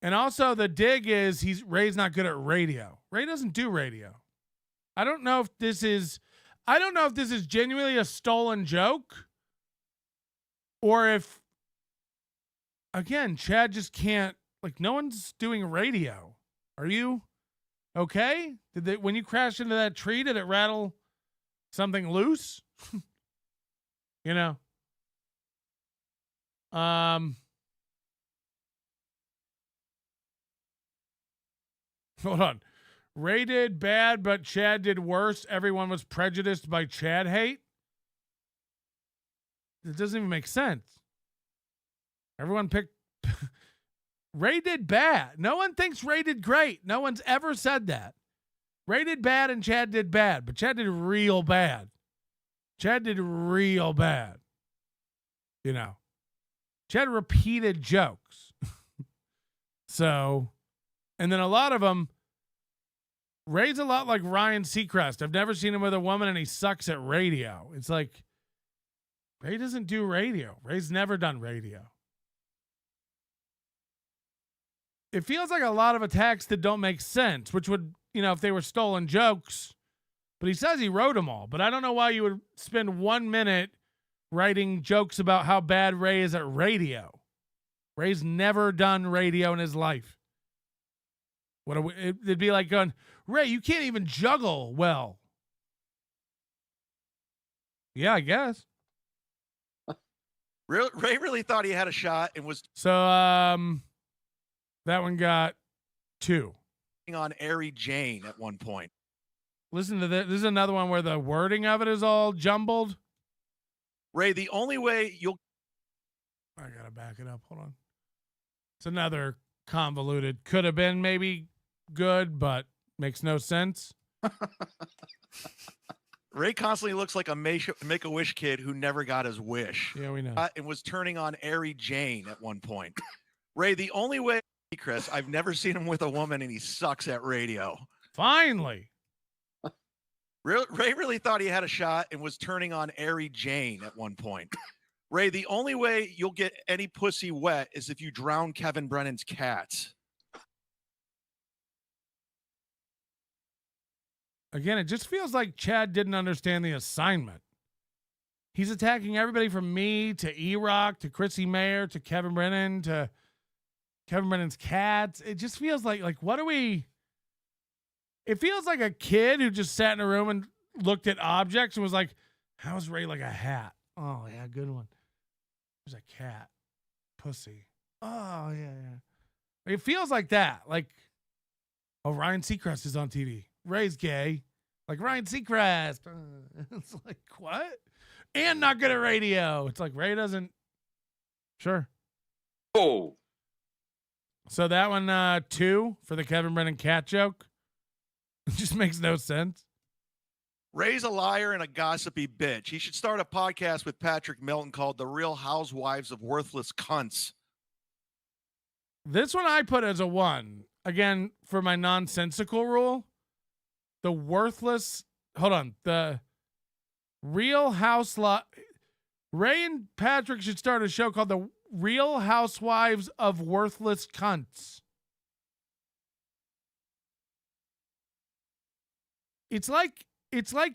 And also the dig is Ray's not good at radio. Ray doesn't do radio. I don't know if this is genuinely a stolen joke or if, again, Chad just can't, like, no one's doing radio. Are you okay? When you crashed into that tree, did it rattle something loose? You know? Hold on. Ray did bad, but Chad did worse. Everyone was prejudiced by Chad hate. It doesn't even make sense. Everyone picked Ray did bad. No one thinks Ray did great. No one's ever said that. Ray did bad and Chad did bad, but Chad did real bad. Chad did real bad. You know, Chad repeated jokes. So, and then a lot of them, Ray's a lot like Ryan Seacrest. I've never seen him with a woman and he sucks at radio. It's like, Ray doesn't do radio. Ray's never done radio. It feels like a lot of attacks that don't make sense, which would, you know, if they were stolen jokes. But he says he wrote them all. But I don't know why you would spend 1 minute writing jokes about how bad Ray is at radio. Ray's never done radio in his life. It'd be like going, Ray, you can't even juggle well. Yeah, I guess. Ray really thought he had a shot and was So, that one got 2. on Ari Jane at one point. Listen to this. This is another one where the wording of it is all jumbled. Ray, the only way you'll... I got to back it up. Hold on. It's another convoluted. Could have been maybe good, but makes no sense. Ray constantly looks like a Make-A-Wish kid who never got his wish. Yeah, we know. And was turning on Ari Jane at one point. Ray, the only way... Chris, I've never seen him with a woman and he sucks at radio. Finally. Ray really thought he had a shot and was turning on Ari Jane at one point. Ray, the only way you'll get any pussy wet is if you drown Kevin Brennan's cats. Again, it just feels like Chad didn't understand the assignment. He's attacking everybody from me to E-Rock to Chrissy Mayer to Kevin Brennan to Kevin Brennan's cats. It just feels like what are we? It feels like a kid who just sat in a room and looked at objects and was like, how's Ray like a hat? Oh, yeah, good one. There's a cat. Pussy. Oh, yeah. It feels like that. Like, oh, Ryan Seacrest is on TV. Ray's gay. Like, Ryan Seacrest. It's like, what? And not good at radio. It's like, Ray doesn't. Sure. Oh. So that one, 2 for the Kevin Brennan cat joke. It just makes no sense. Ray's a liar and a gossipy bitch. He should start a podcast with Patrick Melton called The Real Housewives of Worthless Cunts. This one I put as a 1. Again, for my nonsensical rule. The worthless. Hold on. The Real Ray and Patrick should start a show called The Real Housewives of Worthless Cunts. It's like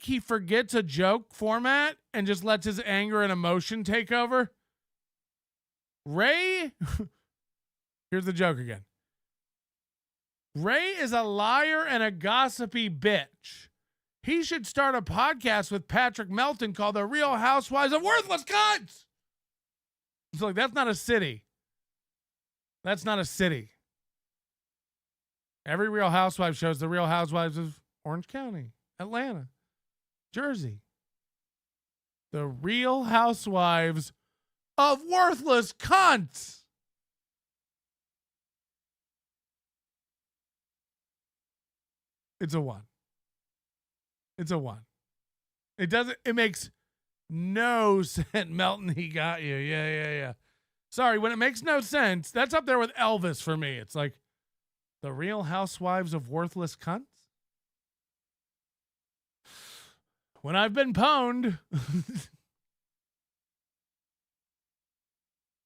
he forgets a joke format and just lets his anger and emotion take over. Ray, here's the joke again. Ray is a liar and a gossipy bitch. He should start a podcast with Patrick Melton called The Real Housewives of Worthless Cunts. It's like, that's not a city. That's not a city. Every Real Housewives shows The Real Housewives of Orange County, Atlanta, Jersey. The Real Housewives of Worthless Cunts. It's a 1. It's a 1. It makes no sense. Melton, he got you. Yeah. Sorry, when it makes no sense, that's up there with Elvis for me. It's like The Real Housewives of Worthless Cunts. When I've been pwned.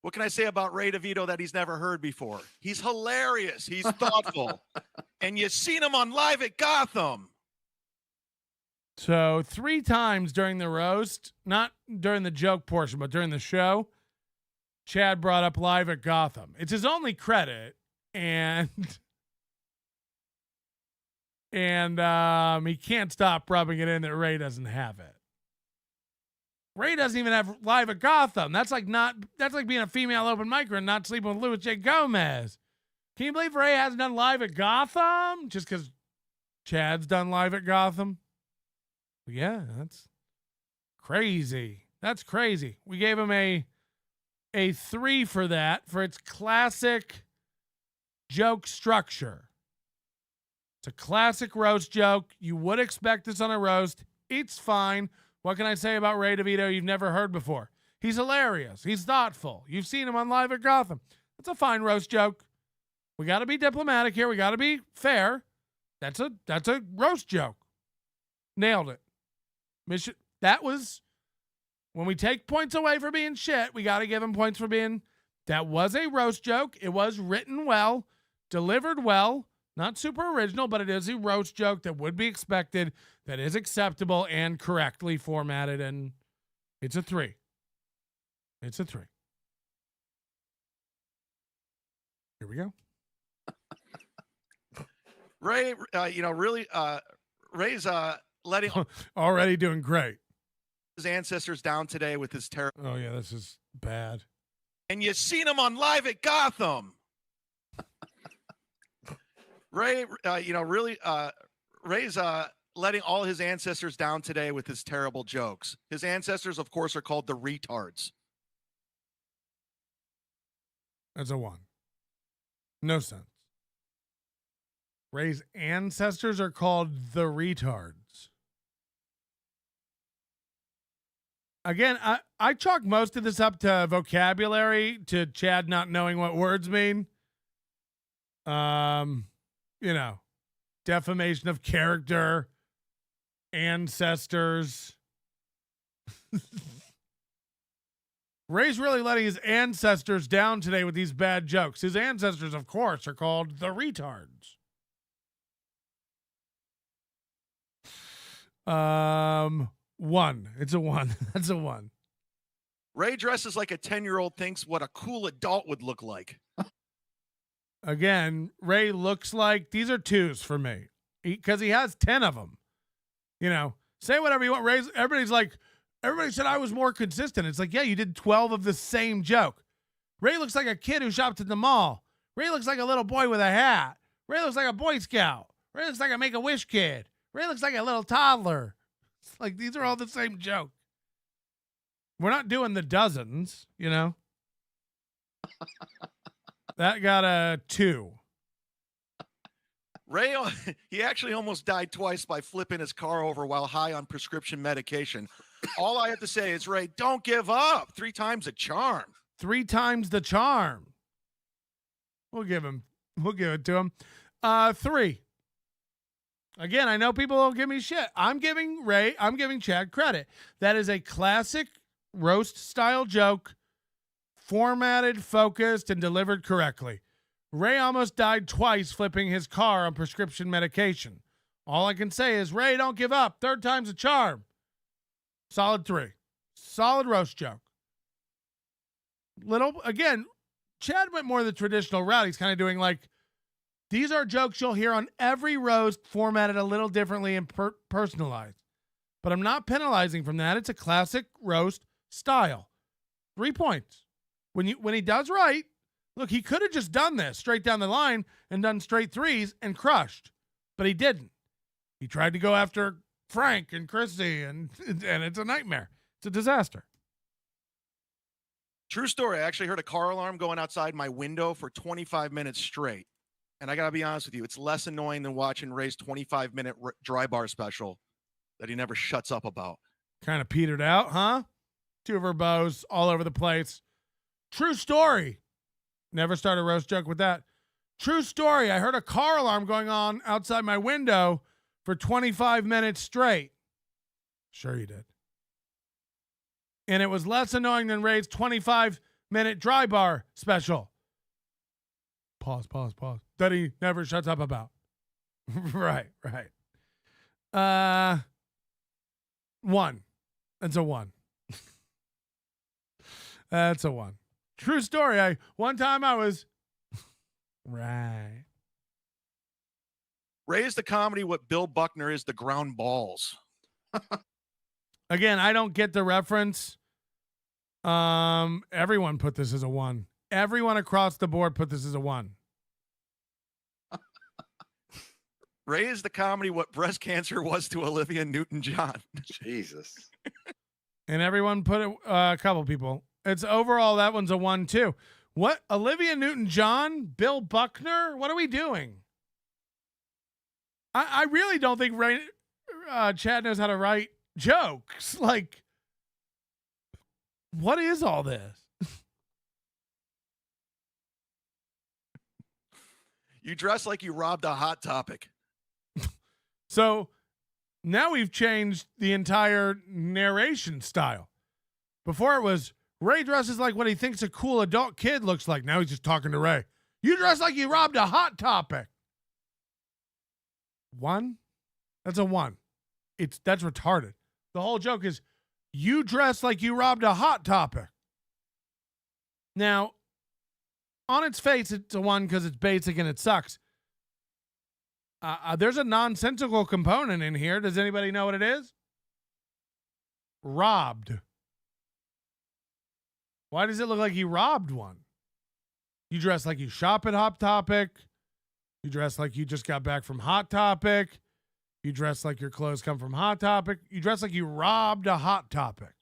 What can I say about Ray DeVito that he's never heard before? He's hilarious. He's thoughtful. And you've seen him on Live at Gotham. So 3 times during the roast, not during the joke portion, but during the show, Chad brought up Live at Gotham. It's his only credit. And he can't stop rubbing it in that Ray doesn't have it. Ray doesn't even have Live at Gotham. That's like being a female open micer and not sleeping with Louis J. Gomez. Can you believe Ray hasn't done Live at Gotham? Just because Chad's done Live at Gotham? Yeah, that's crazy. That's crazy. We gave him a 3 for that, for its classic joke structure. It's a classic roast joke. You would expect this on a roast. It's fine. What can I say about Ray DeVito you've never heard before? He's hilarious. He's thoughtful. You've seen him on Live at Gotham. That's a fine roast joke. We got to be diplomatic here. We got to be fair. That's a roast joke. Nailed it. Mission. That was when we take points away for being shit. We got to give him points for being. That was a roast joke. It was written well, delivered well. Not super original, but it is a roast joke that would be expected, that is acceptable and correctly formatted, and it's a 3. It's a 3. Here we go. Ray, Ray's letting already doing great. His ancestors down today with his terror. Oh yeah, this is bad. And you seen him on Live at Gotham. Ray, Ray's letting all his ancestors down today with his terrible jokes. His ancestors, of course, are called the retards. That's a 1. No sense. Ray's ancestors are called the retards. Again, I chalk most of this up to vocabulary, to Chad not knowing what words mean. Defamation of character, ancestors. Ray's really letting his ancestors down today with these bad jokes. His ancestors, of course, are called the retards. 1. It's a 1. That's a 1. Ray dresses like a 10-year-old thinks what a cool adult would look like. Again, Ray looks like, these are 2s for me, because he has 10 of them. Say whatever you want. Everybody said I was more consistent. It's like, yeah, you did 12 of the same joke. Ray looks like a kid who shopped at the mall. Ray looks like a little boy with a hat. Ray looks like a Boy Scout. Ray looks like a Make-A-Wish kid. Ray looks like a little toddler. It's like, these are all the same joke. We're not doing the dozens, That got a 2. Ray, he actually almost died twice by flipping his car over while high on prescription medication. All I have to say is, Ray, don't give up. 3 times a charm. 3 times the charm. We'll give it to him. 3. Again, I know people will give me shit. I'm giving Chad credit. That is a classic roast style joke, formatted, focused, and delivered correctly. Ray almost died twice flipping his car on prescription medication. All I can say is, Ray, don't give up. 3rd time's a charm. Solid 3. Solid roast joke. Again, Chad went more the traditional route. He's kind of doing like, these are jokes you'll hear on every roast, formatted a little differently and personalized. But I'm not penalizing from that. It's a classic roast style. 3 points. When he does right, look, he could have just done this straight down the line and done straight 3s and crushed. But he didn't. He tried to go after Frank and Chrissy, and it's a nightmare. It's a disaster. True story. I actually heard a car alarm going outside my window for 25 minutes straight. And I got to be honest with you, it's less annoying than watching Ray's 25-minute dry bar special that he never shuts up about. Kind of petered out, huh? 2 verbose all over the place. True story. Never start a roast joke with that. True story. I heard a car alarm going on outside my window for 25 minutes straight. Sure you did. And it was less annoying than Ray's 25-minute dry bar special. Pause. That he never shuts up about. Right. 1. That's a 1. That's a 1. True story. One time I was right. Ray is the comedy what Bill Buckner is the ground balls. Again, I don't get the reference. Everyone put this as a 1. Everyone across the board put this as a 1. Ray is the comedy what breast cancer was to Olivia Newton-John. Jesus. And everyone put it, a couple people. It's overall, that one's a 1 too. What? Olivia Newton-John? Bill Buckner? What are we doing? I really don't think Chad knows how to write jokes. Like, what is all this? You dress like you robbed a Hot Topic. So now we've changed the entire narration style. Before it was Ray dresses like what he thinks a cool adult kid looks like. Now he's just talking to Ray. You dress like you robbed a Hot Topic. 1? That's a 1. That's retarded. The whole joke is you dress like you robbed a Hot Topic. Now, on its face, it's a 1 because it's basic and it sucks. There's a nonsensical component in here. Does anybody know what it is? Robbed. Why does it look like he robbed one? You dress like you shop at Hot Topic. You dress like you just got back from Hot Topic. You dress like your clothes come from Hot Topic. You dress like you robbed a Hot Topic.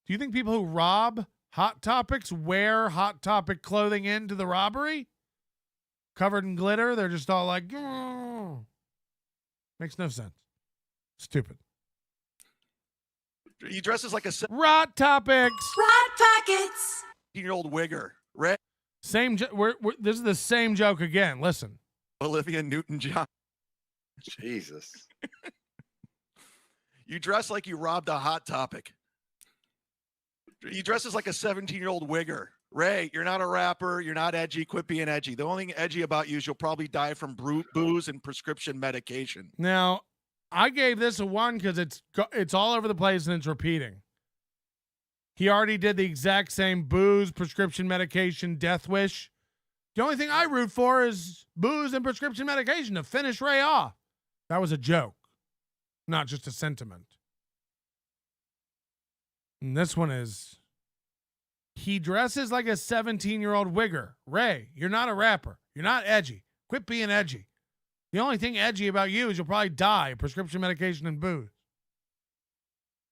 Do you think people who rob Hot Topics wear Hot Topic clothing into the robbery? Covered in glitter? They're just all like, "Grr." Makes no sense. Stupid. He dresses like a Rot Topics. Rot Pockets. 17-year-old wigger. Ray. Same. This is the same joke again. Listen. Olivia Newton-John. Jesus. You dress like you robbed a Hot Topic. He dresses like a 17-year-old wigger. Ray, you're not a rapper. You're not edgy. Quit being edgy. The only thing edgy about you is you'll probably die from booze and prescription medication. Now, I gave this a 1 because it's all over the place and it's repeating. He already did the exact same booze, prescription medication, death wish. The only thing I root for is booze and prescription medication to finish Ray off. That was a joke, not just a sentiment. And this one is, he dresses like a 17-year-old wigger. Ray, you're not a rapper. You're not edgy. Quit being edgy. The only thing edgy about you is you'll probably die of prescription medication and booze.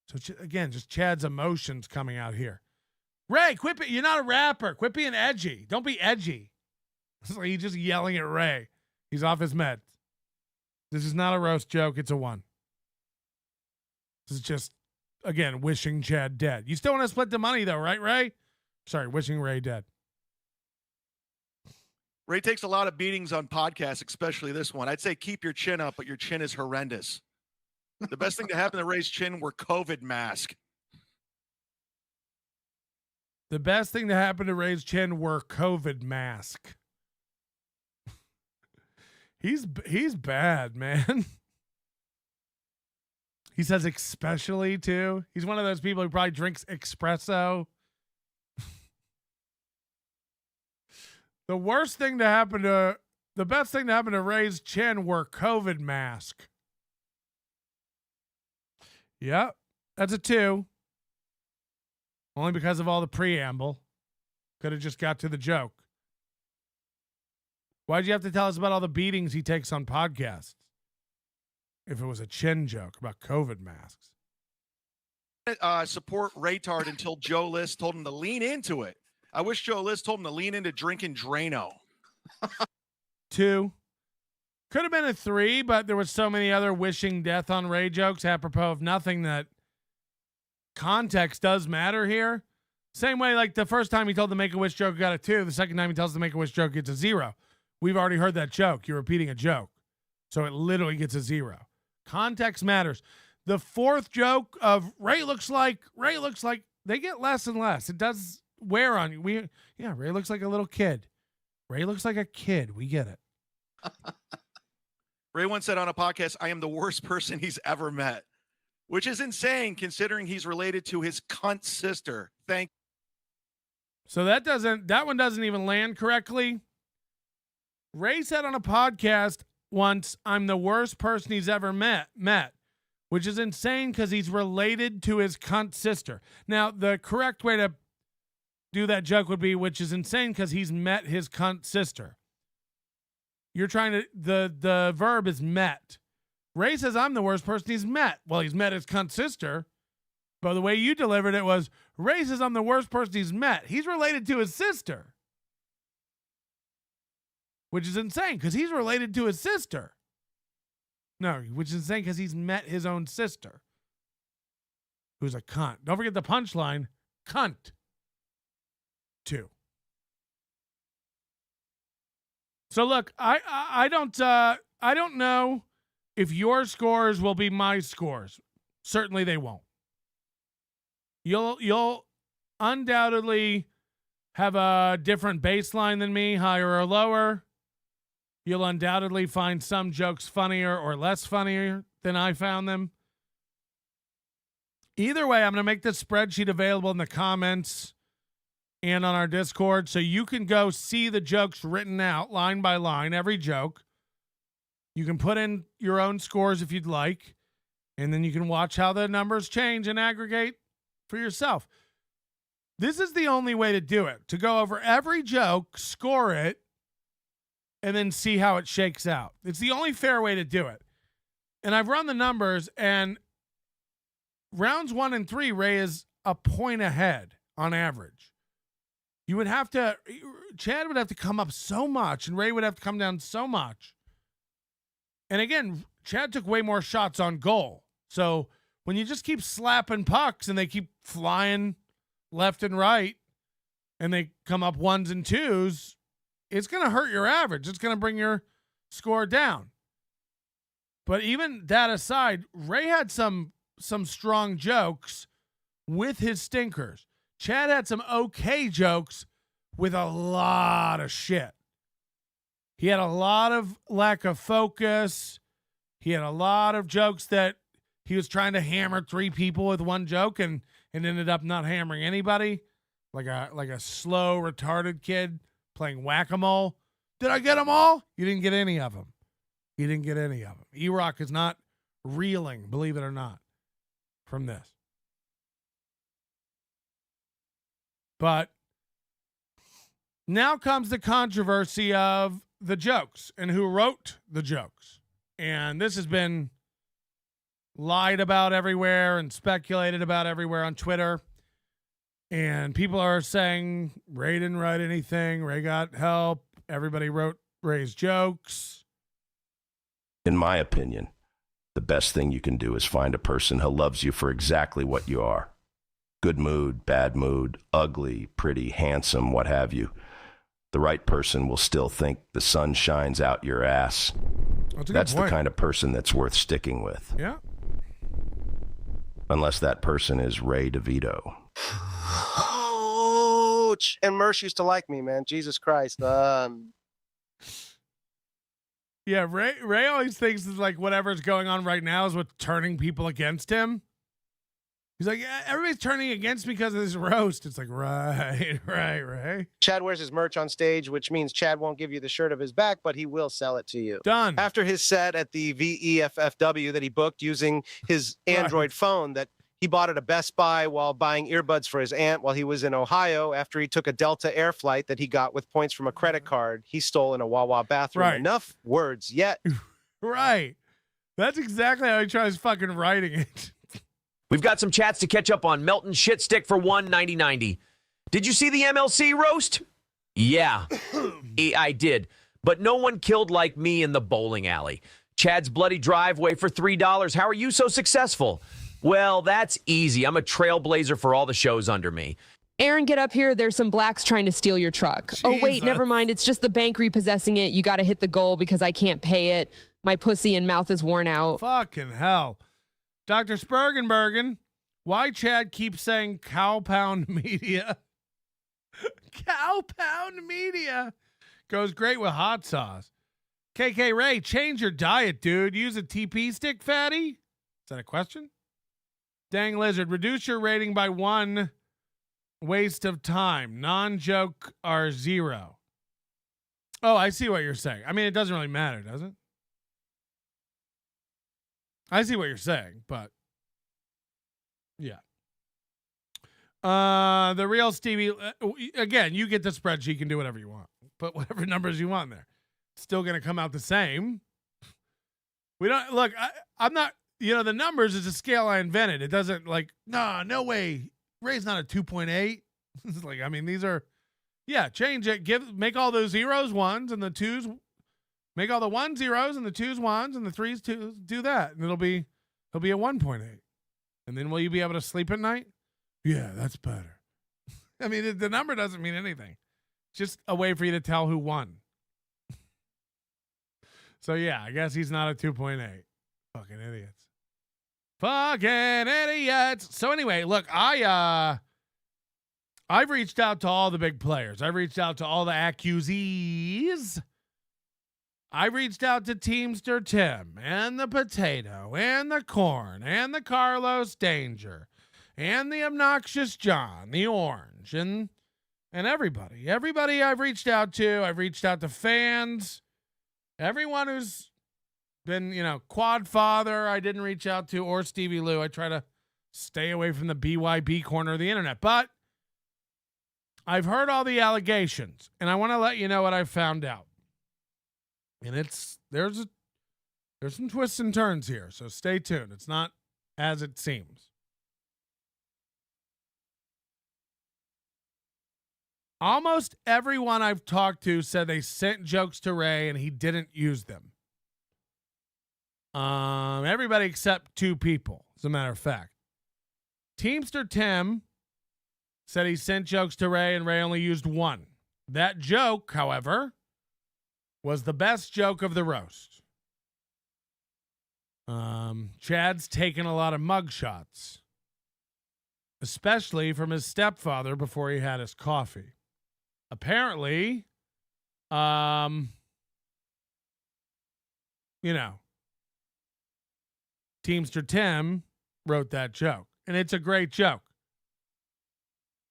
So again, just Chad's emotions coming out here. Ray, quit it. You're not a rapper. Quit being edgy. Don't be edgy. It's like he's just yelling at Ray. He's off his meds. This is not a roast joke. It's a 1. This is just, again, wishing Chad dead. You still want to split the money though, right, Ray? Sorry, wishing Ray dead. Ray takes a lot of beatings on podcasts, especially this one. I'd say keep your chin up, but your chin is horrendous. The best thing to happen to Ray's chin were COVID mask. The best thing to happen to Ray's chin were COVID mask. He's bad, man. He says especially too. He's one of those people who probably drinks espresso. The best thing to happen to Ray's chin were COVID mask. Yep, that's a 2. Only because of all the preamble. Could have just got to the joke. Why'd you have to tell us about all the beatings he takes on podcasts? If it was a chin joke about COVID masks. Support Raytard until Joe List told him to lean into it. I wish Joe List told him to lean into drinking Drano. 2. Could have been a 3, but there was so many other wishing death on Ray jokes apropos of nothing that context does matter here. Same way, like the first time he told the Make-A-Wish joke, got a 2. The second time he tells the Make-A-Wish joke, gets a 0. We've already heard that joke. You're repeating a joke. So it literally gets a 0. Context matters. The fourth joke of Ray looks like, they get less and less. It does wear on you. Ray looks like a little kid. Ray looks like a kid. We get it. Ray once said on a podcast, I am the worst person he's ever met, which is insane considering he's related to his cunt sister. So that one doesn't even land correctly. Ray said on a podcast once, I'm the worst person he's ever met, which is insane because he's related to his cunt sister. Now, the correct way to do that joke would be, which is insane because he's met his cunt sister. You're trying to, the verb is met. Ray says, I'm the worst person he's met. Well, he's met his cunt sister. But the way you delivered it was, Ray says I'm the worst person he's met. He's related to his sister. Which is insane, because he's related to his sister. No, which is insane because he's met his own sister. Who's a cunt. Don't forget the punchline. Cunt. 2. So look, I don't know if your scores will be my scores. Certainly they won't. You'll undoubtedly have a different baseline than me, higher or lower. You'll undoubtedly find some jokes funnier or less funnier than I found them. Either way, I'm going to make this spreadsheet available in the comments and on our Discord, so you can go see the jokes written out line by line, every joke. You can put in your own scores if you'd like, and then you can watch how the numbers change and aggregate for yourself. This is the only way to do it, to go over every joke, score it, and then see how it shakes out. It's the only fair way to do it. And I've run the numbers, and rounds 1 and 3, Ray is a point ahead on average. Chad would have to come up so much, and Ray would have to come down so much. And again, Chad took way more shots on goal. So when you just keep slapping pucks and they keep flying left and right, and they come up 1s and 2s, it's going to hurt your average. It's going to bring your score down. But even that aside, Ray had some strong jokes with his stinkers. Chad had some okay jokes with a lot of shit. He had a lot of lack of focus. He had a lot of jokes that he was trying to hammer 3 people with one joke and ended up not hammering anybody, like a slow, retarded kid playing whack-a-mole. Did I get them all? You didn't get any of them. You didn't get any of them. E-Rock is not reeling, believe it or not, from this. But now comes the controversy of the jokes and who wrote the jokes. And this has been lied about everywhere and speculated about everywhere on Twitter. And people are saying Ray didn't write anything. Ray got help. Everybody wrote Ray's jokes. In my opinion, the best thing you can do is find a person who loves you for exactly what you are. Good mood, bad mood, ugly, pretty, handsome, what have you. The right person will still think the sun shines out your ass. That's the kind of person that's worth sticking with. Yeah. Unless that person is Ray DeVito. Ouch. And Mersh used to like me, man. Jesus Christ. Yeah, Ray always thinks that like whatever's going on right now is what's turning people against him. He's like, yeah, everybody's turning against me because of this roast. It's like, right, Ray. Chad wears his merch on stage, which means Chad won't give you the shirt of his back, but he will sell it to you. Done. After his set at the VEFFW that he booked using his Android phone that he bought at a Best Buy while buying earbuds for his aunt while he was in Ohio after he took a Delta Air flight that he got with points from a credit card he stole in a Wawa bathroom. Right. Enough words yet. Right. That's exactly how he tries fucking writing it. We've got some chats to catch up on. Melton Shitstick for 190.90. Did you see the MLC roast? Yeah, I did. But no one killed like me in the bowling alley. Chad's bloody driveway for $3. How are you so successful? Well, that's easy. I'm a trailblazer for all the shows under me. Aaron, get up here. There's some blacks trying to steal your truck. Jesus. Oh, wait, never mind. It's just the bank repossessing it. You got to hit the goal because I can't pay it. My pussy and mouth is worn out. Fucking hell. Dr. Spergenbergen, why Chad keeps saying cow pound media? Cow pound media goes great with hot sauce. KK Ray, change your diet, dude. Use a TP stick, fatty. Is that a question? Dang Lizard, reduce your rating by 1. Waste of time. Non-joke are 0. Oh, I see what you're saying. I mean, it doesn't really matter, does it? I see what you're saying, but yeah. The real Stevie, again, you get the spreadsheet, you can do whatever you want. Put whatever numbers you want there. It's still going to come out the same. We don't, look, I'm not, the numbers is a scale I invented. It doesn't no way. Ray's not a 2.8. It's like, I mean, these are, change it. Make all those zeros ones and the twos. Make all the 1 zeros and the 2s 1s and the 3s 2s. Do that, and he'll be a 1.8. And then will you be able to sleep at night? Yeah, that's better. I mean, the number doesn't mean anything. It's just a way for you to tell who won. So I guess he's not a 2.8. Fucking idiots. Fucking idiots. So anyway, look, I've reached out to all the big players. I've reached out to all the accusees. I reached out to Teamster Tim and the Potato and the Corn and the Carlos Danger and the Obnoxious John, the Orange, and everybody. Everybody I've reached out to. I've reached out to fans. Everyone who's been, Quad Father I didn't reach out to, or Stevie Lou. I try to stay away from the BYB corner of the internet. But I've heard all the allegations, and I want to let you know what I found out. And there's some twists and turns here, so stay tuned. It's not as it seems. Almost everyone I've talked to said they sent jokes to Ray and he didn't use them. Everybody except 2 people, as a matter of fact. Teamster Tim said he sent jokes to Ray and Ray only used 1. That joke, however, was the best joke of the roast. Chad's taken a lot of mug shots, especially from his stepfather before he had his coffee. Apparently, Teamster Tim wrote that joke, and it's a great joke.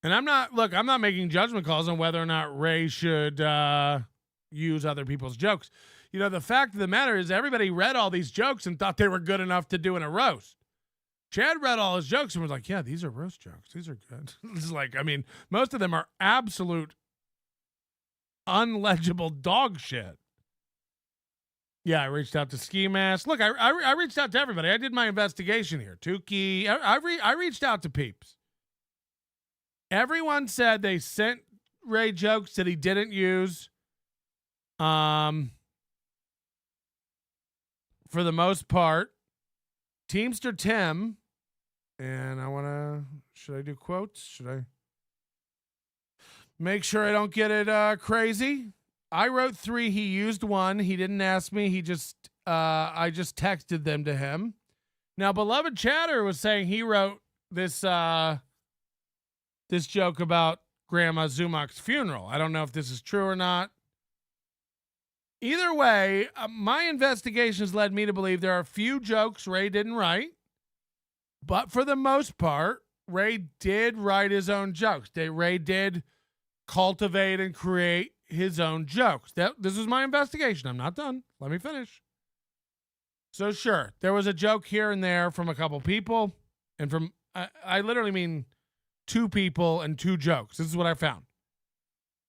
And I'm not making judgment calls on whether or not Ray should use other people's jokes. The fact of the matter is everybody read all these jokes and thought they were good enough to do in a roast. Chad read all his jokes and was like, yeah, these are roast jokes. These are good. It's like, I mean, most of them are absolute unlegible dog shit. Yeah, I reached out to Ski Mask. Look, I reached out to everybody. I did my investigation here. Tukey. I reached out to peeps. Everyone said they sent Ray jokes that he didn't use. For the most part, Teamster Tim, and should I do quotes? Should I make sure I don't get it crazy? I wrote 3. He used 1. He didn't ask me. I just texted them to him. Now, Beloved Chatter was saying he wrote this joke about Grandma Zumock's funeral. I don't know if this is true or not. Either way, my investigations led me to believe there are a few jokes Ray didn't write, but for the most part, Ray did write his own jokes. Ray did cultivate and create his own jokes. This is my investigation. I'm not done. Let me finish. So sure, there was a joke here and there from a couple people, and from I literally mean 2 people and 2 jokes. This is what I found.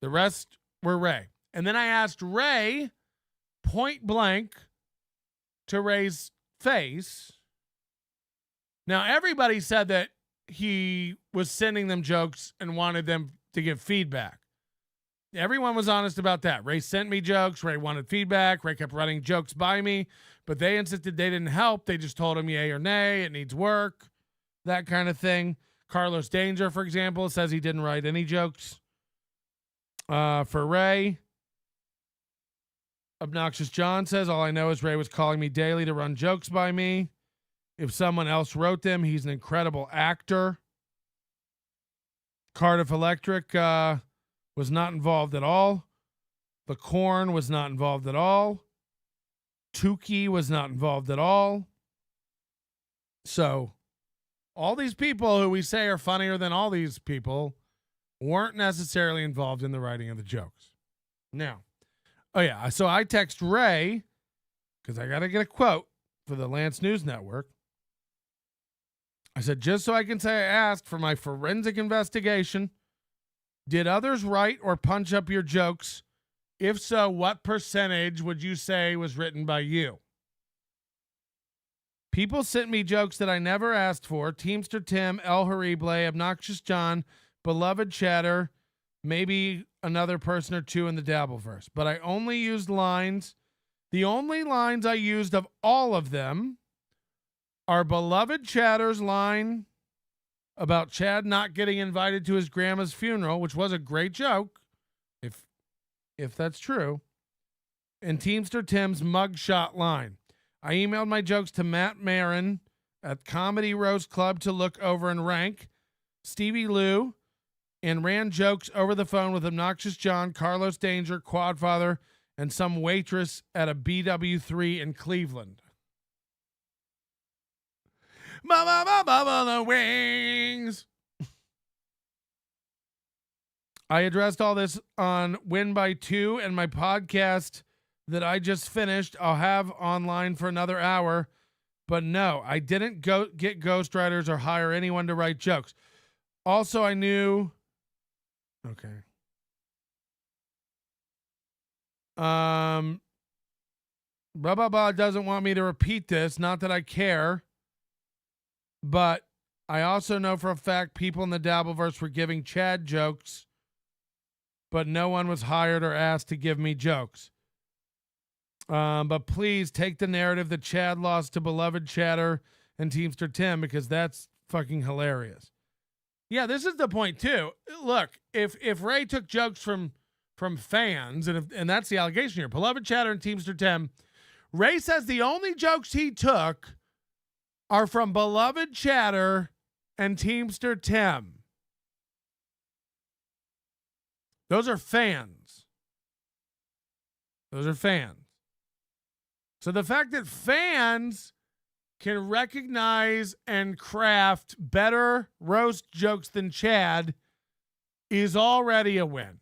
The rest were Ray. And then I asked Ray point blank to Ray's face. Now, everybody said that he was sending them jokes and wanted them to give feedback. Everyone was honest about that. Ray sent me jokes. Ray wanted feedback. Ray kept running jokes by me, but they insisted they didn't help. They just told him yay or nay. It needs work, that kind of thing. Carlos Danger, for example, says he didn't write any jokes for Ray. Obnoxious John says, all I know is Ray was calling me daily to run jokes by me. If someone else wrote them, he's an incredible actor. Cardiff Electric was not involved at all. The Corn was not involved at all. Tukey was not involved at all. So all these people who we say are funnier than all these people weren't necessarily involved in the writing of the jokes. Now, so I text Ray, because I got to get a quote for the Lance News Network. I said, just so I can say I asked for my forensic investigation, did others write or punch up your jokes? If so, what percentage would you say was written by you? People sent me jokes that I never asked for. Teamster Tim, El Horrible, Obnoxious John, Beloved Chatter, maybe another person or two in the Dabbleverse. But I only used lines. The only lines I used of all of them are Beloved Chatter's line about Chad not getting invited to his grandma's funeral, which was a great joke, if that's true, and Teamster Tim's mugshot line. I emailed my jokes to Matt Marin at Comedy Roast Club to look over and rank, Stevie Lou, and ran jokes over the phone with Obnoxious John, Carlos Danger, Quadfather, and some waitress at a BW3 in Cleveland. The wings. I addressed all this on Win by 2 and my podcast that I just finished. I'll have online for another hour. But no, I didn't get ghostwriters or hire anyone to write jokes. Also, I knew... Okay. Blah, blah, blah doesn't want me to repeat this. Not that I care. But I also know for a fact people in the Dabbleverse were giving Chad jokes, but no one was hired or asked to give me jokes. But please take the narrative that Chad lost to Beloved Chatter and Teamster Tim, because that's fucking hilarious. Yeah, this is the point too. Look, if Ray took jokes from fans, and that's the allegation here, Beloved Chatter and Teamster Tim, Ray says the only jokes he took are from Beloved Chatter and Teamster Tim. Those are fans. Those are fans. So the fact that fans can recognize and craft better roast jokes than Chad is already a win.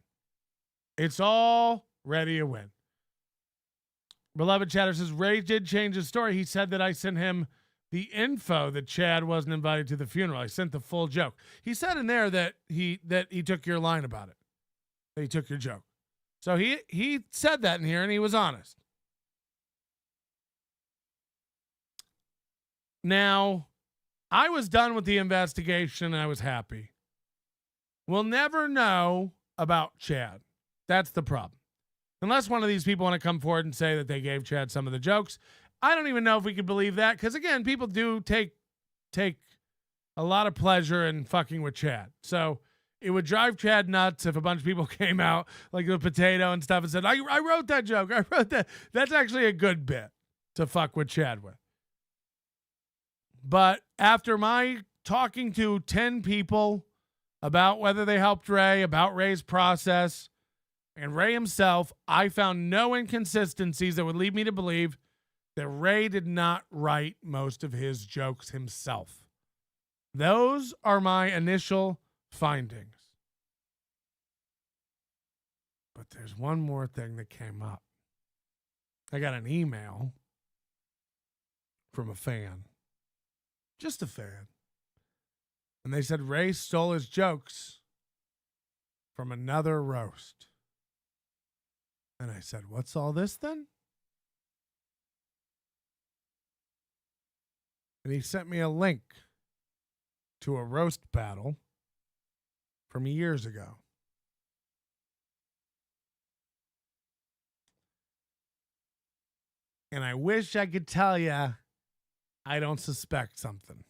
It's already a win. Beloved Chatter says, Ray did change his story. He said that I sent him the info that Chad wasn't invited to the funeral. I sent the full joke. He said in there that he took your line about it. That he took your joke. So he said that in here, and he was honest. Now, I was done with the investigation, and I was happy. We'll never know about Chad. That's the problem. Unless one of these people want to come forward and say that they gave Chad some of the jokes. I don't even know if we could believe that, because again, people do take a lot of pleasure in fucking with Chad. So it would drive Chad nuts if a bunch of people came out like the potato and stuff and said, I wrote that joke. I wrote that. That's actually a good bit to fuck with Chad with. But after my talking to 10 people about whether they helped Ray, about Ray's process, and Ray himself, I found no inconsistencies that would lead me to believe that Ray did not write most of his jokes himself. Those are my initial findings. But there's one more thing that came up. I got an email from a fan. Just a fan. And they said Ray stole his jokes from another roast. And I said, what's all this then? And he sent me a link to a roast battle from years ago. And I wish I could tell you I don't suspect something.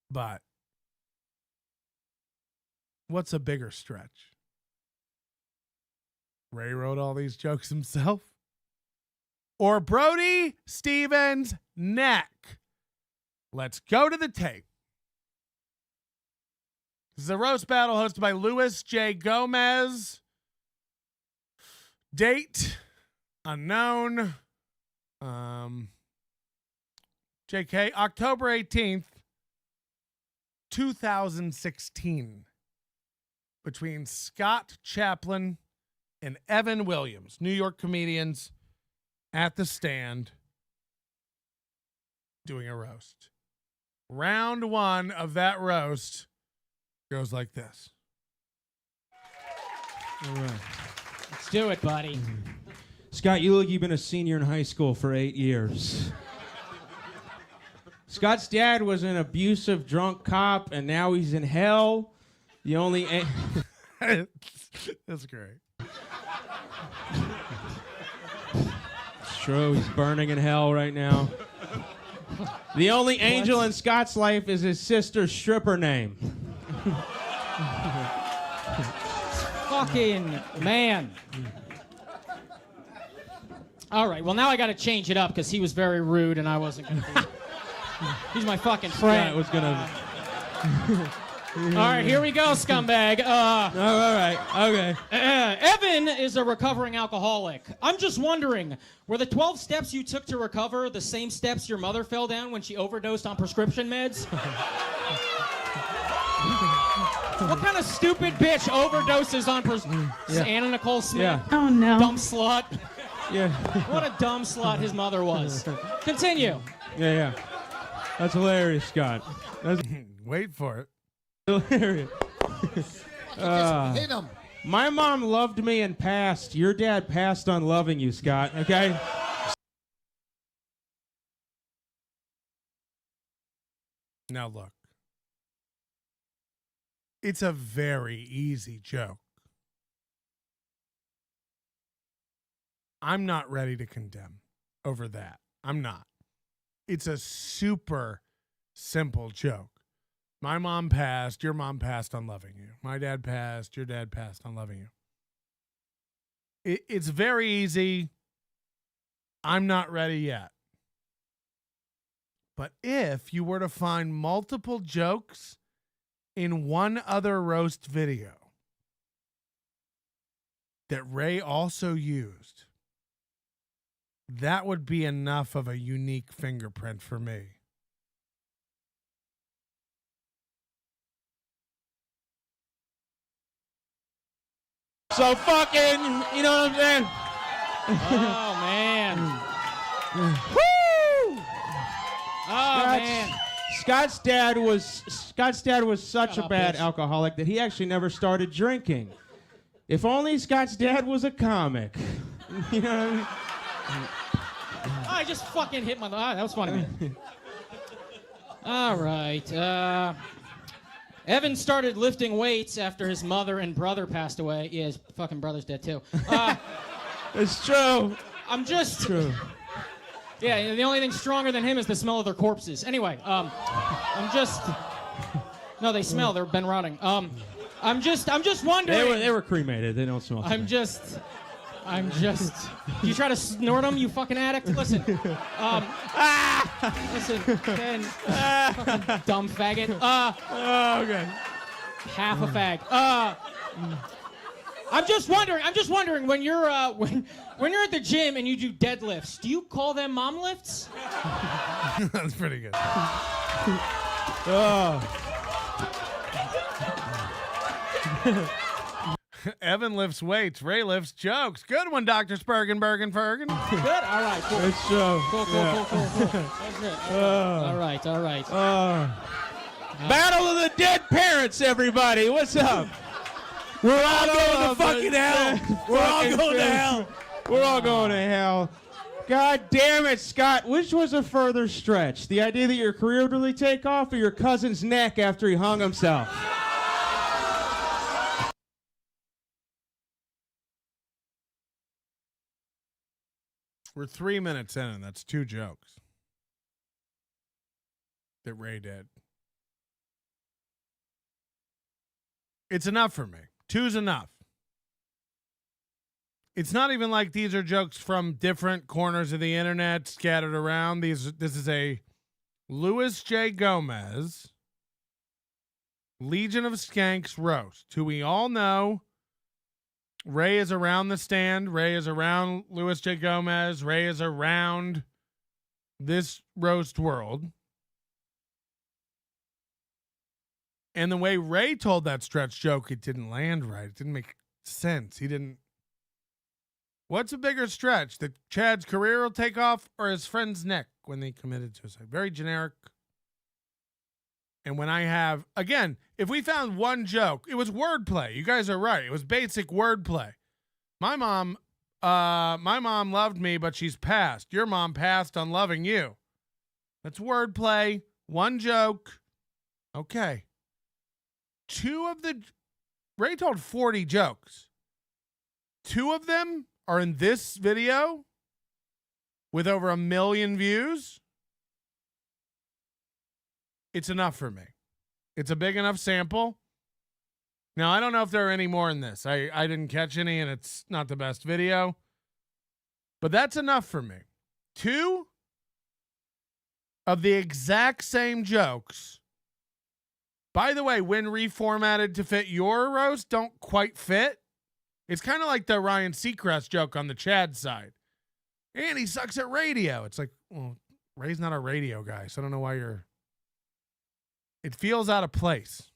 But what's a bigger stretch? Ray wrote all these jokes himself? Or Brody Stevens' neck? Let's go to the tape. This is a roast battle hosted by Luis J. Gomez. Date unknown. JK, October 18th, 2016. Between Scott Chaplin and Evan Williams, New York comedians at the stand doing a roast. Round one of that roast goes like this. All right. Let's do it, buddy. Scott, you look, you've been a senior in high school for 8 years. Scott's dad was an abusive drunk cop, and now he's in hell. The only That's great. It's true. He's burning in hell right now. The only angel in Scott's life is his sister's stripper name. Fucking man. All right, well, now I got to change it up because he was very rude and I wasn't going to be. He's my fucking friend. Scott was going to... All right, here we go, scumbag. all right, okay. Evan is a recovering alcoholic. I'm just wondering, were the 12 steps you took to recover the same steps your mother fell down when she overdosed on prescription meds? What kind of stupid bitch overdoses on Anna Nicole Smith? Yeah. Oh, no. Dumb slut. Yeah. What a dumb slut his mother was. Continue. Yeah. That's hilarious, Scott. That's Wait for it. hilarious. Hit him. My mom loved me and passed. Your dad passed on loving you, Scott, okay? Now look. It's a very easy joke. I'm not ready to condemn over that. I'm not. It's a super simple joke. My mom passed, your mom passed on loving you. My dad passed, your dad passed on loving you. It's very easy. I'm not ready yet. But if you were to find multiple jokes in one other roast video that Ray also used, that would be enough of a unique fingerprint for me. So fucking, you know what I'm saying? Oh, man. Woo! Oh, man. Scott's dad was such a bad alcoholic that he actually never started drinking. If only Scott's dad was a comic. You know what I mean? I just fucking hit my... that was funny, man. All right. Evan started lifting weights after his mother and brother passed away. Yeah, his fucking brother's dead, too. It's true. I'm just... True. Yeah, the only thing stronger than him is the smell of their corpses. Anyway, I'm just... No, they smell. They've been rotting. I'm just wondering... They were cremated. They don't smell. I'm just... You try to snort them, you fucking addict? Listen. Listen, Ken. Fucking dumb faggot. Okay. Half a fag. I'm just wondering when you're when you're at the gym and you do deadlifts, do you call them mom lifts? That's pretty good. Evan lifts weights. Ray lifts jokes. Good one, Dr. Spurgeon, Bergen, Fergen. Good? All right, cool. It's true. Cool. That's it. All right. Battle of the Dead Parents, everybody. What's up? We're all going to fucking hell. We're all going to hell. We're all going to hell. God damn it, Scott. Which was a further stretch? The idea that your career would really take off, or your cousin's neck after he hung himself? We're 3 minutes in, and that's 2 jokes that Ray did. It's enough for me. 2's enough. It's not even like these are jokes from different corners of the internet scattered around. This is a Louis J. Gomez Legion of Skanks roast, who we all know. Ray is around the stand. Ray is around Louis J. Gomez. Ray is around this roast world. And the way Ray told that stretch joke, it didn't land right. It didn't make sense. He didn't. What's a bigger stretch? That Chad's career will take off, or his friend's neck when they committed suicide? Very generic. And when I have, again, if we found one joke, it was wordplay. You guys are right. It was basic wordplay. My mom loved me, but she's passed. Your mom passed on loving you. That's wordplay. One joke. Okay. Ray told 40 jokes. 2 of them are in this video with over 1 million views. It's enough for me. It's a big enough sample. Now, I don't know if there are any more in this. I didn't catch any, and it's not the best video. But that's enough for me. 2 of the exact same jokes. By the way, when reformatted to fit your roast, don't quite fit. It's kind of like the Ryan Seacrest joke on the Chad side. And he sucks at radio. It's like, well, Ray's not a radio guy, so I don't know why you're... It feels out of place.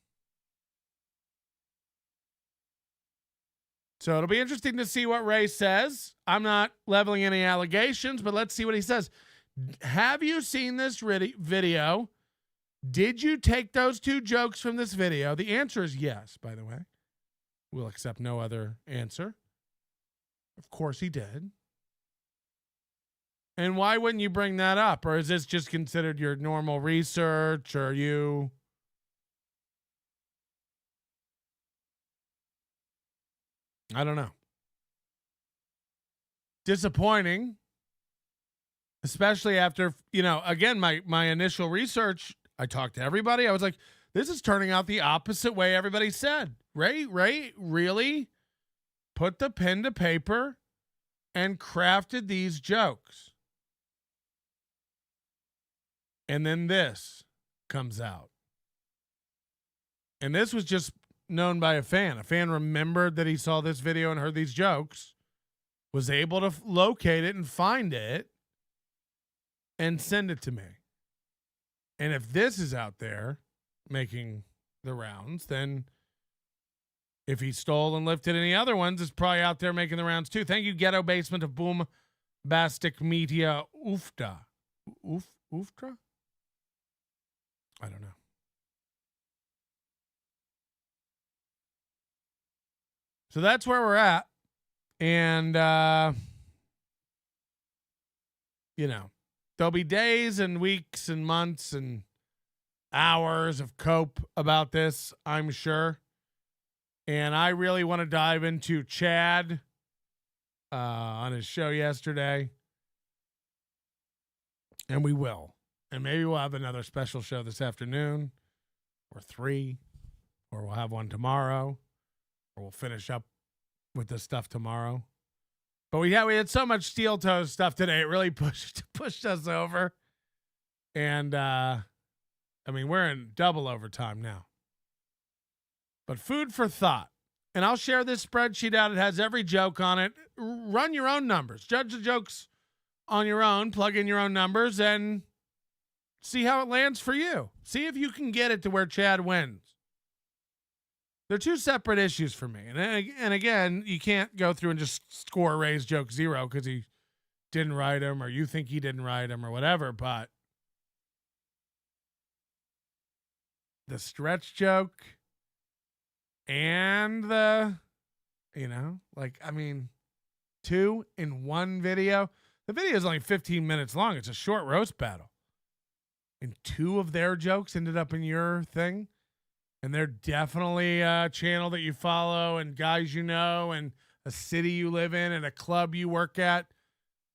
So it'll be interesting to see what Ray says. I'm not leveling any allegations, but let's see what he says. Have you seen this video? Did you take those 2 jokes from this video? The answer is yes, by the way. We'll accept no other answer. Of course he did. And why wouldn't you bring that up? Or is this just considered your normal research? Or you... I don't know. Disappointing. Especially after, again, my initial research, I talked to everybody. I was like, this is turning out the opposite way everybody said. Ray really put the pen to paper and crafted these jokes. And then this comes out. And this was just known by a fan. A fan remembered that he saw this video and heard these jokes, was able to locate it and find it and send it to me. And if this is out there making the rounds, then if he stole and lifted any other ones, it's probably out there making the rounds too. Thank you, Ghetto Basement of Boom Bastic Media Oofta. Ooftra? I don't know. So that's where we're at. And, there'll be days and weeks and months and hours of cope about this, I'm sure. And I really want to dive into Chad on his show yesterday. And we will. And maybe we'll have another special show this afternoon or 3, or we'll have one tomorrow, or we'll finish up with this stuff tomorrow. But we had so much steel toe stuff today. It really pushed us over. And we're in double overtime now. But food for thought. And I'll share this spreadsheet out. It has every joke on it. Run your own numbers. Judge the jokes on your own. Plug in your own numbers and see how it lands for you. See if you can get it to where Chad wins. They're 2 separate issues for me. And again, you can't go through and just score Ray's joke 0 because he didn't write them, or you think he didn't write them, or whatever. But the stretch joke and the, 2 in 1 video. The video is only 15 minutes long. It's a short roast battle. And 2 of their jokes ended up in your thing. And they're definitely a channel that you follow, and guys you know, and a city you live in, and a club you work at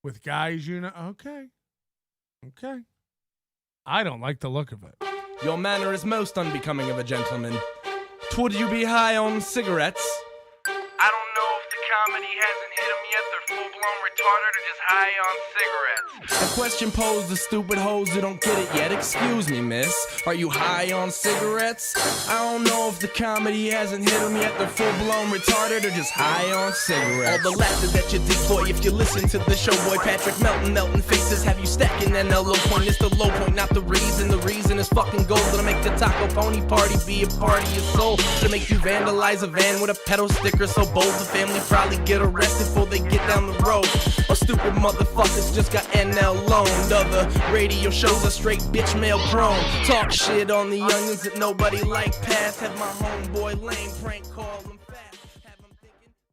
with guys you know. Okay. I don't like the look of it. Your manner is most unbecoming of a gentleman. Would you be high on cigarettes? I don't know if the comedy hasn't hit them yet. They're full-blown retarded or just high on cigarettes. A question posed to stupid hoes who don't get it yet. Excuse me, miss. Are you high on cigarettes? I don't know if the comedy hasn't hit them yet. They're full-blown retarded or just high on cigarettes. All the laughter that you dig, boy, if you listen to the show, boy. Patrick Melton faces have you stacking that low point. It's the low point, not the reason. The reason is fucking gold. Gonna make the Taco Pony party be a party of soul. Gonna make you vandalize a van with a pedal sticker so bold the family probably get arrested before they get down the road. Or stupid motherfuckers just got NL loaned. Other radio shows are straight bitch mail prone. Talk shit on the youngins that nobody like past. Have my homeboy Lane prank call them.